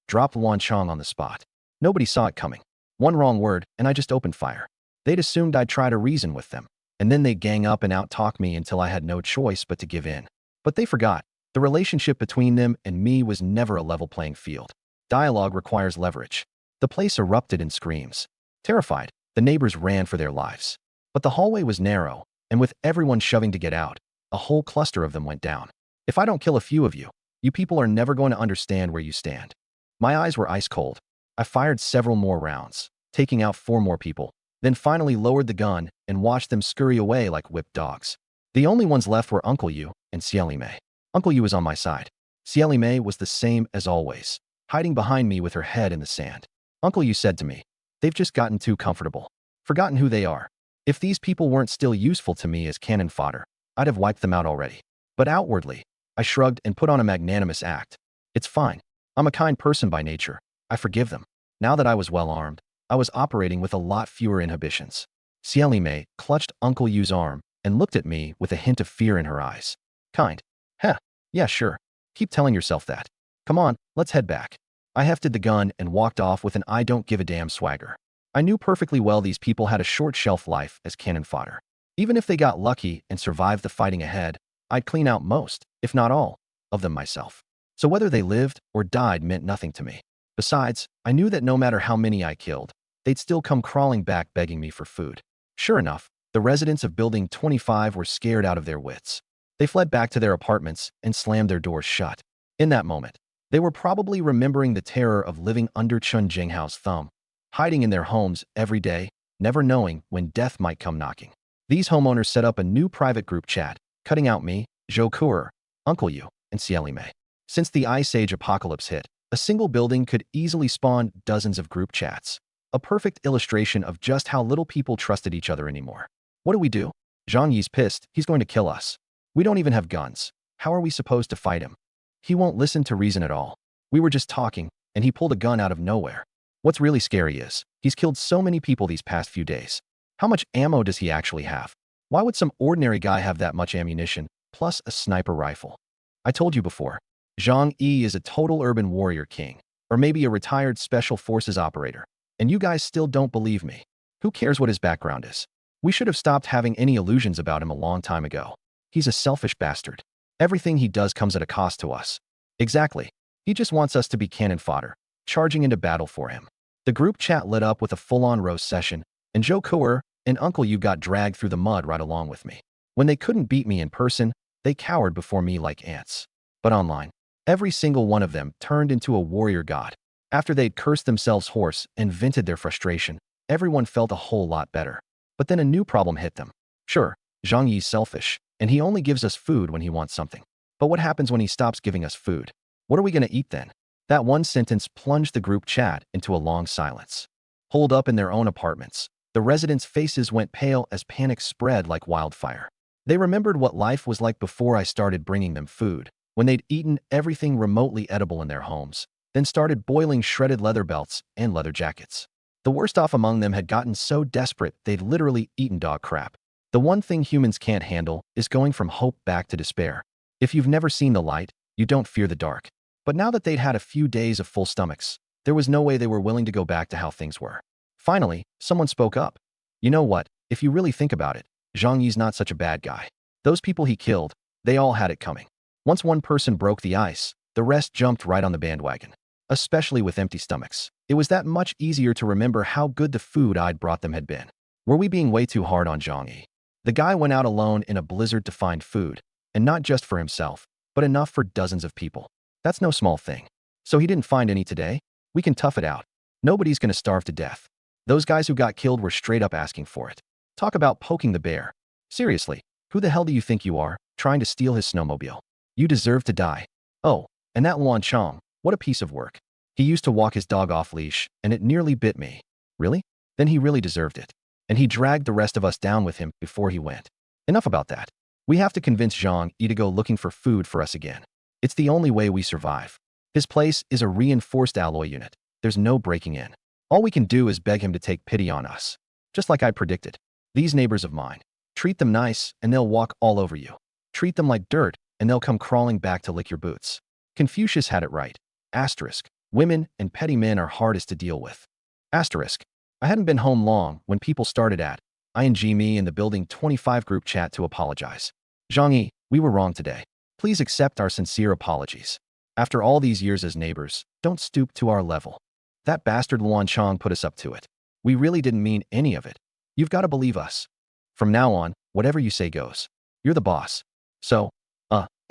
dropped Luan Chang on the spot. Nobody saw it coming. One wrong word, and I just opened fire. They'd assumed I'd try to reason with them, and then they'd gang up and out-talk me until I had no choice but to give in. But they forgot. The relationship between them and me was never a level playing field. Dialogue requires leverage. The place erupted in screams. Terrified, the neighbors ran for their lives. But the hallway was narrow, and with everyone shoving to get out, a whole cluster of them went down. If I don't kill a few of you, you people are never going to understand where you stand. My eyes were ice cold. I fired several more rounds, taking out 4 more people, then finally lowered the gun and watched them scurry away like whipped dogs. The only ones left were Uncle Yu and Xieli Mei. Uncle Yu was on my side. Xieli Mei was the same as always, hiding behind me with her head in the sand. Uncle Yu said to me, "They've just gotten too comfortable. Forgotten who they are. If these people weren't still useful to me as cannon fodder, I'd have wiped them out already." But outwardly, I shrugged and put on a magnanimous act. It's fine. I'm a kind person by nature. I forgive them. Now that I was well armed, I was operating with a lot fewer inhibitions. Xieli Mei clutched Uncle Yu's arm and looked at me with a hint of fear in her eyes. Kind. Heh. Yeah, sure. Keep telling yourself that. Come on, let's head back. I hefted the gun and walked off with an I don't give a damn swagger. I knew perfectly well these people had a short shelf life as cannon fodder. Even if they got lucky and survived the fighting ahead, I'd clean out most, if not all, of them myself. So whether they lived or died meant nothing to me. Besides, I knew that no matter how many I killed, they'd still come crawling back begging me for food. Sure enough, the residents of Building 25 were scared out of their wits. They fled back to their apartments and slammed their doors shut. In that moment, they were probably remembering the terror of living under Chun Jinghao's thumb, hiding in their homes every day, never knowing when death might come knocking. These homeowners set up a new private group chat, cutting out me, Zhou Kuer, Uncle Yu, and Xieli Mei. Since the Ice Age apocalypse hit, a single building could easily spawn dozens of group chats. A perfect illustration of just how little people trusted each other anymore. What do? Zhang Yi's pissed. He's going to kill us. We don't even have guns. How are we supposed to fight him? He won't listen to reason at all. We were just talking, and he pulled a gun out of nowhere. What's really scary is, he's killed so many people these past few days. How much ammo does he actually have? Why would some ordinary guy have that much ammunition, plus a sniper rifle? I told you before, Zhang Yi is a total urban warrior king, or maybe a retired special forces operator. And you guys still don't believe me. Who cares what his background is? We should have stopped having any illusions about him a long time ago. He's a selfish bastard. Everything he does comes at a cost to us. Exactly. He just wants us to be cannon fodder, charging into battle for him. The group chat lit up with a full-on roast session, and Zhou Kuer and Uncle Yu got dragged through the mud right along with me. When they couldn't beat me in person, they cowered before me like ants. But online, every single one of them turned into a warrior god. After they'd cursed themselves hoarse and vented their frustration, everyone felt a whole lot better. But then a new problem hit them. Sure, Zhang Yi's selfish, and he only gives us food when he wants something. But what happens when he stops giving us food? What are we going to eat then? That one sentence plunged the group chat into a long silence. Holed up in their own apartments, the residents' faces went pale as panic spread like wildfire. They remembered what life was like before I started bringing them food, when they'd eaten everything remotely edible in their homes, then started boiling shredded leather belts and leather jackets. The worst off among them had gotten so desperate they'd literally eaten dog crap. The one thing humans can't handle is going from hope back to despair. If you've never seen the light, you don't fear the dark. But now that they'd had a few days of full stomachs, there was no way they were willing to go back to how things were. Finally, someone spoke up. You know what? If you really think about it, Zhang Yi's not such a bad guy. Those people he killed, they all had it coming. Once one person broke the ice, the rest jumped right on the bandwagon. Especially with empty stomachs. It was that much easier to remember how good the food I'd brought them had been. Were we being way too hard on Zhang Yi? The guy went out alone in a blizzard to find food, and not just for himself, but enough for dozens of people. That's no small thing. So he didn't find any today? We can tough it out. Nobody's gonna starve to death. Those guys who got killed were straight up asking for it. Talk about poking the bear. Seriously, who the hell do you think you are, trying to steal his snowmobile? You deserve to die. Oh, and that Luan Chong, what a piece of work. He used to walk his dog off leash, and it nearly bit me. Really? Then he really deserved it. And he dragged the rest of us down with him before he went. Enough about that. We have to convince Zhang Yi to go looking for food for us again. It's the only way we survive. His place is a reinforced alloy unit. There's no breaking in. All we can do is beg him to take pity on us. Just like I predicted. These neighbors of mine. Treat them nice, and they'll walk all over you. Treat them like dirt, and they'll come crawling back to lick your boots. Confucius had it right. Asterisk. Women and petty men are hardest to deal with. Asterisk. I hadn't been home long when people started at ING me in the Building 25 group chat to apologize. Zhang Yi, we were wrong today. Please accept our sincere apologies. After all these years as neighbors, don't stoop to our level. That bastard Luan Chong put us up to it. We really didn't mean any of it. You've got to believe us. From now on, whatever you say goes. You're the boss. So,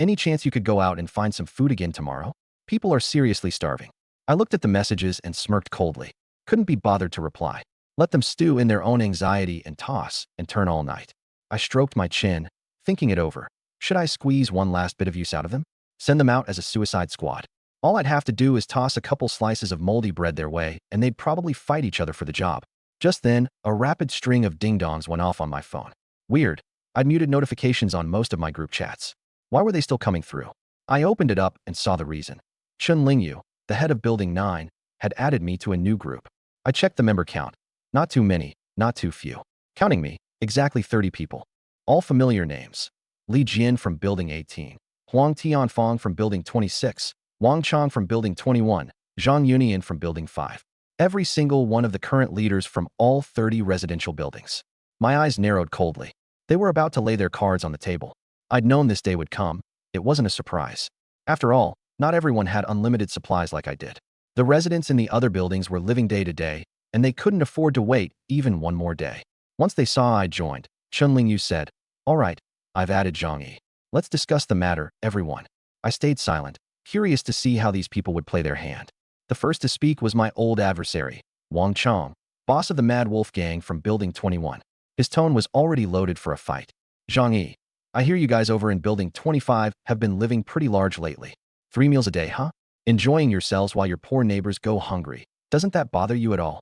any chance you could go out and find some food again tomorrow? People are seriously starving. I looked at the messages and smirked coldly. Couldn't be bothered to reply. Let them stew in their own anxiety and toss and turn all night. I stroked my chin, thinking it over. Should I squeeze one last bit of use out of them? Send them out as a suicide squad? All I'd have to do is toss a couple slices of moldy bread their way, and they'd probably fight each other for the job. Just then, a rapid string of ding-dongs went off on my phone. Weird. I'd muted notifications on most of my group chats. Why were they still coming through? I opened it up and saw the reason. Chun Lingyu, the head of Building 9, had added me to a new group. I checked the member count. Not too many, not too few. Counting me, exactly 30 people. All familiar names. Li Jian from Building 18, Huang Tianfang from Building 26, Wang Chong from Building 21, Zhang Yunian from Building 5. Every single one of the current leaders from all 30 residential buildings. My eyes narrowed coldly. They were about to lay their cards on the table. I'd known this day would come. It wasn't a surprise. After all, not everyone had unlimited supplies like I did. The residents in the other buildings were living day to day, and they couldn't afford to wait even one more day. Once they saw I joined, Chun Lingyu said, "All right, I've added Zhang Yi. Let's discuss the matter, everyone." I stayed silent, curious to see how these people would play their hand. The first to speak was my old adversary, Wang Chong, boss of the Mad Wolf gang from Building 21. His tone was already loaded for a fight. "Zhang Yi, I hear you guys over in Building 25 have been living pretty large lately. 3 meals a day, huh? Enjoying yourselves while your poor neighbors go hungry. Doesn't that bother you at all?"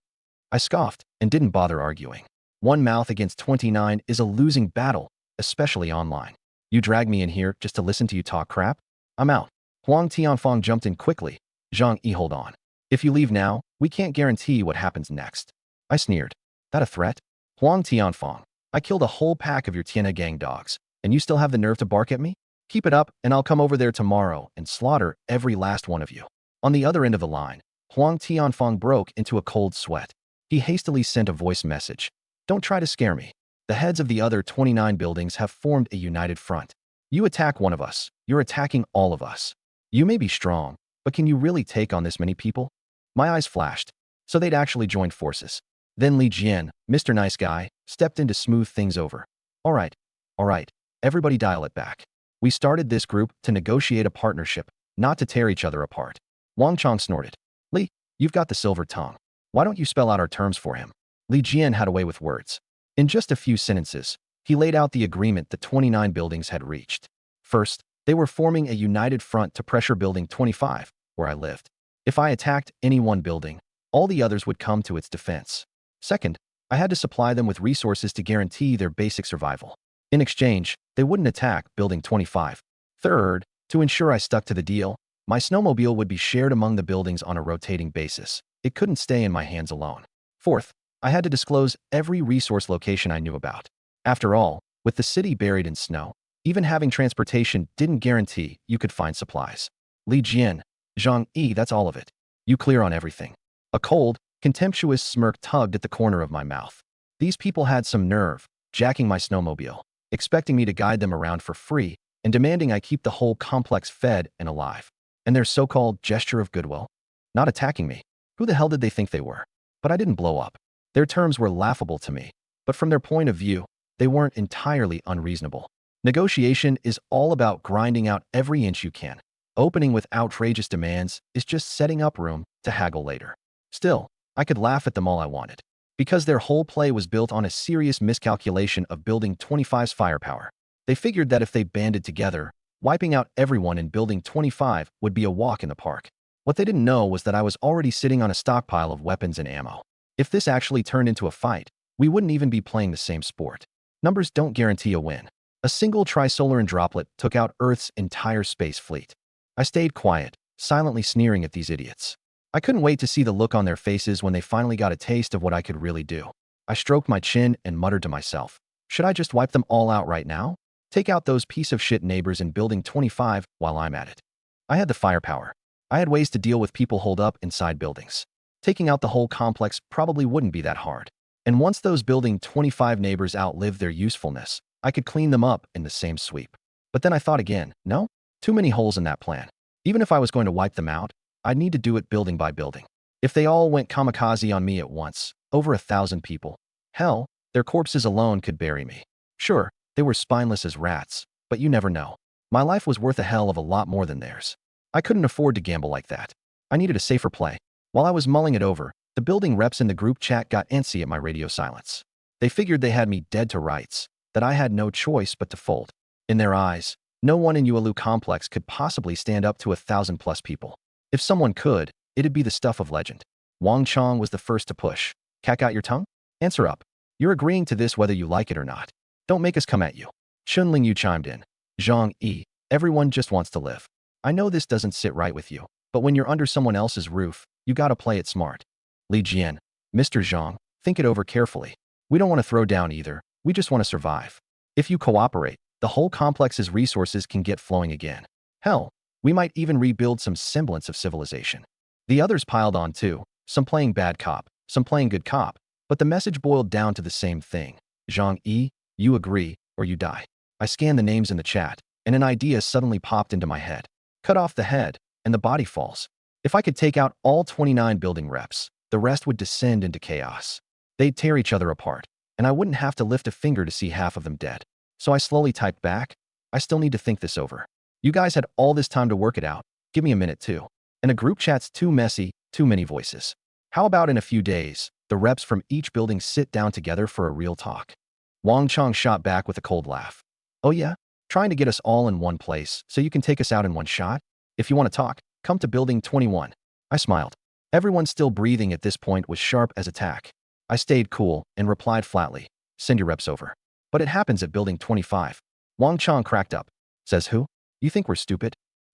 I scoffed and didn't bother arguing. One mouth against 29 is a losing battle, especially online. "You drag me in here just to listen to you talk crap? I'm out." Huang Tianfang jumped in quickly. "Zhang Yi, hold on. If you leave now, we can't guarantee what happens next." I sneered. "That a threat? Huang Tianfang, I killed a whole pack of your Tiana gang dogs, and you still have the nerve to bark at me? Keep it up, and I'll come over there tomorrow and slaughter every last one of you." On the other end of the line, Huang Tianfang broke into a cold sweat. He hastily sent a voice message. "Don't try to scare me. The heads of the other 29 buildings have formed a united front. You attack one of us, you're attacking all of us. You may be strong, but can you really take on this many people?" My eyes flashed. So they'd actually joined forces. Then Li Jian, Mr. Nice Guy, stepped in to smooth things over. All right, everybody dial it back. We started this group to negotiate a partnership, not to tear each other apart." Wang Chong snorted. "Li, you've got the silver tongue. Why don't you spell out our terms for him?" Li Jian had a way with words. In just a few sentences, he laid out the agreement the 29 buildings had reached. First, they were forming a united front to pressure Building 25, where I lived. If I attacked any one building, all the others would come to its defense. Second, I had to supply them with resources to guarantee their basic survival. In exchange, they wouldn't attack Building 25. Third, to ensure I stuck to the deal, my snowmobile would be shared among the buildings on a rotating basis. It couldn't stay in my hands alone. Fourth, I had to disclose every resource location I knew about. After all, with the city buried in snow, even having transportation didn't guarantee you could find supplies. "Li Jian, Zhang Yi, that's all of it. You clear on everything?" A cold, contemptuous smirk tugged at the corner of my mouth. These people had some nerve, jacking my snowmobile, expecting me to guide them around for free, and demanding I keep the whole complex fed and alive. And their so-called gesture of goodwill? Not attacking me. Who the hell did they think they were? But I didn't blow up. Their terms were laughable to me, but from their point of view, they weren't entirely unreasonable. Negotiation is all about grinding out every inch you can. Opening with outrageous demands is just setting up room to haggle later. Still, I could laugh at them all I wanted, because their whole play was built on a serious miscalculation of Building 25's firepower. They figured that if they banded together, wiping out everyone in Building 25 would be a walk in the park. What they didn't know was that I was already sitting on a stockpile of weapons and ammo. If this actually turned into a fight, we wouldn't even be playing the same sport. Numbers don't guarantee a win. A single Trisolaran droplet took out Earth's entire space fleet. I stayed quiet, silently sneering at these idiots. I couldn't wait to see the look on their faces when they finally got a taste of what I could really do. I stroked my chin and muttered to myself, should I just wipe them all out right now? Take out those piece of shit neighbors in Building 25 while I'm at it. I had the firepower. I had ways to deal with people holed up inside buildings. Taking out the whole complex probably wouldn't be that hard. And once those Building 25 neighbors outlived their usefulness, I could clean them up in the same sweep. But then I thought again, no? Too many holes in that plan. Even if I was going to wipe them out, I'd need to do it building by building. If they all went kamikaze on me at once, over 1,000 people, hell, their corpses alone could bury me. Sure, they were spineless as rats, but you never know. My life was worth a hell of a lot more than theirs. I couldn't afford to gamble like that. I needed a safer play. While I was mulling it over, the building reps in the group chat got antsy at my radio silence. They figured they had me dead to rights, that I had no choice but to fold. In their eyes, no one in Yuelu complex could possibly stand up to 1,000+ people. If someone could, it'd be the stuff of legend. Wang Chong was the first to push. Cack out your tongue? Answer up. You're agreeing to this whether you like it or not. Don't make us come at you. Chun Lingyu chimed in. Zhang Yi, everyone just wants to live. I know this doesn't sit right with you, but when you're under someone else's roof, you gotta play it smart. Li Jian, Mr. Zhang, think it over carefully. We don't want to throw down either, we just want to survive. If you cooperate, the whole complex's resources can get flowing again. Hell, we might even rebuild some semblance of civilization. The others piled on too, some playing bad cop, some playing good cop, but the message boiled down to the same thing. Zhang Yi, you agree, or you die. I scanned the names in the chat, and an idea suddenly popped into my head. Cut off the head, and the body falls. If I could take out all 29 building reps, the rest would descend into chaos. They'd tear each other apart, and I wouldn't have to lift a finger to see half of them dead. So I slowly typed back, I still need to think this over. You guys had all this time to work it out. Give me a minute too. And a group chat's too messy, too many voices. How about in a few days, the reps from each building sit down together for a real talk? Wang Chong shot back with a cold laugh. Oh yeah? Trying to get us all in one place so you can take us out in one shot? If you want to talk, come to building 21. I smiled. Everyone still breathing at this point was sharp as a tack. I stayed cool and replied flatly, send your reps over. But it happens at building 25. Wang Chong cracked up. Says who? You think we're stupid?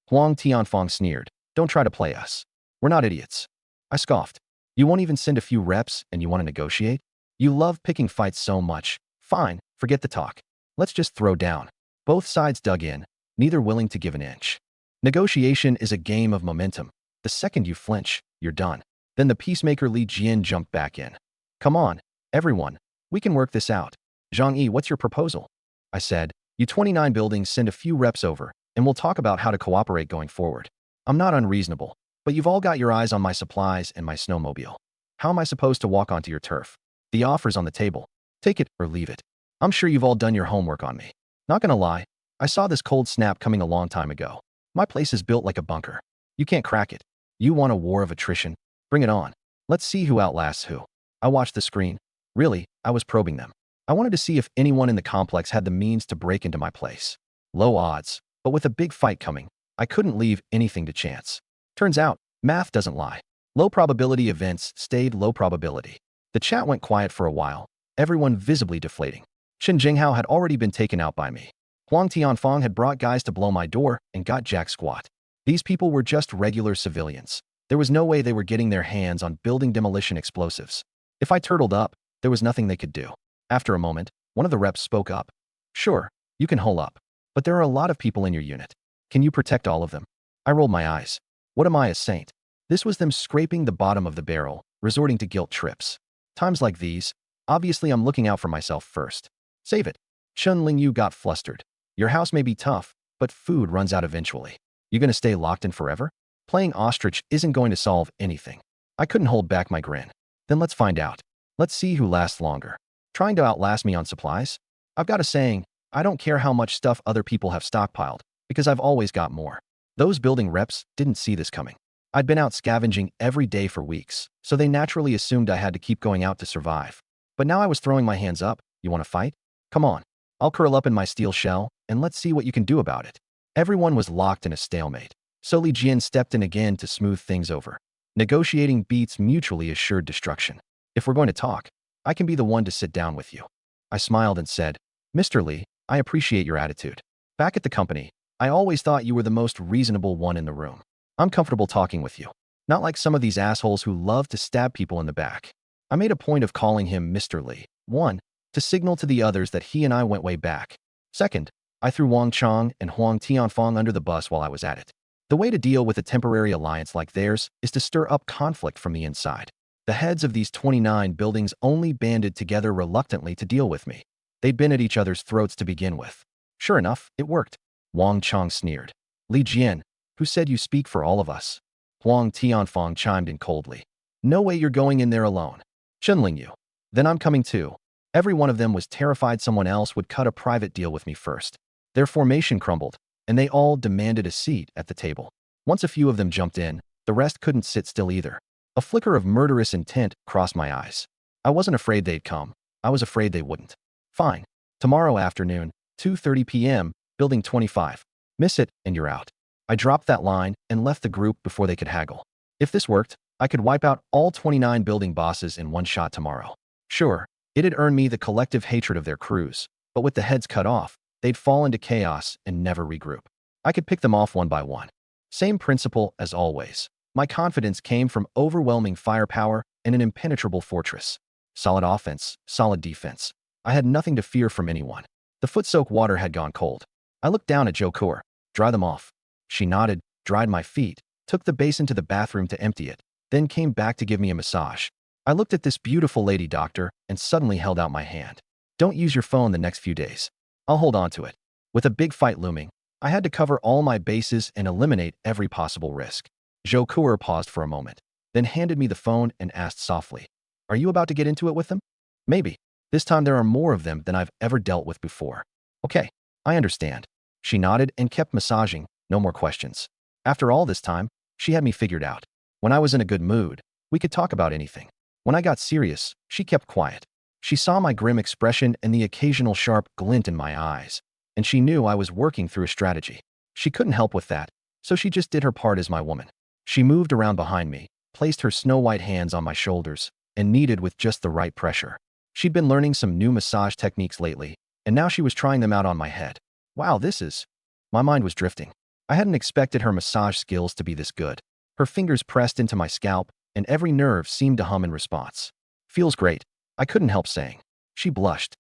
Huang Tianfang sneered. Don't try to play us. We're not idiots. I scoffed. You won't even send a few reps and you want to negotiate? You love picking fights so much. Fine, forget the talk. Let's just throw down. Both sides dug in, neither willing to give an inch. Negotiation is a game of momentum. The second you flinch, you're done. Then the peacemaker Li Jian jumped back in. Come on, everyone. We can work this out. Zhang Yi, what's your proposal? I said, you 29 buildings send a few reps over, and we'll talk about how to cooperate going forward. I'm not unreasonable, but you've all got your eyes on my supplies and my snowmobile. How am I supposed to walk onto your turf? The offer's on the table. Take it or leave it. I'm sure you've all done your homework on me. Not gonna lie, I saw this cold snap coming a long time ago. My place is built like a bunker. You can't crack it. You want a war of attrition? Bring it on. Let's see who outlasts who. I watched the screen. Really, I was probing them. I wanted to see if anyone in the complex had the means to break into my place. Low odds, but with a big fight coming, I couldn't leave anything to chance. Turns out, math doesn't lie. Low probability events stayed low probability. The chat went quiet for a while, everyone visibly deflating. Chen Jinghao had already been taken out by me. Huang Tianfang had brought guys to blow my door and got jack squat. These people were just regular civilians. There was no way they were getting their hands on building demolition explosives. If I turtled up, there was nothing they could do. After a moment, one of the reps spoke up. Sure, you can hole up, but there are a lot of people in your unit. Can you protect all of them? I rolled my eyes. What am I, a saint? This was them scraping the bottom of the barrel, resorting to guilt trips. Times like these, obviously I'm looking out for myself first. Save it. Chun Lingyu got flustered. Your house may be tough, but food runs out eventually. You gonna stay locked in forever? Playing ostrich isn't going to solve anything. I couldn't hold back my grin. Then let's find out. Let's see who lasts longer. Trying to outlast me on supplies? I've got a saying, I don't care how much stuff other people have stockpiled, because I've always got more. Those building reps didn't see this coming. I'd been out scavenging every day for weeks, so they naturally assumed I had to keep going out to survive. But now I was throwing my hands up. You want to fight? Come on. I'll curl up in my steel shell, and let's see what you can do about it. Everyone was locked in a stalemate, so Li Jian stepped in again to smooth things over. Negotiating beats mutually assured destruction. If we're going to talk, I can be the one to sit down with you. I smiled and said, Mr. Li, I appreciate your attitude. Back at the company, I always thought you were the most reasonable one in the room. I'm comfortable talking with you. Not like some of these assholes who love to stab people in the back. I made a point of calling him Mr. Li. 1. To signal to the others that he and I went way back. 2nd, I threw Wang Chong and Huang Tianfang under the bus while I was at it. The way to deal with a temporary alliance like theirs is to stir up conflict from the inside. The heads of these 29 buildings only banded together reluctantly to deal with me. They'd been at each other's throats to begin with. Sure enough, it worked. Wang Chong sneered. Li Jian, who said you speak for all of us? Huang Tianfang chimed in coldly. No way you're going in there alone. Chen Lingyu. Then I'm coming too. Every one of them was terrified someone else would cut a private deal with me first. Their formation crumbled, and they all demanded a seat at the table. Once a few of them jumped in, the rest couldn't sit still either. A flicker of murderous intent crossed my eyes. I wasn't afraid they'd come. I was afraid they wouldn't. Fine. Tomorrow afternoon, 2:30 p.m., Building 25. Miss it, and you're out. I dropped that line and left the group before they could haggle. If this worked, I could wipe out all 29 building bosses in one shot tomorrow. Sure, it had earned me the collective hatred of their crews, but with the heads cut off, they'd fall into chaos and never regroup. I could pick them off one by one. Same principle as always. My confidence came from overwhelming firepower and an impenetrable fortress. Solid offense, solid defense. I had nothing to fear from anyone. The foot-soaked water had gone cold. I looked down at Jokur. Dry them off. She nodded, dried my feet, took the basin to the bathroom to empty it, then came back to give me a massage. I looked at this beautiful lady doctor and suddenly held out my hand. Don't use your phone the next few days. I'll hold on to it. With a big fight looming, I had to cover all my bases and eliminate every possible risk. Zhou Kuer paused for a moment, then handed me the phone and asked softly, "Are you about to get into it with them?" "Maybe. This time there are more of them than I've ever dealt with before." "Okay, I understand." She nodded and kept massaging, no more questions. After all this time, she had me figured out. When I was in a good mood, we could talk about anything. When I got serious, she kept quiet. She saw my grim expression and the occasional sharp glint in my eyes, and she knew I was working through a strategy. She couldn't help with that, so she just did her part as my woman. She moved around behind me, placed her snow-white hands on my shoulders, and kneaded with just the right pressure. She'd been learning some new massage techniques lately, and now she was trying them out on my head. Wow, this is... My mind was drifting. I hadn't expected her massage skills to be this good. Her fingers pressed into my scalp, and every nerve seemed to hum in response. "Feels great," I couldn't help saying. She blushed.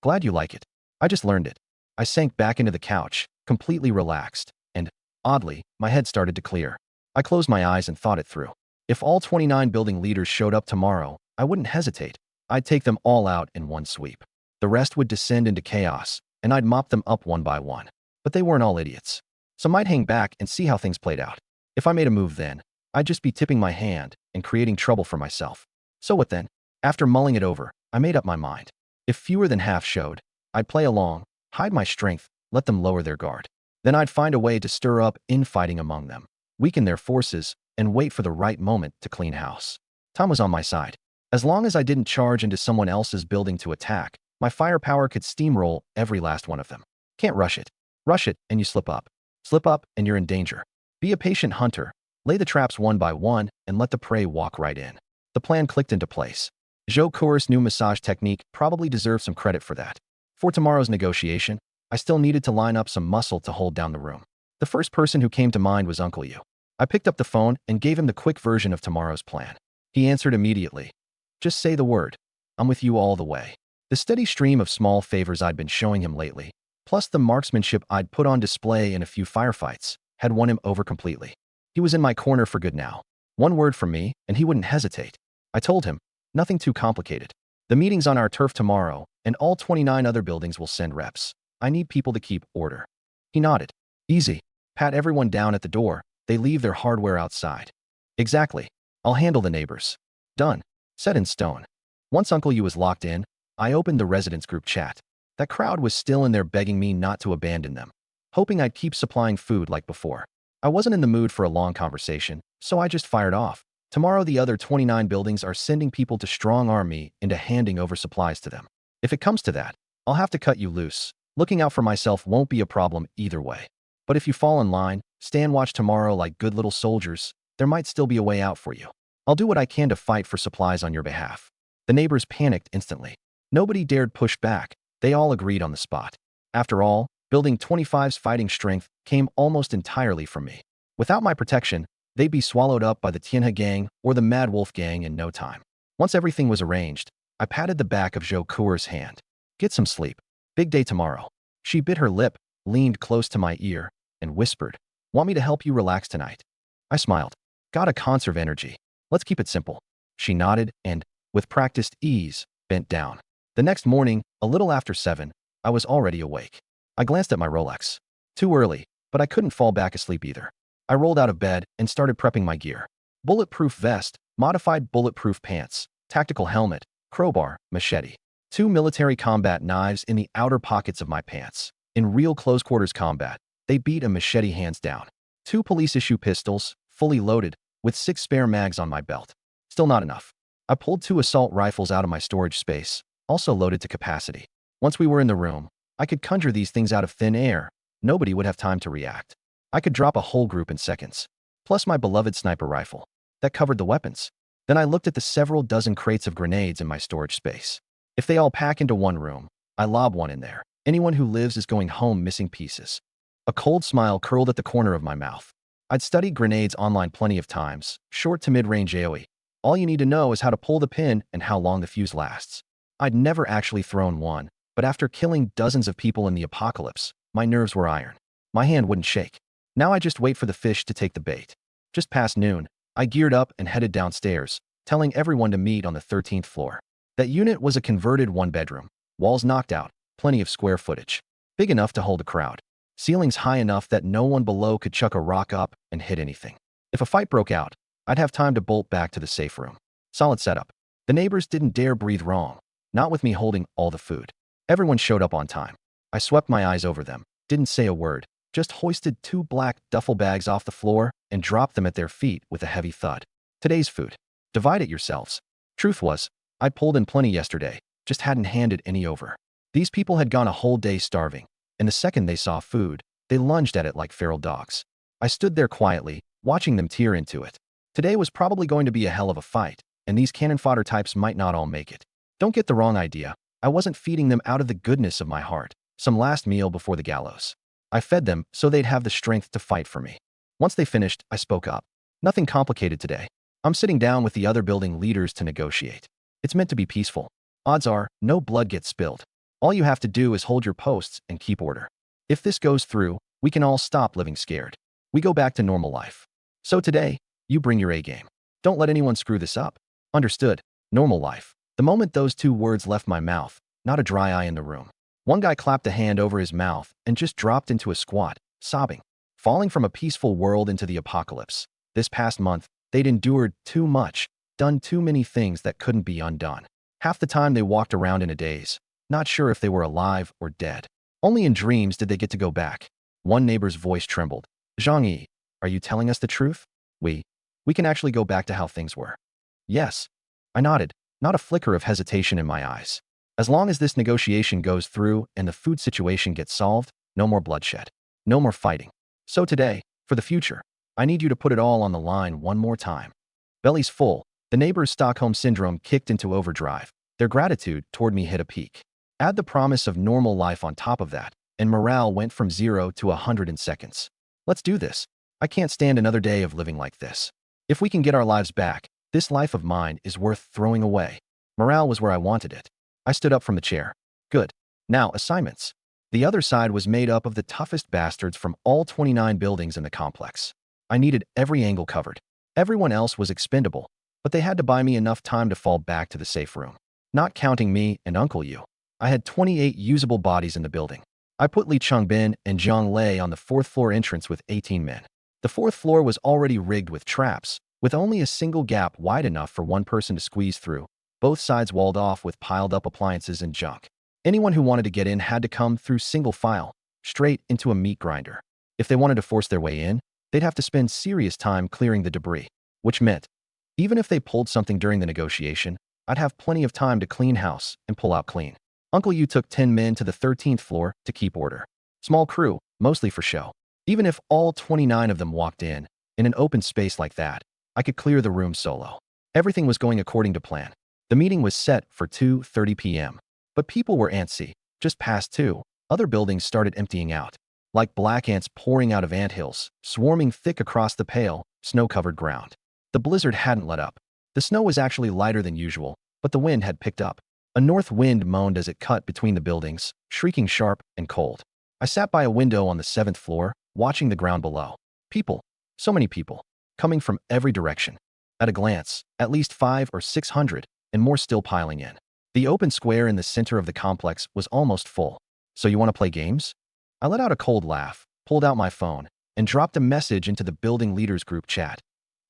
"Glad you like it. I just learned it." I sank back into the couch, completely relaxed, and, oddly, my head started to clear. I closed my eyes and thought it through. If all 29 building leaders showed up tomorrow, I wouldn't hesitate. I'd take them all out in one sweep. The rest would descend into chaos, and I'd mop them up one by one. But they weren't all idiots. Some might hang back and see how things played out. If I made a move then, I'd just be tipping my hand and creating trouble for myself. So what then? After mulling it over, I made up my mind. If fewer than half showed, I'd play along, hide my strength, let them lower their guard. Then I'd find a way to stir up infighting among them, weaken their forces, and wait for the right moment to clean house. Tom was on my side. As long as I didn't charge into someone else's building to attack, my firepower could steamroll every last one of them. Can't rush it. Rush it, and you slip up. Slip up, and you're in danger. Be a patient hunter. Lay the traps one by one, and let the prey walk right in. The plan clicked into place. Zhou Kuer's new massage technique probably deserved some credit for that. For tomorrow's negotiation, I still needed to line up some muscle to hold down the room. The first person who came to mind was Uncle Yu. I picked up the phone and gave him the quick version of tomorrow's plan. He answered immediately. "Just say the word. I'm with you all the way." The steady stream of small favors I'd been showing him lately, plus the marksmanship I'd put on display in a few firefights, had won him over completely. He was in my corner for good now. One word from me, and he wouldn't hesitate. I told him, nothing too complicated. The meeting's on our turf tomorrow, and all 29 other buildings will send reps. I need people to keep order. He nodded. Easy. Pat everyone down at the door. They leave their hardware outside. Exactly. I'll handle the neighbors. Done. Set in stone. Once Uncle Yu was locked in, I opened the residence group chat. That crowd was still in there begging me not to abandon them, hoping I'd keep supplying food like before. I wasn't in the mood for a long conversation, so I just fired off. Tomorrow the other 29 buildings are sending people to strong-arm me into handing over supplies to them. If it comes to that, I'll have to cut you loose. Looking out for myself won't be a problem either way. But if you fall in line, stand watch tomorrow like good little soldiers, there might still be a way out for you. I'll do what I can to fight for supplies on your behalf. The neighbors panicked instantly. Nobody dared push back. They all agreed on the spot. After all, Building 25's fighting strength came almost entirely from me. Without my protection, they'd be swallowed up by the Tianhe gang or the Mad Wolf gang in no time. Once everything was arranged, I patted the back of Zhou Kuer's hand. Get some sleep. Big day tomorrow. She bit her lip, leaned close to my ear, and whispered, "Want me to help you relax tonight?" I smiled. Gotta conserve energy. Let's keep it simple. She nodded and, with practiced ease, bent down. The next morning, a little after 7, I was already awake. I glanced at my Rolex. Too early, but I couldn't fall back asleep either. I rolled out of bed and started prepping my gear. Bulletproof vest, modified bulletproof pants, tactical helmet, crowbar, machete. 2 military combat knives in the outer pockets of my pants. In real close-quarters combat, they beat a machete hands down. 2 police-issue pistols, fully loaded, with 6 spare mags on my belt. Still not enough. I pulled 2 assault rifles out of my storage space, also loaded to capacity. Once we were in the room, I could conjure these things out of thin air. Nobody would have time to react. I could drop a whole group in seconds. Plus my beloved sniper rifle. That covered the weapons. Then I looked at the several dozen crates of grenades in my storage space. If they all pack into one room, I lob one in there. Anyone who lives is going home missing pieces. A cold smile curled at the corner of my mouth. I'd studied grenades online plenty of times, short to mid-range AoE. All you need to know is how to pull the pin and how long the fuse lasts. I'd never actually thrown one, but after killing dozens of people in the apocalypse, my nerves were iron. My hand wouldn't shake. Now I just wait for the fish to take the bait. Just past noon, I geared up and headed downstairs, telling everyone to meet on the 13th floor. That unit was a converted one-bedroom. Walls knocked out, plenty of square footage. Big enough to hold a crowd. Ceilings high enough that no one below could chuck a rock up and hit anything. If a fight broke out, I'd have time to bolt back to the safe room. Solid setup. The neighbors didn't dare breathe wrong, not with me holding all the food. Everyone showed up on time. I swept my eyes over them, didn't say a word, just hoisted 2 black duffel bags off the floor and dropped them at their feet with a heavy thud. Today's food. Divide it yourselves. Truth was, I'd pulled in plenty yesterday, just hadn't handed any over. These people had gone a whole day starving, and the second they saw food, they lunged at it like feral dogs. I stood there quietly, watching them tear into it. Today was probably going to be a hell of a fight, and these cannon fodder types might not all make it. Don't get the wrong idea. I wasn't feeding them out of the goodness of my heart, some last meal before the gallows. I fed them so they'd have the strength to fight for me. Once they finished, I spoke up. Nothing complicated today. I'm sitting down with the other building leaders to negotiate. It's meant to be peaceful. Odds are, no blood gets spilled. All you have to do is hold your posts and keep order. If this goes through, we can all stop living scared. We go back to normal life. So today, you bring your A game. Don't let anyone screw this up. Understood. Normal life. The moment those 2 words left my mouth, not a dry eye in the room. One guy clapped a hand over his mouth and just dropped into a squat, sobbing. Falling from a peaceful world into the apocalypse. This past month, they'd endured too much, done too many things that couldn't be undone. Half the time they walked around in a daze, not sure if they were alive or dead. Only in dreams did they get to go back. One neighbor's voice trembled. Zhang-Yi, are you telling us the truth? We can actually go back to how things were. Yes. I nodded, not a flicker of hesitation in my eyes. As long as this negotiation goes through and the food situation gets solved, no more bloodshed. No more fighting. So today, for the future, I need you to put it all on the line one more time. Bellies full, the neighbors' Stockholm Syndrome kicked into overdrive. Their gratitude toward me hit a peak. Add the promise of normal life on top of that, and morale went from 0 to 100 in seconds. Let's do this. I can't stand another day of living like this. If we can get our lives back, this life of mine is worth throwing away. Morale was where I wanted it. I stood up from the chair. Good. Now, assignments. The other side was made up of the toughest bastards from all 29 buildings in the complex. I needed every angle covered. Everyone else was expendable, but they had to buy me enough time to fall back to the safe room. Not counting me and Uncle Yu, I had 28 usable bodies in the building. I put Li Chongbin and Zhang Lei on the 4th floor entrance with 18 men. The 4th floor was already rigged with traps, with only a single gap wide enough for one person to squeeze through, both sides walled off with piled-up appliances and junk. Anyone who wanted to get in had to come through single file, straight into a meat grinder. If they wanted to force their way in, they'd have to spend serious time clearing the debris, which meant, even if they pulled something during the negotiation, I'd have plenty of time to clean house and pull out clean. Uncle Yu took 10 men to the 13th floor to keep order. Small crew, mostly for show. Even if all 29 of them walked in an open space like that, I could clear the room solo. Everything was going according to plan. The meeting was set for 2:30 p.m. But people were antsy. Just past 2, other buildings started emptying out. Like black ants pouring out of anthills, swarming thick across the pale, snow-covered ground. The blizzard hadn't let up. The snow was actually lighter than usual, but the wind had picked up. A north wind moaned as it cut between the buildings, shrieking sharp and cold. I sat by a window on the 7th floor, watching the ground below. People, so many people, coming from every direction. At a glance, at least 500 or 600, and more still piling in. The open square in the center of the complex was almost full. So you want to play games? I let out a cold laugh, pulled out my phone, and dropped a message into the building leaders group chat.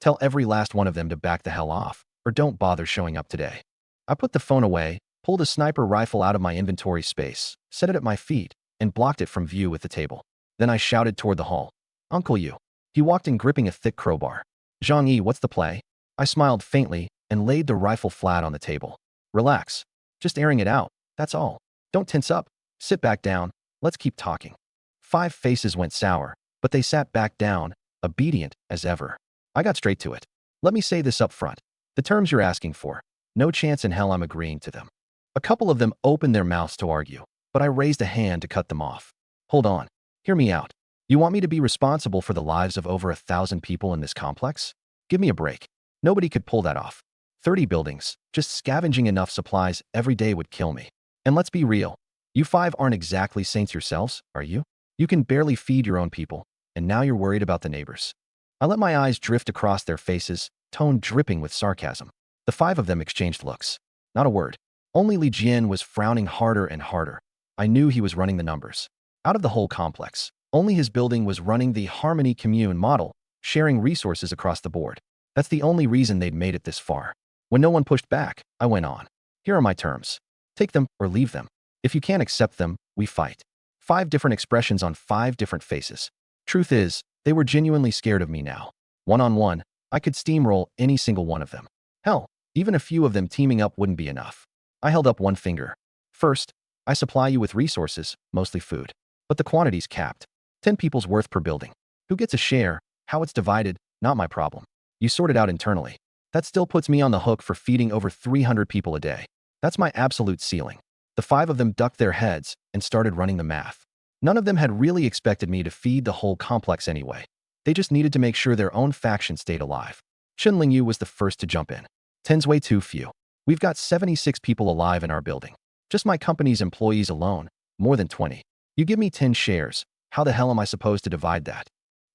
Tell every last one of them to back the hell off, or don't bother showing up today. I put the phone away, pulled a sniper rifle out of my inventory space, set it at my feet, and blocked it from view with the table. Then I shouted toward the hall. Uncle Yu. He walked in gripping a thick crowbar. Zhang-Yi, what's the play? I smiled faintly and laid the rifle flat on the table. Relax. Just airing it out, that's all. Don't tense up. Sit back down. Let's keep talking. 5 faces went sour, but they sat back down, obedient as ever. I got straight to it. Let me say this up front. The terms you're asking for, no chance in hell I'm agreeing to them. A couple of them opened their mouths to argue, but I raised a hand to cut them off. Hold on. Hear me out. You want me to be responsible for the lives of over 1,000 people in this complex? Give me a break. Nobody could pull that off. 30 buildings, just scavenging enough supplies every day would kill me. And let's be real. You 5 aren't exactly saints yourselves, are you? You can barely feed your own people, and now you're worried about the neighbors. I let my eyes drift across their faces, tone dripping with sarcasm. The 5 of them exchanged looks. Not a word. Only Li Jian was frowning harder and harder. I knew he was running the numbers. Out of the whole complex, only his building was running the Harmony Commune model, sharing resources across the board. That's the only reason they'd made it this far. When no one pushed back, I went on. Here are my terms. Take them or leave them. If you can't accept them, we fight. 5 different expressions on 5 different faces. Truth is, they were genuinely scared of me now. One-on-one, I could steamroll any single one of them. Hell, even a few of them teaming up wouldn't be enough. I held up one finger. First, I supply you with resources, mostly food. But the quantity's capped. 10 people's worth per building. Who gets a share? How it's divided? Not my problem. You sort it out internally. That still puts me on the hook for feeding over 300 people a day. That's my absolute ceiling. The 5 of them ducked their heads and started running the math. None of them had really expected me to feed the whole complex anyway. They just needed to make sure their own faction stayed alive. Chen Lingyu was the first to jump in. 10's way too few. We've got 76 people alive in our building. Just my company's employees alone, more than 20. You give me 10 shares, how the hell am I supposed to divide that?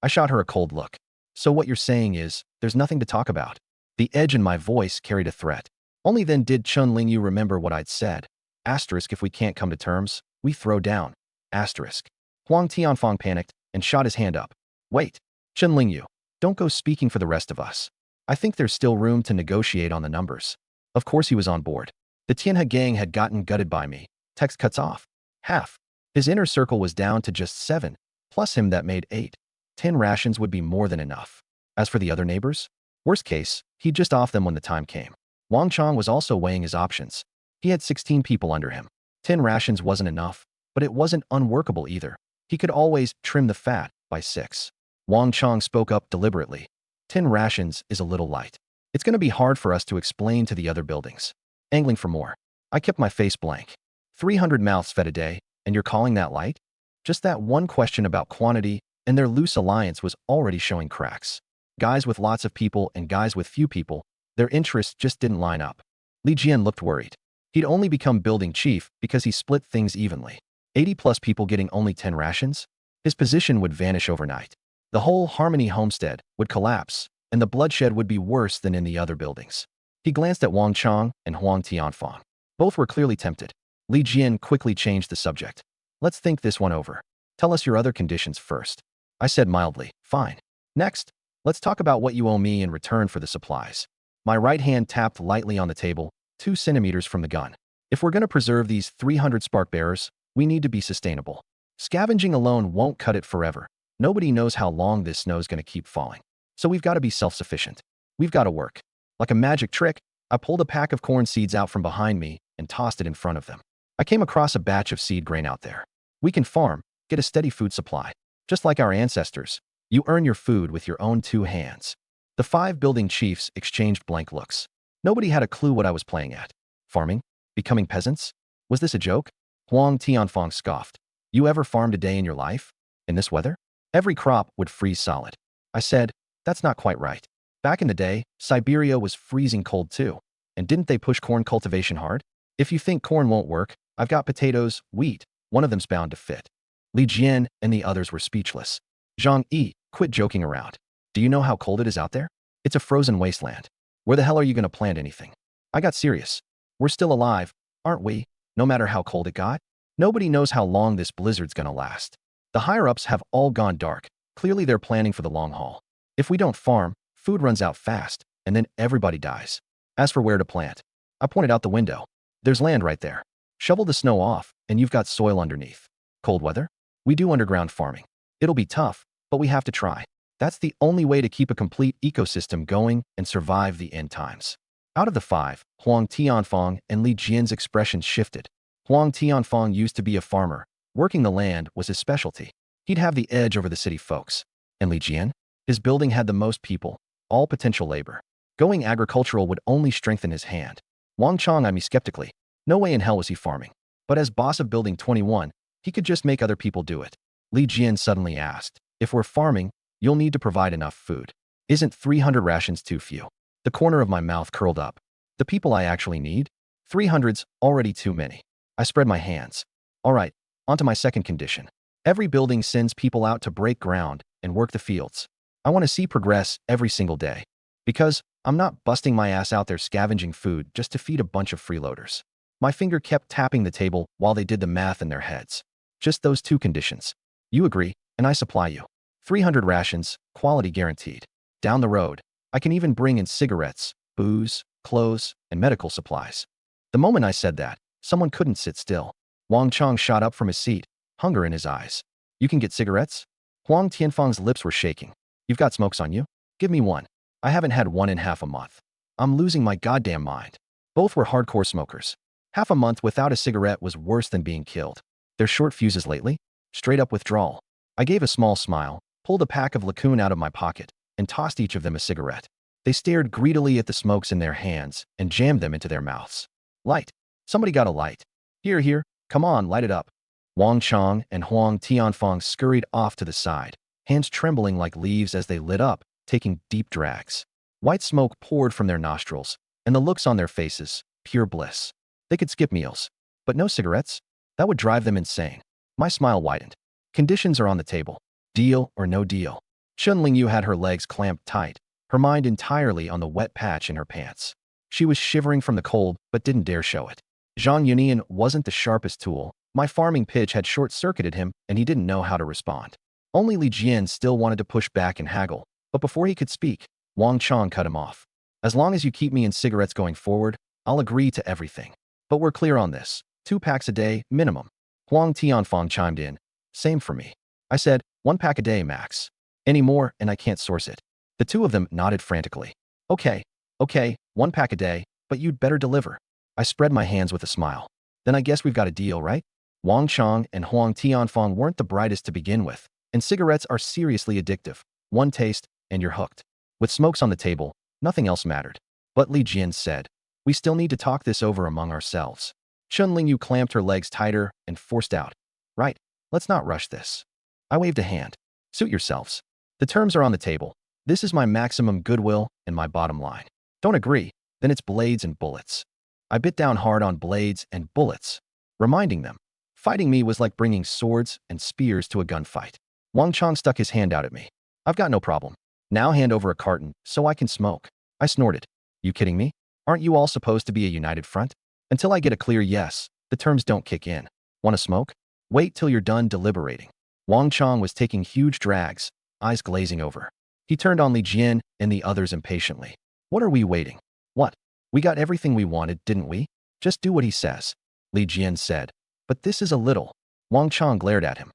I shot her a cold look. So what you're saying is, there's nothing to talk about. The edge in my voice carried a threat. Only then did Chen Lingyu remember what I'd said. Asterisk, if we can't come to terms, we throw down. Asterisk. Huang Tianfang panicked and shot his hand up. Wait, Chen Lingyu, don't go speaking for the rest of us. I think there's still room to negotiate on the numbers. Of course he was on board. The Tianhe gang had gotten gutted by me. Text cuts off. Half. His inner circle was down to just 7, plus him that made 8. 10 rations would be more than enough. As for the other neighbors, worst case, he'd just off them when the time came. Wang Chong was also weighing his options. He had 16 people under him. 10 rations wasn't enough, but it wasn't unworkable either. He could always trim the fat by 6. Wang Chong spoke up deliberately. 10 rations is a little light. It's going to be hard for us to explain to the other buildings. Angling for more. I kept my face blank. 300 mouths fed a day, and you're calling that light? Just that one question about quantity, and their loose alliance was already showing cracks. Guys with lots of people and guys with few people, their interests just didn't line up. Li Jian looked worried. He'd only become building chief because he split things evenly. 80 plus people getting only 10 rations? His position would vanish overnight. The whole Harmony homestead would collapse, and the bloodshed would be worse than in the other buildings. He glanced at Wang Chong and Huang Tianfang. Both were clearly tempted. Li Jian quickly changed the subject. Let's think this one over. Tell us your other conditions first. I said mildly, fine. Next, let's talk about what you owe me in return for the supplies. My right hand tapped lightly on the table, 2 centimeters from the gun. If we're going to preserve these 300 spark bearers, we need to be sustainable. Scavenging alone won't cut it forever. Nobody knows how long this snow's going to keep falling. So we've got to be self-sufficient. We've got to work. Like a magic trick, I pulled a pack of corn seeds out from behind me and tossed it in front of them. I came across a batch of seed grain out there. We can farm, get a steady food supply. Just like our ancestors, you earn your food with your own 2 hands. The 5 building chiefs exchanged blank looks. Nobody had a clue what I was playing at. Farming? Becoming peasants? Was this a joke? Huang Tianfang scoffed. You ever farmed a day in your life? In this weather? Every crop would freeze solid. I said, that's not quite right. Back in the day, Siberia was freezing cold too. And didn't they push corn cultivation hard? If you think corn won't work, I've got potatoes, wheat. One of them's bound to fit. Li Jian and the others were speechless. Zhang Yi, quit joking around. Do you know how cold it is out there? It's a frozen wasteland. Where the hell are you going to plant anything? I got serious. We're still alive, aren't we? No matter how cold it got? Nobody knows how long this blizzard's going to last. The higher-ups have all gone dark. Clearly they're planning for the long haul. If we don't farm, food runs out fast, and then everybody dies. As for where to plant, I pointed out the window. There's land right there. Shovel the snow off, and you've got soil underneath. Cold weather? We do underground farming. It'll be tough, but we have to try. That's the only way to keep a complete ecosystem going and survive the end times. Out of the 5, Huang Tianfang and Li Jian's expressions shifted. Huang Tianfang used to be a farmer. Working the land was his specialty. He'd have the edge over the city folks. And Li Jian? His building had the most people, all potential labor. Going agricultural would only strengthen his hand. Wang Chong eyed me skeptically. No way in hell was he farming. But as boss of Building 21, he could just make other people do it. Li Jian suddenly asked, if we're farming, you'll need to provide enough food. Isn't 300 rations too few? The corner of my mouth curled up. The people I actually need? 300's already too many. I spread my hands. All right, on to my second condition. Every building sends people out to break ground and work the fields. I want to see progress every single day. Because I'm not busting my ass out there scavenging food just to feed a bunch of freeloaders. My finger kept tapping the table while they did the math in their heads. Just those 2 conditions. You agree, and I supply you. 300 rations, quality guaranteed. Down the road, I can even bring in cigarettes, booze, clothes, and medical supplies. The moment I said that, someone couldn't sit still. Wang Chang shot up from his seat, hunger in his eyes. You can get cigarettes? Huang Tianfeng's lips were shaking. You've got smokes on you? Give me one. I haven't had one in half a month. I'm losing my goddamn mind. Both were hardcore smokers. Half a month without a cigarette was worse than being killed. They're short fuses lately? Straight up withdrawal. I gave a small smile, pulled a pack of Lacoon out of my pocket, and tossed each of them a cigarette. They stared greedily at the smokes in their hands and jammed them into their mouths. Light. Somebody got a light. Here, here. Come on, light it up. Wang Chang and Huang Tianfeng scurried off to the side, hands trembling like leaves as they lit up, taking deep drags. White smoke poured from their nostrils, and the looks on their faces, pure bliss. They could skip meals, but no cigarettes? That would drive them insane. My smile widened. Conditions are on the table. Deal or no deal. Chun Lingyu had her legs clamped tight, her mind entirely on the wet patch in her pants. She was shivering from the cold, but didn't dare show it. Zhang Yunian wasn't the sharpest tool. My farming pitch had short-circuited him, and he didn't know how to respond. Only Li Jian still wanted to push back and haggle, but before he could speak, Wang Chang cut him off. As long as you keep me in cigarettes going forward, I'll agree to everything. But we're clear on this. 2 packs a day, minimum. Huang Tianfeng chimed in. Same for me. I said, 1 pack a day, max. Any more, and I can't source it. The two of them nodded frantically. Okay, 1 pack a day, but you'd better deliver. I spread my hands with a smile. Then I guess we've got a deal, right? Wang Chang and Huang Tianfeng weren't the brightest to begin with, and cigarettes are seriously addictive. One taste, and you're hooked. With smokes on the table, nothing else mattered. But Li Jian said, we still need to talk this over among ourselves. Chun Lingyu clamped her legs tighter and forced out. Right, let's not rush this. I waved a hand. Suit yourselves. The terms are on the table. This is my maximum goodwill and my bottom line. Don't agree, then it's blades and bullets. I bit down hard on blades and bullets, reminding them. Fighting me was like bringing swords and spears to a gunfight. Wang Chang stuck his hand out at me. I've got no problem. Now hand over a carton so I can smoke. I snorted. You kidding me? Aren't you all supposed to be a united front? Until I get a clear yes, the terms don't kick in. Want to smoke? Wait till you're done deliberating. Wang Chang was taking huge drags, eyes glazing over. He turned on Li Jian and the others impatiently. What are we waiting? What? We got everything we wanted, didn't we? Just do what he says. Li Jian said. But this is a little. Wang Chang glared at him.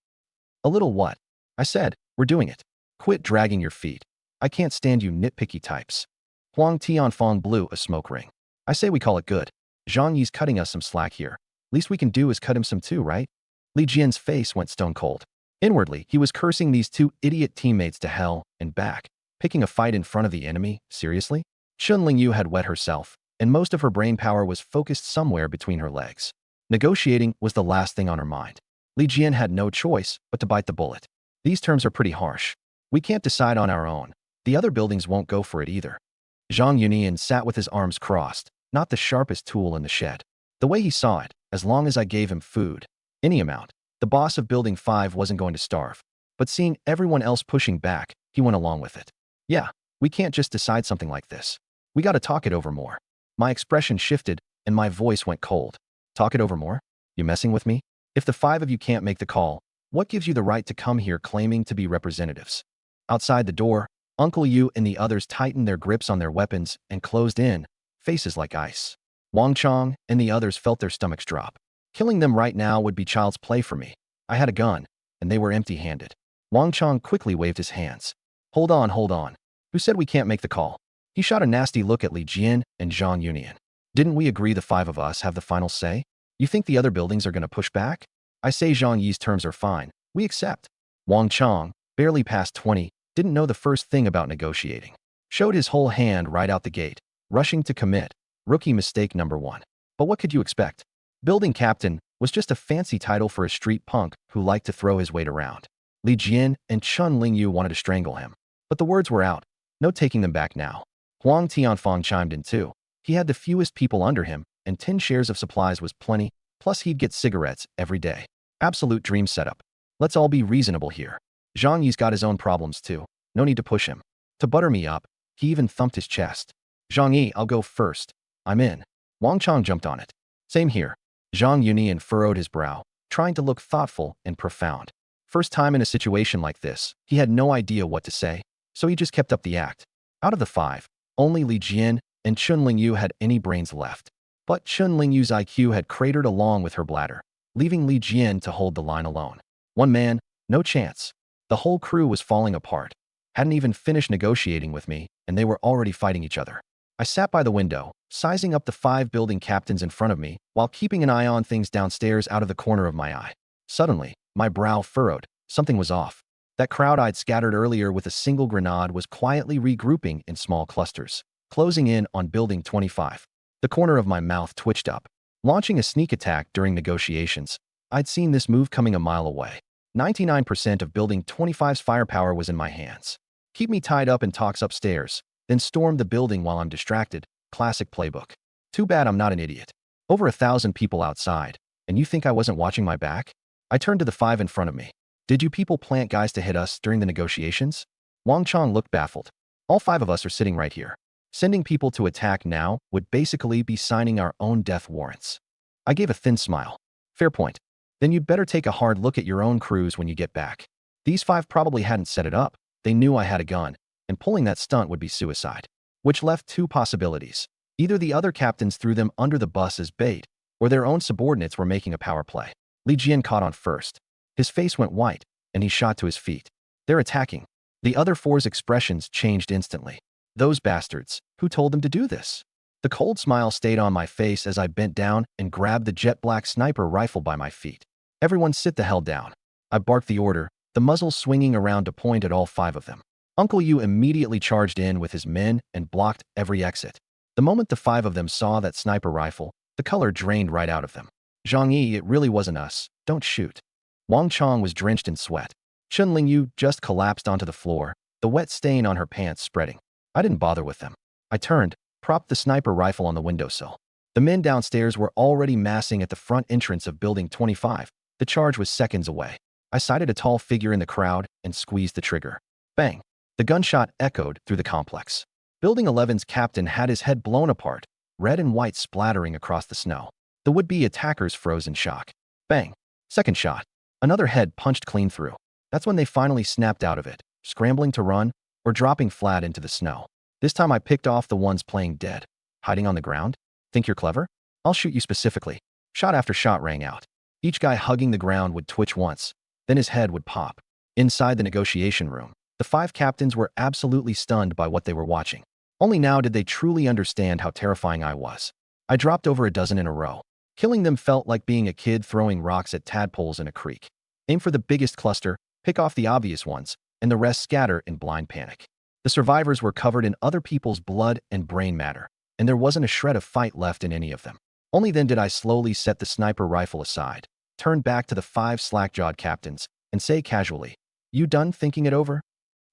A little what? I said, we're doing it. Quit dragging your feet. I can't stand you nitpicky types. Huang Tianfeng blew a smoke ring. I say we call it good. Zhang Yi's cutting us some slack here. Least we can do is cut him some too, right? Li Jian's face went stone cold. Inwardly, he was cursing these 2 idiot teammates to hell and back. Picking a fight in front of the enemy? Seriously? Chun Lingyu had wet herself, and most of her brain power was focused somewhere between her legs. Negotiating was the last thing on her mind. Li Jian had no choice but to bite the bullet. These terms are pretty harsh. We can't decide on our own. The other buildings won't go for it either. Zhang Yunian sat with his arms crossed, not the sharpest tool in the shed. The way he saw it, as long as I gave him food, any amount, the boss of Building 5 wasn't going to starve. But seeing everyone else pushing back, he went along with it. Yeah, we can't just decide something like this. We gotta talk it over more. My expression shifted, and my voice went cold. Talk it over more? You messing with me? If the 5 of you can't make the call, what gives you the right to come here claiming to be representatives? Outside the door, Uncle Yu and the others tightened their grips on their weapons and closed in, faces like ice. Wang Chang and the others felt their stomachs drop. Killing them right now would be child's play for me. I had a gun, and they were empty-handed. Wang Chang quickly waved his hands. Hold on, hold on. Who said we can't make the call? He shot a nasty look at Li Jian and Zhang Yunian. Didn't we agree the 5 of us have the final say? You think the other buildings are going to push back? I say Zhang Yi's terms are fine. We accept. Wang Chang, barely past 20, didn't know the first thing about negotiating. Showed his whole hand right out the gate, rushing to commit. Rookie mistake number 1. But what could you expect? Building captain was just a fancy title for a street punk who liked to throw his weight around. Li Jian and Chun Lingyu wanted to strangle him. But the words were out. No taking them back now. Huang Tianfeng chimed in too. He had the fewest people under him, and 10 shares of supplies was plenty, plus he'd get cigarettes every day. Absolute dream setup. Let's all be reasonable here. Zhang Yi's got his own problems too. No need to push him. To butter me up, he even thumped his chest. Zhang Yi, I'll go first. I'm in. Wang Chang jumped on it. Same here. Zhang Yunian furrowed his brow, trying to look thoughtful and profound. First time in a situation like this, he had no idea what to say, so he just kept up the act. Out of the 5, only Li Jian and Chun Lingyu had any brains left. But Chun Lingyu's IQ had cratered along with her bladder, leaving Li Jian to hold the line alone. One man, no chance. The whole crew was falling apart. Hadn't even finished negotiating with me, and they were already fighting each other. I sat by the window, sizing up the 5 building captains in front of me, while keeping an eye on things downstairs out of the corner of my eye. Suddenly, my brow furrowed. Something was off. That crowd I'd scattered earlier with a single grenade was quietly regrouping in small clusters, closing in on Building 25. The corner of my mouth twitched up. Launching a sneak attack during negotiations, I'd seen this move coming a mile away. 99% of Building 25's firepower was in my hands. Keep me tied up in talks upstairs, then storm the building while I'm distracted. Classic playbook. Too bad I'm not an idiot. Over 1,000 people outside, and you think I wasn't watching my back? I turned to the 5 in front of me. Did you people plant guys to hit us during the negotiations? Wang Chong looked baffled. All 5 of us are sitting right here. Sending people to attack now would basically be signing our own death warrants. I gave a thin smile. Fair point. Then you'd better take a hard look at your own crews when you get back. These 5 probably hadn't set it up. They knew I had a gun, and pulling that stunt would be suicide. Which left 2 possibilities. Either the other captains threw them under the bus as bait, or their own subordinates were making a power play. Li Jian caught on first. His face went white, and he shot to his feet. They're attacking. The other 4's expressions changed instantly. Those bastards, who told them to do this? The cold smile stayed on my face as I bent down and grabbed the jet black sniper rifle by my feet. Everyone sit the hell down. I barked the order, the muzzle swinging around to point at all 5 of them. Uncle Yu immediately charged in with his men and blocked every exit. The moment the 5 of them saw that sniper rifle, the color drained right out of them. Zhang Yi, it really wasn't us. Don't shoot. Wang Chong was drenched in sweat. Chun Lingyu just collapsed onto the floor, the wet stain on her pants spreading. I didn't bother with them. I turned, propped the sniper rifle on the windowsill. The men downstairs were already massing at the front entrance of Building 25. The charge was seconds away. I sighted a tall figure in the crowd and squeezed the trigger. Bang! The gunshot echoed through the complex. Building 11's captain had his head blown apart, red and white splattering across the snow. The would-be attackers froze in shock. Bang! Second shot. Another head punched clean through. That's when they finally snapped out of it, scrambling to run or dropping flat into the snow. This time I picked off the ones playing dead. Hiding on the ground? Think you're clever? I'll shoot you specifically. Shot after shot rang out. Each guy hugging the ground would twitch once, then his head would pop. Inside the negotiation room, the 5 captains were absolutely stunned by what they were watching. Only now did they truly understand how terrifying I was. I dropped over a dozen in a row. Killing them felt like being a kid throwing rocks at tadpoles in a creek. Aim for the biggest cluster, pick off the obvious ones, and the rest scatter in blind panic. The survivors were covered in other people's blood and brain matter, and there wasn't a shred of fight left in any of them. Only then did I slowly set the sniper rifle aside, turn back to the 5 slack-jawed captains, and say casually, "You done thinking it over?"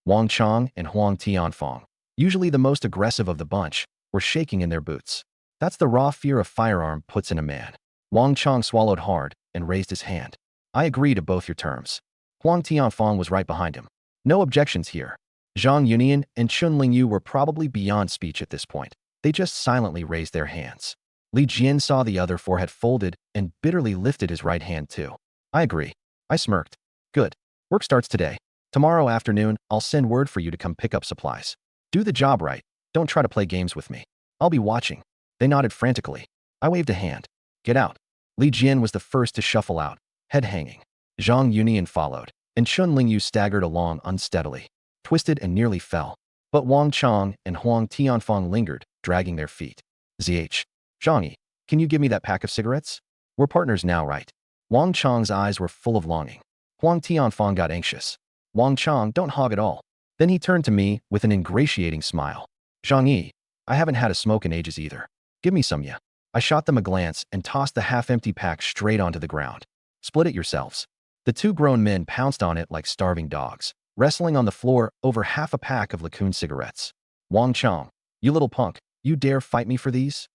Wang Chong and Huang Tianfeng, usually the most aggressive of the bunch, were shaking in their boots. That's the raw fear a firearm puts in a man. Wang Chong swallowed hard and raised his hand. I agree to both your terms. Huang Tianfeng was right behind him. No objections here. Zhang Yunian and Chun Lingyu were probably beyond speech at this point. They just silently raised their hands. Li Jian saw the other 4 had folded and bitterly lifted his right hand too. I agree. I smirked. Good. Work starts today. Tomorrow afternoon, I'll send word for you to come pick up supplies. Do the job right. Don't try to play games with me. I'll be watching. They nodded frantically. I waved a hand. Get out. Li Jian was the first to shuffle out, head hanging. Zhang Yunian followed, and Chun Lingyu staggered along unsteadily, twisted and nearly fell. But Wang Chong and Huang Tianfeng lingered, dragging their feet. ZH. Zhang Yi, can you give me that pack of cigarettes? We're partners now, right? Wang Chong's eyes were full of longing. Huang Tianfeng got anxious. Wang Chong, don't hog it all. Then he turned to me with an ingratiating smile. Zhang Yi, I haven't had a smoke in ages either. Give me some, ya. I shot them a glance and tossed the half-empty pack straight onto the ground. Split it yourselves. The 2 grown men pounced on it like starving dogs, wrestling on the floor over half a pack of Lacoon cigarettes. Wang Chong, you little punk, you dare fight me for these?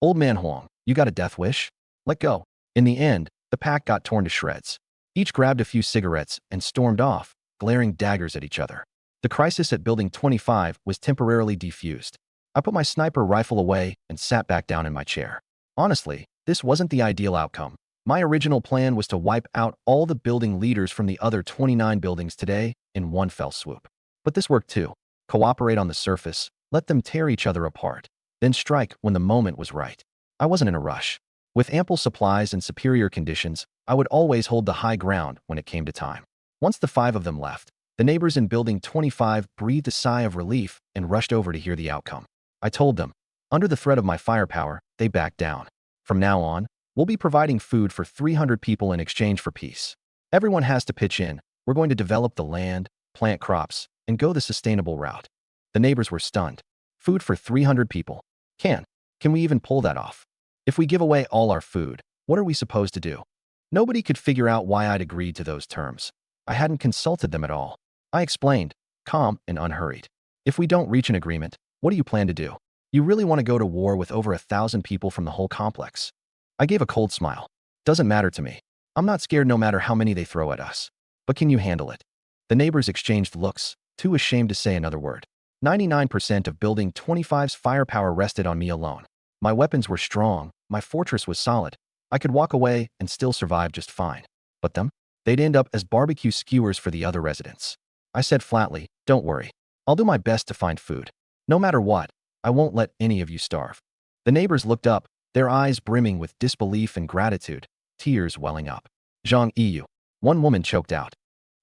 Old man Huang, you got a death wish? Let go. In the end, the pack got torn to shreds. Each grabbed a few cigarettes and stormed off, glaring daggers at each other. The crisis at Building 25 was temporarily defused. I put my sniper rifle away and sat back down in my chair. Honestly, this wasn't the ideal outcome, My original plan was to wipe out all the building leaders from the other 29 buildings today in one fell swoop. But this worked too. Cooperate on the surface, let them tear each other apart, then strike when the moment was right. I wasn't in a rush. With ample supplies and superior conditions, I would always hold the high ground when it came to time. Once the 5 of them left, the neighbors in Building 25 breathed a sigh of relief and rushed over to hear the outcome. I told them, under the threat of my firepower, they backed down. From now on, we'll be providing food for 300 people in exchange for peace. Everyone has to pitch in. We're going to develop the land, plant crops, and go the sustainable route. The neighbors were stunned. Food for 300 people. Can we even pull that off? If we give away all our food, what are we supposed to do? Nobody could figure out why I'd agreed to those terms. I hadn't consulted them at all. I explained, calm and unhurried. If we don't reach an agreement, what do you plan to do? You really want to go to war with over 1,000 people from the whole complex? I gave a cold smile. Doesn't matter to me. I'm not scared no matter how many they throw at us. But can you handle it? The neighbors exchanged looks, too ashamed to say another word. 99% of Building 25's firepower rested on me alone. My weapons were strong, my fortress was solid. I could walk away and still survive just fine. But them? They'd end up as barbecue skewers for the other residents. I said flatly, don't worry. I'll do my best to find food. No matter what, I won't let any of you starve. The neighbors looked up, their eyes brimming with disbelief and gratitude, tears welling up. Zhang Yiyu. One woman choked out.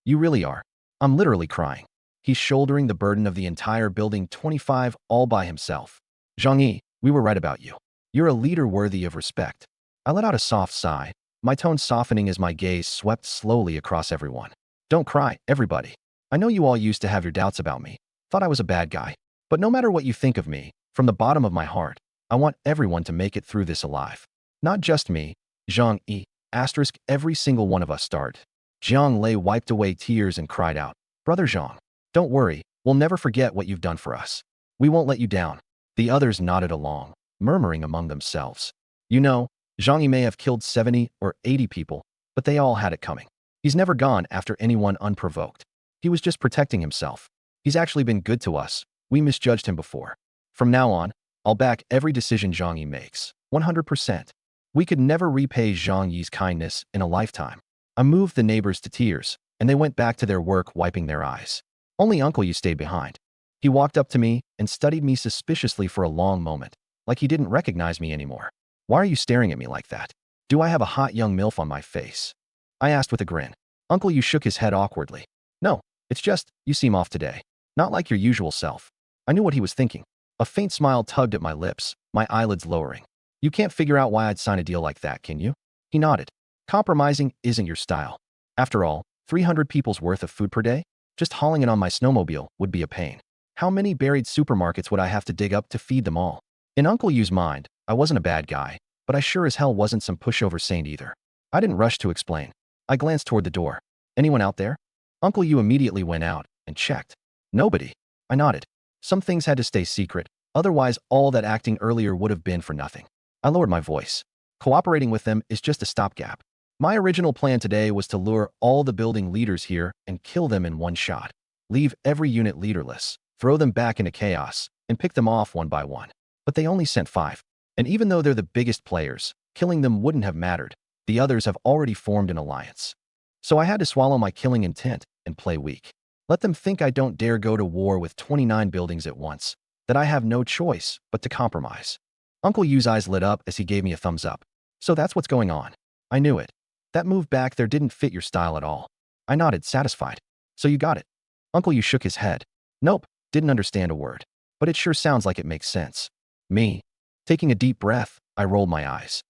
You really are. I'm literally crying. He's shouldering the burden of the entire Building 25 all by himself. Zhang Yi, we were right about you. You're a leader worthy of respect. I let out a soft sigh, my tone softening as my gaze swept slowly across everyone. Don't cry, everybody. I know you all used to have your doubts about me, thought I was a bad guy. But no matter what you think of me, from the bottom of my heart, I want everyone to make it through this alive. Not just me, Zhang Yi, asterisk every single one of us started. Jiang Lei wiped away tears and cried out, Brother Zhang, don't worry, we'll never forget what you've done for us. We won't let you down. The others nodded along, murmuring among themselves. You know, Zhang Yi may have killed 70 or 80 people, but they all had it coming. He's never gone after anyone unprovoked. He was just protecting himself. He's actually been good to us. We misjudged him before. From now on, I'll back every decision Zhang Yi makes, 100%. We could never repay Zhang Yi's kindness in a lifetime. I moved the neighbors to tears, and they went back to their work wiping their eyes. Only Uncle Yu stayed behind. He walked up to me and studied me suspiciously for a long moment, like he didn't recognize me anymore. Why are you staring at me like that? Do I have a hot young MILF on my face? I asked with a grin. Uncle Yu shook his head awkwardly. No, it's just, you seem off today. Not like your usual self. I knew what he was thinking. A faint smile tugged at my lips, my eyelids lowering. You can't figure out why I'd sign a deal like that, can you? He nodded. Compromising isn't your style. After all, 300 people's worth of food per day? Just hauling it on my snowmobile would be a pain. How many buried supermarkets would I have to dig up to feed them all? In Uncle Yu's mind, I wasn't a bad guy, but I sure as hell wasn't some pushover saint either. I didn't rush to explain. I glanced toward the door. Anyone out there? Uncle Yu immediately went out and checked. Nobody. I nodded. Some things had to stay secret, otherwise all that acting earlier would have been for nothing. I lowered my voice. Cooperating with them is just a stopgap. My original plan today was to lure all the building leaders here and kill them in one shot. Leave every unit leaderless, throw them back into chaos, and pick them off one by one. But they only sent 5. And even though they're the biggest players, killing them wouldn't have mattered. The others have already formed an alliance. So I had to swallow my killing intent and play weak. Let them think I don't dare go to war with 29 buildings at once, that I have no choice but to compromise. Uncle Yu's eyes lit up as he gave me a thumbs up. So that's what's going on. I knew it. That move back there didn't fit your style at all. I nodded, satisfied. So you got it. Uncle Yu shook his head. Nope, didn't understand a word. But it sure sounds like it makes sense. Me. Taking a deep breath, I rolled my eyes.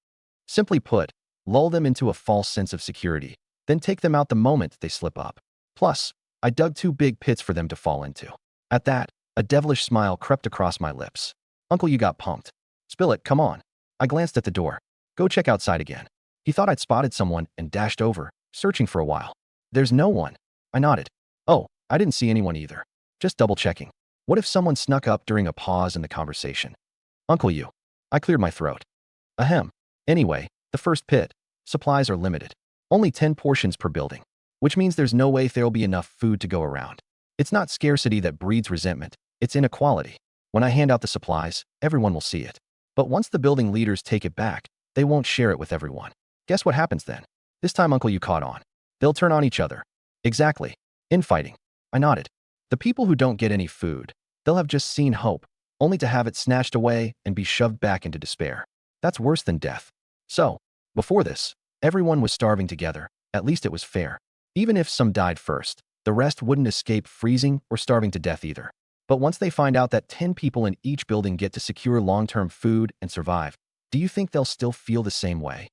Simply put, lull them into a false sense of security, then take them out the moment they slip up. Plus, I dug 2 big pits for them to fall into. At that, a devilish smile crept across my lips. Uncle Yu got pumped. Spill it, come on. I glanced at the door. Go check outside again. He thought I'd spotted someone and dashed over, searching for a while. There's no one. I nodded. Oh, I didn't see anyone either. Just double checking. What if someone snuck up during a pause in the conversation? Uncle Yu. I cleared my throat. Ahem. Anyway, the first pit. Supplies are limited. Only 10 portions per building. Which means there's no way there'll be enough food to go around. It's not scarcity that breeds resentment. It's inequality. When I hand out the supplies, everyone will see it. But once the building leaders take it back, they won't share it with everyone. Guess what happens then? This time Uncle you caught on. They'll turn on each other. Exactly. Infighting. I nodded. The people who don't get any food, they'll have just seen hope, only to have it snatched away and be shoved back into despair. That's worse than death. So, before this, everyone was starving together. At least it was fair. Even if some died first, the rest wouldn't escape freezing or starving to death either. But once they find out that 10 people in each building get to secure long-term food and survive, do you think they'll still feel the same way?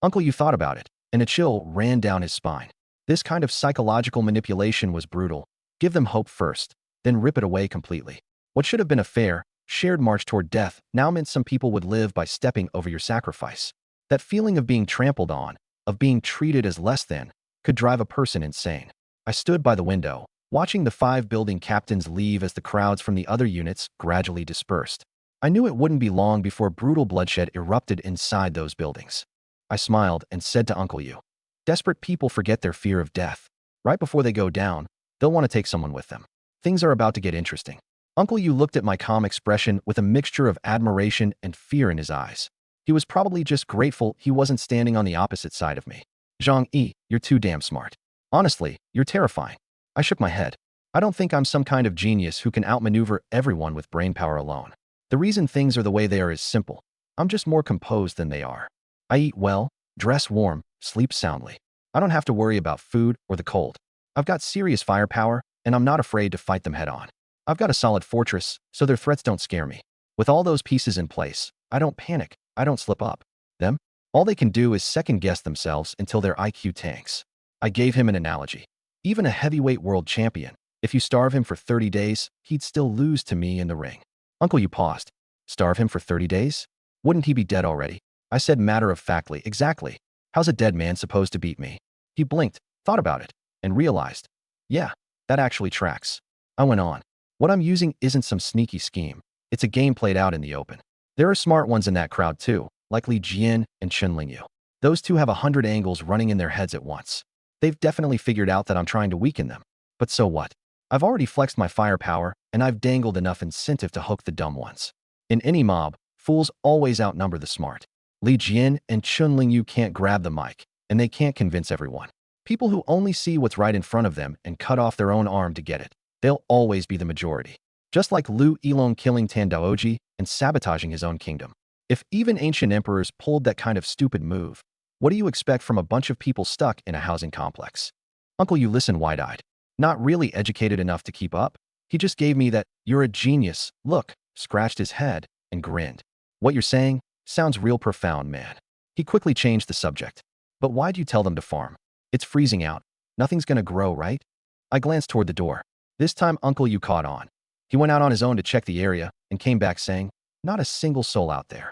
Uncle, you thought about it, and a chill ran down his spine. This kind of psychological manipulation was brutal. Give them hope first, then rip it away completely. What should have been a fair, shared march toward death now meant some people would live by stepping over your sacrifice. That feeling of being trampled on, of being treated as less than, could drive a person insane. I stood by the window, watching the 5 building captains leave as the crowds from the other units gradually dispersed. I knew it wouldn't be long before brutal bloodshed erupted inside those buildings. I smiled and said to Uncle Yu, desperate people forget their fear of death. Right before they go down, they'll want to take someone with them. Things are about to get interesting. Uncle Yu looked at my calm expression with a mixture of admiration and fear in his eyes. He was probably just grateful he wasn't standing on the opposite side of me. Zhang Yi, you're too damn smart. Honestly, you're terrifying. I shook my head. I don't think I'm some kind of genius who can outmaneuver everyone with brainpower alone. The reason things are the way they are is simple. I'm just more composed than they are. I eat well, dress warm, sleep soundly. I don't have to worry about food or the cold. I've got serious firepower, and I'm not afraid to fight them head on. I've got a solid fortress, so their threats don't scare me. With all those pieces in place, I don't panic, I don't slip up. Them? All they can do is second-guess themselves until their IQ tanks. I gave him an analogy. Even a heavyweight world champion, if you starve him for 30 days, he'd still lose to me in the ring. Uncle, you paused. Starve him for 30 days? Wouldn't he be dead already? I said matter-of-factly, exactly. How's a dead man supposed to beat me? He blinked, thought about it, and realized, yeah, that actually tracks. I went on. What I'm using isn't some sneaky scheme. It's a game played out in the open. There are smart ones in that crowd too, like Li Jian and Chen Lingyu. Those two have 100 angles running in their heads at once. They've definitely figured out that I'm trying to weaken them. But so what? I've already flexed my firepower, and I've dangled enough incentive to hook the dumb ones. In any mob, fools always outnumber the smart. Li Jian and Chen Lingyu can't grab the mic, and they can't convince everyone. People who only see what's right in front of them and cut off their own arm to get it. They'll always be the majority. Just like Lu Yilong killing Tan Daoji and sabotaging his own kingdom. If even ancient emperors pulled that kind of stupid move, what do you expect from a bunch of people stuck in a housing complex? Uncle, you listen wide-eyed. Not really educated enough to keep up. He just gave me that, you're a genius, look, scratched his head, and grinned. What you're saying sounds real profound, man. He quickly changed the subject. But why'd you tell them to farm? It's freezing out. Nothing's gonna grow, right? I glanced toward the door. This time Uncle Yu caught on. He went out on his own to check the area and came back saying, not a single soul out there.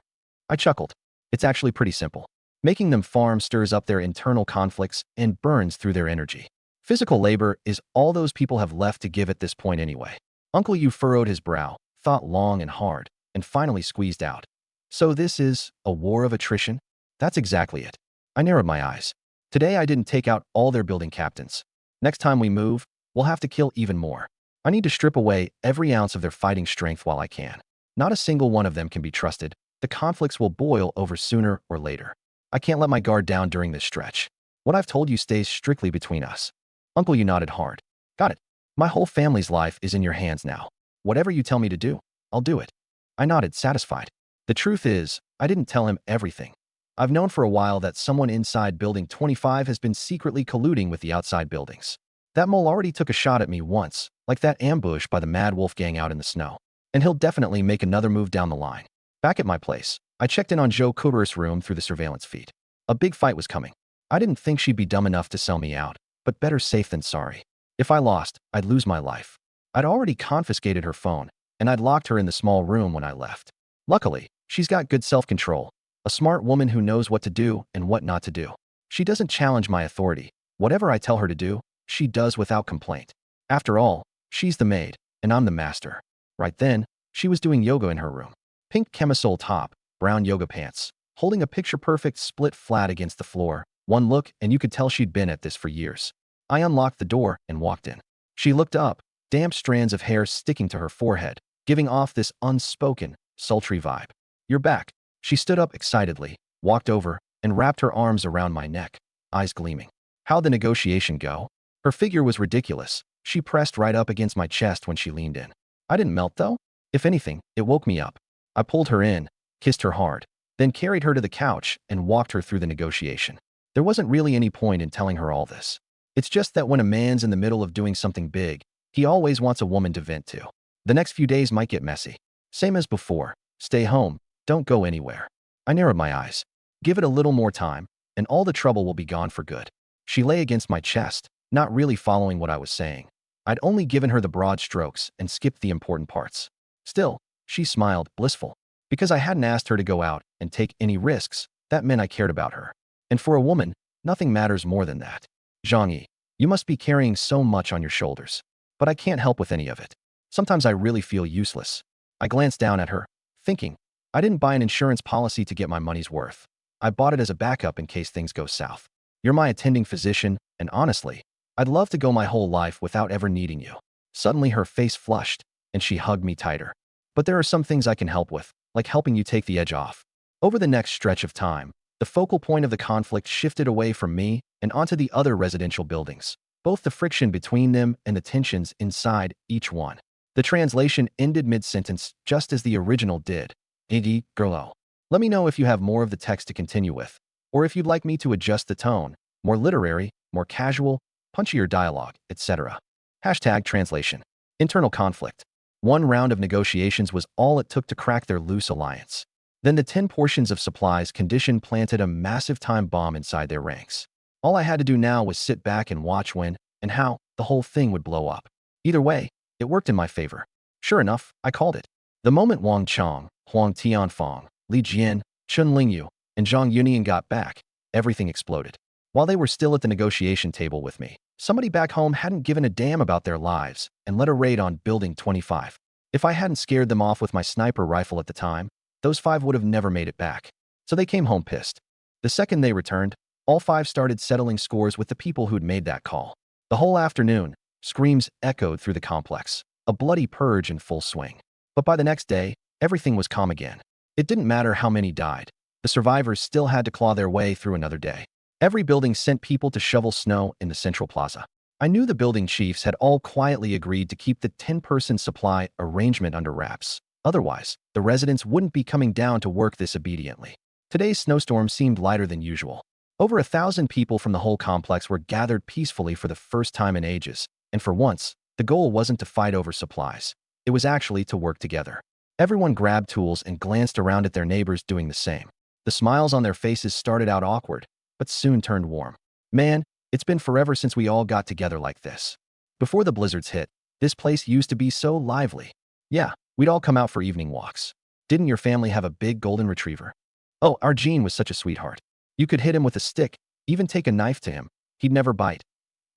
I chuckled. It's actually pretty simple. Making them farm stirs up their internal conflicts and burns through their energy. Physical labor is all those people have left to give at this point anyway. Uncle Yu furrowed his brow, thought long and hard, and finally squeezed out. So this is a war of attrition? That's exactly it. I narrowed my eyes. Today I didn't take out all their building captains. Next time we move, we'll have to kill even more. I need to strip away every ounce of their fighting strength while I can. Not a single one of them can be trusted. The conflicts will boil over sooner or later. I can't let my guard down during this stretch. What I've told you stays strictly between us. Uncle Yu nodded hard. Got it. My whole family's life is in your hands now. Whatever you tell me to do, I'll do it. I nodded, satisfied. The truth is, I didn't tell him everything. I've known for a while that someone inside Building 25 has been secretly colluding with the outside buildings. That mole already took a shot at me once, like that ambush by the Mad Wolf gang out in the snow. And he'll definitely make another move down the line. Back at my place, I checked in on Zhou Kuber's room through the surveillance feed. A big fight was coming. I didn't think she'd be dumb enough to sell me out, but better safe than sorry. If I lost, I'd lose my life. I'd already confiscated her phone, and I'd locked her in the small room when I left. Luckily, she's got good self-control, a smart woman who knows what to do and what not to do. She doesn't challenge my authority. Whatever I tell her to do, she does without complaint. After all, she's the maid, and I'm the master. Right then, she was doing yoga in her room. Pink camisole top, brown yoga pants, holding a picture-perfect split flat against the floor. One look, and you could tell she'd been at this for years. I unlocked the door and walked in. She looked up, damp strands of hair sticking to her forehead, giving off this unspoken, sultry vibe. You're back. She stood up excitedly, walked over, and wrapped her arms around my neck, eyes gleaming. How'd the negotiation go? Her figure was ridiculous. She pressed right up against my chest when she leaned in. I didn't melt, though. If anything, it woke me up. I pulled her in, kissed her hard, then carried her to the couch and walked her through the negotiation. There wasn't really any point in telling her all this. It's just that when a man's in the middle of doing something big, he always wants a woman to vent to. The next few days might get messy. Same as before. Stay home. Don't go anywhere. I narrowed my eyes. Give it a little more time, and all the trouble will be gone for good. She lay against my chest, not really following what I was saying. I'd only given her the broad strokes and skipped the important parts. Still, she smiled, blissful. Because I hadn't asked her to go out and take any risks, that meant I cared about her. And for a woman, nothing matters more than that. Zhang, you must be carrying so much on your shoulders. But I can't help with any of it. Sometimes I really feel useless. I glanced down at her, thinking, I didn't buy an insurance policy to get my money's worth. I bought it as a backup in case things go south. You're my attending physician, and honestly, I'd love to go my whole life without ever needing you. Suddenly her face flushed, and she hugged me tighter. But there are some things I can help with, like helping you take the edge off. Over the next stretch of time, the focal point of the conflict shifted away from me and onto the other residential buildings, both the friction between them and the tensions inside each one. The translation ended mid-sentence just as the original did. Iggy, girl. Let me know if you have more of the text to continue with, or if you'd like me to adjust the tone, more literary, more casual, punchier dialogue, etc. #translation. Internal conflict. One round of negotiations was all it took to crack their loose alliance. Then the 10 portions of supplies condition planted a massive time bomb inside their ranks. All I had to do now was sit back and watch when and how the whole thing would blow up. Either way, it worked in my favor. Sure enough, I called it. The moment Wang Chong, Huang Tianfang, Li Jian, Chun Lingyu, and Zhang Yunian got back, everything exploded. While they were still at the negotiation table with me, somebody back home hadn't given a damn about their lives and led a raid on Building 25. If I hadn't scared them off with my sniper rifle at the time, those 5 would have never made it back. So they came home pissed. The second they returned, all 5 started settling scores with the people who'd made that call. The whole afternoon, screams echoed through the complex, a bloody purge in full swing. But by the next day, everything was calm again. It didn't matter how many died. The survivors still had to claw their way through another day. Every building sent people to shovel snow in the central plaza. I knew the building chiefs had all quietly agreed to keep the 10-person supply arrangement under wraps. Otherwise, the residents wouldn't be coming down to work this obediently. Today's snowstorm seemed lighter than usual. Over 1,000 people from the whole complex were gathered peacefully for the first time in ages, and for once, the goal wasn't to fight over supplies. It was actually to work together. Everyone grabbed tools and glanced around at their neighbors doing the same. The smiles on their faces started out awkward, but soon turned warm. Man, it's been forever since we all got together like this. Before the blizzards hit, this place used to be so lively. Yeah, we'd all come out for evening walks. Didn't your family have a big golden retriever? Oh, our Gene was such a sweetheart. You could hit him with a stick, even take a knife to him. He'd never bite.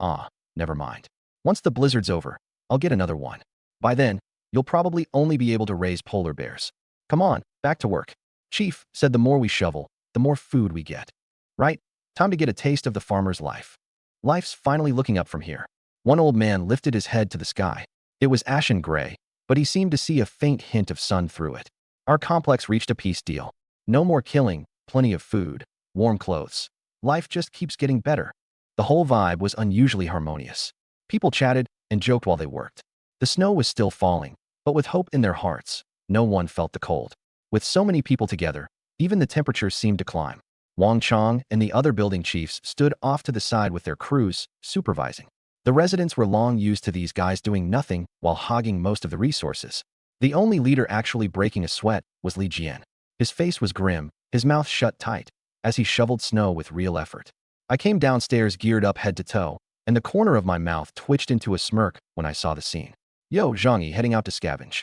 Ah, never mind. Once the blizzard's over, I'll get another one. By then, you'll probably only be able to raise polar bears. Come on, back to work. Chief said the more we shovel, the more food we get. Right? Time to get a taste of the farmer's life. Life's finally looking up from here. One old man lifted his head to the sky. It was ashen gray, but he seemed to see a faint hint of sun through it. Our complex reached a peace deal. No more killing, plenty of food, warm clothes. Life just keeps getting better. The whole vibe was unusually harmonious. People chatted and joked while they worked. The snow was still falling, but with hope in their hearts, no one felt the cold. With so many people together, even the temperature seemed to climb. Wang Chong and the other building chiefs stood off to the side with their crews, supervising. The residents were long used to these guys doing nothing while hogging most of the resources. The only leader actually breaking a sweat was Li Jian. His face was grim, his mouth shut tight, as he shoveled snow with real effort. I came downstairs geared up head to toe, and the corner of my mouth twitched into a smirk when I saw the scene. Yo, Zhang heading out to scavenge.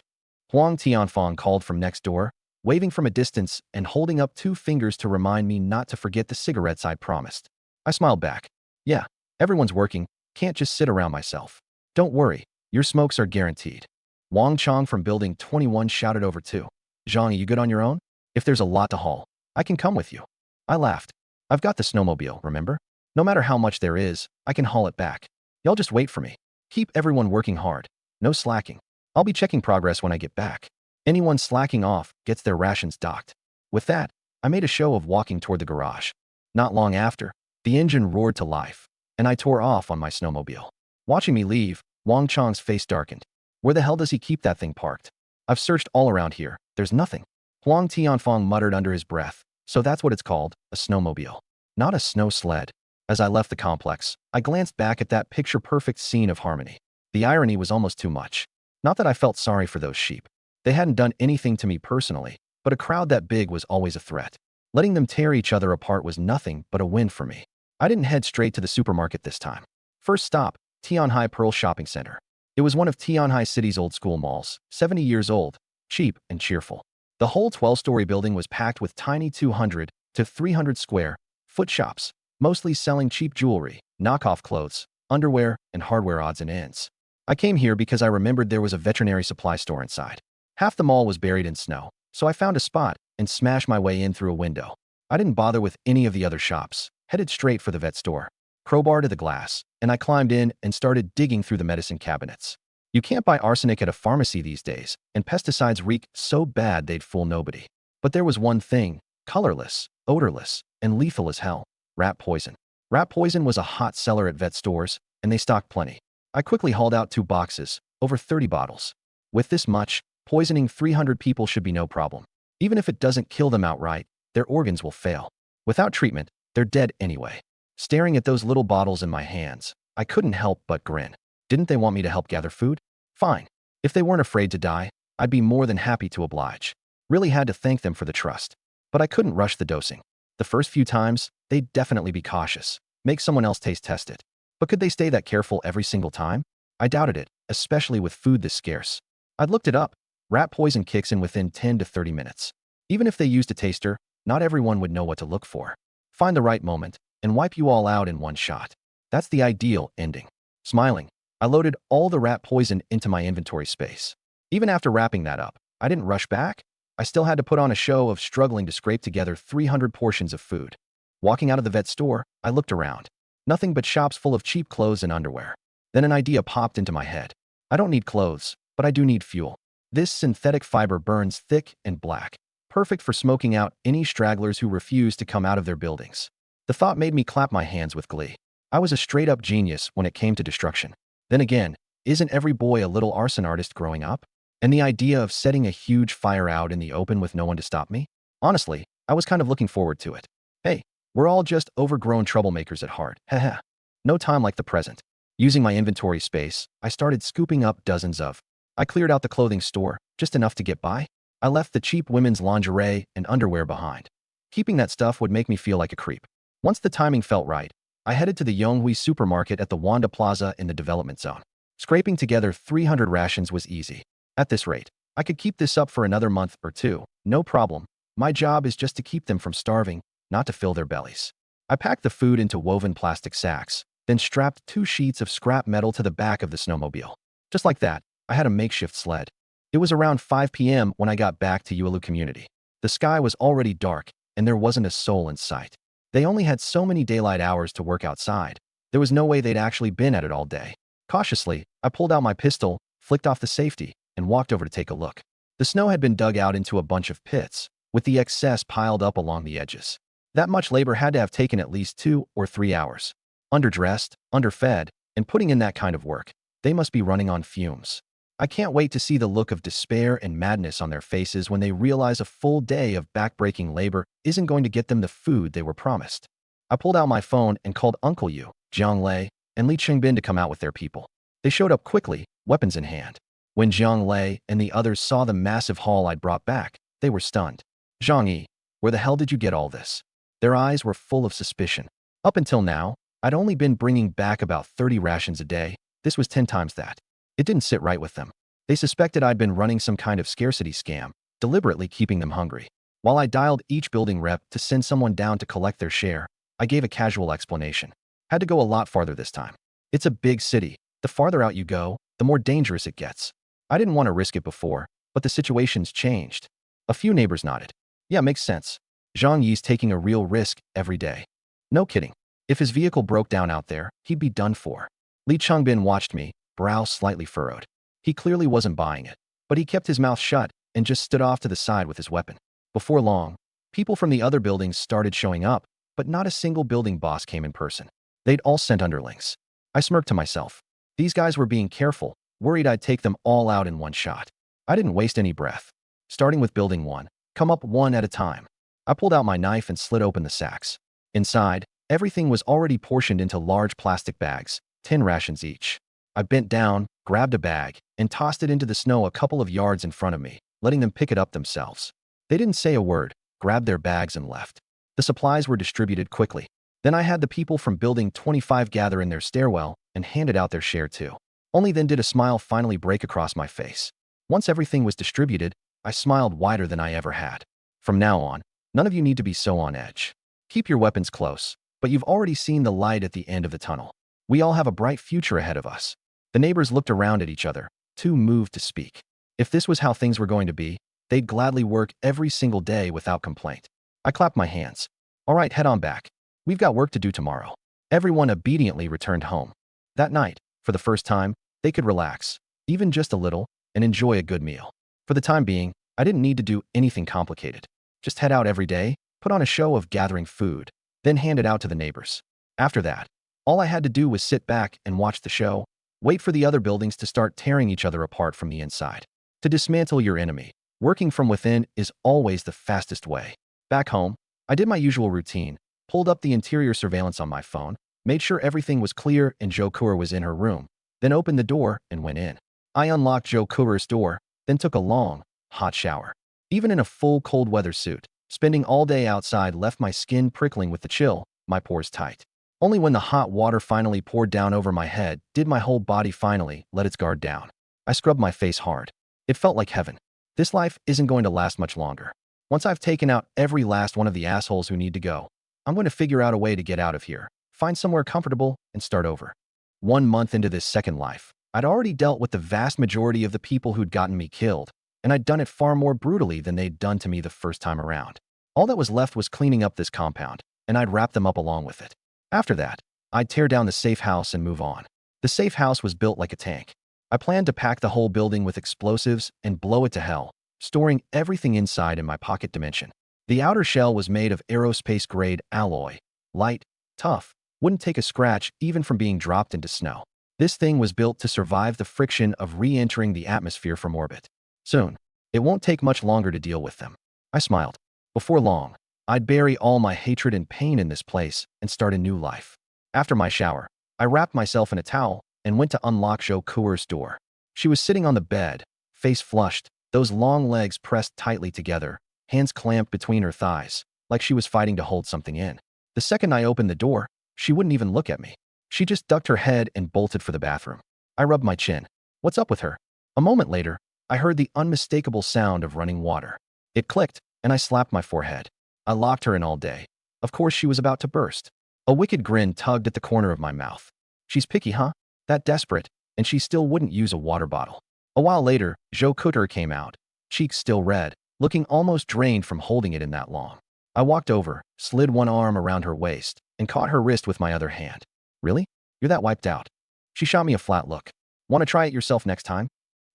Huang Tianfang called from next door, waving from a distance and holding up 2 fingers to remind me not to forget the cigarettes I'd promised. I smiled back. Yeah, everyone's working, can't just sit around myself. Don't worry, your smokes are guaranteed. Wang Chong from Building 21 shouted over too. Zhang, you good on your own? If there's a lot to haul, I can come with you. I laughed. I've got the snowmobile, remember? No matter how much there is, I can haul it back. Y'all just wait for me. Keep everyone working hard. No slacking. I'll be checking progress when I get back. Anyone slacking off gets their rations docked. With that, I made a show of walking toward the garage. Not long after, the engine roared to life, and I tore off on my snowmobile. Watching me leave, Wang Chang's face darkened. Where the hell does he keep that thing parked? I've searched all around here. There's nothing. Huang Tianfeng muttered under his breath. So that's what it's called, a snowmobile. Not a snow sled. As I left the complex, I glanced back at that picture-perfect scene of harmony. The irony was almost too much. Not that I felt sorry for those sheep. They hadn't done anything to me personally, but a crowd that big was always a threat. Letting them tear each other apart was nothing but a win for me. I didn't head straight to the supermarket this time. First stop, Tianhai Pearl Shopping Center. It was one of Tianhai City's old-school malls, 70 years old, cheap and cheerful. The whole 12-story building was packed with tiny 200 to 300 square foot shops, mostly selling cheap jewelry, knockoff clothes, underwear, and hardware odds and ends. I came here because I remembered there was a veterinary supply store inside. Half the mall was buried in snow, so I found a spot and smashed my way in through a window. I didn't bother with any of the other shops, headed straight for the vet store. Crowbar to the glass, and I climbed in and started digging through the medicine cabinets. You can't buy arsenic at a pharmacy these days, and pesticides reek so bad they'd fool nobody. But there was one thing, colorless, odorless, and lethal as hell: rat poison. Rat poison was a hot seller at vet stores, and they stocked plenty. I quickly hauled out 2 boxes, over 30 bottles. With this much, poisoning 300 people should be no problem. Even if it doesn't kill them outright, their organs will fail. Without treatment, they're dead anyway. Staring at those little bottles in my hands, I couldn't help but grin. Didn't they want me to help gather food? Fine. If they weren't afraid to die, I'd be more than happy to oblige. Really had to thank them for the trust. But I couldn't rush the dosing. The first few times, they'd definitely be cautious. Make someone else taste test it. But could they stay that careful every single time? I doubted it, especially with food this scarce. I'd looked it up. Rat poison kicks in within 10 to 30 minutes. Even if they used a taster, not everyone would know what to look for. Find the right moment, and wipe you all out in one shot. That's the ideal ending. Smiling, I loaded all the rat poison into my inventory space. Even after wrapping that up, I didn't rush back. I still had to put on a show of struggling to scrape together 300 portions of food. Walking out of the vet store, I looked around. Nothing but shops full of cheap clothes and underwear. Then an idea popped into my head. I don't need clothes, but I do need fuel. This synthetic fiber burns thick and black, perfect for smoking out any stragglers who refuse to come out of their buildings. The thought made me clap my hands with glee. I was a straight-up genius when it came to destruction. Then again, isn't every boy a little arson artist growing up? And the idea of setting a huge fire out in the open with no one to stop me? Honestly, I was kind of looking forward to it. Hey, we're all just overgrown troublemakers at heart. Haha. No time like the present. Using my inventory space, I started scooping up dozens of. I cleared out the clothing store, just enough to get by. I left the cheap women's lingerie and underwear behind. Keeping that stuff would make me feel like a creep. Once the timing felt right, I headed to the Yonghui supermarket at the Wanda Plaza in the development zone. Scraping together 300 rations was easy. At this rate, I could keep this up for another month or two, no problem. My job is just to keep them from starving, not to fill their bellies. I packed the food into woven plastic sacks, then strapped 2 sheets of scrap metal to the back of the snowmobile. Just like that, I had a makeshift sled. It was around 5 p.m. when I got back to Yuelu Community. The sky was already dark, and there wasn't a soul in sight. They only had so many daylight hours to work outside. There was no way they'd actually been at it all day. Cautiously, I pulled out my pistol, flicked off the safety, and walked over to take a look. The snow had been dug out into a bunch of pits, with the excess piled up along the edges. That much labor had to have taken at least 2 or 3 hours. Underdressed, underfed, and putting in that kind of work, they must be running on fumes. I can't wait to see the look of despair and madness on their faces when they realize a full day of backbreaking labor isn't going to get them the food they were promised. I pulled out my phone and called Uncle Yu, Jiang Lei, and Li Qingbin to come out with their people. They showed up quickly, weapons in hand. When Jiang Lei and the others saw the massive haul I'd brought back, they were stunned. Zhang Yi, where the hell did you get all this? Their eyes were full of suspicion. Up until now, I'd only been bringing back about 30 rations a day. This was 10 times that. It didn't sit right with them. They suspected I'd been running some kind of scarcity scam, deliberately keeping them hungry. While I dialed each building rep to send someone down to collect their share, I gave a casual explanation. Had to go a lot farther this time. It's a big city. The farther out you go, the more dangerous it gets. I didn't want to risk it before, but the situation's changed. A few neighbors nodded. Yeah, makes sense. Zhang Yi's taking a real risk every day. No kidding. If his vehicle broke down out there, he'd be done for. Li Changbin watched me, brow slightly furrowed. He clearly wasn't buying it, but he kept his mouth shut and just stood off to the side with his weapon. Before long, people from the other buildings started showing up, but not a single building boss came in person. They'd all sent underlings. I smirked to myself. These guys were being careful, worried I'd take them all out in one shot. I didn't waste any breath. Starting with building 1, come up one at a time. I pulled out my knife and slit open the sacks. Inside, everything was already portioned into large plastic bags, 10 rations each. I bent down, grabbed a bag, and tossed it into the snow a couple of yards in front of me, letting them pick it up themselves. They didn't say a word, grabbed their bags and left. The supplies were distributed quickly. Then I had the people from Building 25 gather in their stairwell and handed out their share too. Only then did a smile finally break across my face. Once everything was distributed, I smiled wider than I ever had. From now on, none of you need to be so on edge. Keep your weapons close, but you've already seen the light at the end of the tunnel. We all have a bright future ahead of us. The neighbors looked around at each other, too moved to speak. If this was how things were going to be, they'd gladly work every single day without complaint. I clapped my hands. All right, head on back. We've got work to do tomorrow. Everyone obediently returned home. That night, for the first time, they could relax, even just a little, and enjoy a good meal. For the time being, I didn't need to do anything complicated. Just head out every day, put on a show of gathering food, then hand it out to the neighbors. After that, all I had to do was sit back and watch the show, wait for the other buildings to start tearing each other apart from the inside. To dismantle your enemy, working from within is always the fastest way. Back home, I did my usual routine, pulled up the interior surveillance on my phone, made sure everything was clear and Joe Kura was in her room, then opened the door and went in. I unlocked Joe Kura's door, then took a long, hot shower. Even in a full cold weather suit, spending all day outside left my skin prickling with the chill, my pores tight. Only when the hot water finally poured down over my head did my whole body finally let its guard down. I scrubbed my face hard. It felt like heaven. This life isn't going to last much longer. Once I've taken out every last one of the assholes who need to go, I'm going to figure out a way to get out of here, find somewhere comfortable, and start over. 1 month into this second life, I'd already dealt with the vast majority of the people who'd gotten me killed, and I'd done it far more brutally than they'd done to me the first time around. All that was left was cleaning up this compound, and I'd wrap them up along with it. After that, I'd tear down the safe house and move on. The safe house was built like a tank. I planned to pack the whole building with explosives and blow it to hell, storing everything inside in my pocket dimension. The outer shell was made of aerospace-grade alloy, light, tough, wouldn't take a scratch even from being dropped into snow. This thing was built to survive the friction of re-entering the atmosphere from orbit. Soon, it won't take much longer to deal with them. I smiled. Before long, I'd bury all my hatred and pain in this place and start a new life. After my shower, I wrapped myself in a towel and went to unlock Joe Kura's door. She was sitting on the bed, face flushed, those long legs pressed tightly together, hands clamped between her thighs, like she was fighting to hold something in. The second I opened the door, she wouldn't even look at me. She just ducked her head and bolted for the bathroom. I rubbed my chin. What's up with her? A moment later, I heard the unmistakable sound of running water. It clicked, and I slapped my forehead. I locked her in all day. Of course, she was about to burst. A wicked grin tugged at the corner of my mouth. She's picky, huh? That desperate, and she still wouldn't use a water bottle. A while later, Joe Kura came out, cheeks still red, looking almost drained from holding it in that long. I walked over, slid one arm around her waist, and caught her wrist with my other hand. Really? You're that wiped out? She shot me a flat look. Want to try it yourself next time?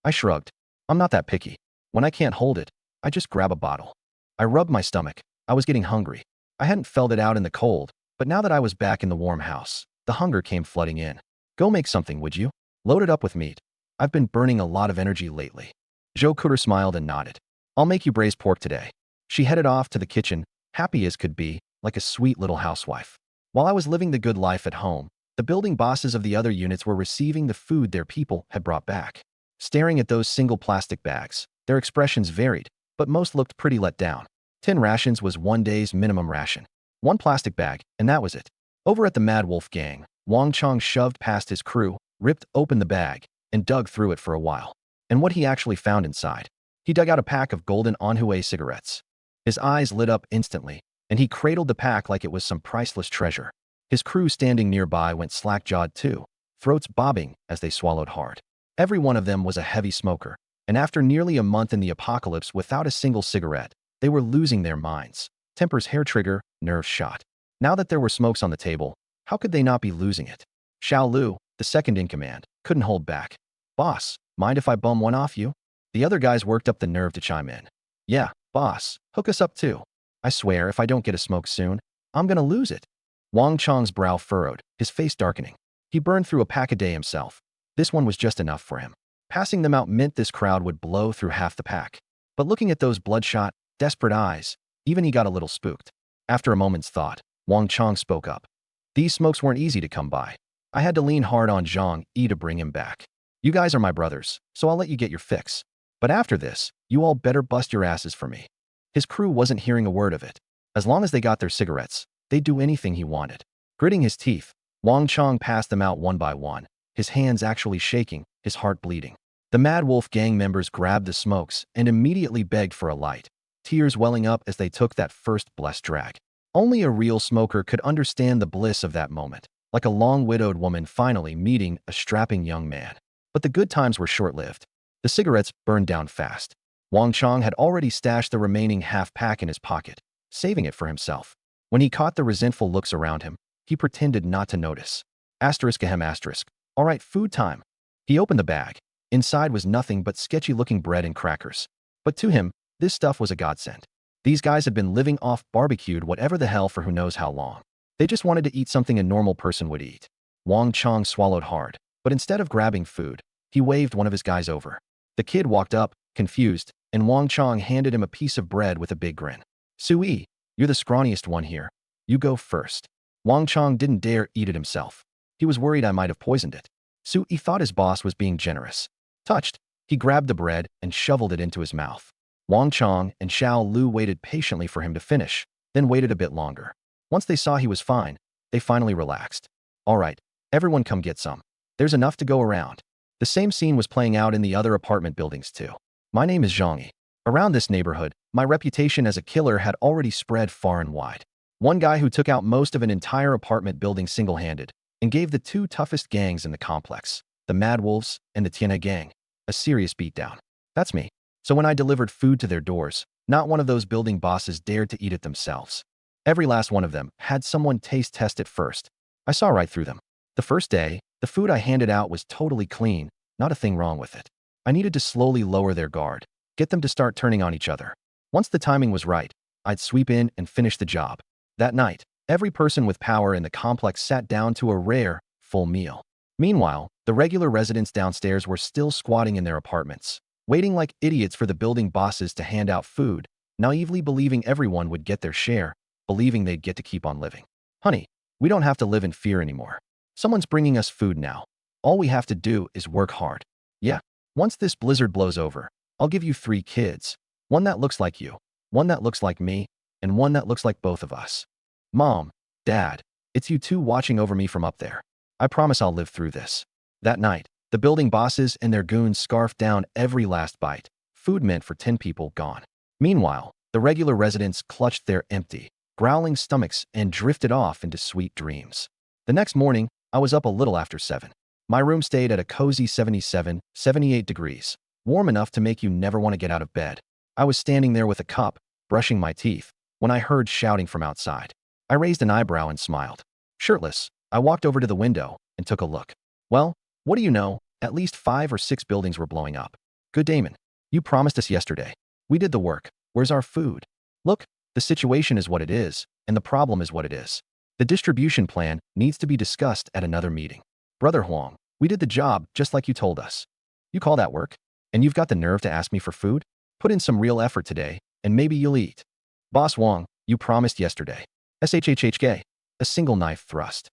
I shrugged. I'm not that picky. When I can't hold it, I just grab a bottle. I rubbed my stomach. I was getting hungry. I hadn't felt it out in the cold, but now that I was back in the warm house, the hunger came flooding in. Go make something, would you? Load it up with meat. I've been burning a lot of energy lately. Joe Kura smiled and nodded. I'll make you braised pork today. She headed off to the kitchen, happy as could be, like a sweet little housewife. While I was living the good life at home, the building bosses of the other units were receiving the food their people had brought back. Staring at those single plastic bags, their expressions varied, but most looked pretty let down. 10 rations was 1 day's minimum ration. 1 plastic bag, and that was it. Over at the Mad Wolf gang, Wang Chong shoved past his crew, ripped open the bag, and dug through it for a while. And what he actually found inside? He dug out a pack of golden Anhui cigarettes. His eyes lit up instantly, and he cradled the pack like it was some priceless treasure. His crew standing nearby went slack-jawed too, throats bobbing as they swallowed hard. Every one of them was a heavy smoker, and after nearly a month in the apocalypse without a single cigarette, they were losing their minds. Tempers hair trigger, nerves shot. Now that there were smokes on the table, how could they not be losing it? Xiao Lu, the second in command, couldn't hold back. Boss, mind if I bum one off you? The other guys worked up the nerve to chime in. Yeah, boss, hook us up too. I swear if I don't get a smoke soon, I'm gonna lose it. Wang Chang's brow furrowed, his face darkening. He burned through a pack a day himself. This one was just enough for him. Passing them out meant this crowd would blow through half the pack. But looking at those bloodshot, desperate eyes, even he got a little spooked. After a moment's thought, Wang Chang spoke up. These smokes weren't easy to come by. I had to lean hard on Zhang Yi to bring him back. You guys are my brothers, so I'll let you get your fix. But after this, you all better bust your asses for me. His crew wasn't hearing a word of it. As long as they got their cigarettes, they'd do anything he wanted. Gritting his teeth, Wang Chang passed them out one by one, his hands actually shaking, his heart bleeding. The Mad Wolf gang members grabbed the smokes and immediately begged for a light, tears welling up as they took that first blessed drag. Only a real smoker could understand the bliss of that moment, like a long-widowed woman finally meeting a strapping young man. But the good times were short-lived. The cigarettes burned down fast. Wang Chang had already stashed the remaining half-pack in his pocket, saving it for himself. When he caught the resentful looks around him, he pretended not to notice. Asterisk ahem asterisk. All right, food time. He opened the bag. Inside was nothing but sketchy-looking bread and crackers. But to him, this stuff was a godsend. These guys had been living off barbecued whatever the hell for who knows how long. They just wanted to eat something a normal person would eat. Wang Chang swallowed hard, but instead of grabbing food, he waved one of his guys over. The kid walked up, confused, and Wang Chang handed him a piece of bread with a big grin. Sui, you're the scrawniest one here. You go first. Wang Chang didn't dare eat it himself. He was worried I might have poisoned it. Sui thought his boss was being generous. Touched, he grabbed the bread and shoveled it into his mouth. Wang Chang and Xiao Lu waited patiently for him to finish, then waited a bit longer. Once they saw he was fine, they finally relaxed. All right, everyone come get some. There's enough to go around. The same scene was playing out in the other apartment buildings too. My name is Zhang Yi. Around this neighborhood, my reputation as a killer had already spread far and wide. One guy who took out most of an entire apartment building single-handed and gave the two toughest gangs in the complex, the Mad Wolves and the Tiana gang, a serious beatdown. That's me. So when I delivered food to their doors, not one of those building bosses dared to eat it themselves. Every last one of them had someone taste test it first. I saw right through them. The first day, the food I handed out was totally clean, not a thing wrong with it. I needed to slowly lower their guard, get them to start turning on each other. Once the timing was right, I'd sweep in and finish the job. That night, every person with power in the complex sat down to a rare, full meal. Meanwhile, the regular residents downstairs were still squatting in their apartments, waiting like idiots for the building bosses to hand out food, naively believing everyone would get their share, believing they'd get to keep on living. Honey, we don't have to live in fear anymore. Someone's bringing us food now. All we have to do is work hard. Yeah, once this blizzard blows over, I'll give you 3 kids. One that looks like you, one that looks like me, and one that looks like both of us. Mom, Dad, it's you two watching over me from up there. I promise I'll live through this. That night, the building bosses and their goons scarfed down every last bite. Food meant for 10 people gone. Meanwhile, the regular residents clutched their empty, growling stomachs and drifted off into sweet dreams. The next morning, I was up a little after 7. My room stayed at a cozy 77, 78 degrees, warm enough to make you never want to get out of bed. I was standing there with a cup, brushing my teeth, when I heard shouting from outside. I raised an eyebrow and smiled. Shirtless, I walked over to the window and took a look. Well, what do you know, at least 5 or 6 buildings were blowing up. Good Damon, you promised us yesterday. We did the work. Where's our food? Look, the situation is what it is, and the problem is what it is. The distribution plan needs to be discussed at another meeting. Brother Huang, we did the job just like you told us. You call that work? And you've got the nerve to ask me for food? Put in some real effort today, and maybe you'll eat. Boss Huang, you promised yesterday. SHHHK. A single knife thrust.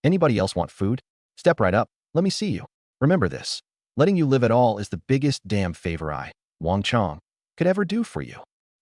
Anybody else want food? Step right up. Let me see you. Remember this. Letting you live at all is the biggest damn favor I, Wang Chang, could ever do for you.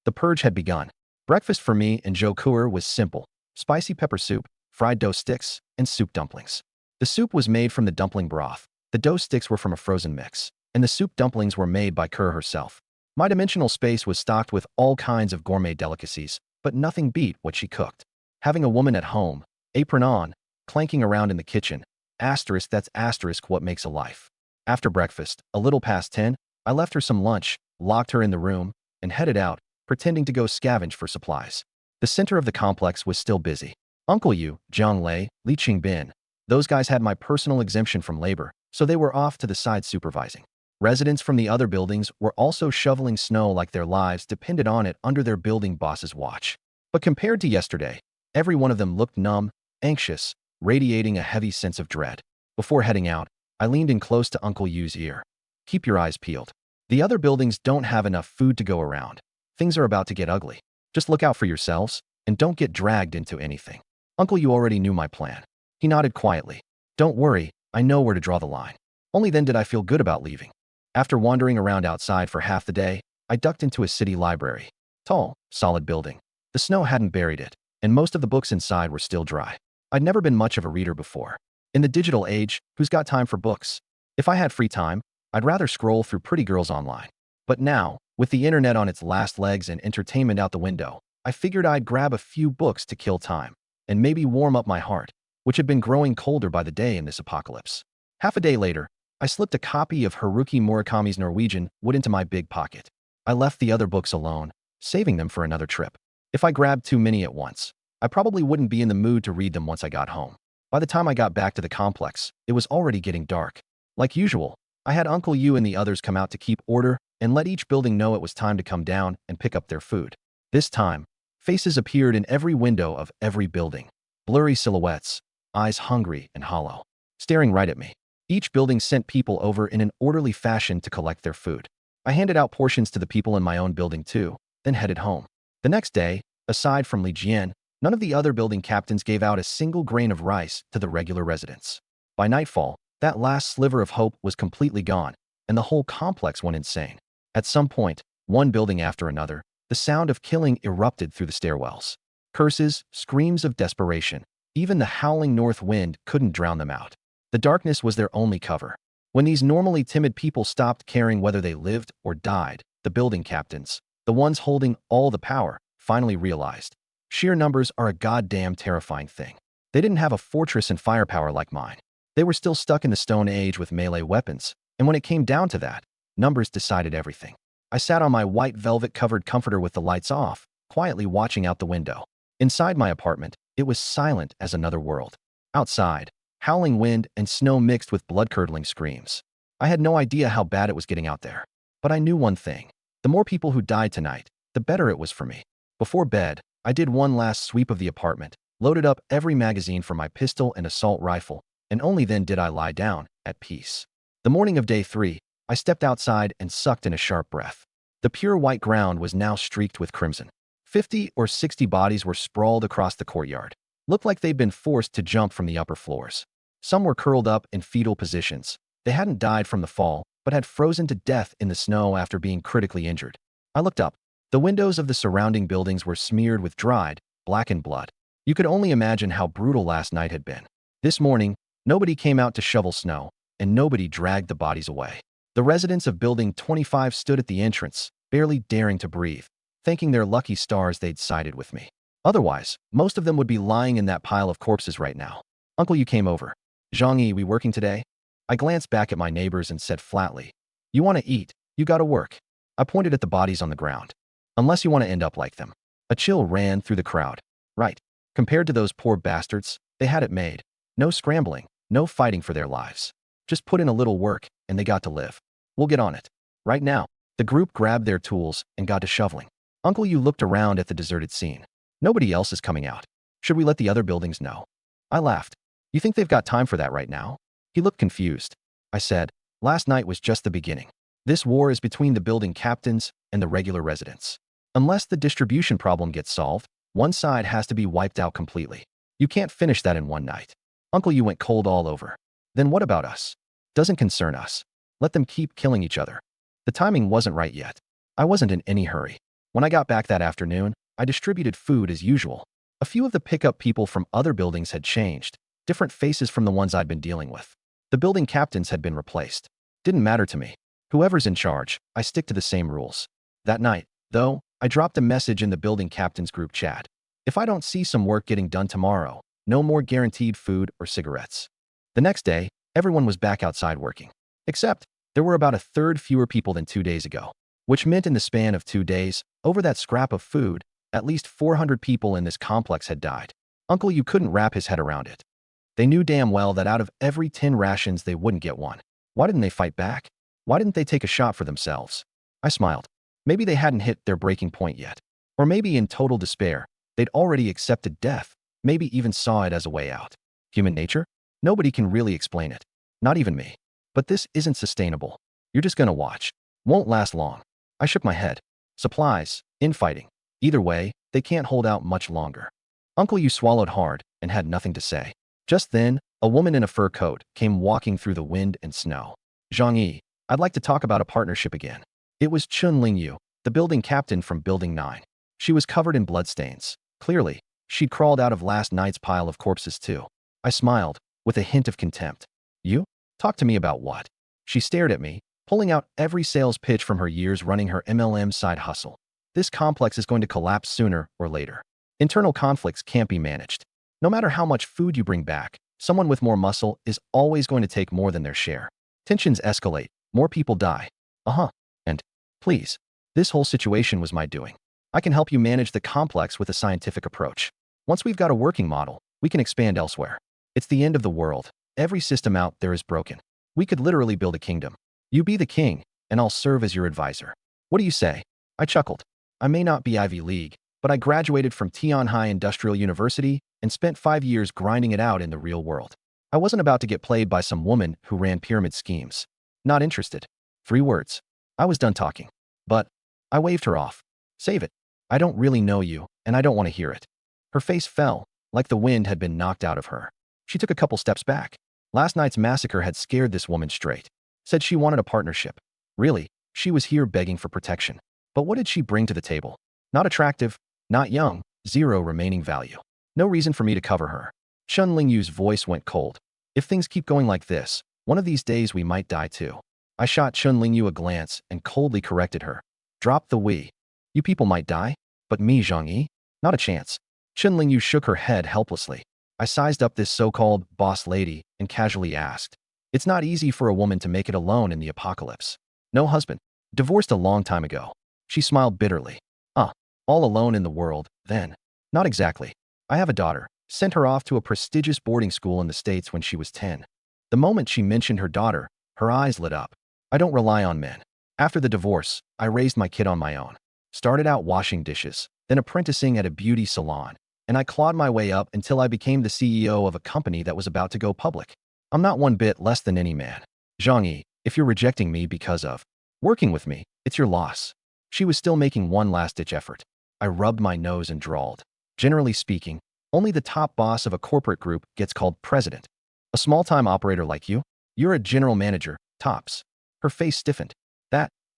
The purge had begun. Breakfast for me and Zhou Kuer was simple. Spicy pepper soup, fried dough sticks, and soup dumplings. The soup was made from the dumpling broth. The dough sticks were from a frozen mix, and the soup dumplings were made by Kuer herself. My dimensional space was stocked with all kinds of gourmet delicacies, but nothing beat what she cooked. Having a woman at home, apron on, clanking around in the kitchen, asterisk that's asterisk what makes a life. After breakfast, a little past 10, I left her some lunch, locked her in the room, and headed out, pretending to go scavenge for supplies. The center of the complex was still busy. Uncle Yu, Jiang Lei, Li Qingbin, those guys had my personal exemption from labor, so they were off to the side supervising. Residents from the other buildings were also shoveling snow like their lives depended on it under their building boss's watch. But compared to yesterday, Every one of them looked numb, anxious, radiating a heavy sense of dread. Before heading out, I leaned in close to Uncle Yu's ear. Keep your eyes peeled. The other buildings don't have enough food to go around. Things are about to get ugly. Just look out for yourselves, and don't get dragged into anything. Uncle Yu already knew my plan. He nodded quietly. Don't worry, I know where to draw the line. Only then did I feel good about leaving. After wandering around outside for half the day, I ducked into a city library. Tall, solid building. The snow hadn't buried it, and most of the books inside were still dry. I'd never been much of a reader before. In the digital age, who's got time for books? If I had free time, I'd rather scroll through pretty girls online. But now, with the internet on its last legs and entertainment out the window, I figured I'd grab a few books to kill time, and maybe warm up my heart, which had been growing colder by the day in this apocalypse. Half a day later, I slipped a copy of Haruki Murakami's Norwegian Wood into my big pocket. I left the other books alone, saving them for another trip. If I grabbed too many at once, I probably wouldn't be in the mood to read them once I got home. By the time I got back to the complex, it was already getting dark. Like usual, I had Uncle Yu and the others come out to keep order and let each building know it was time to come down and pick up their food. This time, faces appeared in every window of every building. Blurry silhouettes, eyes hungry and hollow, staring right at me. Each building sent people over in an orderly fashion to collect their food. I handed out portions to the people in my own building too, then headed home. The next day, aside from Li Jian, none of the other building captains gave out a single grain of rice to the regular residents. By nightfall, that last sliver of hope was completely gone, and the whole complex went insane. At some point, one building after another, the sound of killing erupted through the stairwells. Curses, screams of desperation, even the howling north wind couldn't drown them out. The darkness was their only cover. When these normally timid people stopped caring whether they lived or died, the building captains, the ones holding all the power, finally realized. Sheer numbers are a goddamn terrifying thing. They didn't have a fortress and firepower like mine. They were still stuck in the Stone Age with melee weapons, and when it came down to that, numbers decided everything. I sat on my white velvet-covered comforter with the lights off, quietly watching out the window. Inside my apartment, it was silent as another world. Outside, howling wind and snow mixed with blood-curdling screams. I had no idea how bad it was getting out there. But I knew one thing. The more people who died tonight, the better it was for me. Before bed, I did one last sweep of the apartment, loaded up every magazine for my pistol and assault rifle, and only then did I lie down, at peace. The morning of day 3, I stepped outside and sucked in a sharp breath. The pure white ground was now streaked with crimson. 50 or 60 bodies were sprawled across the courtyard. Looked like they'd been forced to jump from the upper floors. Some were curled up in fetal positions. They hadn't died from the fall, but had frozen to death in the snow after being critically injured. I looked up. The windows of the surrounding buildings were smeared with dried, blackened blood. You could only imagine how brutal last night had been. This morning, nobody came out to shovel snow, and nobody dragged the bodies away. The residents of Building 25 stood at the entrance, barely daring to breathe, thanking their lucky stars they'd sided with me. Otherwise, most of them would be lying in that pile of corpses right now. Uncle Yu came over. Zhang, we working today? I glanced back at my neighbors and said flatly, you want to eat, you gotta work. I pointed at the bodies on the ground. Unless you want to end up like them. A chill ran through the crowd. Right. Compared to those poor bastards, they had it made. No scrambling, no fighting for their lives. Just put in a little work, and they got to live. We'll get on it. Right now. The group grabbed their tools and got to shoveling. Uncle Yu looked around at the deserted scene. Nobody else is coming out. Should we let the other buildings know? I laughed. You think they've got time for that right now? He looked confused. I said, last night was just the beginning. This war is between the building captains and the regular residents. Unless the distribution problem gets solved, one side has to be wiped out completely. You can't finish that in one night. Uncle Yu went cold all over. Then what about us? Doesn't concern us. Let them keep killing each other. The timing wasn't right yet. I wasn't in any hurry. When I got back that afternoon, I distributed food as usual. A few of the pickup people from other buildings had changed, different faces from the ones I'd been dealing with. The building captains had been replaced. Didn't matter to me. Whoever's in charge, I stick to the same rules. That night, though, I dropped a message in the building captains group chat. If I don't see some work getting done tomorrow, no more guaranteed food or cigarettes. The next day, everyone was back outside working. Except, there were about a third fewer people than 2 days ago. Which meant in the span of 2 days, over that scrap of food, at least 400 people in this complex had died. Uncle Yu couldn't wrap his head around it. They knew damn well that out of every 10 rations they wouldn't get one. Why didn't they fight back? Why didn't they take a shot for themselves? I smiled. Maybe they hadn't hit their breaking point yet. Or maybe in total despair, they'd already accepted death, maybe even saw it as a way out. Human nature? Nobody can really explain it. Not even me. But this isn't sustainable. You're just gonna watch. Won't last long. I shook my head. Supplies, infighting. Either way, they can't hold out much longer. Uncle Yu swallowed hard and had nothing to say. Just then, a woman in a fur coat came walking through the wind and snow. Zhang Yi, I'd like to talk about a partnership again. It was Chun Ling Yu, the building captain from Building 9. She was covered in bloodstains. Clearly, she'd crawled out of last night's pile of corpses too. I smiled, with a hint of contempt. You? Talk to me about what? She stared at me, pulling out every sales pitch from her years running her MLM side hustle. This complex is going to collapse sooner or later. Internal conflicts can't be managed. No matter how much food you bring back, someone with more muscle is always going to take more than their share. Tensions escalate, more people die. And, please, this whole situation was my doing. I can help you manage the complex with a scientific approach. Once we've got a working model, we can expand elsewhere. It's the end of the world. Every system out there is broken. We could literally build a kingdom. You be the king, and I'll serve as your advisor. What do you say? I chuckled. I may not be Ivy League, but I graduated from Tianhai Industrial University and spent 5 years grinding it out in the real world. I wasn't about to get played by some woman who ran pyramid schemes. Not interested. 3 words. I was done talking. But I waved her off. Save it. I don't really know you, and I don't want to hear it. Her face fell, like the wind had been knocked out of her. She took a couple steps back. Last night's massacre had scared this woman straight. Said she wanted a partnership. Really, she was here begging for protection. But what did she bring to the table? Not attractive, not young, 0 remaining value. No reason for me to cover her. Chun Ling Yu's voice went cold. If things keep going like this, one of these days we might die too. I shot Chun Ling Yu a glance and coldly corrected her. Drop the we. You people might die, but me, Zhang Yi? Not a chance. Chun Ling Yu shook her head helplessly. I sized up this so-called boss lady and casually asked. It's not easy for a woman to make it alone in the apocalypse. No husband. Divorced a long time ago. She smiled bitterly. All alone in the world, then. Not exactly. I have a daughter. Sent her off to a prestigious boarding school in the States when she was 10. The moment she mentioned her daughter, her eyes lit up. I don't rely on men. After the divorce, I raised my kid on my own. Started out washing dishes, then apprenticing at a beauty salon, and I clawed my way up until I became the CEO of a company that was about to go public. I'm not one bit less than any man. Zhang Yi, if you're rejecting me because of working with me, it's your loss. She was still making one last-ditch effort. I rubbed my nose and drawled. Generally speaking, only the top boss of a corporate group gets called president. A small-time operator like you? You're a general manager, tops. Her face stiffened.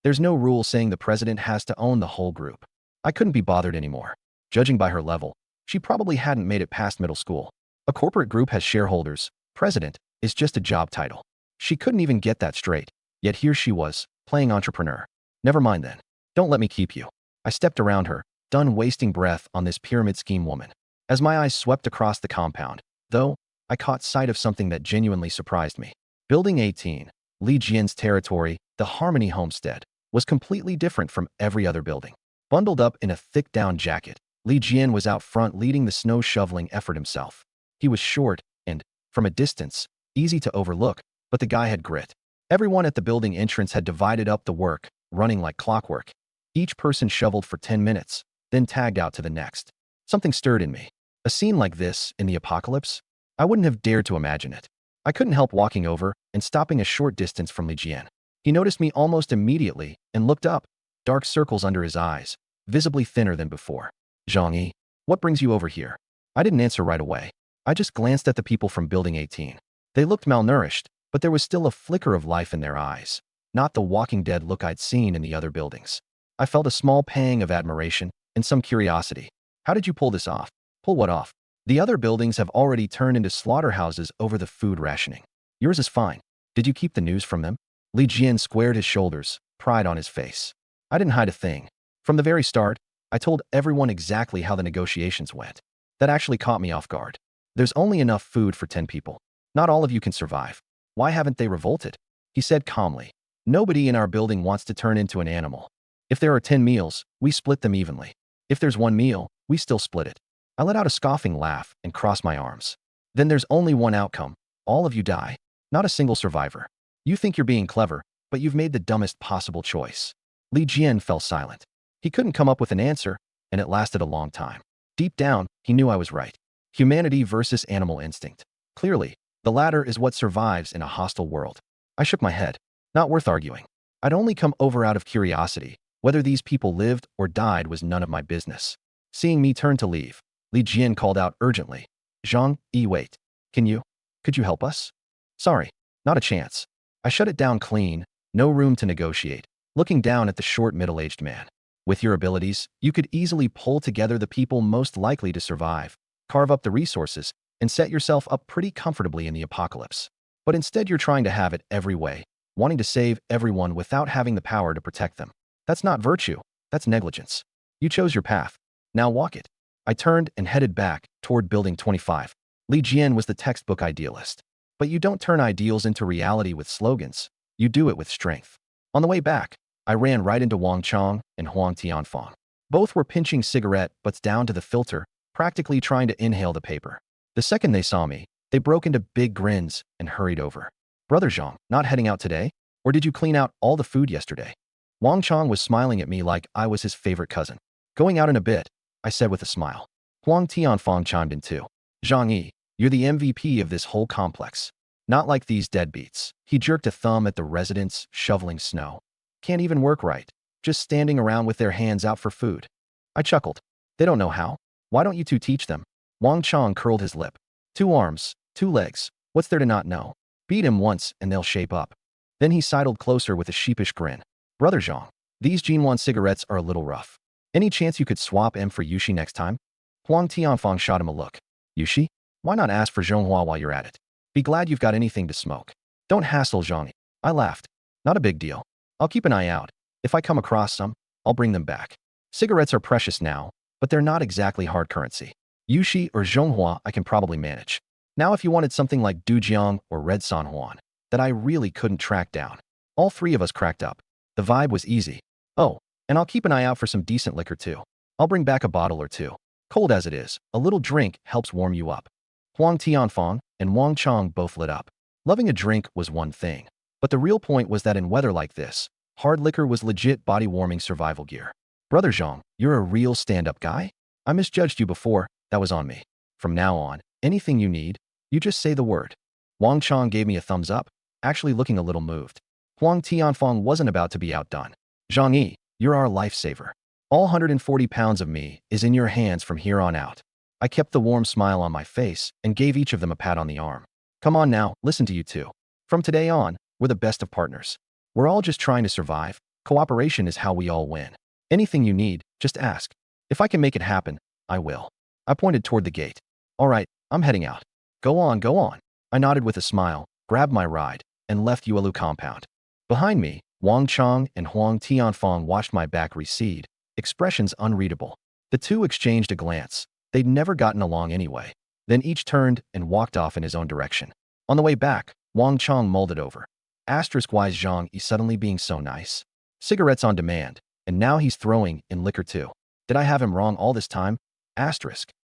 There's no rule saying the president has to own the whole group. I couldn't be bothered anymore. Judging by her level, she probably hadn't made it past middle school. A corporate group has shareholders. President is just a job title. She couldn't even get that straight. Yet here she was, playing entrepreneur. Never mind then. Don't let me keep you. I stepped around her, done wasting breath on this pyramid scheme woman. As my eyes swept across the compound, though, I caught sight of something that genuinely surprised me. Building 18, Li Jian's territory, the Harmony Homestead, was completely different from every other building. Bundled up in a thick down jacket, Li Jian was out front leading the snow shoveling effort himself. He was short and, from a distance, easy to overlook, but the guy had grit. Everyone at the building entrance had divided up the work, running like clockwork. Each person shoveled for 10 minutes, then tagged out to the next. Something stirred in me. A scene like this, in the apocalypse? I wouldn't have dared to imagine it. I couldn't help walking over and stopping a short distance from Li Jian. He noticed me almost immediately and looked up, dark circles under his eyes, visibly thinner than before. Zhang Yi, what brings you over here? I didn't answer right away. I just glanced at the people from Building 18. They looked malnourished, but there was still a flicker of life in their eyes, not the Walking Dead look I'd seen in the other buildings. I felt a small pang of admiration and some curiosity. How did you pull this off? Pull what off? The other buildings have already turned into slaughterhouses over the food rationing. Yours is fine. Did you keep the news from them? Li Jian squared his shoulders, pride on his face. I didn't hide a thing. From the very start, I told everyone exactly how the negotiations went. That actually caught me off guard. There's only enough food for 10 people. Not all of you can survive. Why haven't they revolted? He said calmly. Nobody in our building wants to turn into an animal. If there are 10 meals, we split them evenly. If there's 1 meal, we still split it. I let out a scoffing laugh and crossed my arms. Then there's only one outcome. All of you die. Not a single survivor. You think you're being clever, but you've made the dumbest possible choice. Li Jian fell silent. He couldn't come up with an answer, and it lasted a long time. Deep down, he knew I was right. Humanity versus animal instinct. Clearly, the latter is what survives in a hostile world. I shook my head. Not worth arguing. I'd only come over out of curiosity. Whether these people lived or died was none of my business. Seeing me turn to leave, Li Jian called out urgently. Zhang, wait. Could you help us? Sorry, not a chance. I shut it down clean, no room to negotiate, looking down at the short middle-aged man. With your abilities, you could easily pull together the people most likely to survive, carve up the resources, and set yourself up pretty comfortably in the apocalypse. But instead you're trying to have it every way, wanting to save everyone without having the power to protect them. That's not virtue, that's negligence. You chose your path. Now walk it. I turned and headed back toward Building 25. Li Jian was the textbook idealist. But you don't turn ideals into reality with slogans. You do it with strength. On the way back, I ran right into Wang Chong and Huang Tianfang. Both were pinching cigarette butts down to the filter, practically trying to inhale the paper. The second they saw me, they broke into big grins and hurried over. Brother Zhang, not heading out today? Or did you clean out all the food yesterday? Wang Chong was smiling at me like I was his favorite cousin. Going out in a bit, I said with a smile. Huang Tianfang chimed in too. Zhang Yi, you're the MVP of this whole complex. Not like these deadbeats. He jerked a thumb at the residents shoveling snow. Can't even work right. Just standing around with their hands out for food. I chuckled. They don't know how. Why don't you two teach them? Wang Chong curled his lip. 2 arms, 2 legs. What's there to not know? Beat him once and they'll shape up. Then he sidled closer with a sheepish grin. Brother Zhang, these Jinwan cigarettes are a little rough. Any chance you could swap M for Yushi next time? Huang Tianfang shot him a look. Yushi? Why not ask for Zhonghua while you're at it? Be glad you've got anything to smoke. Don't hassle Zhang. I laughed. Not a big deal. I'll keep an eye out. If I come across some, I'll bring them back. Cigarettes are precious now, but they're not exactly hard currency. Yushi or Zhonghua I can probably manage. Now if you wanted something like Dujiang or Red San Juan that I really couldn't track down. All 3 of us cracked up. The vibe was easy. Oh, and I'll keep an eye out for some decent liquor too. I'll bring back a bottle or 2. Cold as it is, a little drink helps warm you up. Huang Tianfang and Wang Chong both lit up. Loving a drink was one thing, but the real point was that in weather like this, hard liquor was legit body-warming survival gear. Brother Zhang, you're a real stand-up guy? I misjudged you before, that was on me. From now on, anything you need, you just say the word. Wang Chong gave me a thumbs up, actually looking a little moved. Huang Tianfang wasn't about to be outdone. Zhang Yi, you're our lifesaver. All 140 pounds of me is in your hands from here on out. I kept the warm smile on my face and gave each of them a pat on the arm. Come on now, listen to you two. From today on, we're the best of partners. We're all just trying to survive. Cooperation is how we all win. Anything you need, just ask. If I can make it happen, I will. I pointed toward the gate. All right, I'm heading out. Go on, go on. I nodded with a smile, grabbed my ride, and left Yuelu compound. Behind me, Wang Chong and Huang Tianfang watched my back recede, expressions unreadable. The two exchanged a glance. They'd never gotten along anyway. Then each turned and walked off in his own direction. On the way back, Wang Chong mulled it over. Why's Zhang Yi suddenly being so nice? Cigarettes on demand, and now he's throwing in liquor too. Did I have him wrong all this time?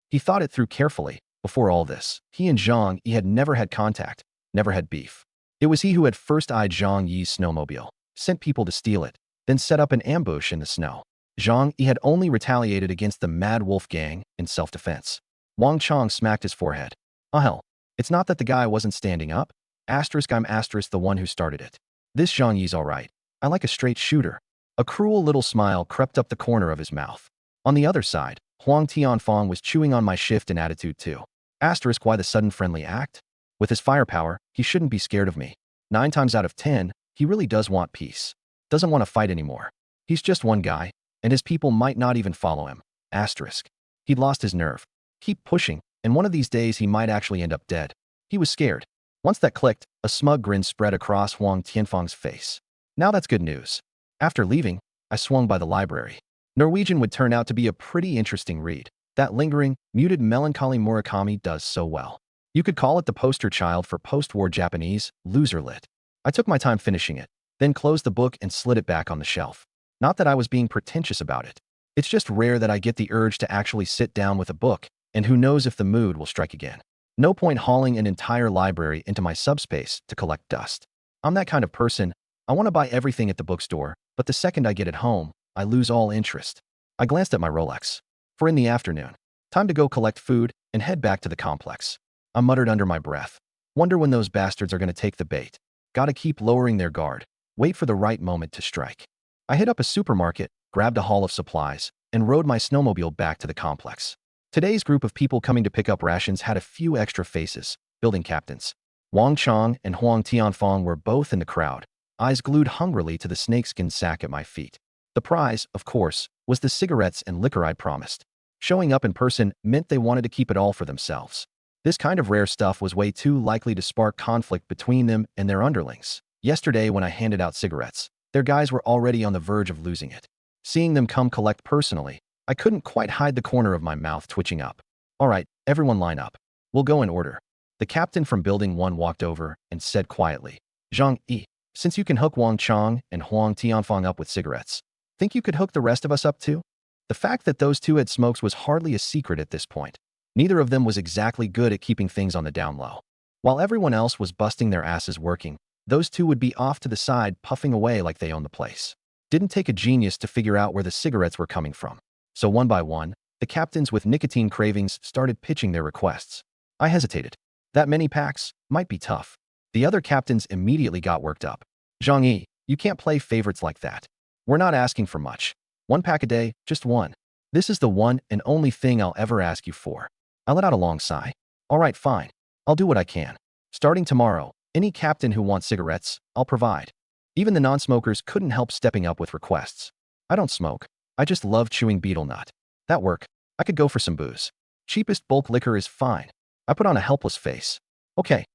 He thought it through carefully. Before all this, he and Zhang Yi had never had contact, never had beef. It was he who had first eyed Zhang Yi's snowmobile, sent people to steal it, then set up an ambush in the snow. Zhang Yi had only retaliated against the Mad Wolf gang in self-defense. Wang Chong smacked his forehead. Oh hell, it's not that the guy wasn't standing up. I'm the one who started it. This Zhang Yi's alright. I like a straight shooter. A cruel little smile crept up the corner of his mouth. On the other side, Huang Tianfang was chewing on my shift and attitude too. Why the sudden friendly act? With his firepower, he shouldn't be scared of me. 9 times out of 10, he really does want peace. Doesn't want to fight anymore. He's just one guy, and his people might not even follow him. He'd lost his nerve. Keep pushing, and one of these days he might actually end up dead. He was scared. Once that clicked, a smug grin spread across Huang Tianfang's face. Now that's good news. After leaving, I swung by the library. Norwegian would turn out to be a pretty interesting read. That lingering, muted melancholy Murakami does so well. You could call it the poster child for post-war Japanese, loser lit. I took my time finishing it, then closed the book and slid it back on the shelf. Not that I was being pretentious about it. It's just rare that I get the urge to actually sit down with a book, and who knows if the mood will strike again. No point hauling an entire library into my subspace to collect dust. I'm that kind of person. I want to buy everything at the bookstore, but the second I get it home, I lose all interest. I glanced at my Rolex. 4 in the afternoon. Time to go collect food and head back to the complex. I muttered under my breath. Wonder when those bastards are going to take the bait. Gotta keep lowering their guard. Wait for the right moment to strike. I hit up a supermarket, grabbed a haul of supplies, and rode my snowmobile back to the complex. Today's group of people coming to pick up rations had a few extra faces. Building captains Wang Chang and Huang Tianfang were both in the crowd, eyes glued hungrily to the snakeskin sack at my feet. The prize, of course, was the cigarettes and liquor I'd promised. Showing up in person meant they wanted to keep it all for themselves. This kind of rare stuff was way too likely to spark conflict between them and their underlings. Yesterday, when I handed out cigarettes, their guys were already on the verge of losing it. Seeing them come collect personally, I couldn't quite hide the corner of my mouth twitching up. All right, everyone line up. We'll go in order. The captain from Building 1 walked over and said quietly, Zhang Yi, since you can hook Wang Chang and Huang Tianfang up with cigarettes, think you could hook the rest of us up too? The fact that those two had smokes was hardly a secret at this point. Neither of them was exactly good at keeping things on the down low. While everyone else was busting their asses working, those two would be off to the side puffing away like they owned the place. Didn't take a genius to figure out where the cigarettes were coming from. So one by one, the captains with nicotine cravings started pitching their requests. I hesitated. That many packs might be tough. The other captains immediately got worked up. Zhang Yi, you can't play favorites like that. We're not asking for much. 1 pack a day, just one. This is the one and only thing I'll ever ask you for. I let out a long sigh. All right, fine. I'll do what I can. Starting tomorrow, any captain who wants cigarettes, I'll provide. Even the non-smokers couldn't help stepping up with requests. I don't smoke. I just love chewing betel nut. That work. I could go for some booze. Cheapest bulk liquor is fine. I put on a helpless face. Okay,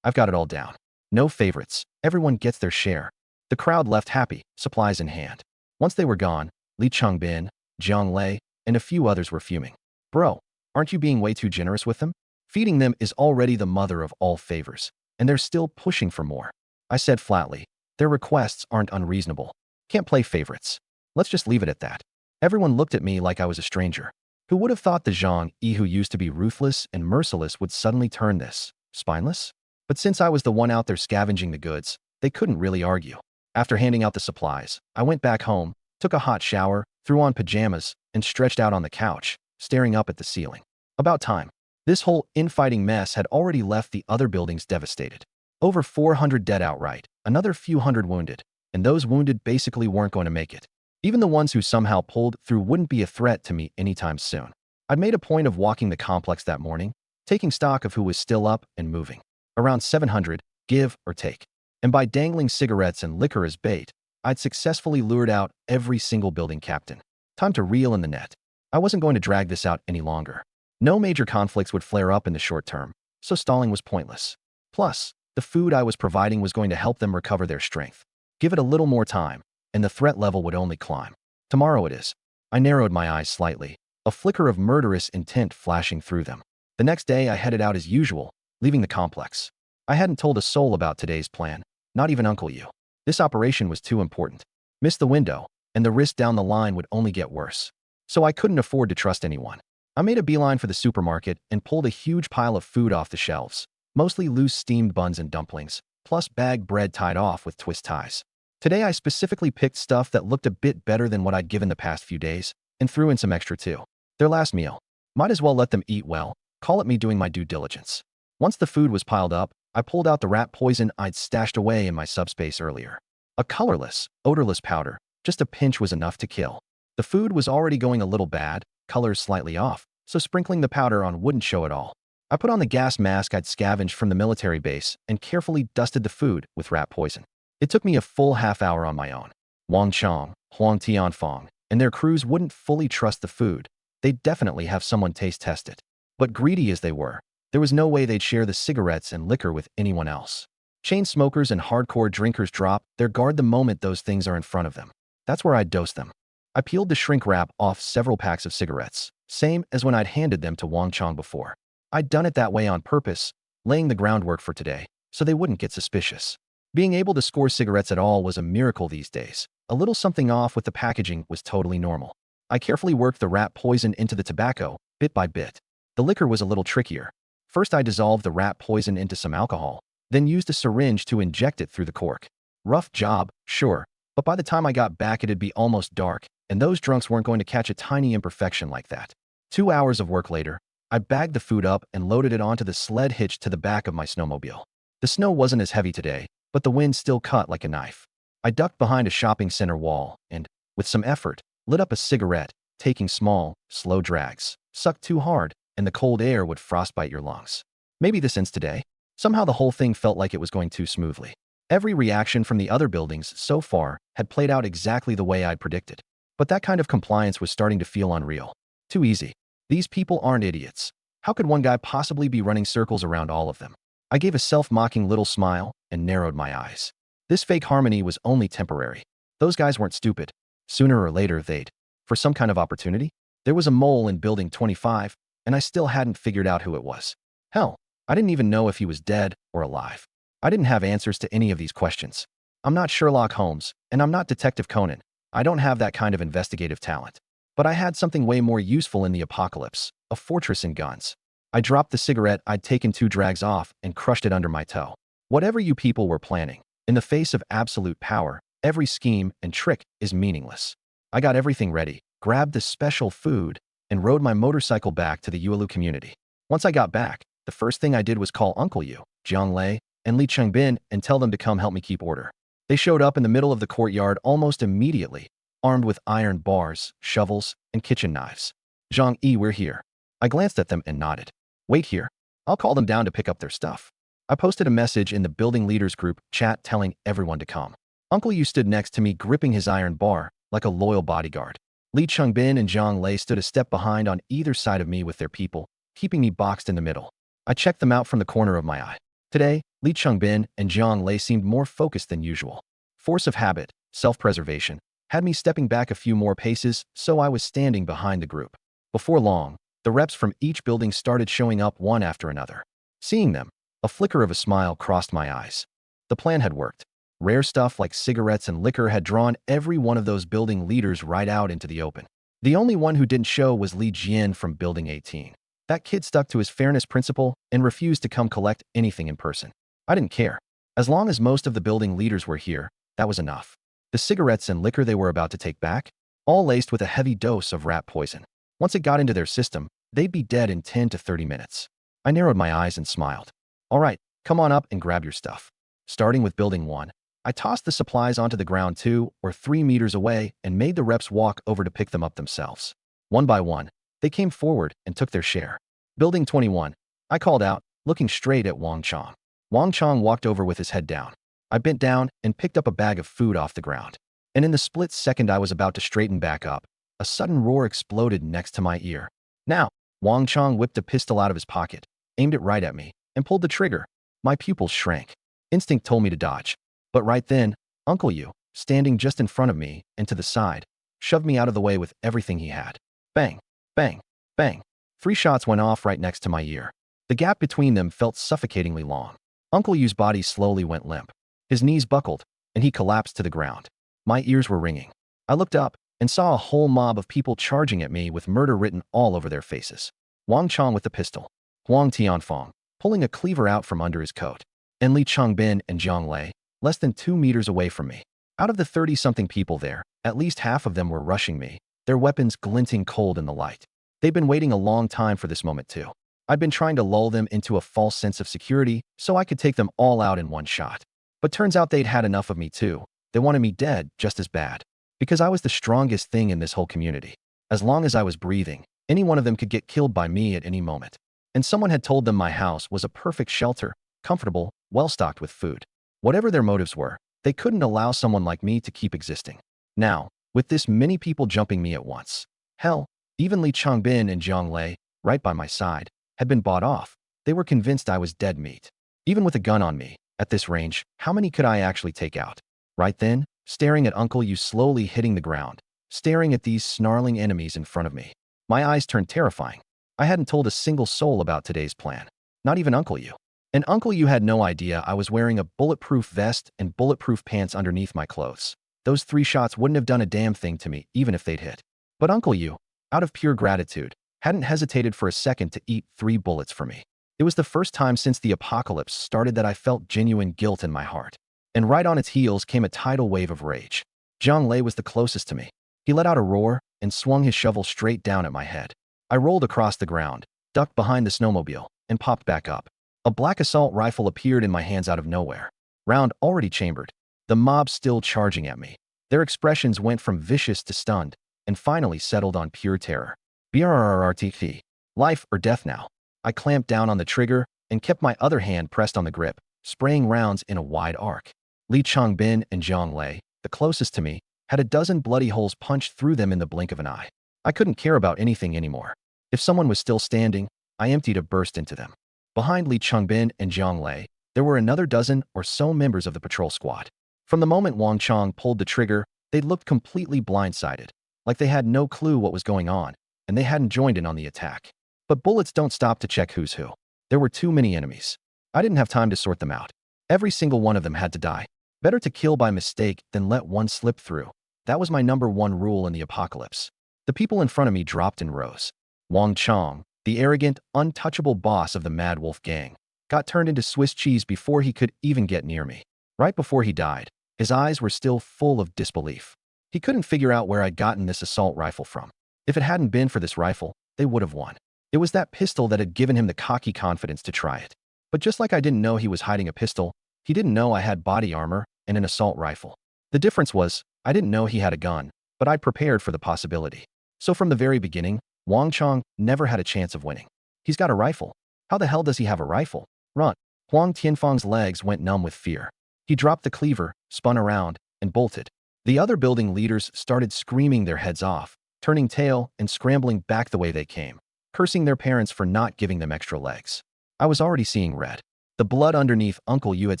I've got it all down. No favorites. Everyone gets their share. The crowd left happy, supplies in hand. Once they were gone, Li Changbin, Jiang Lei, and a few others were fuming. Bro, aren't you being way too generous with them? Feeding them is already the mother of all favors, and they're still pushing for more. I said flatly, their requests aren't unreasonable. Can't play favorites. Let's just leave it at that. Everyone looked at me like I was a stranger. Who would have thought the Zhang Yi who used to be ruthless and merciless would suddenly turn this spineless? But since I was the one out there scavenging the goods, they couldn't really argue. After handing out the supplies, I went back home, took a hot shower, threw on pajamas, and stretched out on the couch, staring up at the ceiling. About time. This whole infighting mess had already left the other buildings devastated. Over 400 dead outright, another few hundred wounded, and those wounded basically weren't going to make it. Even the ones who somehow pulled through wouldn't be a threat to me anytime soon. I'd made a point of walking the complex that morning, taking stock of who was still up and moving. Around 700, give or take. And by dangling cigarettes and liquor as bait, I'd successfully lured out every single building captain. Time to reel in the net. I wasn't going to drag this out any longer. No major conflicts would flare up in the short term, so stalling was pointless. Plus, the food I was providing was going to help them recover their strength. Give it a little more time, and the threat level would only climb. Tomorrow it is. I narrowed my eyes slightly, a flicker of murderous intent flashing through them. The next day I headed out as usual, leaving the complex. I hadn't told a soul about today's plan, not even Uncle Yu. This operation was too important. Missed the window, and the risk down the line would only get worse. So I couldn't afford to trust anyone. I made a beeline for the supermarket and pulled a huge pile of food off the shelves, mostly loose steamed buns and dumplings, plus bagged bread tied off with twist ties. Today I specifically picked stuff that looked a bit better than what I'd given the past few days, and threw in some extra too. Their last meal. Might as well let them eat well, call it me doing my due diligence. Once the food was piled up, I pulled out the rat poison I'd stashed away in my subspace earlier. A colorless, odorless powder, just a pinch was enough to kill. The food was already going a little bad, colors slightly off, so sprinkling the powder on wouldn't show at all. I put on the gas mask I'd scavenged from the military base and carefully dusted the food with rat poison. It took me a full half-hour on my own. Wang Chang, Huang Tianfang, and their crews wouldn't fully trust the food. They'd definitely have someone taste test it. But greedy as they were, there was no way they'd share the cigarettes and liquor with anyone else. Chain smokers and hardcore drinkers drop their guard the moment those things are in front of them. That's where I'd dose them. I peeled the shrink wrap off several packs of cigarettes, same as when I'd handed them to Wang Chang before. I'd done it that way on purpose, laying the groundwork for today, so they wouldn't get suspicious. Being able to score cigarettes at all was a miracle these days. A little something off with the packaging was totally normal. I carefully worked the rat poison into the tobacco, bit by bit. The liquor was a little trickier. First I dissolved the rat poison into some alcohol, then used a syringe to inject it through the cork. Rough job, sure, but by the time I got back it'd be almost dark, and those drunks weren't going to catch a tiny imperfection like that. 2 hours of work later, I bagged the food up and loaded it onto the sled hitched to the back of my snowmobile. The snow wasn't as heavy today, but the wind still cut like a knife. I ducked behind a shopping center wall and, with some effort, lit up a cigarette, taking small, slow drags. Sucked too hard, and the cold air would frostbite your lungs. Maybe this ends today. Somehow the whole thing felt like it was going too smoothly. Every reaction from the other buildings so far had played out exactly the way I'd predicted. But that kind of compliance was starting to feel unreal. Too easy. These people aren't idiots. How could one guy possibly be running circles around all of them? I gave a self-mocking little smile and narrowed my eyes. This fake harmony was only temporary. Those guys weren't stupid. Sooner or later they'd, for some kind of opportunity. There was a mole in Building 25, and I still hadn't figured out who it was. Hell, I didn't even know if he was dead or alive. I didn't have answers to any of these questions. I'm not Sherlock Holmes, and I'm not Detective Conan. I don't have that kind of investigative talent. But I had something way more useful in the apocalypse, a fortress and guns. I dropped the cigarette I'd taken 2 drags off and crushed it under my toe. Whatever you people were planning, in the face of absolute power, every scheme and trick is meaningless. I got everything ready, grabbed the special food, and rode my motorcycle back to the Yuelu community. Once I got back, the first thing I did was call Uncle Yu, Jiang Lei, and Li Chengbin and tell them to come help me keep order. They showed up in the middle of the courtyard almost immediately, armed with iron bars, shovels, and kitchen knives. Zhang Yi, we're here. I glanced at them and nodded. Wait here. I'll call them down to pick up their stuff. I posted a message in the building leaders group chat telling everyone to come. Uncle Yu stood next to me gripping his iron bar like a loyal bodyguard. Li Chengbin and Zhang Lei stood a step behind on either side of me with their people, keeping me boxed in the middle. I checked them out from the corner of my eye. Today, Li Chengbin and Zhang Lei seemed more focused than usual. Force of habit, self-preservation, had me stepping back a few more paces, so I was standing behind the group. Before long, the reps from each building started showing up one after another. Seeing them, a flicker of a smile crossed my eyes. The plan had worked. Rare stuff like cigarettes and liquor had drawn every one of those building leaders right out into the open. The only one who didn't show was Li Jian from Building 18. That kid stuck to his fairness principle and refused to come collect anything in person. I didn't care. As long as most of the building leaders were here, that was enough. The cigarettes and liquor they were about to take back, all laced with a heavy dose of rat poison. Once it got into their system, they'd be dead in 10 to 30 minutes. I narrowed my eyes and smiled. All right, come on up and grab your stuff. Starting with Building 1, I tossed the supplies onto the ground 2 or 3 meters away and made the reps walk over to pick them up themselves. One by one, they came forward and took their share. Building 21, I called out, looking straight at Wang Chong. Wang Chong walked over with his head down. I bent down and picked up a bag of food off the ground. And in the split second I was about to straighten back up, a sudden roar exploded next to my ear. Now, Wang Chong whipped a pistol out of his pocket, aimed it right at me, and pulled the trigger. My pupils shrank. Instinct told me to dodge. But right then, Uncle Yu, standing just in front of me and to the side, shoved me out of the way with everything he had. Bang, bang, bang. 3 shots went off right next to my ear. The gap between them felt suffocatingly long. Uncle Yu's body slowly went limp. His knees buckled, and he collapsed to the ground. My ears were ringing. I looked up and saw a whole mob of people charging at me with murder written all over their faces. Wang Chong with the pistol, Huang Tianfeng, pulling a cleaver out from under his coat, and Li Chengbin and Zhang Lei, less than 2 meters away from me. Out of the 30-something people there, at least half of them were rushing me, their weapons glinting cold in the light. They'd been waiting a long time for this moment too. I'd been trying to lull them into a false sense of security so I could take them all out in one shot. But turns out they'd had enough of me too. They wanted me dead just as bad. Because I was the strongest thing in this whole community. As long as I was breathing, any one of them could get killed by me at any moment. And someone had told them my house was a perfect shelter, comfortable, well-stocked with food. Whatever their motives were, they couldn't allow someone like me to keep existing. Now, with this many people jumping me at once, hell, even Li Chengbin and Zhang Lei, right by my side, had been bought off. They were convinced I was dead meat. Even with a gun on me, at this range, how many could I actually take out? Right then, staring at Uncle Yu slowly hitting the ground, staring at these snarling enemies in front of me. My eyes turned terrifying. I hadn't told a single soul about today's plan. Not even Uncle Yu. And Uncle Yu had no idea I was wearing a bulletproof vest and bulletproof pants underneath my clothes. Those 3 shots wouldn't have done a damn thing to me, even if they'd hit. But Uncle Yu, out of pure gratitude, hadn't hesitated for a second to eat 3 bullets for me. It was the first time since the apocalypse started that I felt genuine guilt in my heart. And right on its heels came a tidal wave of rage. Zhang Lei was the closest to me. He let out a roar and swung his shovel straight down at my head. I rolled across the ground, ducked behind the snowmobile, and popped back up. A black assault rifle appeared in my hands out of nowhere. Round already chambered. The mob still charging at me. Their expressions went from vicious to stunned, and finally settled on pure terror. BRRRTT. Life or death now. I clamped down on the trigger and kept my other hand pressed on the grip, spraying rounds in a wide arc. Li Changbin and Zhang Lei, the closest to me, had a dozen bloody holes punched through them in the blink of an eye. I couldn't care about anything anymore. If someone was still standing, I emptied a burst into them. Behind Li Changbin and Zhang Lei, there were another dozen or so members of the patrol squad. From the moment Wang Chong pulled the trigger, they looked completely blindsided, like they had no clue what was going on, and they hadn't joined in on the attack. But bullets don't stop to check who's who. There were too many enemies. I didn't have time to sort them out. Every single one of them had to die. Better to kill by mistake than let one slip through. That was my #1 rule in the apocalypse. The people in front of me dropped in rows. Wang Chong, the arrogant, untouchable boss of the Mad Wolf gang, got turned into Swiss cheese before he could even get near me. Right before he died, his eyes were still full of disbelief. He couldn't figure out where I'd gotten this assault rifle from. If it hadn't been for this rifle, they would have won. It was that pistol that had given him the cocky confidence to try it. But just like I didn't know he was hiding a pistol, he didn't know I had body armor and an assault rifle. The difference was, I didn't know he had a gun, but I'd prepared for the possibility. So from the very beginning, Wang Chong never had a chance of winning. He's got a rifle. How the hell does he have a rifle? Run. Huang Tianfeng's legs went numb with fear. He dropped the cleaver, spun around, and bolted. The other building leaders started screaming their heads off, turning tail and scrambling back the way they came, cursing their parents for not giving them extra legs. I was already seeing red. The blood underneath Uncle Yu had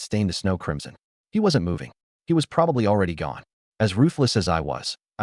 stained the snow crimson. He wasn't moving. He was probably already gone. As ruthless as I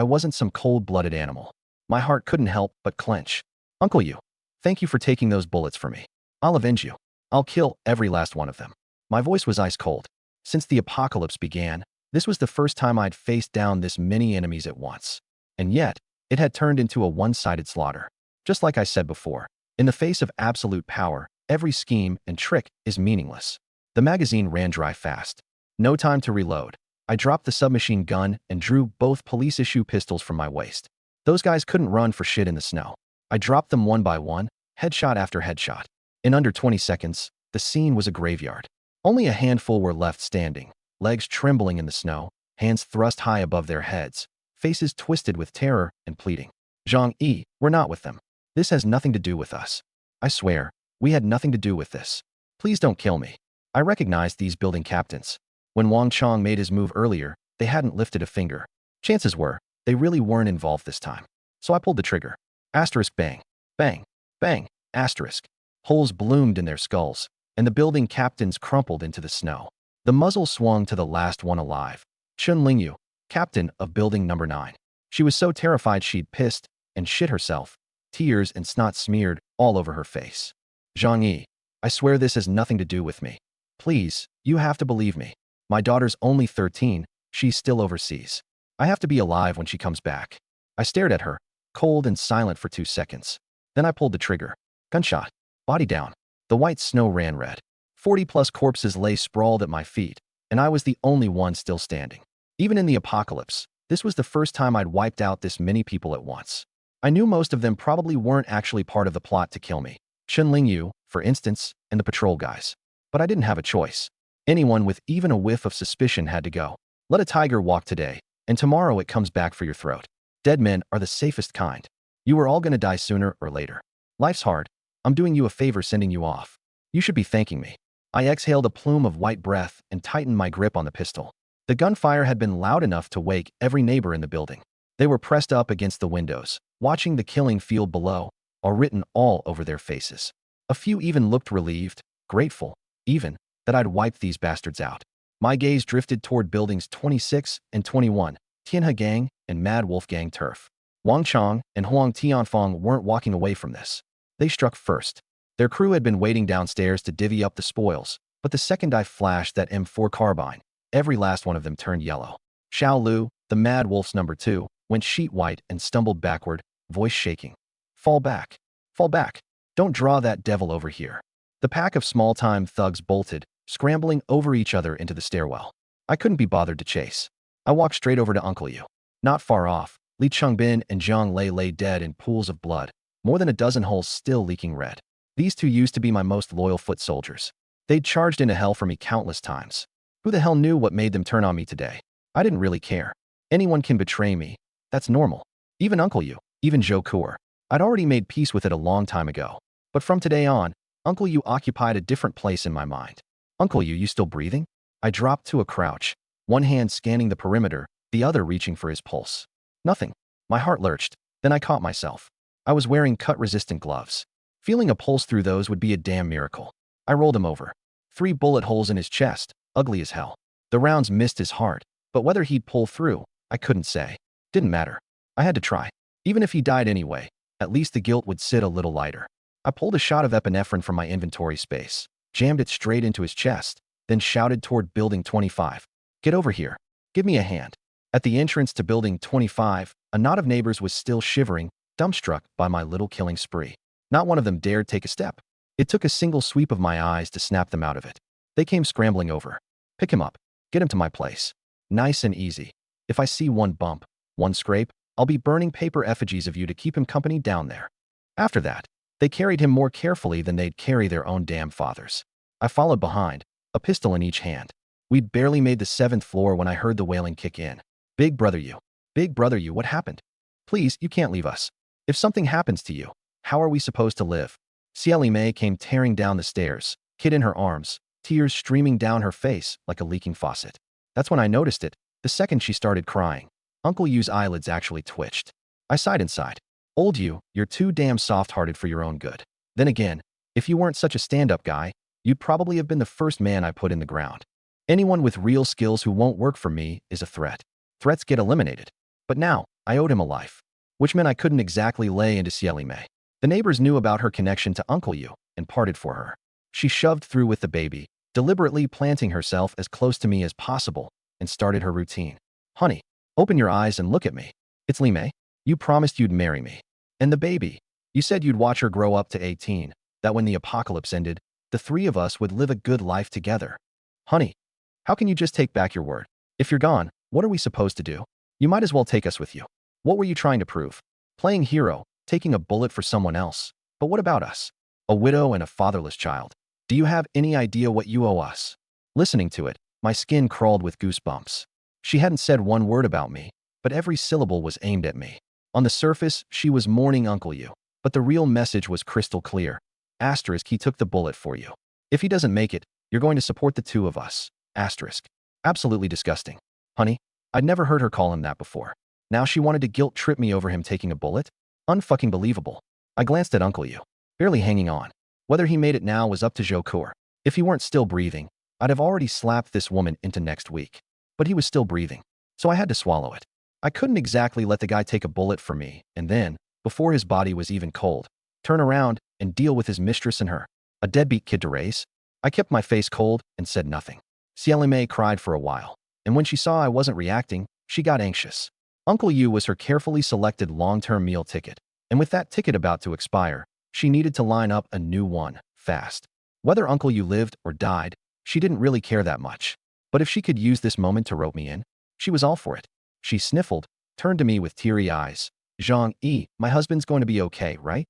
wasn't some cold-blooded animal. My heart couldn't help but clench. Uncle Yu, thank you for taking those bullets for me. I'll avenge you. I'll kill every last one of them. My voice was ice cold. Since the apocalypse began, this was the first time I'd faced down this many enemies at once. And yet, it had turned into a one-sided slaughter. Just like I said before, in the face of absolute power, every scheme and trick is meaningless. The magazine ran dry fast. No time to reload. I dropped the submachine gun and drew both police-issue pistols from my waist. Those guys couldn't run for shit in the snow. I dropped them one by one, headshot after headshot. In under 20 seconds, the scene was a graveyard. Only a handful were left standing, legs trembling in the snow, hands thrust high above their heads, faces twisted with terror and pleading. Zhang Yi, we're not with them. This has nothing to do with us. I swear, we had nothing to do with this. Please don't kill me. I recognized these building captains. When Wang Chong made his move earlier, they hadn't lifted a finger. Chances were, they really weren't involved this time. So I pulled the trigger. Asterisk bang. Bang. Bang. Asterisk. Holes bloomed in their skulls, and the building captains crumpled into the snow. The muzzle swung to the last one alive. Chun Lingyu, captain of building number 9. She was so terrified she'd pissed and shit herself. Tears and snot smeared all over her face. Zhang Yi, I swear this has nothing to do with me. Please, you have to believe me. My daughter's only 13, she's still overseas. I have to be alive when she comes back. I stared at her, cold and silent for 2 seconds. Then I pulled the trigger. Gunshot. Body down. The white snow ran red. 40+ corpses lay sprawled at my feet, and I was the only one still standing. Even in the apocalypse, this was the first time I'd wiped out this many people at once. I knew most of them probably weren't actually part of the plot to kill me. Chun Lingyu, for instance, and the patrol guys. But I didn't have a choice. Anyone with even a whiff of suspicion had to go. Let a tiger walk today, and tomorrow it comes back for your throat. Dead men are the safest kind. You are all gonna die sooner or later. Life's hard. I'm doing you a favor sending you off. You should be thanking me. I exhaled a plume of white breath and tightened my grip on the pistol. The gunfire had been loud enough to wake every neighbor in the building. They were pressed up against the windows, watching the killing field below, or written all over their faces. A few even looked relieved, grateful, even, that I'd wiped these bastards out. My gaze drifted toward buildings 26 and 21, Tianhe Gang and Mad Wolf Gang turf. Wang Chong and Huang Tianfeng weren't walking away from this. They struck first. Their crew had been waiting downstairs to divvy up the spoils, but the second I flashed that M4 carbine, every last one of them turned yellow. Xiao Lu, the Mad Wolf's number 2, went sheet white and stumbled backward, voice shaking. Fall back. Fall back. Don't draw that devil over here. The pack of small-time thugs bolted, scrambling over each other into the stairwell. I couldn't be bothered to chase. I walked straight over to Uncle Yu. Not far off, Li Changbin and Zhang Lei lay dead in pools of blood. more than a dozen holes still leaking red. These two used to be my most loyal foot soldiers. They'd charged into hell for me countless times. Who the hell knew what made them turn on me today? I didn't really care. Anyone can betray me. That's normal. Even Uncle Yu, even Zhou Kuo. I'd already made peace with it a long time ago. But from today on, Uncle Yu occupied a different place in my mind. Uncle Yu, you still breathing? I dropped to a crouch, one hand scanning the perimeter, the other reaching for his pulse. Nothing. My heart lurched. Then I caught myself. I was wearing cut-resistant gloves. Feeling a pulse through those would be a damn miracle. I rolled him over. 3 bullet holes in his chest, ugly as hell. The rounds missed his heart, but whether he'd pull through, I couldn't say. Didn't matter. I had to try. Even if he died anyway, at least the guilt would sit a little lighter. I pulled a shot of epinephrine from my inventory space, jammed it straight into his chest, then shouted toward Building 25. Get over here. Give me a hand. At the entrance to Building 25, a knot of neighbors was still shivering, dumbstruck by my little killing spree. Not one of them dared take a step. It took a single sweep of my eyes to snap them out of it. They came scrambling over. Pick him up. Get him to my place. Nice and easy. If I see one bump, one scrape, I'll be burning paper effigies of you to keep him company down there. After that, they carried him more carefully than they'd carry their own damn fathers. I followed behind, a pistol in each hand. We'd barely made the 7th floor when I heard the wailing kick in. Big brother you. Big brother you, what happened? Please, you can't leave us. If something happens to you, how are we supposed to live? Cieli Mei came tearing down the stairs, kid in her arms, tears streaming down her face like a leaking faucet. That's when I noticed it, the second she started crying. Uncle Yu's eyelids actually twitched. I sighed inside. Old you, you're too damn soft-hearted for your own good. Then again, if you weren't such a stand-up guy, you'd probably have been the first man I put in the ground. Anyone with real skills who won't work for me is a threat. Threats get eliminated. But now, I owed him a life, which meant I couldn't exactly lay into Cieli Mei. The neighbors knew about her connection to Uncle Yu and parted for her. She shoved through with the baby, deliberately planting herself as close to me as possible, and started her routine. Honey, open your eyes and look at me. It's Li Mei. You promised you'd marry me. And the baby. You said you'd watch her grow up to 18, that when the apocalypse ended, the 3 of us would live a good life together. Honey, how can you just take back your word? If you're gone, what are we supposed to do? You might as well take us with you. What were you trying to prove? Playing hero, taking a bullet for someone else. But what about us? A widow and a fatherless child. Do you have any idea what you owe us? Listening to it, my skin crawled with goosebumps. She hadn't said one word about me, but every syllable was aimed at me. On the surface, she was mourning Uncle Yu, but the real message was crystal clear. Asterisk, he took the bullet for you. If he doesn't make it, you're going to support the 2 of us. Asterisk. Absolutely disgusting. Honey, I'd never heard her call him that before. Now she wanted to guilt trip me over him taking a bullet? Unfucking believable. I glanced at Uncle Yu, barely hanging on. Whether he made it now was up to Zhou Kuo. If he weren't still breathing, I'd have already slapped this woman into next week. But he was still breathing, so I had to swallow it. I couldn't exactly let the guy take a bullet for me, and then, before his body was even cold, turn around and deal with his mistress and her. A deadbeat kid to raise? I kept my face cold and said nothing. Cieli Mei cried for a while, and when she saw I wasn't reacting, she got anxious. Uncle Yu was her carefully selected long-term meal ticket, and with that ticket about to expire, she needed to line up a new one, fast. Whether Uncle Yu lived or died, she didn't really care that much. But if she could use this moment to rope me in, she was all for it. She sniffled, turned to me with teary eyes. Zhang-yi, my husband's going to be okay, right?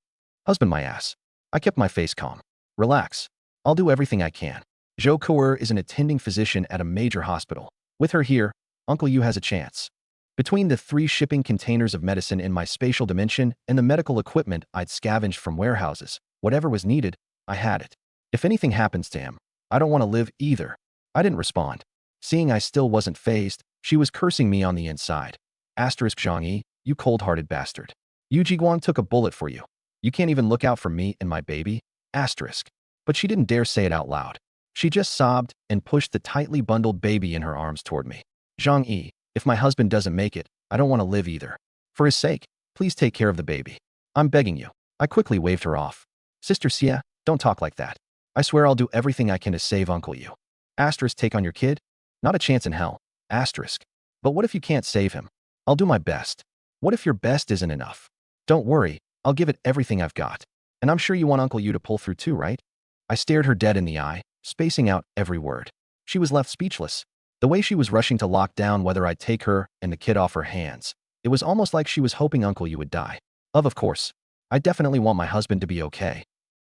Husband my ass. I kept my face calm. Relax. I'll do everything I can. Zhou Kuo is an attending physician at a major hospital. With her here, Uncle Yu has a chance. Between the 3 shipping containers of medicine in my spatial dimension and the medical equipment I'd scavenged from warehouses, whatever was needed, I had it. If anything happens to him, I don't want to live either. I didn't respond. Seeing I still wasn't fazed, she was cursing me on the inside. Asterisk Zhang-yi, you cold-hearted bastard. Yu Jiguang took a bullet for you. You can't even look out for me and my baby? Asterisk. But she didn't dare say it out loud. She just sobbed and pushed the tightly bundled baby in her arms toward me. Zhang-yi, if my husband doesn't make it, I don't want to live either. For his sake, please take care of the baby. I'm begging you. I quickly waved her off. Sister Xia, don't talk like that. I swear I'll do everything I can to save Uncle Yu. Asterisk, take on your kid? Not a chance in hell. Asterisk. But what if you can't save him? I'll do my best. What if your best isn't enough? Don't worry, I'll give it everything I've got. And I'm sure you want Uncle Yu to pull through too, right? I stared her dead in the eye, spacing out every word. She was left speechless. The way she was rushing to lock down whether I'd take her and the kid off her hands. It was almost like she was hoping Uncle Yu would die. Of course. I definitely want my husband to be okay.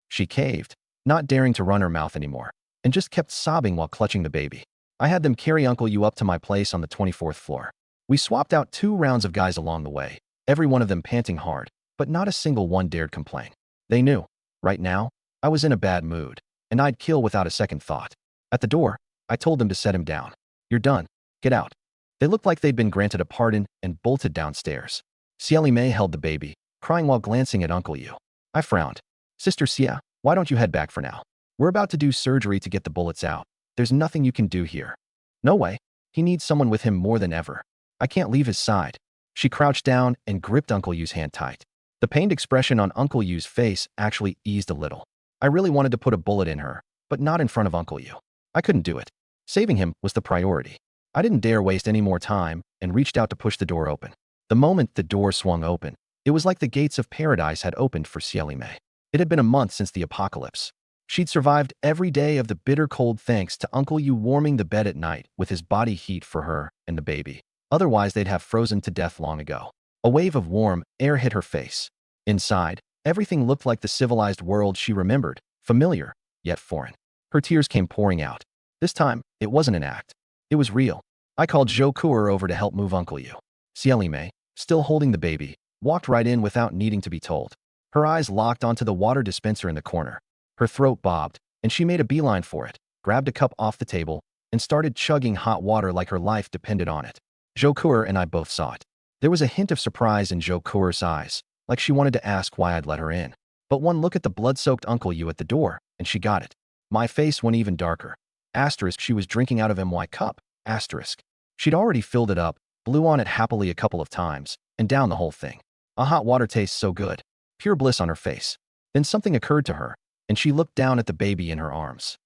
She caved, not daring to run her mouth anymore, and just kept sobbing while clutching the baby. I had them carry Uncle Yu up to my place on the 24th floor. We swapped out 2 rounds of guys along the way, every one of them panting hard, but not a single one dared complain. They knew, right now, I was in a bad mood, and I'd kill without a second thought. At the door, I told them to set him down. You're done. Get out. They looked like they'd been granted a pardon and bolted downstairs. Cieli Mei held the baby, crying while glancing at Uncle Yu. I frowned. Sister Xia, why don't you head back for now? We're about to do surgery to get the bullets out. There's nothing you can do here. No way. He needs someone with him more than ever. I can't leave his side. She crouched down and gripped Uncle Yu's hand tight. The pained expression on Uncle Yu's face actually eased a little. I really wanted to put a bullet in her, but not in front of Uncle Yu. I couldn't do it. Saving him was the priority. I didn't dare waste any more time and reached out to push the door open. The moment the door swung open, it was like the gates of paradise had opened for Cieli Mei. It had been a month since the apocalypse. She'd survived every day of the bitter cold thanks to Uncle Yu warming the bed at night with his body heat for her and the baby. Otherwise, they'd have frozen to death long ago. A wave of warm air hit her face. Inside, everything looked like the civilized world she remembered, familiar, yet foreign. Her tears came pouring out. This time, it wasn't an act. It was real. I called Zhou Kuer over to help move Uncle Yu. Cieli Mei, still holding the baby, walked right in without needing to be told. Her eyes locked onto the water dispenser in the corner. Her throat bobbed, and she made a beeline for it, grabbed a cup off the table, and started chugging hot water like her life depended on it. Zhou Kuer and I both saw it. There was a hint of surprise in Zhou Kuer's eyes, like she wanted to ask why I'd let her in. But one look at the blood-soaked Uncle Yu at the door, and she got it. My face went even darker. Asterisk, she was drinking out of my cup. Asterisk. She'd already filled it up, blew on it happily a couple of times, and down the whole thing. A hot water tastes so good. Pure bliss on her face. Then something occurred to her, and she looked down at the baby in her arms.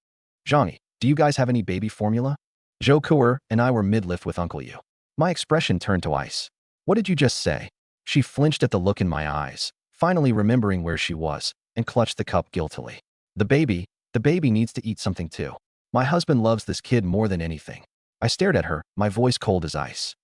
Zhangyi, do you guys have any baby formula? Zhou Kuer and I were mid-lift with Uncle Yu. My expression turned to ice. What did you just say? She flinched at the look in my eyes, finally remembering where she was, and clutched the cup guiltily. The baby needs to eat something too. My husband loves this kid more than anything. I stared at her, my voice cold as ice.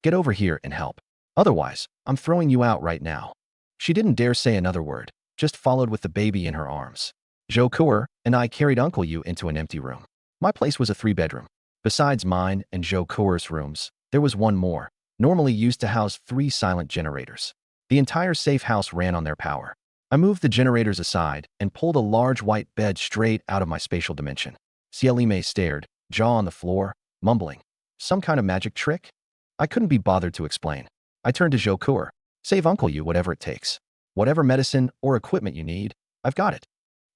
Get over here and help. Otherwise, I'm throwing you out right now. She didn't dare say another word, just followed with the baby in her arms. Zhou Kuer and I carried Uncle Yu into an empty room. My place was a 3-bedroom. Besides mine and Zhou Kuer's rooms, there was one more, normally used to house 3 silent generators. The entire safe house ran on their power. I moved the generators aside and pulled a large white bed straight out of my spatial dimension. Cieli Mei stared, jaw on the floor, mumbling. Some kind of magic trick? I couldn't be bothered to explain. I turned to Zhou Kuer. Save Uncle Yu whatever it takes. Whatever medicine or equipment you need, I've got it.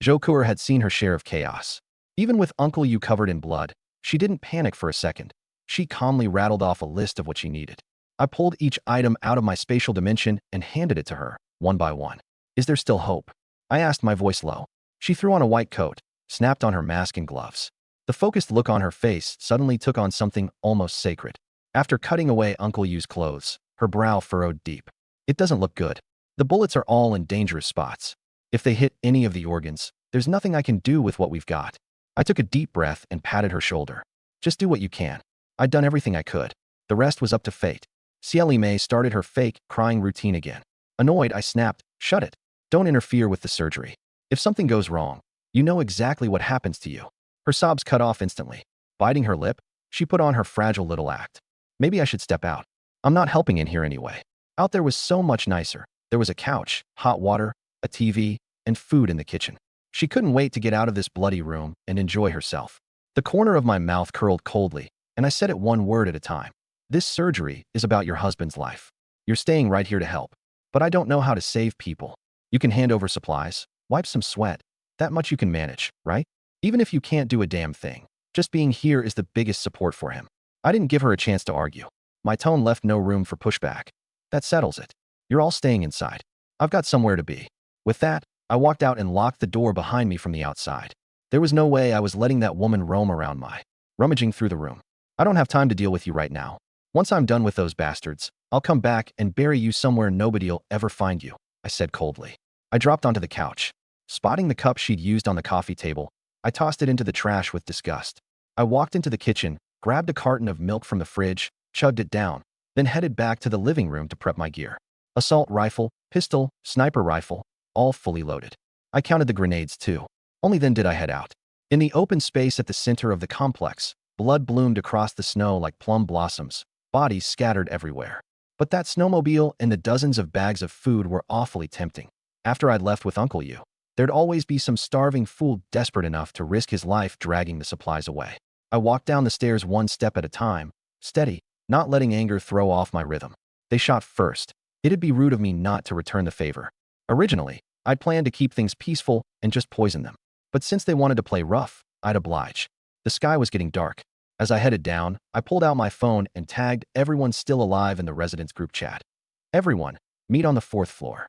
Zhou Kuer had seen her share of chaos. Even with Uncle Yu covered in blood, she didn't panic for a second. She calmly rattled off a list of what she needed. I pulled each item out of my spatial dimension and handed it to her, one by one. Is there still hope? I asked, my voice low. She threw on a white coat, snapped on her mask and gloves. The focused look on her face suddenly took on something almost sacred. After cutting away Uncle Yu's clothes, her brow furrowed deep. It doesn't look good. The bullets are all in dangerous spots. If they hit any of the organs, there's nothing I can do with what we've got. I took a deep breath and patted her shoulder. Just do what you can. I'd done everything I could. The rest was up to fate. Cieli Mei started her fake crying routine again. Annoyed, I snapped, shut it. Don't interfere with the surgery. If something goes wrong, you know exactly what happens to you. Her sobs cut off instantly. Biting her lip, she put on her fragile little act. Maybe I should step out. I'm not helping in here anyway. Out there was so much nicer. There was a couch, hot water, a TV, and food in the kitchen. She couldn't wait to get out of this bloody room and enjoy herself. The corner of my mouth curled coldly, and I said it one word at a time. This surgery is about your husband's life. You're staying right here to help. But I don't know how to save people. You can hand over supplies, wipe some sweat. That much you can manage, right? Even if you can't do a damn thing, just being here is the biggest support for him. I didn't give her a chance to argue. My tone left no room for pushback. That settles it. You're all staying inside. I've got somewhere to be. With that, I walked out and locked the door behind me from the outside. There was no way I was letting that woman roam around rummaging through the room. I don't have time to deal with you right now. Once I'm done with those bastards, I'll come back and bury you somewhere nobody'll ever find you, I said coldly. I dropped onto the couch. Spotting the cup she'd used on the coffee table, I tossed it into the trash with disgust. I walked into the kitchen, grabbed a carton of milk from the fridge, chugged it down, then headed back to the living room to prep my gear. Assault rifle, pistol, sniper rifle. all fully loaded. I counted the grenades too. Only then did I head out. In the open space at the center of the complex, blood bloomed across the snow like plum blossoms, bodies scattered everywhere. But that snowmobile and the dozens of bags of food were awfully tempting. After I'd left with Uncle Yu, there'd always be some starving fool desperate enough to risk his life dragging the supplies away. I walked down the stairs one step at a time, steady, not letting anger throw off my rhythm. They shot first. It'd be rude of me not to return the favor. Originally, I'd planned to keep things peaceful and just poison them. But since they wanted to play rough, I'd oblige. The sky was getting dark. As I headed down, I pulled out my phone and tagged everyone still alive in the residents group chat. Everyone, meet on the 4th floor.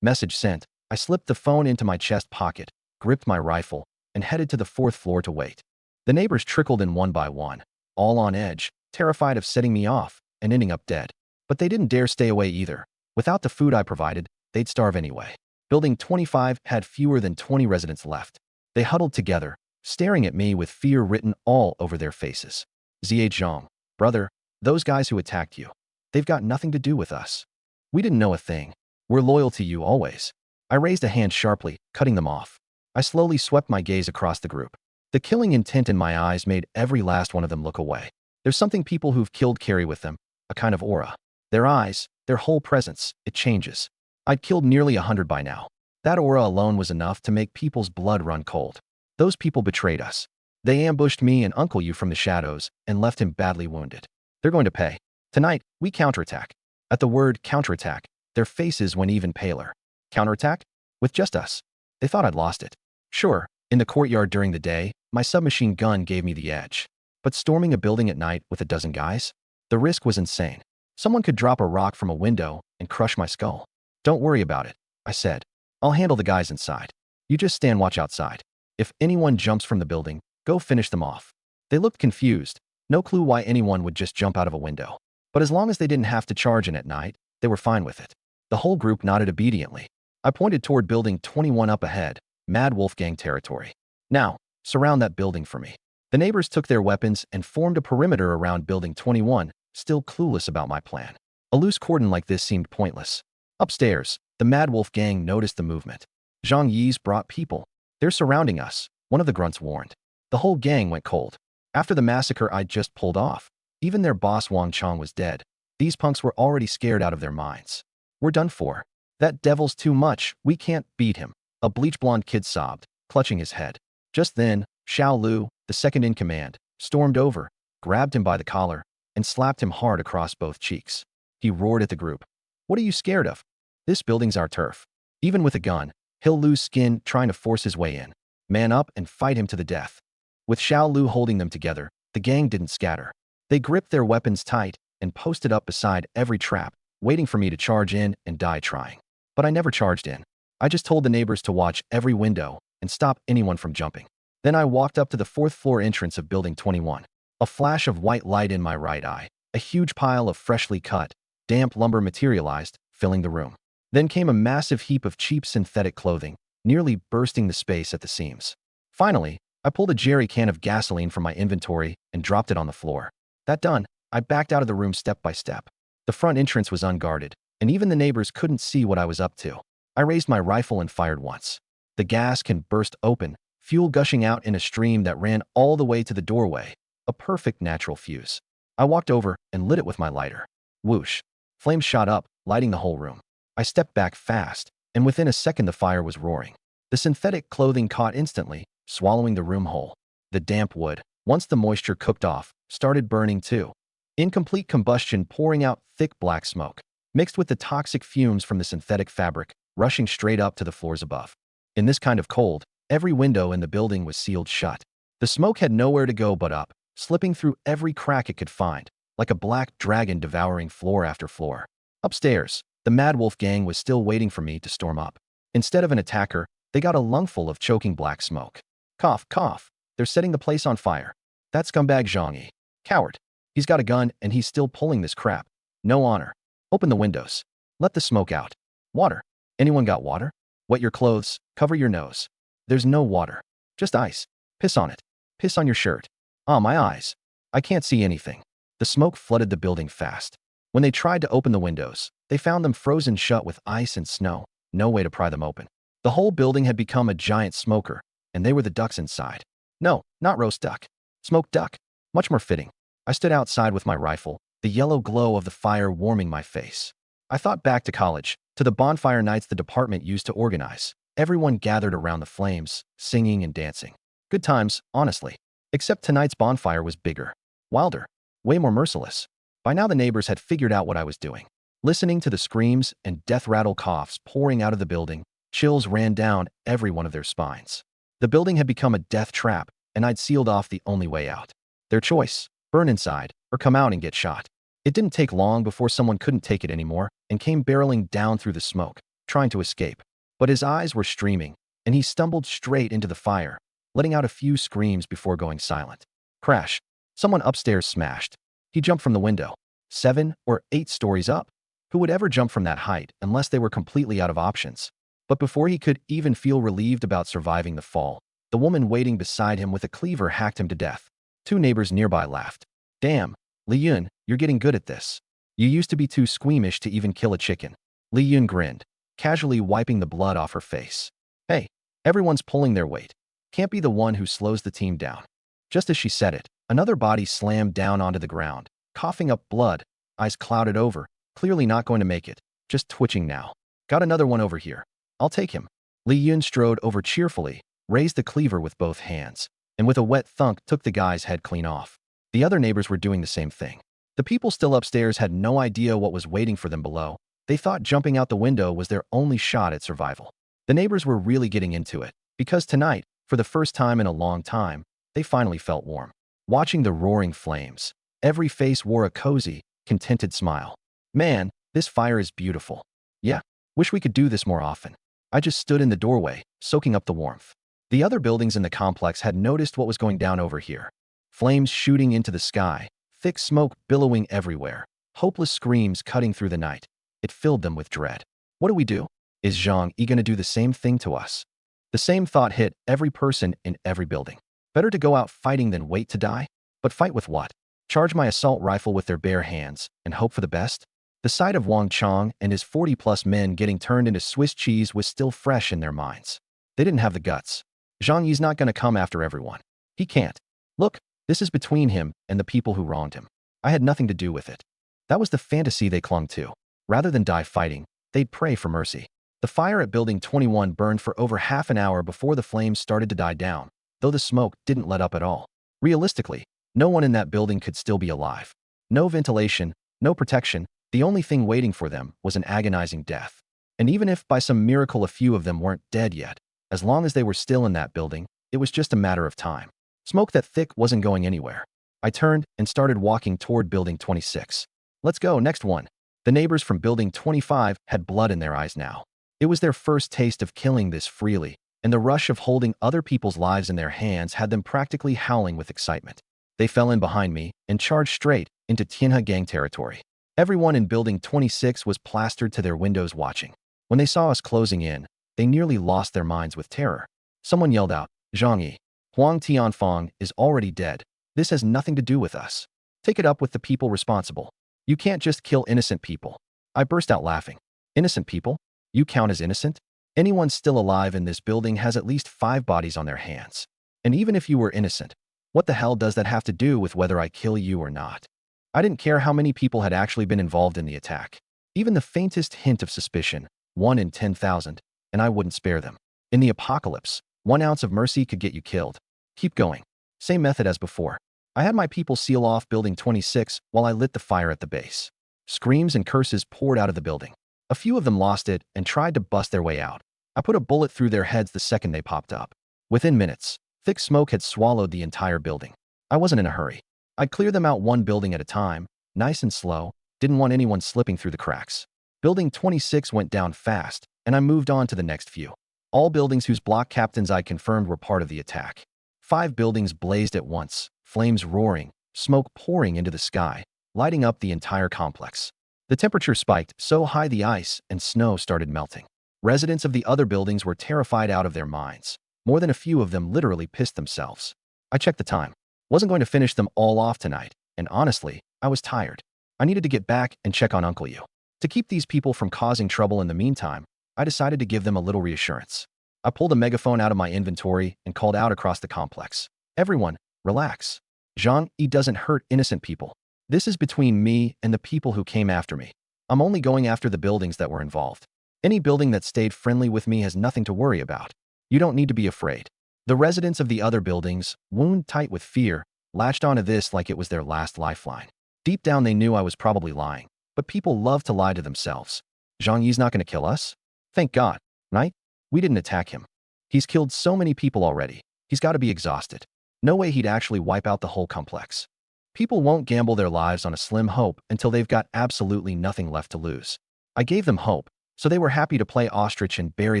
Message sent. I slipped the phone into my chest pocket, gripped my rifle, and headed to the 4th floor to wait. The neighbors trickled in one by one, all on edge, terrified of setting me off and ending up dead. But they didn't dare stay away either. Without the food I provided, they'd starve anyway. Building 25 had fewer than 20 residents left. They huddled together, staring at me with fear written all over their faces. Zhe Zhang, brother, those guys who attacked you, they've got nothing to do with us. We didn't know a thing. We're loyal to you always. I raised a hand sharply, cutting them off. I slowly swept my gaze across the group. The killing intent in my eyes made every last one of them look away. There's something people who've killed carry with them, a kind of aura. Their eyes, their whole presence, it changes. I'd killed nearly 100 by now. That aura alone was enough to make people's blood run cold. Those people betrayed us. They ambushed me and Uncle Yu from the shadows and left him badly wounded. They're going to pay. Tonight, we counterattack. At the word counterattack, their faces went even paler. Counterattack? With just us. They thought I'd lost it. Sure, in the courtyard during the day, my submachine gun gave me the edge. But storming a building at night with a dozen guys? The risk was insane. Someone could drop a rock from a window and crush my skull. Don't worry about it, I said. I'll handle the guys inside. You just stand watch outside. If anyone jumps from the building, go finish them off. They looked confused. No clue why anyone would just jump out of a window. But as long as they didn't have to charge in at night, they were fine with it. The whole group nodded obediently. I pointed toward building 21 up ahead, Mad Wolfgang territory. Now, surround that building for me. The neighbors took their weapons and formed a perimeter around building 21, still clueless about my plan. A loose cordon like this seemed pointless. Upstairs, the Mad Wolfgang noticed the movement. Zhang Yi's brought people. They're surrounding us, one of the grunts warned. The whole gang went cold. After the massacre I'd just pulled off, even their boss Wang Chong was dead. These punks were already scared out of their minds. We're done for. That devil's too much, we can't beat him. A bleach-blonde kid sobbed, clutching his head. Just then, Xiao Lu, the second in command, stormed over, grabbed him by the collar, and slapped him hard across both cheeks. He roared at the group. What are you scared of? This building's our turf. Even with a gun, he'll lose skin trying to force his way in. Man up and fight him to the death. With Xiao Lu holding them together, the gang didn't scatter. They gripped their weapons tight and posted up beside every trap, waiting for me to charge in and die trying. But I never charged in. I just told the neighbors to watch every window and stop anyone from jumping. Then I walked up to the 4th floor entrance of building 21. A flash of white light in my right eye. A huge pile of freshly cut, damp lumber materialized, filling the room. Then came a massive heap of cheap synthetic clothing, nearly bursting the space at the seams. Finally, I pulled a jerry can of gasoline from my inventory and dropped it on the floor. That done, I backed out of the room step by step. The front entrance was unguarded, and even the neighbors couldn't see what I was up to. I raised my rifle and fired once. The gas can burst open, fuel gushing out in a stream that ran all the way to the doorway, a perfect natural fuse. I walked over and lit it with my lighter. Whoosh. Flames shot up, lighting the whole room. I stepped back fast, and within a second the fire was roaring. The synthetic clothing caught instantly, swallowing the room whole. The damp wood, once the moisture cooked off, started burning too. Incomplete combustion pouring out thick black smoke, mixed with the toxic fumes from the synthetic fabric, rushing straight up to the floors above. In this kind of cold, every window in the building was sealed shut. The smoke had nowhere to go but up, slipping through every crack it could find, like a black dragon devouring floor after floor. Upstairs, the Mad Wolf gang was still waiting for me to storm up. Instead of an attacker, they got a lungful of choking black smoke. Cough, cough. They're setting the place on fire. That scumbag Zhang Yi. Coward. He's got a gun and he's still pulling this crap. No honor. Open the windows. Let the smoke out. Water. Anyone got water? Wet your clothes. Cover your nose. There's no water. Just ice. Piss on it. Piss on your shirt. Ah, my eyes. I can't see anything. The smoke flooded the building fast. When they tried to open the windows, they found them frozen shut with ice and snow. No way to pry them open. The whole building had become a giant smoker, and they were the ducks inside. No, not roast duck. Smoked duck. Much more fitting. I stood outside with my rifle, the yellow glow of the fire warming my face. I thought back to college, to the bonfire nights the department used to organize. Everyone gathered around the flames, singing and dancing. Good times, honestly. Except tonight's bonfire was bigger, wilder, way more merciless. By now the neighbors had figured out what I was doing. Listening to the screams and death-rattle coughs pouring out of the building, chills ran down every one of their spines. The building had become a death trap, and I'd sealed off the only way out. Their choice: burn inside, or come out and get shot. It didn't take long before someone couldn't take it anymore and came barreling down through the smoke, trying to escape. But his eyes were streaming, and he stumbled straight into the fire, letting out a few screams before going silent. Crash. Someone upstairs smashed. He jumped from the window. 7 or 8 stories up. Who would ever jump from that height unless they were completely out of options? But before he could even feel relieved about surviving the fall, the woman waiting beside him with a cleaver hacked him to death. 2 neighbors nearby laughed. Damn, Li Yun, you're getting good at this. You used to be too squeamish to even kill a chicken. Li Yun grinned, casually wiping the blood off her face. Hey, everyone's pulling their weight. Can't be the one who slows the team down. Just as she said it, another body slammed down onto the ground, coughing up blood, eyes clouded over, clearly not going to make it, just twitching now. Got another one over here. I'll take him. Li Yun strode over cheerfully, raised the cleaver with both hands, and with a wet thunk took the guy's head clean off. The other neighbors were doing the same thing. The people still upstairs had no idea what was waiting for them below. They thought jumping out the window was their only shot at survival. The neighbors were really getting into it, because tonight, for the first time in a long time, they finally felt warm. Watching the roaring flames, every face wore a cozy, contented smile. Man, this fire is beautiful. Yeah, wish we could do this more often. I just stood in the doorway, soaking up the warmth. The other buildings in the complex had noticed what was going down over here. Flames shooting into the sky, thick smoke billowing everywhere, hopeless screams cutting through the night. It filled them with dread. What do we do? Is Zhang Yi going to do the same thing to us? The same thought hit every person in every building. Better to go out fighting than wait to die? But fight with what? Charge my assault rifle with their bare hands and hope for the best? The sight of Wang Chong and his 40-plus men getting turned into Swiss cheese was still fresh in their minds. They didn't have the guts. Zhang Yi's not going to come after everyone. He can't. Look, this is between him and the people who wronged him. I had nothing to do with it. That was the fantasy they clung to. Rather than die fighting, they'd pray for mercy. The fire at Building 21 burned for over half an hour before the flames started to die down, though the smoke didn't let up at all. Realistically, no one in that building could still be alive. No ventilation, no protection. The only thing waiting for them was an agonizing death. And even if by some miracle a few of them weren't dead yet, as long as they were still in that building, it was just a matter of time. Smoke that thick wasn't going anywhere. I turned and started walking toward Building 26. Let's go, next one. The neighbors from Building 25 had blood in their eyes now. It was their first taste of killing this freely, and the rush of holding other people's lives in their hands had them practically howling with excitement. They fell in behind me and charged straight into Tianhe gang territory. Everyone in Building 26 was plastered to their windows watching. When they saw us closing in, they nearly lost their minds with terror. Someone yelled out, Zhang Yi, Huang Tianfang is already dead. This has nothing to do with us. Take it up with the people responsible. You can't just kill innocent people. I burst out laughing. Innocent people? You count as innocent? Anyone still alive in this building has at least 5 bodies on their hands. And even if you were innocent, what the hell does that have to do with whether I kill you or not? I didn't care how many people had actually been involved in the attack. Even the faintest hint of suspicion, 1 in 10,000, and I wouldn't spare them. In the apocalypse, 1 ounce of mercy could get you killed. Keep going. Same method as before. I had my people seal off Building 26 while I lit the fire at the base. Screams and curses poured out of the building. A few of them lost it and tried to bust their way out. I put a bullet through their heads the second they popped up. Within minutes, thick smoke had swallowed the entire building. I wasn't in a hurry. I'd clear them out one building at a time, nice and slow, didn't want anyone slipping through the cracks. Building 26 went down fast, and I moved on to the next few. All buildings whose block captains I confirmed were part of the attack. 5 buildings blazed at once, flames roaring, smoke pouring into the sky, lighting up the entire complex. The temperature spiked so high the ice and snow started melting. Residents of the other buildings were terrified out of their minds. More than a few of them literally pissed themselves. I checked the time. Wasn't going to finish them all off tonight, and honestly, I was tired. I needed to get back and check on Uncle Yu. To keep these people from causing trouble in the meantime, I decided to give them a little reassurance. I pulled a megaphone out of my inventory and called out across the complex. Everyone, relax. Zhang-Yi doesn't hurt innocent people. This is between me and the people who came after me. I'm only going after the buildings that were involved. Any building that stayed friendly with me has nothing to worry about. You don't need to be afraid. The residents of the other buildings, wound tight with fear, latched onto this like it was their last lifeline. Deep down they knew I was probably lying, but people love to lie to themselves. Zhang-Yi's not going to kill us? Thank God, right? We didn't attack him. He's killed so many people already. He's got to be exhausted. No way he'd actually wipe out the whole complex. People won't gamble their lives on a slim hope until they've got absolutely nothing left to lose. I gave them hope, so they were happy to play ostrich and bury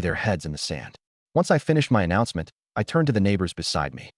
their heads in the sand. Once I finished my announcement, I turned to the neighbors beside me.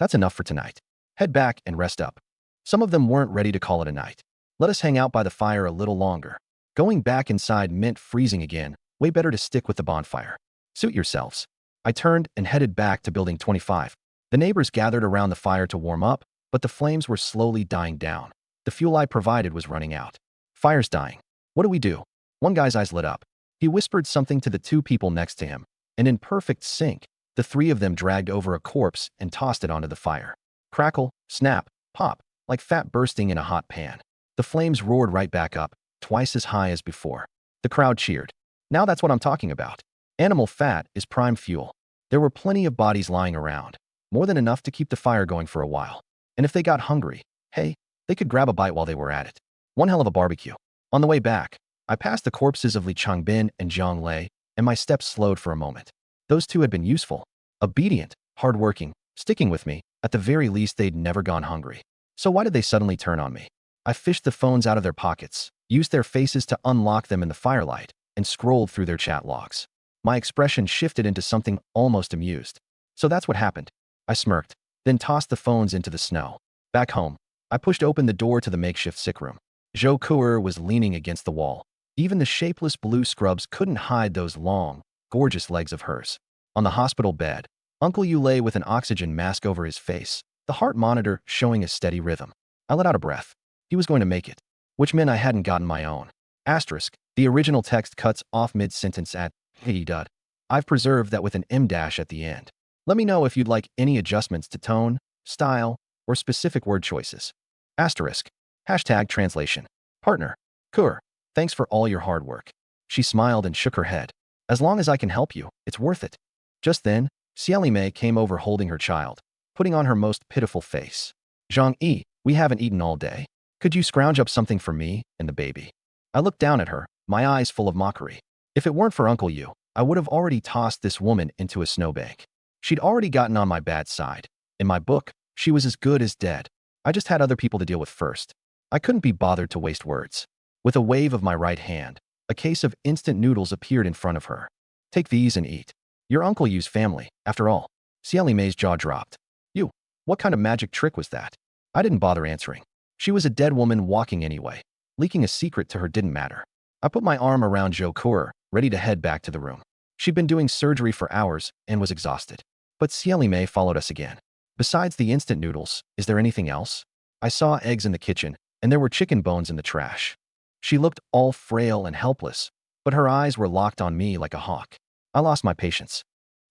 That's enough for tonight. Head back and rest up. Some of them weren't ready to call it a night. Let us hang out by the fire a little longer. Going back inside meant freezing again. Way better to stick with the bonfire. Suit yourselves. I turned and headed back to building 25. The neighbors gathered around the fire to warm up, but the flames were slowly dying down. The fuel I provided was running out. Fire's dying. What do we do? One guy's eyes lit up. He whispered something to the two people next to him, and in perfect sync, the three of them dragged over a corpse and tossed it onto the fire. Crackle, snap, pop, like fat bursting in a hot pan. The flames roared right back up, twice as high as before. The crowd cheered. Now that's what I'm talking about. Animal fat is prime fuel. There were plenty of bodies lying around, more than enough to keep the fire going for a while. And if they got hungry, hey, they could grab a bite while they were at it. One hell of a barbecue. On the way back, I passed the corpses of Li Changbin and Zhang Lei, and my steps slowed for a moment. Those two had been useful, obedient, hardworking, sticking with me. At the very least, they'd never gone hungry. So why did they suddenly turn on me? I fished the phones out of their pockets, used their faces to unlock them in the firelight, and scrolled through their chat logs. My expression shifted into something almost amused. So that's what happened. I smirked, then tossed the phones into the snow. Back home, I pushed open the door to the makeshift sick room. Zhou Kuer was leaning against the wall. Even the shapeless blue scrubs couldn't hide those long, gorgeous legs of hers. On the hospital bed, Uncle Yu lay with an oxygen mask over his face, the heart monitor showing a steady rhythm. I let out a breath. He was going to make it, which meant I hadn't gotten my own. Asterisk, the original text cuts off mid-sentence at, hey dud. I've preserved that with an M dash at the end. Let me know if you'd like any adjustments to tone, style, or specific word choices. Asterisk, hashtag translation. Partner, Kur, thanks for all your hard work. She smiled and shook her head. As long as I can help you, it's worth it. Just then, Xiaoli Mei came over holding her child, putting on her most pitiful face. Zhang-Yi, we haven't eaten all day. Could you scrounge up something for me and the baby? I looked down at her, my eyes full of mockery. If it weren't for Uncle Yu, I would have already tossed this woman into a snowbank. She'd already gotten on my bad side. In my book, she was as good as dead. I just had other people to deal with first. I couldn't be bothered to waste words. With a wave of my right hand, a case of instant noodles appeared in front of her. Take these and eat. Your Uncle Yu's family, after all. Xiaoli Mei's jaw dropped. You, what kind of magic trick was that? I didn't bother answering. She was a dead woman walking anyway. Leaking a secret to her didn't matter. I put my arm around Zhou Kuer, ready to head back to the room. She'd been doing surgery for hours and was exhausted. But Xiaoli Mei followed us again. Besides the instant noodles, is there anything else? I saw eggs in the kitchen, and there were chicken bones in the trash. She looked all frail and helpless, but her eyes were locked on me like a hawk. I lost my patience.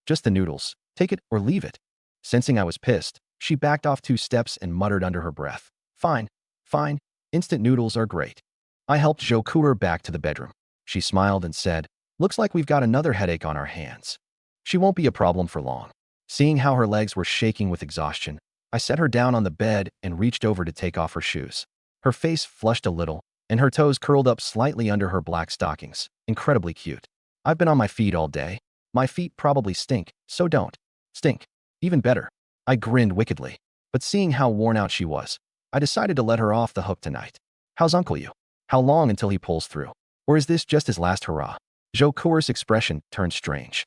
Just the noodles. Take it or leave it. Sensing I was pissed, she backed off 2 steps and muttered under her breath. Fine, fine. Instant noodles are great. I helped Zhou Kuer back to the bedroom. She smiled and said, looks like we've got another headache on our hands. She won't be a problem for long. Seeing how her legs were shaking with exhaustion, I set her down on the bed and reached over to take off her shoes. Her face flushed a little, and her toes curled up slightly under her black stockings. Incredibly cute. I've been on my feet all day. My feet probably stink, so don't. Stink. Even better. I grinned wickedly. But seeing how worn out she was, I decided to let her off the hook tonight. How's Uncle Yu? How long until he pulls through? Or is this just his last hurrah? Zhou Kuer's expression turned strange.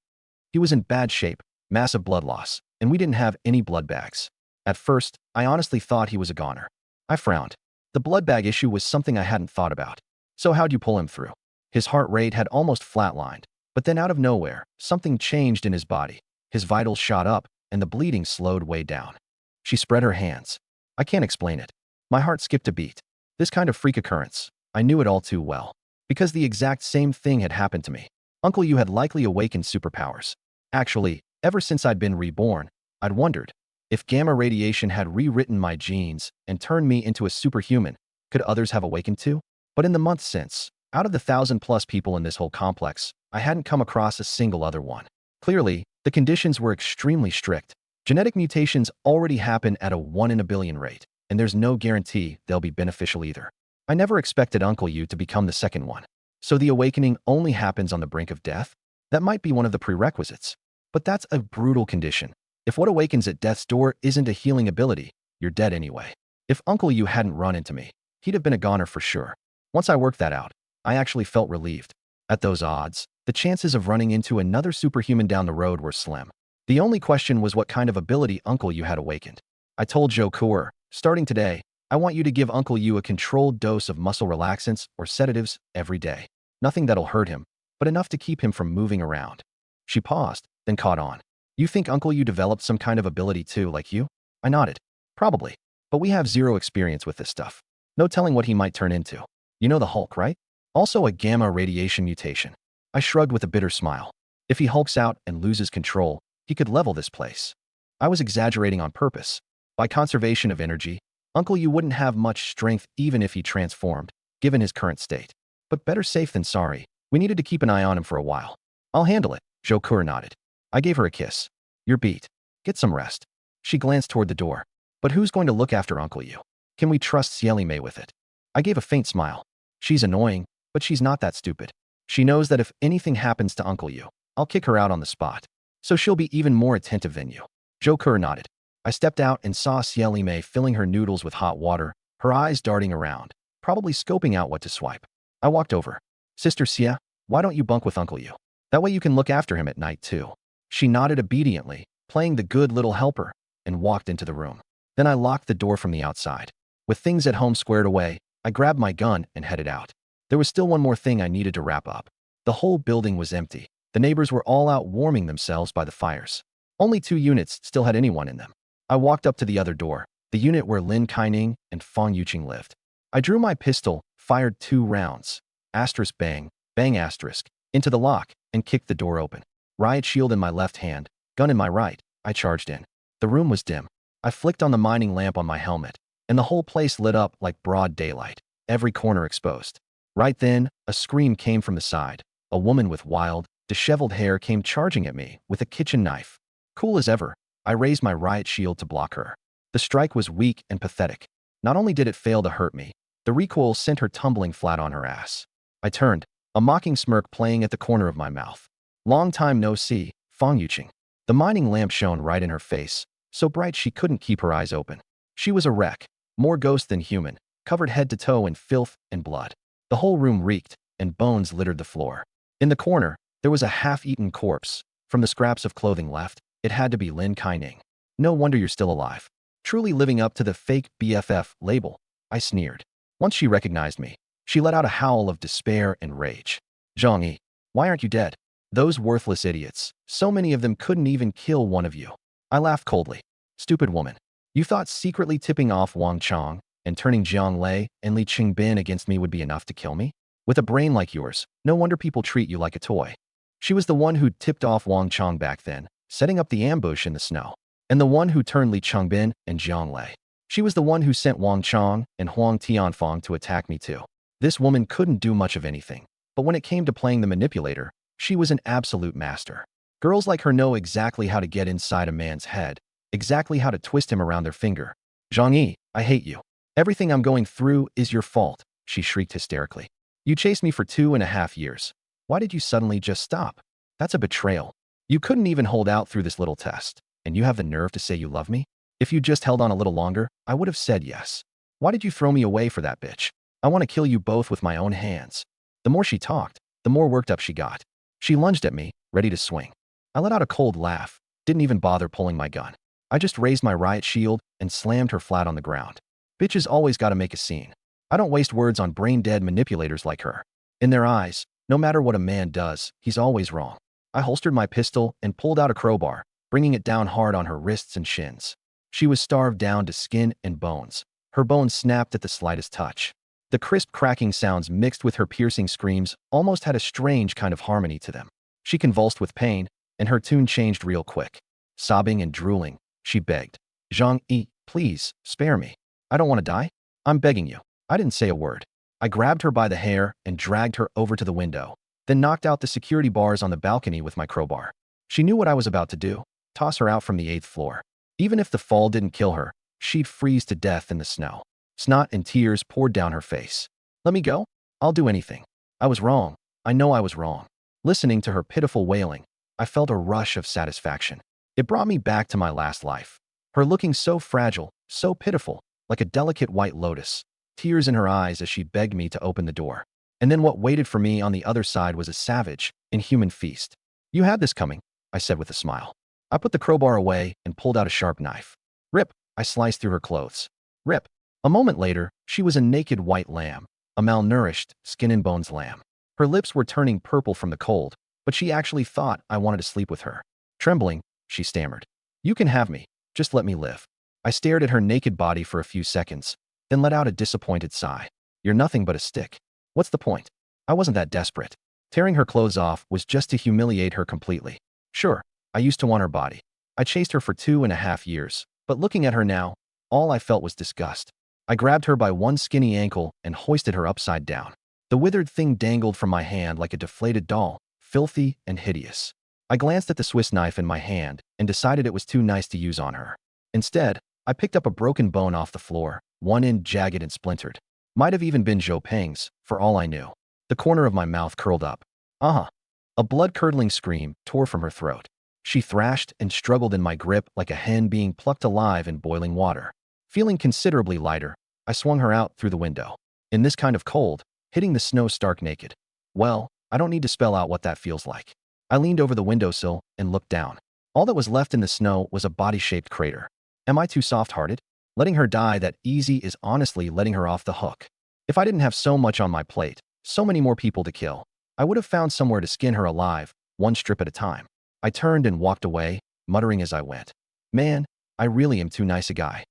He was in bad shape, massive blood loss, and we didn't have any blood bags. At first, I honestly thought he was a goner. I frowned. The blood bag issue was something I hadn't thought about. So how'd you pull him through? His heart rate had almost flatlined, but then out of nowhere, something changed in his body. His vitals shot up, and the bleeding slowed way down. She spread her hands. I can't explain it. My heart skipped a beat. This kind of freak occurrence, I knew it all too well. Because the exact same thing had happened to me. Uncle Yu had likely awakened superpowers. Actually, ever since I'd been reborn, I'd wondered, if gamma radiation had rewritten my genes and turned me into a superhuman, could others have awakened too? But in the months since, out of the 1,000+ people in this whole complex, I hadn't come across a single other one. Clearly, the conditions were extremely strict. Genetic mutations already happen at a 1 in a billion rate, and there's no guarantee they'll be beneficial either. I never expected Uncle You to become the second one. So the awakening only happens on the brink of death? That might be one of the prerequisites. But that's a brutal condition. If what awakens at death's door isn't a healing ability, you're dead anyway. If Uncle You hadn't run into me, he'd have been a goner for sure. Once I worked that out, I actually felt relieved. At those odds, the chances of running into another superhuman down the road were slim. The only question was what kind of ability Uncle You had awakened. I told Joe Coor, starting today, I want you to give Uncle You a controlled dose of muscle relaxants or sedatives every day. Nothing that'll hurt him, but enough to keep him from moving around. She paused, then caught on. You think Uncle You developed some kind of ability too, like you? I nodded. Probably. But we have zero experience with this stuff. No telling what he might turn into. You know the Hulk, right? Also a gamma radiation mutation. I shrugged with a bitter smile. If he hulks out and loses control, he could level this place. I was exaggerating on purpose. By conservation of energy, Uncle You wouldn't have much strength even if he transformed, given his current state. But better safe than sorry. We needed to keep an eye on him for a while. I'll handle it, Joe Coor nodded. I gave her a kiss. You're beat. Get some rest. She glanced toward the door. But who's going to look after Uncle You? Can we trust Cieli May with it? I gave a faint smile. She's annoying, but she's not that stupid. She knows that if anything happens to Uncle You, I'll kick her out on the spot. So she'll be even more attentive than you. Joe Coor nodded. I stepped out and saw Cieli May filling her noodles with hot water, her eyes darting around, probably scoping out what to swipe. I walked over. Sister Sia, why don't you bunk with Uncle You? That way you can look after him at night too. She nodded obediently, playing the good little helper, and walked into the room. Then I locked the door from the outside. With things at home squared away, I grabbed my gun and headed out. There was still one more thing I needed to wrap up. The whole building was empty. The neighbors were all out warming themselves by the fires. Only 2 units still had anyone in them. I walked up to the other door, the unit where Lin Kaining and Fong Yuqing lived. I drew my pistol, fired 2 rounds, asterisk bang, bang asterisk, into the lock, and kicked the door open. Riot shield in my left hand, gun in my right, I charged in. The room was dim. I flicked on the mining lamp on my helmet, and the whole place lit up like broad daylight, every corner exposed. Right then, a scream came from the side. A woman with wild, disheveled hair came charging at me with a kitchen knife. Cool as ever, I raised my riot shield to block her. The strike was weak and pathetic. Not only did it fail to hurt me, the recoil sent her tumbling flat on her ass. I turned, a mocking smirk playing at the corner of my mouth. Long time no see, Fong Yuqing. The mining lamp shone right in her face, so bright she couldn't keep her eyes open. She was a wreck, more ghost than human, covered head to toe in filth and blood. The whole room reeked, and bones littered the floor. In the corner, there was a half-eaten corpse. From the scraps of clothing left, it had to be Lin Kaining. No wonder you're still alive. Truly living up to the fake BFF label, I sneered. Once she recognized me, she let out a howl of despair and rage. Zhang Yi, why aren't you dead? Those worthless idiots. So many of them couldn't even kill one of you. I laughed coldly. Stupid woman. You thought secretly tipping off Wang Chong and turning Jiang Lei and Li Qingbin against me would be enough to kill me? With a brain like yours, no wonder people treat you like a toy. She was the one who tipped off Wang Chong back then, setting up the ambush in the snow, and the one who turned Li Qingbin and Jiang Lei. She was the one who sent Wang Chong and Huang Tianfang to attack me too. This woman couldn't do much of anything, but when it came to playing the manipulator, she was an absolute master. Girls like her know exactly how to get inside a man's head, exactly how to twist him around their finger. Zhang Yi, I hate you. Everything I'm going through is your fault, she shrieked hysterically. You chased me for 2.5 years. Why did you suddenly just stop? That's a betrayal. You couldn't even hold out through this little test, and you have the nerve to say you love me? If you just held on a little longer, I would have said yes. Why did you throw me away for that bitch? I want to kill you both with my own hands. The more she talked, the more worked up she got. She lunged at me, ready to swing. I let out a cold laugh, didn't even bother pulling my gun. I just raised my riot shield and slammed her flat on the ground. Bitches always gotta make a scene. I don't waste words on brain-dead manipulators like her. In their eyes, no matter what a man does, he's always wrong. I holstered my pistol and pulled out a crowbar, bringing it down hard on her wrists and shins. She was starved down to skin and bones. Her bones snapped at the slightest touch. The crisp cracking sounds mixed with her piercing screams almost had a strange kind of harmony to them. She convulsed with pain, and her tune changed real quick. Sobbing and drooling, she begged, Zhang Yi, please, spare me. I don't want to die. I'm begging you. I didn't say a word. I grabbed her by the hair and dragged her over to the window, then knocked out the security bars on the balcony with my crowbar. She knew what I was about to do, toss her out from the 8th floor. Even if the fall didn't kill her, she'd freeze to death in the snow. Snot and tears poured down her face. Let me go? I'll do anything. I was wrong. I know I was wrong. Listening to her pitiful wailing, I felt a rush of satisfaction. It brought me back to my last life. Her looking so fragile, so pitiful, like a delicate white lotus, tears in her eyes as she begged me to open the door. And then what waited for me on the other side was a savage, inhuman feast. You had this coming, I said with a smile. I put the crowbar away and pulled out a sharp knife. Rip, I sliced through her clothes. Rip. A moment later, she was a naked white lamb, a malnourished, skin and bones lamb. Her lips were turning purple from the cold, but she actually thought I wanted to sleep with her. Trembling, she stammered. You can have me. Just let me live. I stared at her naked body for a few seconds, then let out a disappointed sigh. You're nothing but a stick. What's the point? I wasn't that desperate. Tearing her clothes off was just to humiliate her completely. Sure, I used to want her body. I chased her for 2.5 years, but looking at her now, all I felt was disgust. I grabbed her by one skinny ankle and hoisted her upside down. The withered thing dangled from my hand like a deflated doll, filthy and hideous. I glanced at the Swiss knife in my hand and decided it was too nice to use on her. Instead, I picked up a broken bone off the floor, one end jagged and splintered. Might have even been Zhou Peng's, for all I knew. The corner of my mouth curled up. A blood-curdling scream tore from her throat. She thrashed and struggled in my grip like a hen being plucked alive in boiling water. Feeling considerably lighter, I swung her out through the window. In this kind of cold, hitting the snow stark naked. Well, I don't need to spell out what that feels like. I leaned over the windowsill and looked down. All that was left in the snow was a body-shaped crater. Am I too soft-hearted? Letting her die that easy is honestly letting her off the hook. If I didn't have so much on my plate, so many more people to kill, I would have found somewhere to skin her alive, one strip at a time. I turned and walked away, muttering as I went. Man, I really am too nice a guy.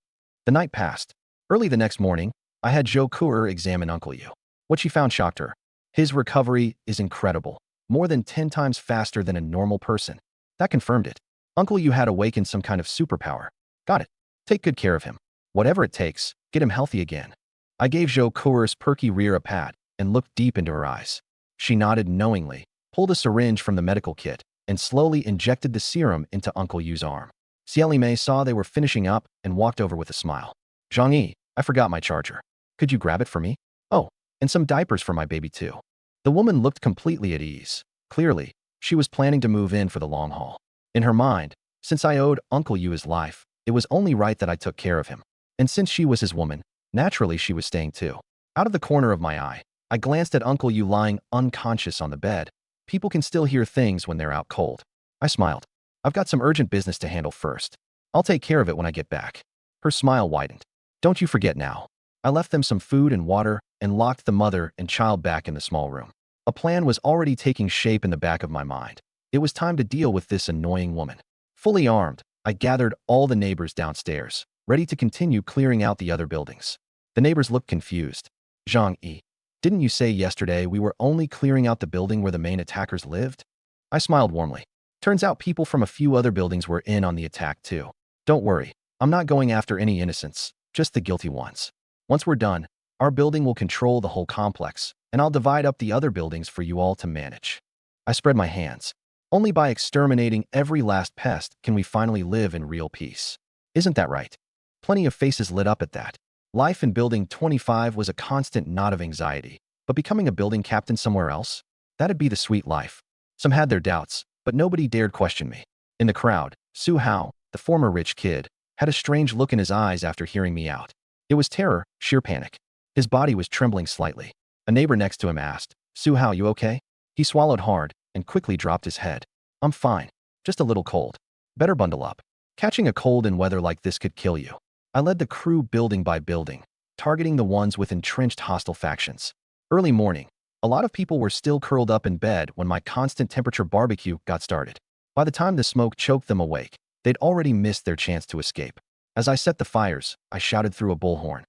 The night passed. Early the next morning, I had Zhou Kuer examine Uncle Yu. What she found shocked her. His recovery is incredible, more than 10 times faster than a normal person. That confirmed it. Uncle Yu had awakened some kind of superpower. Got it. Take good care of him. Whatever it takes, get him healthy again. I gave Zhou Kuer's perky rear a pat and looked deep into her eyes. She nodded knowingly, pulled a syringe from the medical kit, and slowly injected the serum into Uncle Yu's arm. Xiaoli Mei saw they were finishing up and walked over with a smile. Zhang Yi, I forgot my charger. Could you grab it for me? Oh, and some diapers for my baby too. The woman looked completely at ease. Clearly, she was planning to move in for the long haul. In her mind, since I owed Uncle Yu his life, it was only right that I took care of him. And since she was his woman, naturally she was staying too. Out of the corner of my eye, I glanced at Uncle Yu lying unconscious on the bed. People can still hear things when they're out cold. I smiled. I've got some urgent business to handle first. I'll take care of it when I get back. Her smile widened. Don't you forget now. I left them some food and water and locked the mother and child back in the small room. A plan was already taking shape in the back of my mind. It was time to deal with this annoying woman. Fully armed, I gathered all the neighbors downstairs, ready to continue clearing out the other buildings. The neighbors looked confused. Zhang Yi, didn't you say yesterday we were only clearing out the building where the main attackers lived? I smiled warmly. Turns out people from a few other buildings were in on the attack too. Don't worry, I'm not going after any innocents, just the guilty ones. Once we're done, our building will control the whole complex, and I'll divide up the other buildings for you all to manage. I spread my hands. Only by exterminating every last pest can we finally live in real peace. Isn't that right? Plenty of faces lit up at that. Life in Building 25 was a constant knot of anxiety, but becoming a building captain somewhere else? That'd be the sweet life. Some had their doubts, but nobody dared question me. In the crowd, Su Hao, the former rich kid, had a strange look in his eyes after hearing me out. It was terror, sheer panic. His body was trembling slightly. A neighbor next to him asked, Su Hao, you okay? He swallowed hard and quickly dropped his head. I'm fine. Just a little cold. Better bundle up. Catching a cold in weather like this could kill you. I led the crew building by building, targeting the ones with entrenched hostile factions. Early morning, a lot of people were still curled up in bed when my constant temperature barbecue got started. By the time the smoke choked them awake, they'd already missed their chance to escape. As I set the fires, I shouted through a bullhorn.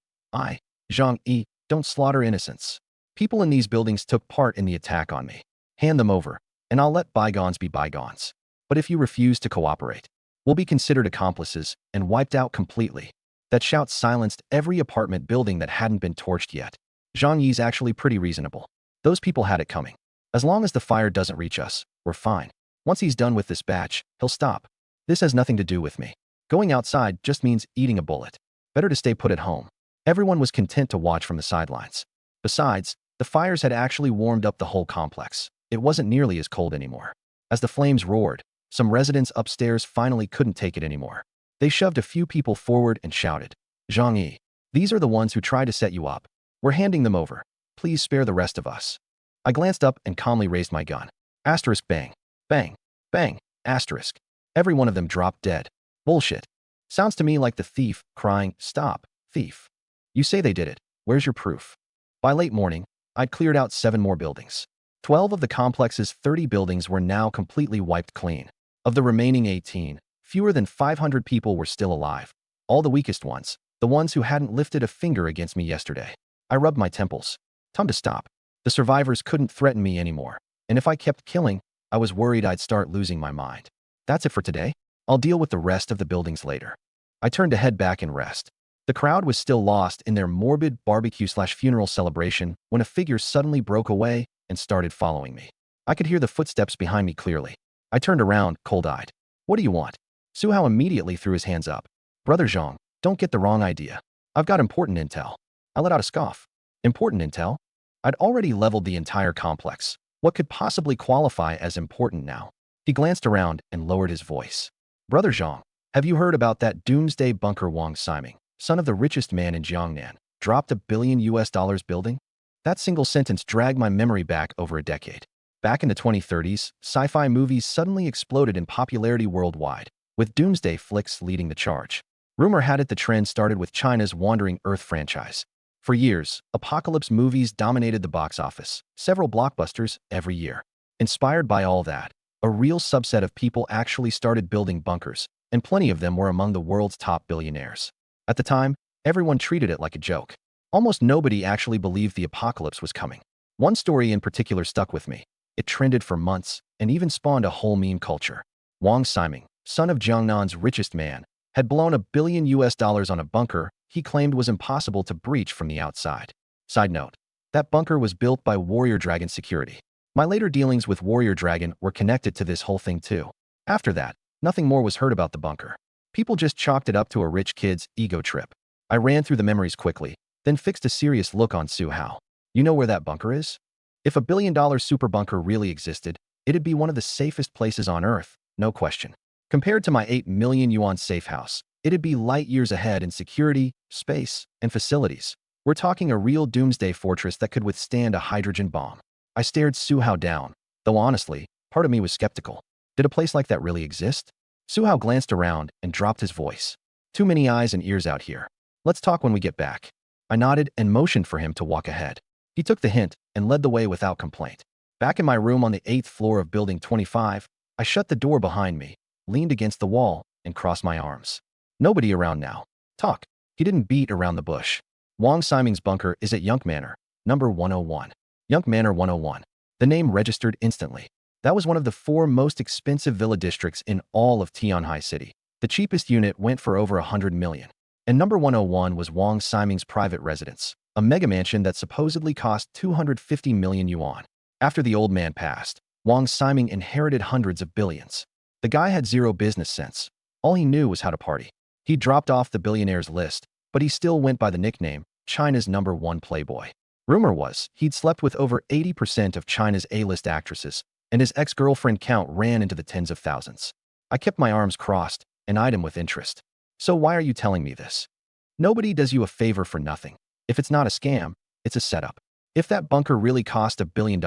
Zhang Yi, don't slaughter innocents. People in these buildings took part in the attack on me. Hand them over, and I'll let bygones be bygones. But if you refuse to cooperate, we'll be considered accomplices and wiped out completely. That shout silenced every apartment building that hadn't been torched yet. Zhang Yi's actually pretty reasonable. Those people had it coming. As long as the fire doesn't reach us, we're fine. Once he's done with this batch, he'll stop. This has nothing to do with me. Going outside just means eating a bullet. Better to stay put at home. Everyone was content to watch from the sidelines. Besides, the fires had actually warmed up the whole complex. It wasn't nearly as cold anymore. As the flames roared, some residents upstairs finally couldn't take it anymore. They shoved a few people forward and shouted, "Zhang Yi, these are the ones who tried to set you up. We're handing them over. Please spare the rest of us." I glanced up and calmly raised my gun. Asterisk bang. Bang. Bang. Asterisk. Every one of them dropped dead. Bullshit. Sounds to me like the thief crying, "Stop, thief." You say they did it. Where's your proof? By late morning, I'd cleared out 7 more buildings. 12 of the complex's 30 buildings were now completely wiped clean. Of the remaining 18, fewer than 500 people were still alive. All the weakest ones, the ones who hadn't lifted a finger against me yesterday. I rubbed my temples. Time to stop. The survivors couldn't threaten me anymore. And if I kept killing, I was worried I'd start losing my mind. That's it for today. I'll deal with the rest of the buildings later. I turned to head back and rest. The crowd was still lost in their morbid barbecue/funeral celebration when a figure suddenly broke away and started following me. I could hear the footsteps behind me clearly. I turned around, cold-eyed. "What do you want?" Su Hao immediately threw his hands up. "Brother Zhang, don't get the wrong idea. I've got important intel." I let out a scoff. Important intel? I'd already leveled the entire complex. What could possibly qualify as important now? He glanced around and lowered his voice. "Brother Zhang, have you heard about that doomsday bunker Wang Siming, son of the richest man in Jiangnan, dropped $1 billion building?" That single sentence dragged my memory back over a decade. Back in the 2030s, sci-fi movies suddenly exploded in popularity worldwide, with doomsday flicks leading the charge. Rumor had it the trend started with China's Wandering Earth franchise. For years, apocalypse movies dominated the box office, several blockbusters every year. Inspired by all that, a real subset of people actually started building bunkers, and plenty of them were among the world's top billionaires. At the time, everyone treated it like a joke. Almost nobody actually believed the apocalypse was coming. One story in particular stuck with me. It trended for months and even spawned a whole meme culture. Wang Siming, son of Jiangnan's richest man, had blown $1 billion on a bunker he claimed was impossible to breach from the outside. Side note, that bunker was built by Warrior Dragon Security. My later dealings with Warrior Dragon were connected to this whole thing too. After that, nothing more was heard about the bunker. People just chalked it up to a rich kid's ego trip. I ran through the memories quickly, then fixed a serious look on Su Hao. "You know where that bunker is? If $1 billion super bunker really existed, it'd be one of the safest places on Earth, no question. Compared to my 8 million yuan safe house, it'd be light years ahead in security, space, and facilities. We're talking a real doomsday fortress that could withstand a hydrogen bomb." I stared Su Hao down, though honestly, part of me was skeptical. Did a place like that really exist? Su Hao glanced around and dropped his voice. "Too many eyes and ears out here. Let's talk when we get back." I nodded and motioned for him to walk ahead. He took the hint and led the way without complaint. Back in my room on the 8th floor of Building 25, I shut the door behind me, leaned against the wall, and crossed my arms. Nobody around now. Talk. He didn't beat around the bush. Wang Siming's bunker is at Yunk Manor, number 101. Yunk Manor 101. The name registered instantly. That was one of the 4 most expensive villa districts in all of Tianhai City. The cheapest unit went for over 100 million. And number 101 was Wang Siming's private residence, a mega mansion that supposedly cost 250 million yuan. After the old man passed, Wang Siming inherited hundreds of billions. The guy had zero business sense. All he knew was how to party. He dropped off the billionaires list, but he still went by the nickname, China's #1 playboy. Rumor was, he'd slept with over 80% of China's A-list actresses, and his ex-girlfriend count ran into the tens of thousands. I kept my arms crossed and eyed him with interest. "So why are you telling me this? Nobody does you a favor for nothing. If it's not a scam, it's a setup. If that bunker really cost $1 billion,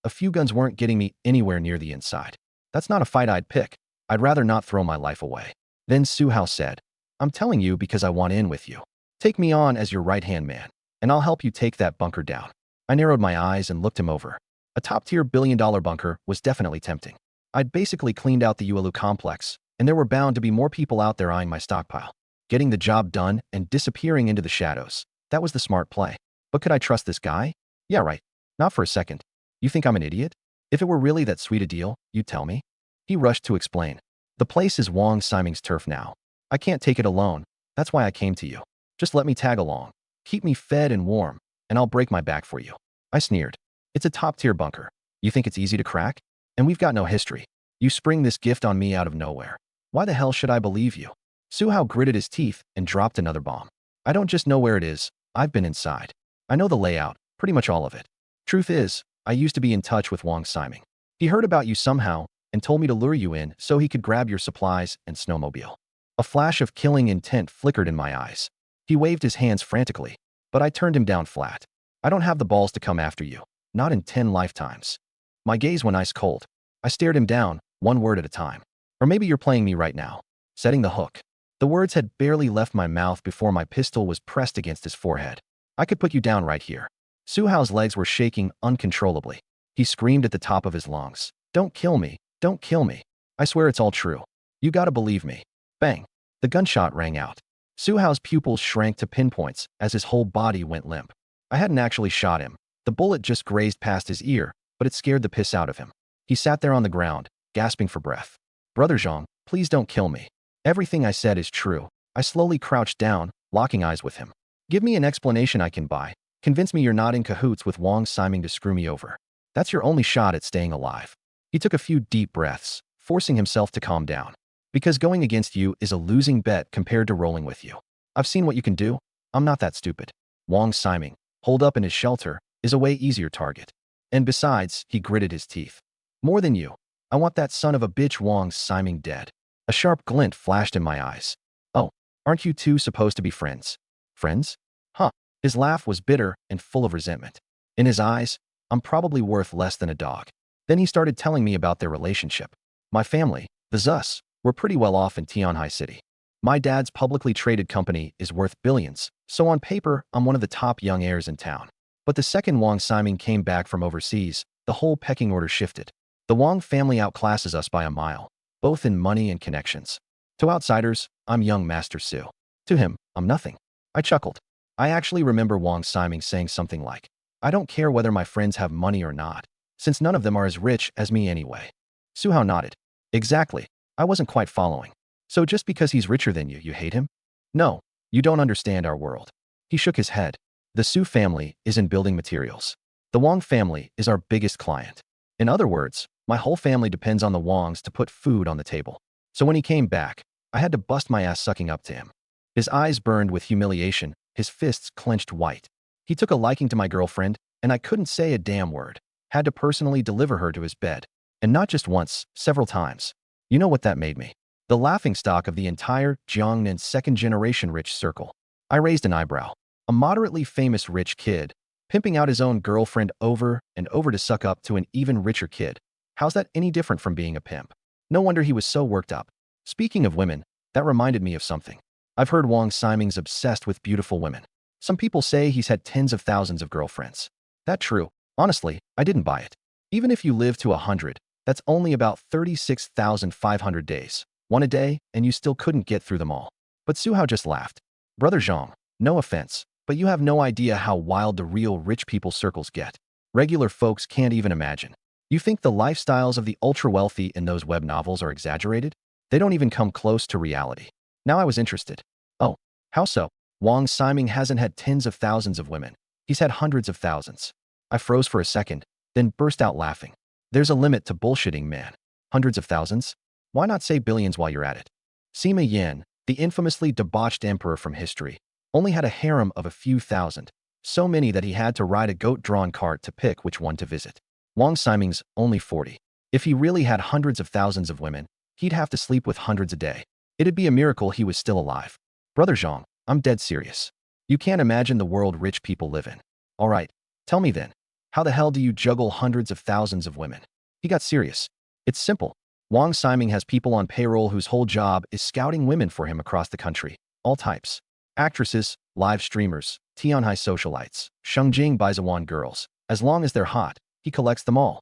a few guns weren't getting me anywhere near the inside. That's not a fight I'd pick. I'd rather not throw my life away." Then Su Hao said, "I'm telling you because I want in with you. Take me on as your right-hand man, and I'll help you take that bunker down." I narrowed my eyes and looked him over. A top-tier billion-dollar bunker was definitely tempting. I'd basically cleaned out the Yuelu complex, and there were bound to be more people out there eyeing my stockpile. Getting the job done and disappearing into the shadows, that was the smart play. But could I trust this guy? Yeah, right. Not for a second. You think I'm an idiot? If it were really that sweet a deal, you'd tell me. He rushed to explain. The place is Wang Siming's turf now. I can't take it alone. That's why I came to you. Just let me tag along. Keep me fed and warm, and I'll break my back for you. I sneered. It's a top-tier bunker. You think it's easy to crack? And we've got no history. You spring this gift on me out of nowhere. Why the hell should I believe you? Su Hao gritted his teeth and dropped another bomb. I don't just know where it is. I've been inside. I know the layout, pretty much all of it. Truth is, I used to be in touch with Wang Siming. He heard about you somehow and told me to lure you in so he could grab your supplies and snowmobile. A flash of killing intent flickered in my eyes. He waved his hands frantically, but I turned him down flat. I don't have the balls to come after you. Not in 10 lifetimes. My gaze went ice cold. I stared him down, one word at a time. Or maybe you're playing me right now. Setting the hook. The words had barely left my mouth before my pistol was pressed against his forehead. I could put you down right here. Su Hao's legs were shaking uncontrollably. He screamed at the top of his lungs. Don't kill me. Don't kill me. I swear it's all true. You gotta believe me. Bang. The gunshot rang out. Su Hao's pupils shrank to pinpoints as his whole body went limp. I hadn't actually shot him. The bullet just grazed past his ear, but it scared the piss out of him. He sat there on the ground, gasping for breath. Brother Zhang, please don't kill me. Everything I said is true. I slowly crouched down, locking eyes with him. Give me an explanation I can buy. Convince me you're not in cahoots with Wang Siming to screw me over. That's your only shot at staying alive. He took a few deep breaths, forcing himself to calm down. Because going against you is a losing bet compared to rolling with you. I've seen what you can do. I'm not that stupid. Wang Siming, holed up in his shelter, is a way easier target. And besides, he gritted his teeth. More than you. I want that son of a bitch Wang Siming dead. A sharp glint flashed in my eyes. Oh, aren't you two supposed to be friends? Friends? Huh. His laugh was bitter and full of resentment. In his eyes, I'm probably worth less than a dog. Then he started telling me about their relationship. My family, the Zus, were pretty well off in Tianhai City. My dad's publicly traded company is worth billions, so on paper, I'm one of the top young heirs in town. But the second Wang Siming came back from overseas, the whole pecking order shifted. The Wang family outclasses us by a mile, both in money and connections. To outsiders, I'm young Master Su. To him, I'm nothing. I chuckled. I actually remember Wang Siming saying something like, I don't care whether my friends have money or not, since none of them are as rich as me anyway. Su Hao nodded. Exactly. I wasn't quite following. So just because he's richer than you, you hate him? No, you don't understand our world. He shook his head. The Su family is in building materials. The Wang family is our biggest client. In other words, my whole family depends on the Wangs to put food on the table. So when he came back, I had to bust my ass sucking up to him. His eyes burned with humiliation, his fists clenched white. He took a liking to my girlfriend, and I couldn't say a damn word. Had to personally deliver her to his bed. And not just once, several times. You know what that made me? The laughingstock of the entire Jiangnan second-generation rich circle. I raised an eyebrow. A moderately famous rich kid, pimping out his own girlfriend over and over to suck up to an even richer kid. How's that any different from being a pimp? No wonder he was so worked up. Speaking of women, that reminded me of something. I've heard Wang Siming's obsessed with beautiful women. Some people say he's had tens of thousands of girlfriends. That true? Honestly, I didn't buy it. Even if you live to 100, that's only about 36,500 days. One a day, and you still couldn't get through them all. But Su Hao just laughed. Brother Zhang, no offense, but you have no idea how wild the real rich people circles get. Regular folks can't even imagine. You think the lifestyles of the ultra-wealthy in those web novels are exaggerated? They don't even come close to reality. Now I was interested. Oh, how so? Wang Siming hasn't had tens of thousands of women. He's had hundreds of thousands. I froze for a second, then burst out laughing. There's a limit to bullshitting, man. Hundreds of thousands? Why not say billions while you're at it? Sima Yin, the infamously debauched emperor from history, only had a harem of a few thousand, so many that he had to ride a goat-drawn cart to pick which one to visit. Wang Siming's only 40. If he really had hundreds of thousands of women, he'd have to sleep with hundreds a day. It'd be a miracle he was still alive. Brother Zhang, I'm dead serious. You can't imagine the world rich people live in. All right, tell me then, how the hell do you juggle hundreds of thousands of women? He got serious. It's simple. Wang Siming has people on payroll whose whole job is scouting women for him across the country. All types. Actresses, live streamers, Tianhai socialites, Shengjing Baizuan girls. As long as they're hot, he collects them all.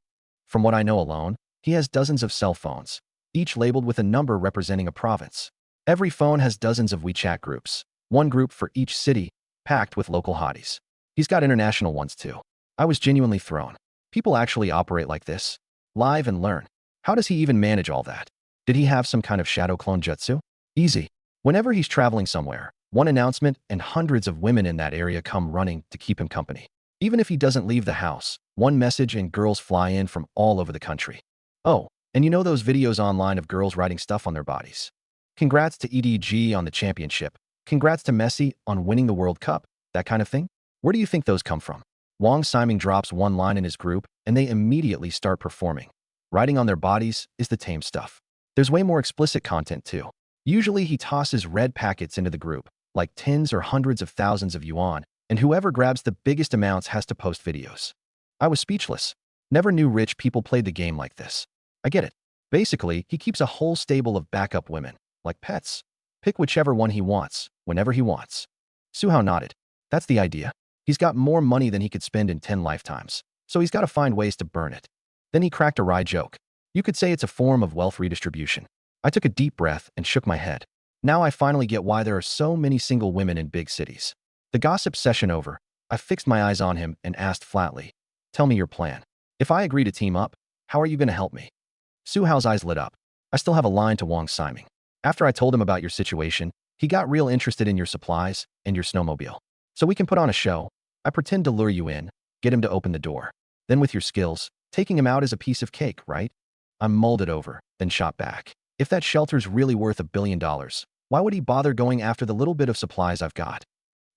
From what I know alone, he has dozens of cell phones, each labeled with a number representing a province. Every phone has dozens of WeChat groups, one group for each city, packed with local hotties. He's got international ones too. I was genuinely thrown. People actually operate like this? Live and learn. How does he even manage all that? Did he have some kind of shadow clone jutsu? Easy. Whenever he's traveling somewhere, one announcement and hundreds of women in that area come running to keep him company. Even if he doesn't leave the house, one message and girls fly in from all over the country. Oh, and you know those videos online of girls writing stuff on their bodies? Congrats to EDG on the championship. Congrats to Messi on winning the World Cup. That kind of thing? Where do you think those come from? Wang Ximing drops one line in his group, and they immediately start performing. Writing on their bodies is the tame stuff. There's way more explicit content too. Usually he tosses red packets into the group, like tens or hundreds of thousands of yuan, and whoever grabs the biggest amounts has to post videos. I was speechless. Never knew rich people played the game like this. I get it. Basically, he keeps a whole stable of backup women, like pets. Pick whichever one he wants, whenever he wants. Suhao nodded. That's the idea. He's got more money than he could spend in 10 lifetimes, so he's got to find ways to burn it. Then he cracked a wry joke. You could say it's a form of wealth redistribution. I took a deep breath and shook my head. Now I finally get why there are so many single women in big cities. The gossip session over, I fixed my eyes on him and asked flatly, "Tell me your plan. If I agree to team up, how are you going to help me?" Suhao's eyes lit up. I still have a line to Wang Ximing. After I told him about your situation, he got real interested in your supplies and your snowmobile. So we can put on a show. I pretend to lure you in, get him to open the door. Then with your skills, taking him out is a piece of cake, right? I mulled it over, then shot back. If that shelter's really worth $1 billion, why would he bother going after the little bit of supplies I've got?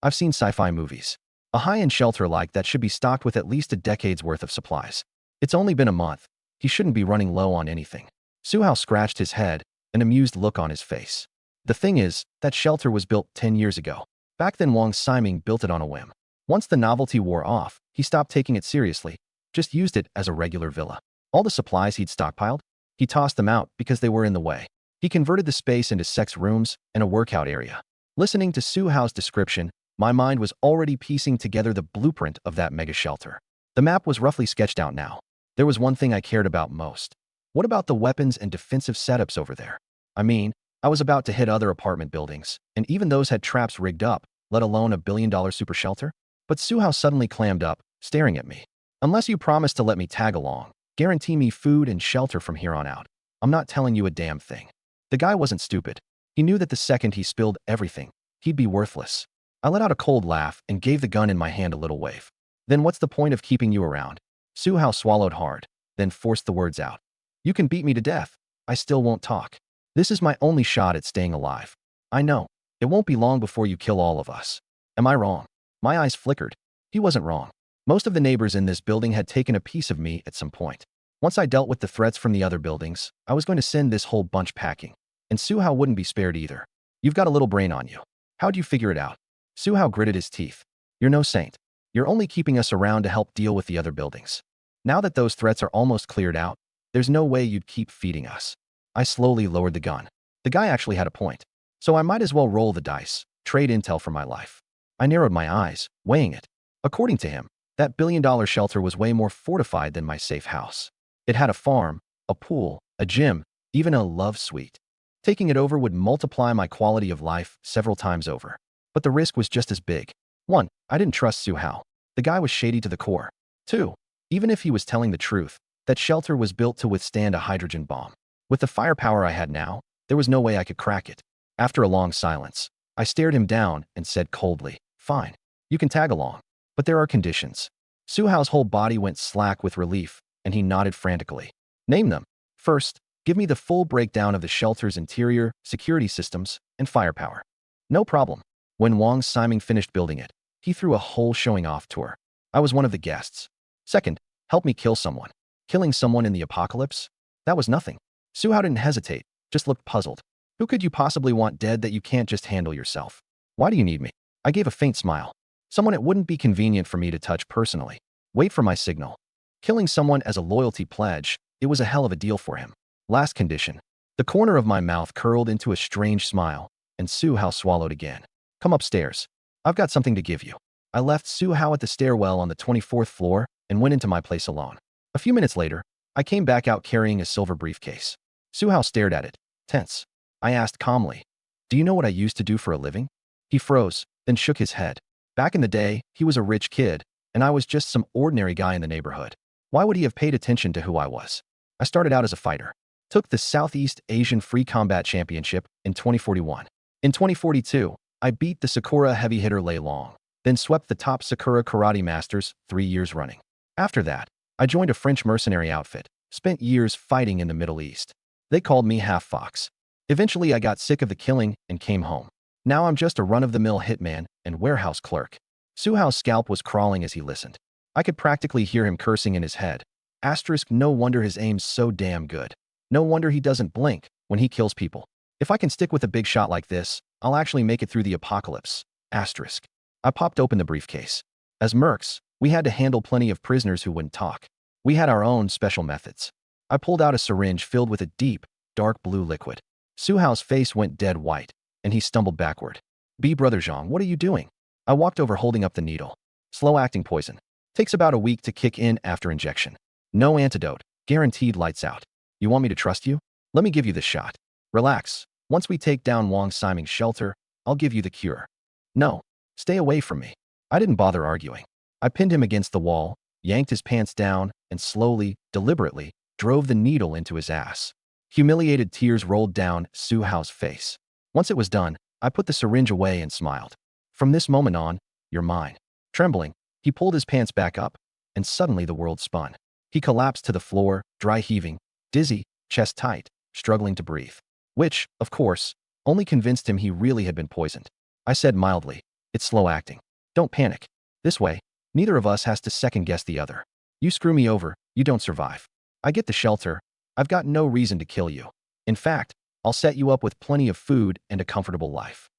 I've seen sci-fi movies. A high-end shelter like that should be stocked with at least a decade's worth of supplies. It's only been a month. He shouldn't be running low on anything. Suhao scratched his head, an amused look on his face. The thing is, that shelter was built 10 years ago. Back then Wang Ximing built it on a whim. Once the novelty wore off, he stopped taking it seriously, just used it as a regular villa. All the supplies he'd stockpiled, he tossed them out because they were in the way. He converted the space into sex rooms and a workout area. Listening to Suhao's description, my mind was already piecing together the blueprint of that mega shelter. The map was roughly sketched out now. There was one thing I cared about most. What about the weapons and defensive setups over there? I mean, I was about to hit other apartment buildings, and even those had traps rigged up, let alone a billion-dollar super shelter. But Suhao suddenly clammed up, staring at me. Unless you promise to let me tag along, guarantee me food and shelter from here on out, I'm not telling you a damn thing. The guy wasn't stupid. He knew that the second he spilled everything, he'd be worthless. I let out a cold laugh and gave the gun in my hand a little wave. Then what's the point of keeping you around? Suhao swallowed hard, then forced the words out. You can beat me to death. I still won't talk. This is my only shot at staying alive. I know. It won't be long before you kill all of us. Am I wrong? My eyes flickered. He wasn't wrong. Most of the neighbors in this building had taken a piece of me at some point. Once I dealt with the threats from the other buildings, I was going to send this whole bunch packing. And Suhao wouldn't be spared either. You've got a little brain on you. How'd you figure it out? Suhao gritted his teeth. You're no saint. You're only keeping us around to help deal with the other buildings. Now that those threats are almost cleared out, there's no way you'd keep feeding us. I slowly lowered the gun. The guy actually had a point. So I might as well roll the dice, trade intel for my life. I narrowed my eyes, weighing it. According to him, that billion-dollar shelter was way more fortified than my safe house. It had a farm, a pool, a gym, even a love suite. Taking it over would multiply my quality of life several times over. But the risk was just as big. 1. I didn't trust Suhao. The guy was shady to the core. 2. Even if he was telling the truth, that shelter was built to withstand a hydrogen bomb. With the firepower I had now, there was no way I could crack it. After a long silence, I stared him down and said coldly, "Fine. You can tag along. But there are conditions." Suhao's whole body went slack with relief, and he nodded frantically. "Name them. First, give me the full breakdown of the shelter's interior, security systems, and firepower." No problem. When Wang Ximing finished building it, he threw a whole showing-off tour. I was one of the guests. Second, help me kill someone. Killing someone in the apocalypse? That was nothing. Suhao didn't hesitate, just looked puzzled. Who could you possibly want dead that you can't just handle yourself? Why do you need me? I gave a faint smile. Someone it wouldn't be convenient for me to touch personally. Wait for my signal. Killing someone as a loyalty pledge, it was a hell of a deal for him. Last condition. The corner of my mouth curled into a strange smile, and Suhao swallowed again. Come upstairs. I've got something to give you. I left Suhao at the stairwell on the 24th floor and went into my place alone. A few minutes later, I came back out carrying a silver briefcase. Suhao stared at it, tense. I asked calmly, "Do you know what I used to do for a living?" He froze, then shook his head. Back in the day, he was a rich kid, and I was just some ordinary guy in the neighborhood. Why would he have paid attention to who I was? I started out as a fighter. Took the Southeast Asian Free Combat Championship in 2041. In 2042, I beat the Sakura heavy hitter Lei Long, then swept the top Sakura Karate Masters 3 years running. After that, I joined a French mercenary outfit, spent years fighting in the Middle East. They called me Half Fox. Eventually, I got sick of the killing and came home. Now I'm just a run-of-the-mill hitman and warehouse clerk. Suhao's scalp was crawling as he listened. I could practically hear him cursing in his head. Asterisk, no wonder his aim's so damn good. No wonder he doesn't blink when he kills people. If I can stick with a big shot like this, I'll actually make it through the apocalypse. Asterisk. I popped open the briefcase. As mercs, we had to handle plenty of prisoners who wouldn't talk. We had our own special methods. I pulled out a syringe filled with a deep, dark blue liquid. Suhao's face went dead white, and he stumbled backward. Brother Zhang, what are you doing? I walked over holding up the needle. Slow-acting poison. Takes about a week to kick in after injection. No antidote. Guaranteed lights out. You want me to trust you? Let me give you this shot. Relax. Once we take down Wang Siming's shelter, I'll give you the cure. No. Stay away from me. I didn't bother arguing. I pinned him against the wall, yanked his pants down, and slowly, deliberately, drove the needle into his ass. Humiliated tears rolled down Suhao's face. Once it was done, I put the syringe away and smiled. From this moment on, you're mine. Trembling, he pulled his pants back up, and suddenly the world spun. He collapsed to the floor, dry heaving, dizzy, chest tight, struggling to breathe. Which, of course, only convinced him he really had been poisoned. I said mildly, it's slow acting. Don't panic. This way, neither of us has to second-guess the other. You screw me over, you don't survive. I get the shelter. I've got no reason to kill you. In fact, I'll set you up with plenty of food and a comfortable life.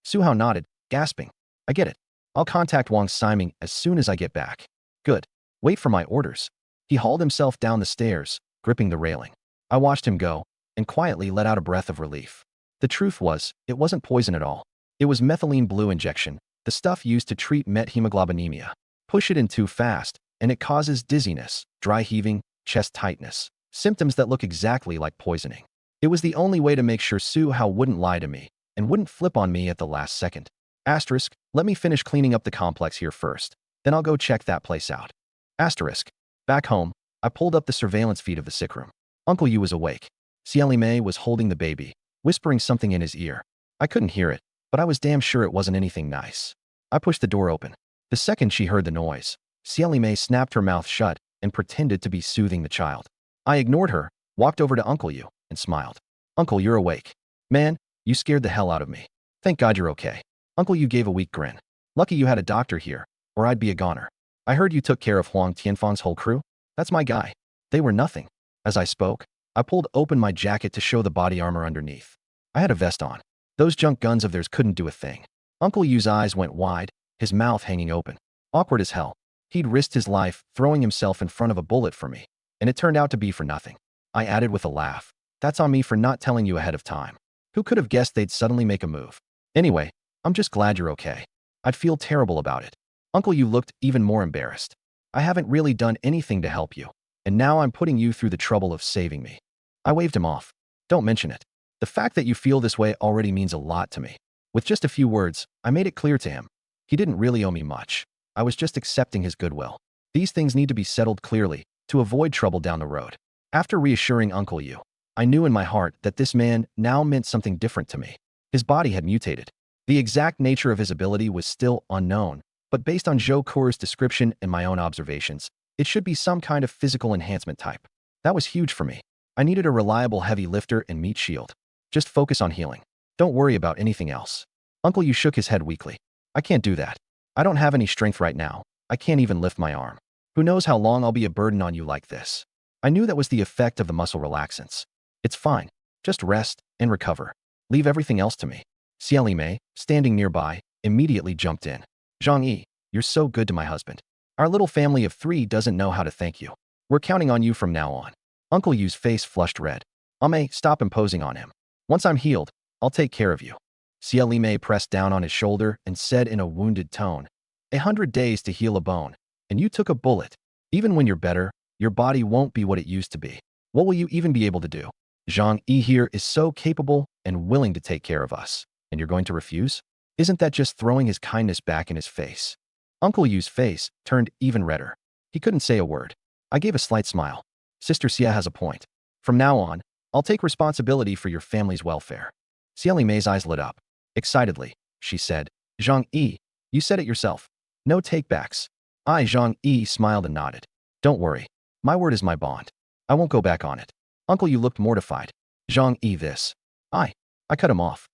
Suhao nodded, gasping. I get it. I'll contact Wang Siming as soon as I get back. Good. Wait for my orders. He hauled himself down the stairs, gripping the railing. I watched him go, and quietly let out a breath of relief. The truth was, it wasn't poison at all. It was methylene blue injection, the stuff used to treat methemoglobinemia. Push it in too fast, and it causes dizziness, dry heaving, chest tightness, symptoms that look exactly like poisoning. It was the only way to make sure Suhao wouldn't lie to me, and wouldn't flip on me at the last second. Asterisk, let me finish cleaning up the complex here first, then I'll go check that place out. Asterisk. Back home, I pulled up the surveillance feed of the sick room. Uncle Yu was awake. Xieli Mei was holding the baby, whispering something in his ear. I couldn't hear it, but I was damn sure it wasn't anything nice. I pushed the door open. The second she heard the noise, Xieli Mei snapped her mouth shut and pretended to be soothing the child. I ignored her, walked over to Uncle Yu, and smiled. Uncle, you're awake. Man, you scared the hell out of me. Thank God you're okay. Uncle Yu gave a weak grin. Lucky you had a doctor here, or I'd be a goner. I heard you took care of Huang Tianfang's whole crew? That's my guy. They were nothing. As I spoke, I pulled open my jacket to show the body armor underneath. I had a vest on. Those junk guns of theirs couldn't do a thing. Uncle Yu's eyes went wide, his mouth hanging open. Awkward as hell. He'd risked his life throwing himself in front of a bullet for me, and it turned out to be for nothing. I added with a laugh. That's on me for not telling you ahead of time. Who could have guessed they'd suddenly make a move? Anyway, I'm just glad you're okay. I'd feel terrible about it. Uncle Yu looked even more embarrassed. I haven't really done anything to help you, and now I'm putting you through the trouble of saving me. I waved him off. Don't mention it. The fact that you feel this way already means a lot to me. With just a few words, I made it clear to him. He didn't really owe me much. I was just accepting his goodwill. These things need to be settled clearly to avoid trouble down the road. After reassuring Uncle Yu, I knew in my heart that this man now meant something different to me. His body had mutated. The exact nature of his ability was still unknown, but based on Zhou Ke's description and my own observations, it should be some kind of physical enhancement type. That was huge for me. I needed a reliable heavy lifter and meat shield. Just focus on healing. Don't worry about anything else. Uncle Yu shook his head weakly. I can't do that. I don't have any strength right now. I can't even lift my arm. Who knows how long I'll be a burden on you like this. I knew that was the effect of the muscle relaxants. It's fine. Just rest and recover. Leave everything else to me. Xieli Mei, standing nearby, immediately jumped in. Zhang Yi, you're so good to my husband. Our little family of 3 doesn't know how to thank you. We're counting on you from now on. Uncle Yu's face flushed red. Ame, stop imposing on him. Once I'm healed, I'll take care of you. Xieli Mei pressed down on his shoulder and said in a wounded tone, 100 days to heal a bone, and you took a bullet. Even when you're better, your body won't be what it used to be. What will you even be able to do? Zhang Yi here is so capable and willing to take care of us, and you're going to refuse? Isn't that just throwing his kindness back in his face? Uncle Yu's face turned even redder. He couldn't say a word. I gave a slight smile. Sister Xia has a point. From now on, I'll take responsibility for your family's welfare. Xia Li Mei's eyes lit up. Excitedly, she said, Zhang Yi, you said it yourself. No takebacks. Zhang Yi smiled and nodded. Don't worry. My word is my bond. I won't go back on it. Uncle, you looked mortified. Zhang Yi, this. I cut him off.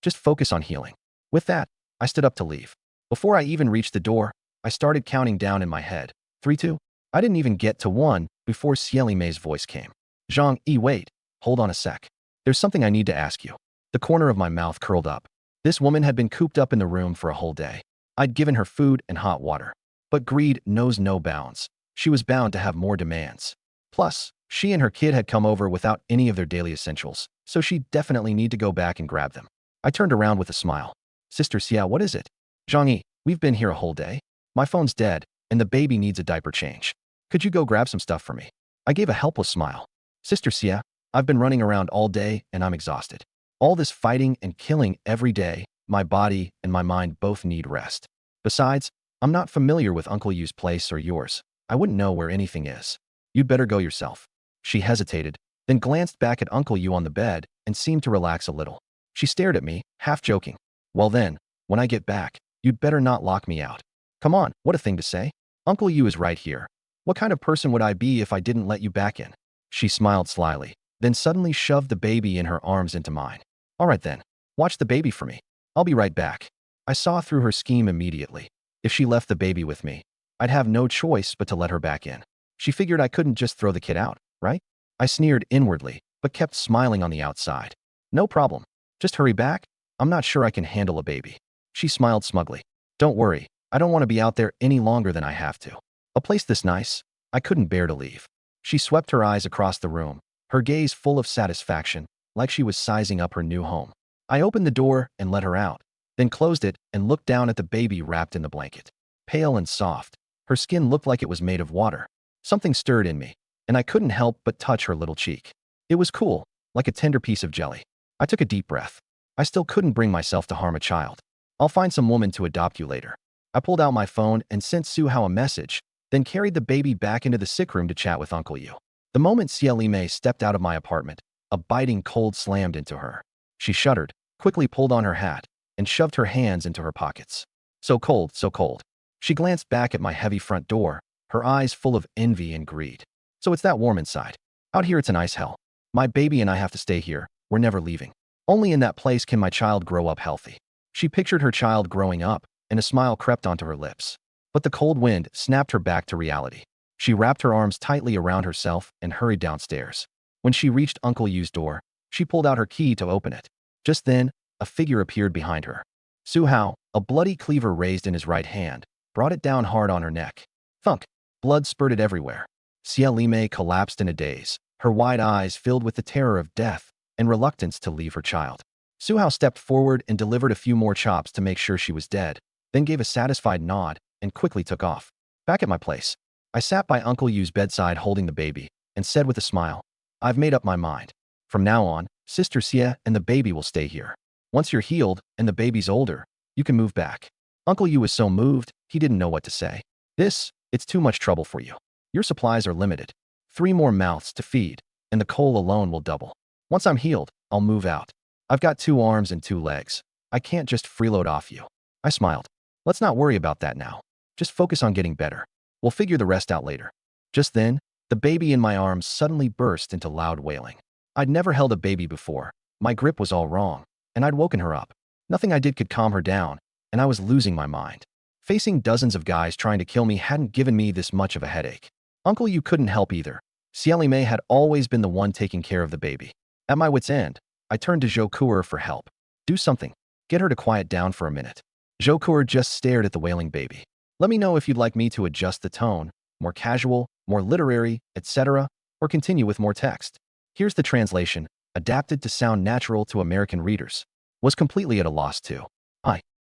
Just focus on healing. With that, I stood up to leave. Before I even reached the door, I started counting down in my head. 3, 2. I didn't even get to 1 before Xia Li Mei's voice came. Zhang Yi, wait. Hold on a sec. There's something I need to ask you. The corner of my mouth curled up. This woman had been cooped up in the room for a whole day. I'd given her food and hot water. But greed knows no bounds. She was bound to have more demands. Plus, she and her kid had come over without any of their daily essentials, so she'd definitely need to go back and grab them. I turned around with a smile. Sister Xia, what is it? Zhang Yi, we've been here a whole day. My phone's dead, and the baby needs a diaper change. Could you go grab some stuff for me? I gave a helpless smile. Sister Xia, I've been running around all day and I'm exhausted. All this fighting and killing every day, my body and my mind both need rest. Besides, I'm not familiar with Uncle Yu's place or yours. I wouldn't know where anything is. You'd better go yourself. She hesitated, then glanced back at Uncle Yu on the bed and seemed to relax a little. She stared at me, half joking. Well then, when I get back, you'd better not lock me out. Come on, what a thing to say. Uncle Yu is right here. What kind of person would I be if I didn't let you back in? She smiled slyly, then suddenly shoved the baby in her arms into mine. All right then, watch the baby for me. I'll be right back. I saw through her scheme immediately. If she left the baby with me, I'd have no choice but to let her back in. She figured I couldn't just throw the kid out, right? I sneered inwardly, but kept smiling on the outside. No problem. Just hurry back. I'm not sure I can handle a baby. She smiled smugly. Don't worry. I don't want to be out there any longer than I have to. A place this nice, I couldn't bear to leave. She swept her eyes across the room, her gaze full of satisfaction, like she was sizing up her new home. I opened the door and let her out, then closed it and looked down at the baby wrapped in the blanket. Pale and soft, her skin looked like it was made of water. Something stirred in me, and I couldn't help but touch her little cheek. It was cool, like a tender piece of jelly. I took a deep breath. I still couldn't bring myself to harm a child. I'll find some woman to adopt you later. I pulled out my phone and sent Su Hao a message, then carried the baby back into the sick room to chat with Uncle Yu. The moment Xia Li Mei stepped out of my apartment, a biting cold slammed into her. She shuddered, quickly pulled on her hat, and shoved her hands into her pockets. So cold, so cold. She glanced back at my heavy front door, her eyes full of envy and greed. So it's that warm inside. Out here it's an ice hell. My baby and I have to stay here. We're never leaving. Only in that place can my child grow up healthy. She pictured her child growing up, and a smile crept onto her lips. But the cold wind snapped her back to reality. She wrapped her arms tightly around herself and hurried downstairs. When she reached Uncle Yu's door, she pulled out her key to open it. Just then, a figure appeared behind her. Su Hao, a bloody cleaver raised in his right hand, brought it down hard on her neck. Thunk! Blood spurted everywhere. Xia Li Mei collapsed in a daze, her wide eyes filled with the terror of death and reluctance to leave her child. Su Hao stepped forward and delivered a few more chops to make sure she was dead, then gave a satisfied nod and quickly took off. Back at my place, I sat by Uncle Yu's bedside holding the baby and said with a smile, I've made up my mind. From now on, Sister Xia and the baby will stay here. Once you're healed and the baby's older, you can move back. Uncle Yu was so moved, he didn't know what to say. It's too much trouble for you. Your supplies are limited. 3 more mouths to feed, and the coal alone will double. Once I'm healed, I'll move out. I've got 2 arms and 2 legs. I can't just freeload off you. I smiled. Let's not worry about that now. Just focus on getting better. We'll figure the rest out later. Just then, the baby in my arms suddenly burst into loud wailing. I'd never held a baby before. My grip was all wrong, and I'd woken her up. Nothing I did could calm her down, and I was losing my mind. Facing dozens of guys trying to kill me hadn't given me this much of a headache. Uncle Yu couldn't help either. Xia Li Mei had always been the one taking care of the baby. At my wit's end, I turned to Zhou Kuer for help. Do something. Get her to quiet down for a minute. Zhou Kuer just stared at the wailing baby. Let me know if you'd like me to adjust the tone, more casual, more literary, etc., or continue with more text. Here's the translation, adapted to sound natural to American readers. Was completely at a loss too.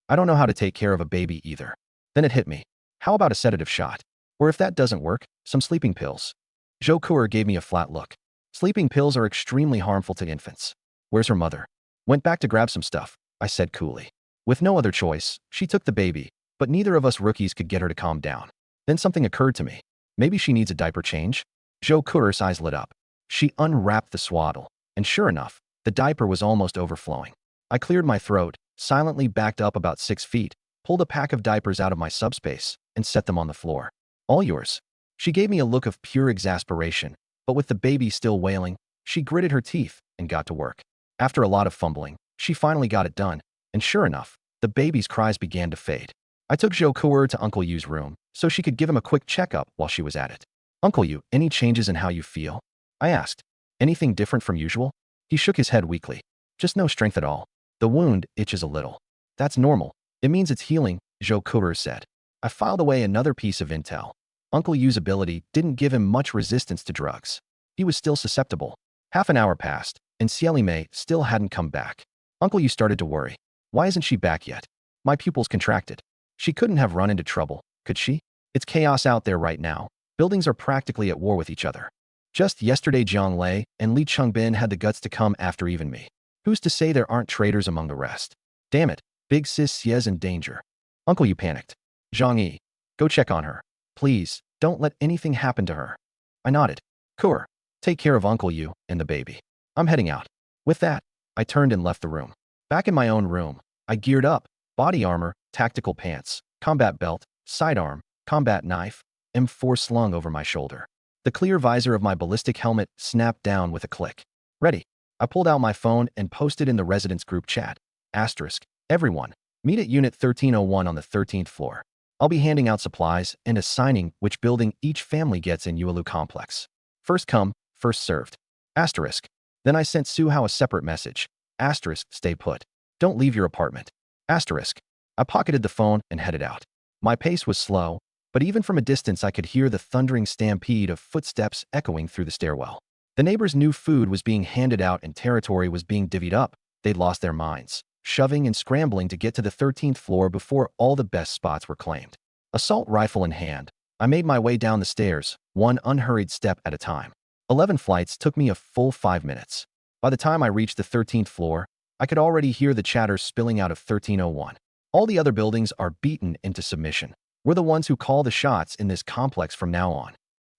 I don't know how to take care of a baby either. Then it hit me. How about a sedative shot? Or if that doesn't work, some sleeping pills. Zhou Kuer gave me a flat look. Sleeping pills are extremely harmful to infants. Where's her mother? Went back to grab some stuff, I said coolly. With no other choice, she took the baby, but neither of us rookies could get her to calm down. Then something occurred to me. Maybe she needs a diaper change? Zhou Ke's eyes lit up. She unwrapped the swaddle, and sure enough, the diaper was almost overflowing. I cleared my throat, silently backed up about 6 feet, pulled a pack of diapers out of my subspace, and set them on the floor. All yours. She gave me a look of pure exasperation, but with the baby still wailing, she gritted her teeth and got to work. After a lot of fumbling, she finally got it done, and sure enough, the baby's cries began to fade. I took Zhou Ke to Uncle Yu's room so she could give him a quick checkup while she was at it. Uncle Yu, any changes in how you feel? I asked. Anything different from usual? He shook his head weakly. Just no strength at all. The wound itches a little. That's normal. It means it's healing, Zhou Ke said. I filed away another piece of intel. Uncle Yu's ability didn't give him much resistance to drugs. He was still susceptible. Half an hour passed, and Xieli Mei still hadn't come back. Uncle Yu started to worry. Why isn't she back yet? My pupils contracted. She couldn't have run into trouble, could she? It's chaos out there right now. Buildings are practically at war with each other. Just yesterday Jiang Lei and Li Chengbin had the guts to come after even me. Who's to say there aren't traitors among the rest? Damn it, big sis Xie's in danger. Uncle Yu panicked. Zhang Yi, go check on her. Please, don't let anything happen to her. I nodded. Kur, take care of Uncle Yu and the baby. I'm heading out. With that, I turned and left the room. Back in my own room, I geared up. Body armor, tactical pants, combat belt, sidearm, combat knife, M4 slung over my shoulder. The clear visor of my ballistic helmet snapped down with a click. Ready. I pulled out my phone and posted in the residence group chat. Asterisk. Everyone, meet at Unit 1301 on the 13th floor. I'll be handing out supplies and assigning which building each family gets in Yuelu complex. First come, first served. Asterisk. Then I sent Su Hao a separate message. Asterisk. Stay put. Don't leave your apartment. Asterisk. I pocketed the phone and headed out. My pace was slow, but even from a distance I could hear the thundering stampede of footsteps echoing through the stairwell. The neighbors' new food was being handed out and territory was being divvied up. They'd lost their minds, shoving and scrambling to get to the 13th floor before all the best spots were claimed. Assault rifle in hand, I made my way down the stairs, one unhurried step at a time. 11 flights took me a full 5 minutes. By the time I reached the 13th floor, I could already hear the chatter spilling out of 1301. All the other buildings are beaten into submission. We're the ones who call the shots in this complex from now on.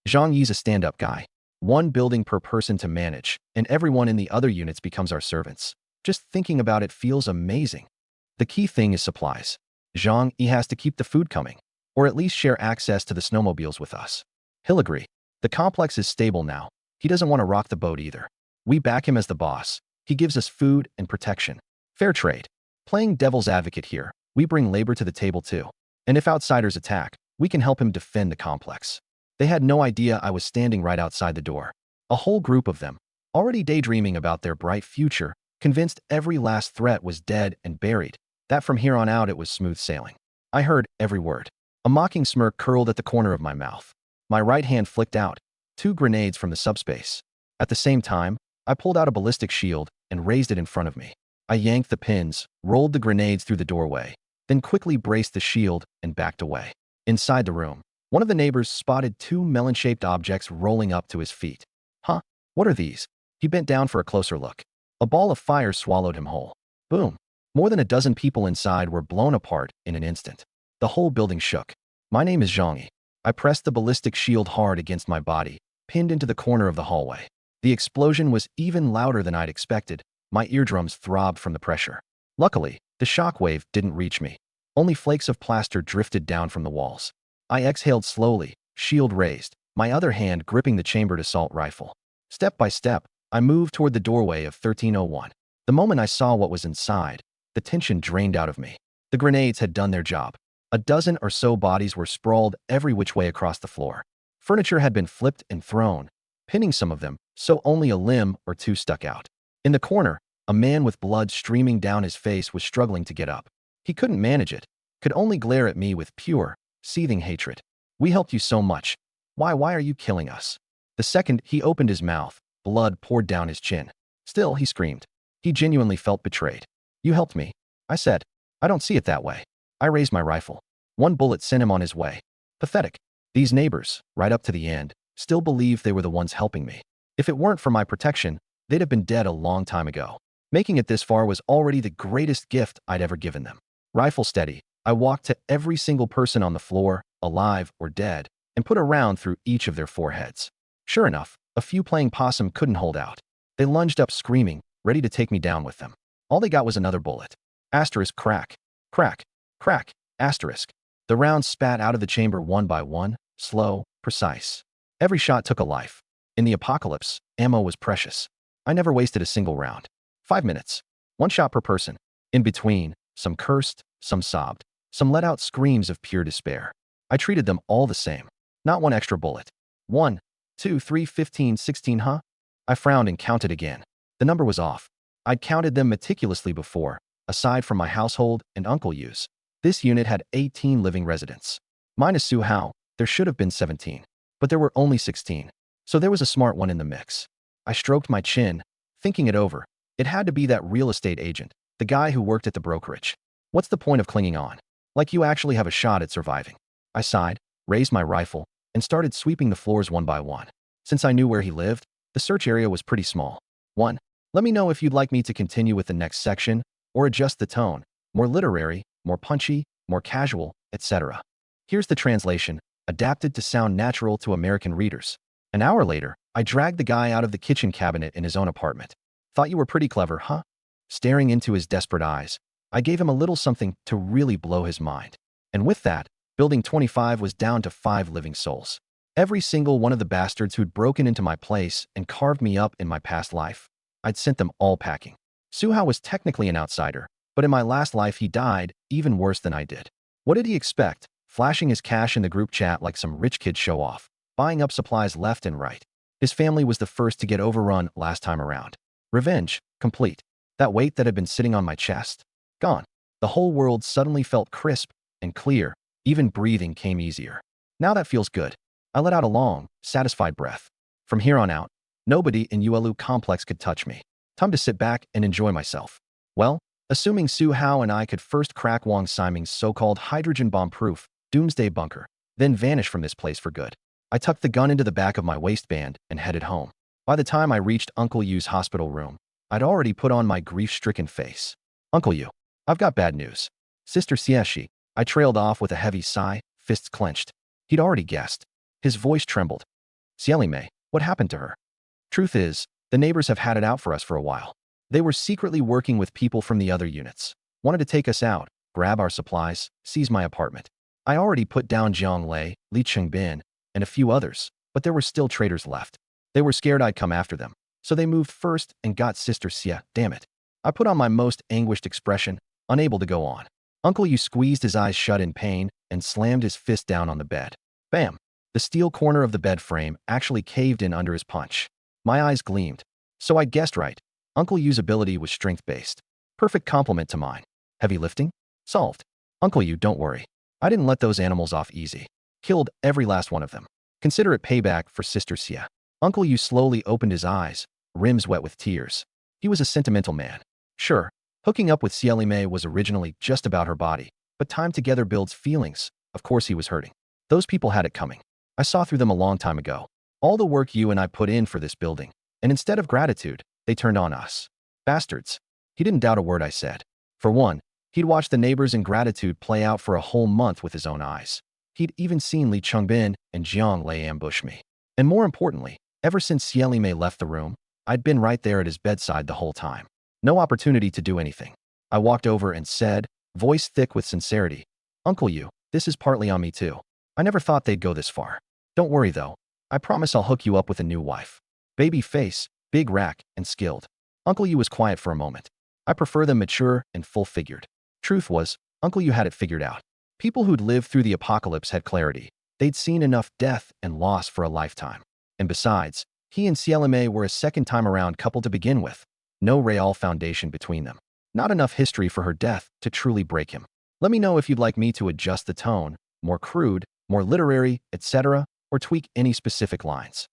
Zhang Yi's a stand-up guy. One building per person to manage, and everyone in the other units becomes our servants. Just thinking about it feels amazing. The key thing is supplies. Zhang Yi has to keep the food coming, or at least share access to the snowmobiles with us. He'll agree. The complex is stable now. He doesn't want to rock the boat either. We back him as the boss. He gives us food and protection. Fair trade. Playing devil's advocate here, we bring labor to the table too. And if outsiders attack, we can help him defend the complex. They had no idea I was standing right outside the door. A whole group of them, already daydreaming about their bright future, convinced every last threat was dead and buried, that from here on out it was smooth sailing. I heard every word. A mocking smirk curled at the corner of my mouth. My right hand flicked out 2 grenades from the subspace. At the same time, I pulled out a ballistic shield and raised it in front of me. I yanked the pins, rolled the grenades through the doorway, then quickly braced the shield and backed away. Inside the room, one of the neighbors spotted 2 melon-shaped objects rolling up to his feet. Huh? What are these? He bent down for a closer look. A ball of fire swallowed him whole. Boom. More than a dozen people inside were blown apart in an instant. The whole building shook. My name is Zhang Yi. I pressed the ballistic shield hard against my body, pinned into the corner of the hallway. The explosion was even louder than I'd expected. My eardrums throbbed from the pressure. Luckily, the shockwave didn't reach me. Only flakes of plaster drifted down from the walls. I exhaled slowly, shield raised, my other hand gripping the chambered assault rifle. Step by step, I moved toward the doorway of 1301. The moment I saw what was inside, the tension drained out of me. The grenades had done their job. A dozen or so bodies were sprawled every which way across the floor. Furniture had been flipped and thrown, pinning some of them, so only a limb or 2 stuck out. In the corner, a man with blood streaming down his face was struggling to get up. He couldn't manage it, could only glare at me with pure, seething hatred. We helped you so much. Why are you killing us? The second he opened his mouth, blood poured down his chin. Still, he screamed. He genuinely felt betrayed. You helped me, I said. I don't see it that way. I raised my rifle. 1 bullet sent him on his way. Pathetic. These neighbors, right up to the end, still believed they were the ones helping me. If it weren't for my protection, they'd have been dead a long time ago. Making it this far was already the greatest gift I'd ever given them. Rifle steady, I walked to every single person on the floor, alive or dead, and put a round through each of their foreheads. Sure enough, a few playing possum couldn't hold out. They lunged up screaming, ready to take me down with them. All they got was another bullet. Asterisk crack. Crack. Crack. Asterisk. The rounds spat out of the chamber one by one, slow, precise. Every shot took a life. In the apocalypse, ammo was precious. I never wasted a single round. 5 minutes. One shot per person. In between, some cursed, some sobbed. Some let out screams of pure despair. I treated them all the same. Not one extra bullet. 1, 2, 3, 15, 16, huh? I frowned and counted again. The number was off. I'd counted them meticulously before, aside from my household and Uncle Yu's. This unit had 18 living residents. Minus Su Hao, there should have been 17. But there were only 16. So there was a smart one in the mix. I stroked my chin, thinking it over. It had to be that real estate agent, the guy who worked at the brokerage. What's the point of clinging on? Like you actually have a shot at surviving. I sighed, raised my rifle, and started sweeping the floors one by one. Since I knew where he lived, the search area was pretty small. 1. Let me know if you'd like me to continue with the next section, or adjust the tone, more literary, more punchy, more casual, etc. Here's the translation, adapted to sound natural to American readers. An hour later, I dragged the guy out of the kitchen cabinet in his own apartment. Thought you were pretty clever, huh? Staring into his desperate eyes, I gave him a little something to really blow his mind. And with that, Building 25 was down to 5 living souls. Every single one of the bastards who'd broken into my place and carved me up in my past life. I'd sent them all packing. Su Hao was technically an outsider, but in my last life he died even worse than I did. What did he expect? Flashing his cash in the group chat like some rich kid show-off, buying up supplies left and right. His family was the first to get overrun last time around. Revenge, complete. That weight that had been sitting on my chest, gone. The whole world suddenly felt crisp and clear. Even breathing came easier. Now that feels good. I let out a long, satisfied breath. From here on out, nobody in Yuelu complex could touch me. Time to sit back and enjoy myself. Well, assuming Su Hao and I could first crack Wang Siming's so-called hydrogen bomb-proof doomsday bunker, then vanish from this place for good. I tucked the gun into the back of my waistband and headed home. By the time I reached Uncle Yu's hospital room, I'd already put on my grief-stricken face. Uncle Yu, I've got bad news. Sister Xieshi, I trailed off with a heavy sigh, fists clenched. He'd already guessed. His voice trembled. Xiaomei, what happened to her? Truth is, the neighbors have had it out for us for a while. They were secretly working with people from the other units. Wanted to take us out, grab our supplies, seize my apartment. I already put down Jiang Lei, Li Chengbin, and a few others, but there were still traitors left. They were scared I'd come after them, so they moved first and got Sister Xia, damn it. I put on my most anguished expression, unable to go on. Uncle Yu squeezed his eyes shut in pain and slammed his fist down on the bed. Bam! The steel corner of the bed frame actually caved in under his punch. My eyes gleamed. So I guessed right. Uncle Yu's ability was strength-based. Perfect complement to mine. Heavy lifting? Solved. Uncle Yu, don't worry. I didn't let those animals off easy. Killed every last one of them. Consider it payback for Sister Xia. Uncle Yu slowly opened his eyes, rims wet with tears. He was a sentimental man. Sure, hooking up with Xiaomei was originally just about her body, but time together builds feelings. Of course he was hurting. Those people had it coming. I saw through them a long time ago. All the work you and I put in for this building, and instead of gratitude, they turned on us. Bastards. He didn't doubt a word I said. For one, he'd watched the neighbors' ingratitude play out for a whole month with his own eyes. He'd even seen Li Chengbin and Jiang Lei ambush me. And more importantly, ever since Xiaomei left the room, I'd been right there at his bedside the whole time. No opportunity to do anything. I walked over and said, voice thick with sincerity, Uncle Yu, this is partly on me too. I never thought they'd go this far. Don't worry though. I promise I'll hook you up with a new wife. Baby face, big rack, and skilled. Uncle Yu was quiet for a moment. I prefer them mature and full-figured. Truth was, Uncle Yu had it figured out. People who'd lived through the apocalypse had clarity. They'd seen enough death and loss for a lifetime. And besides, he and Xiaomei were a second-time-around couple to begin with. No real foundation between them. Not enough history for her death to truly break him. Let me know if you'd like me to adjust the tone, more crude, more literary, etc., or tweak any specific lines.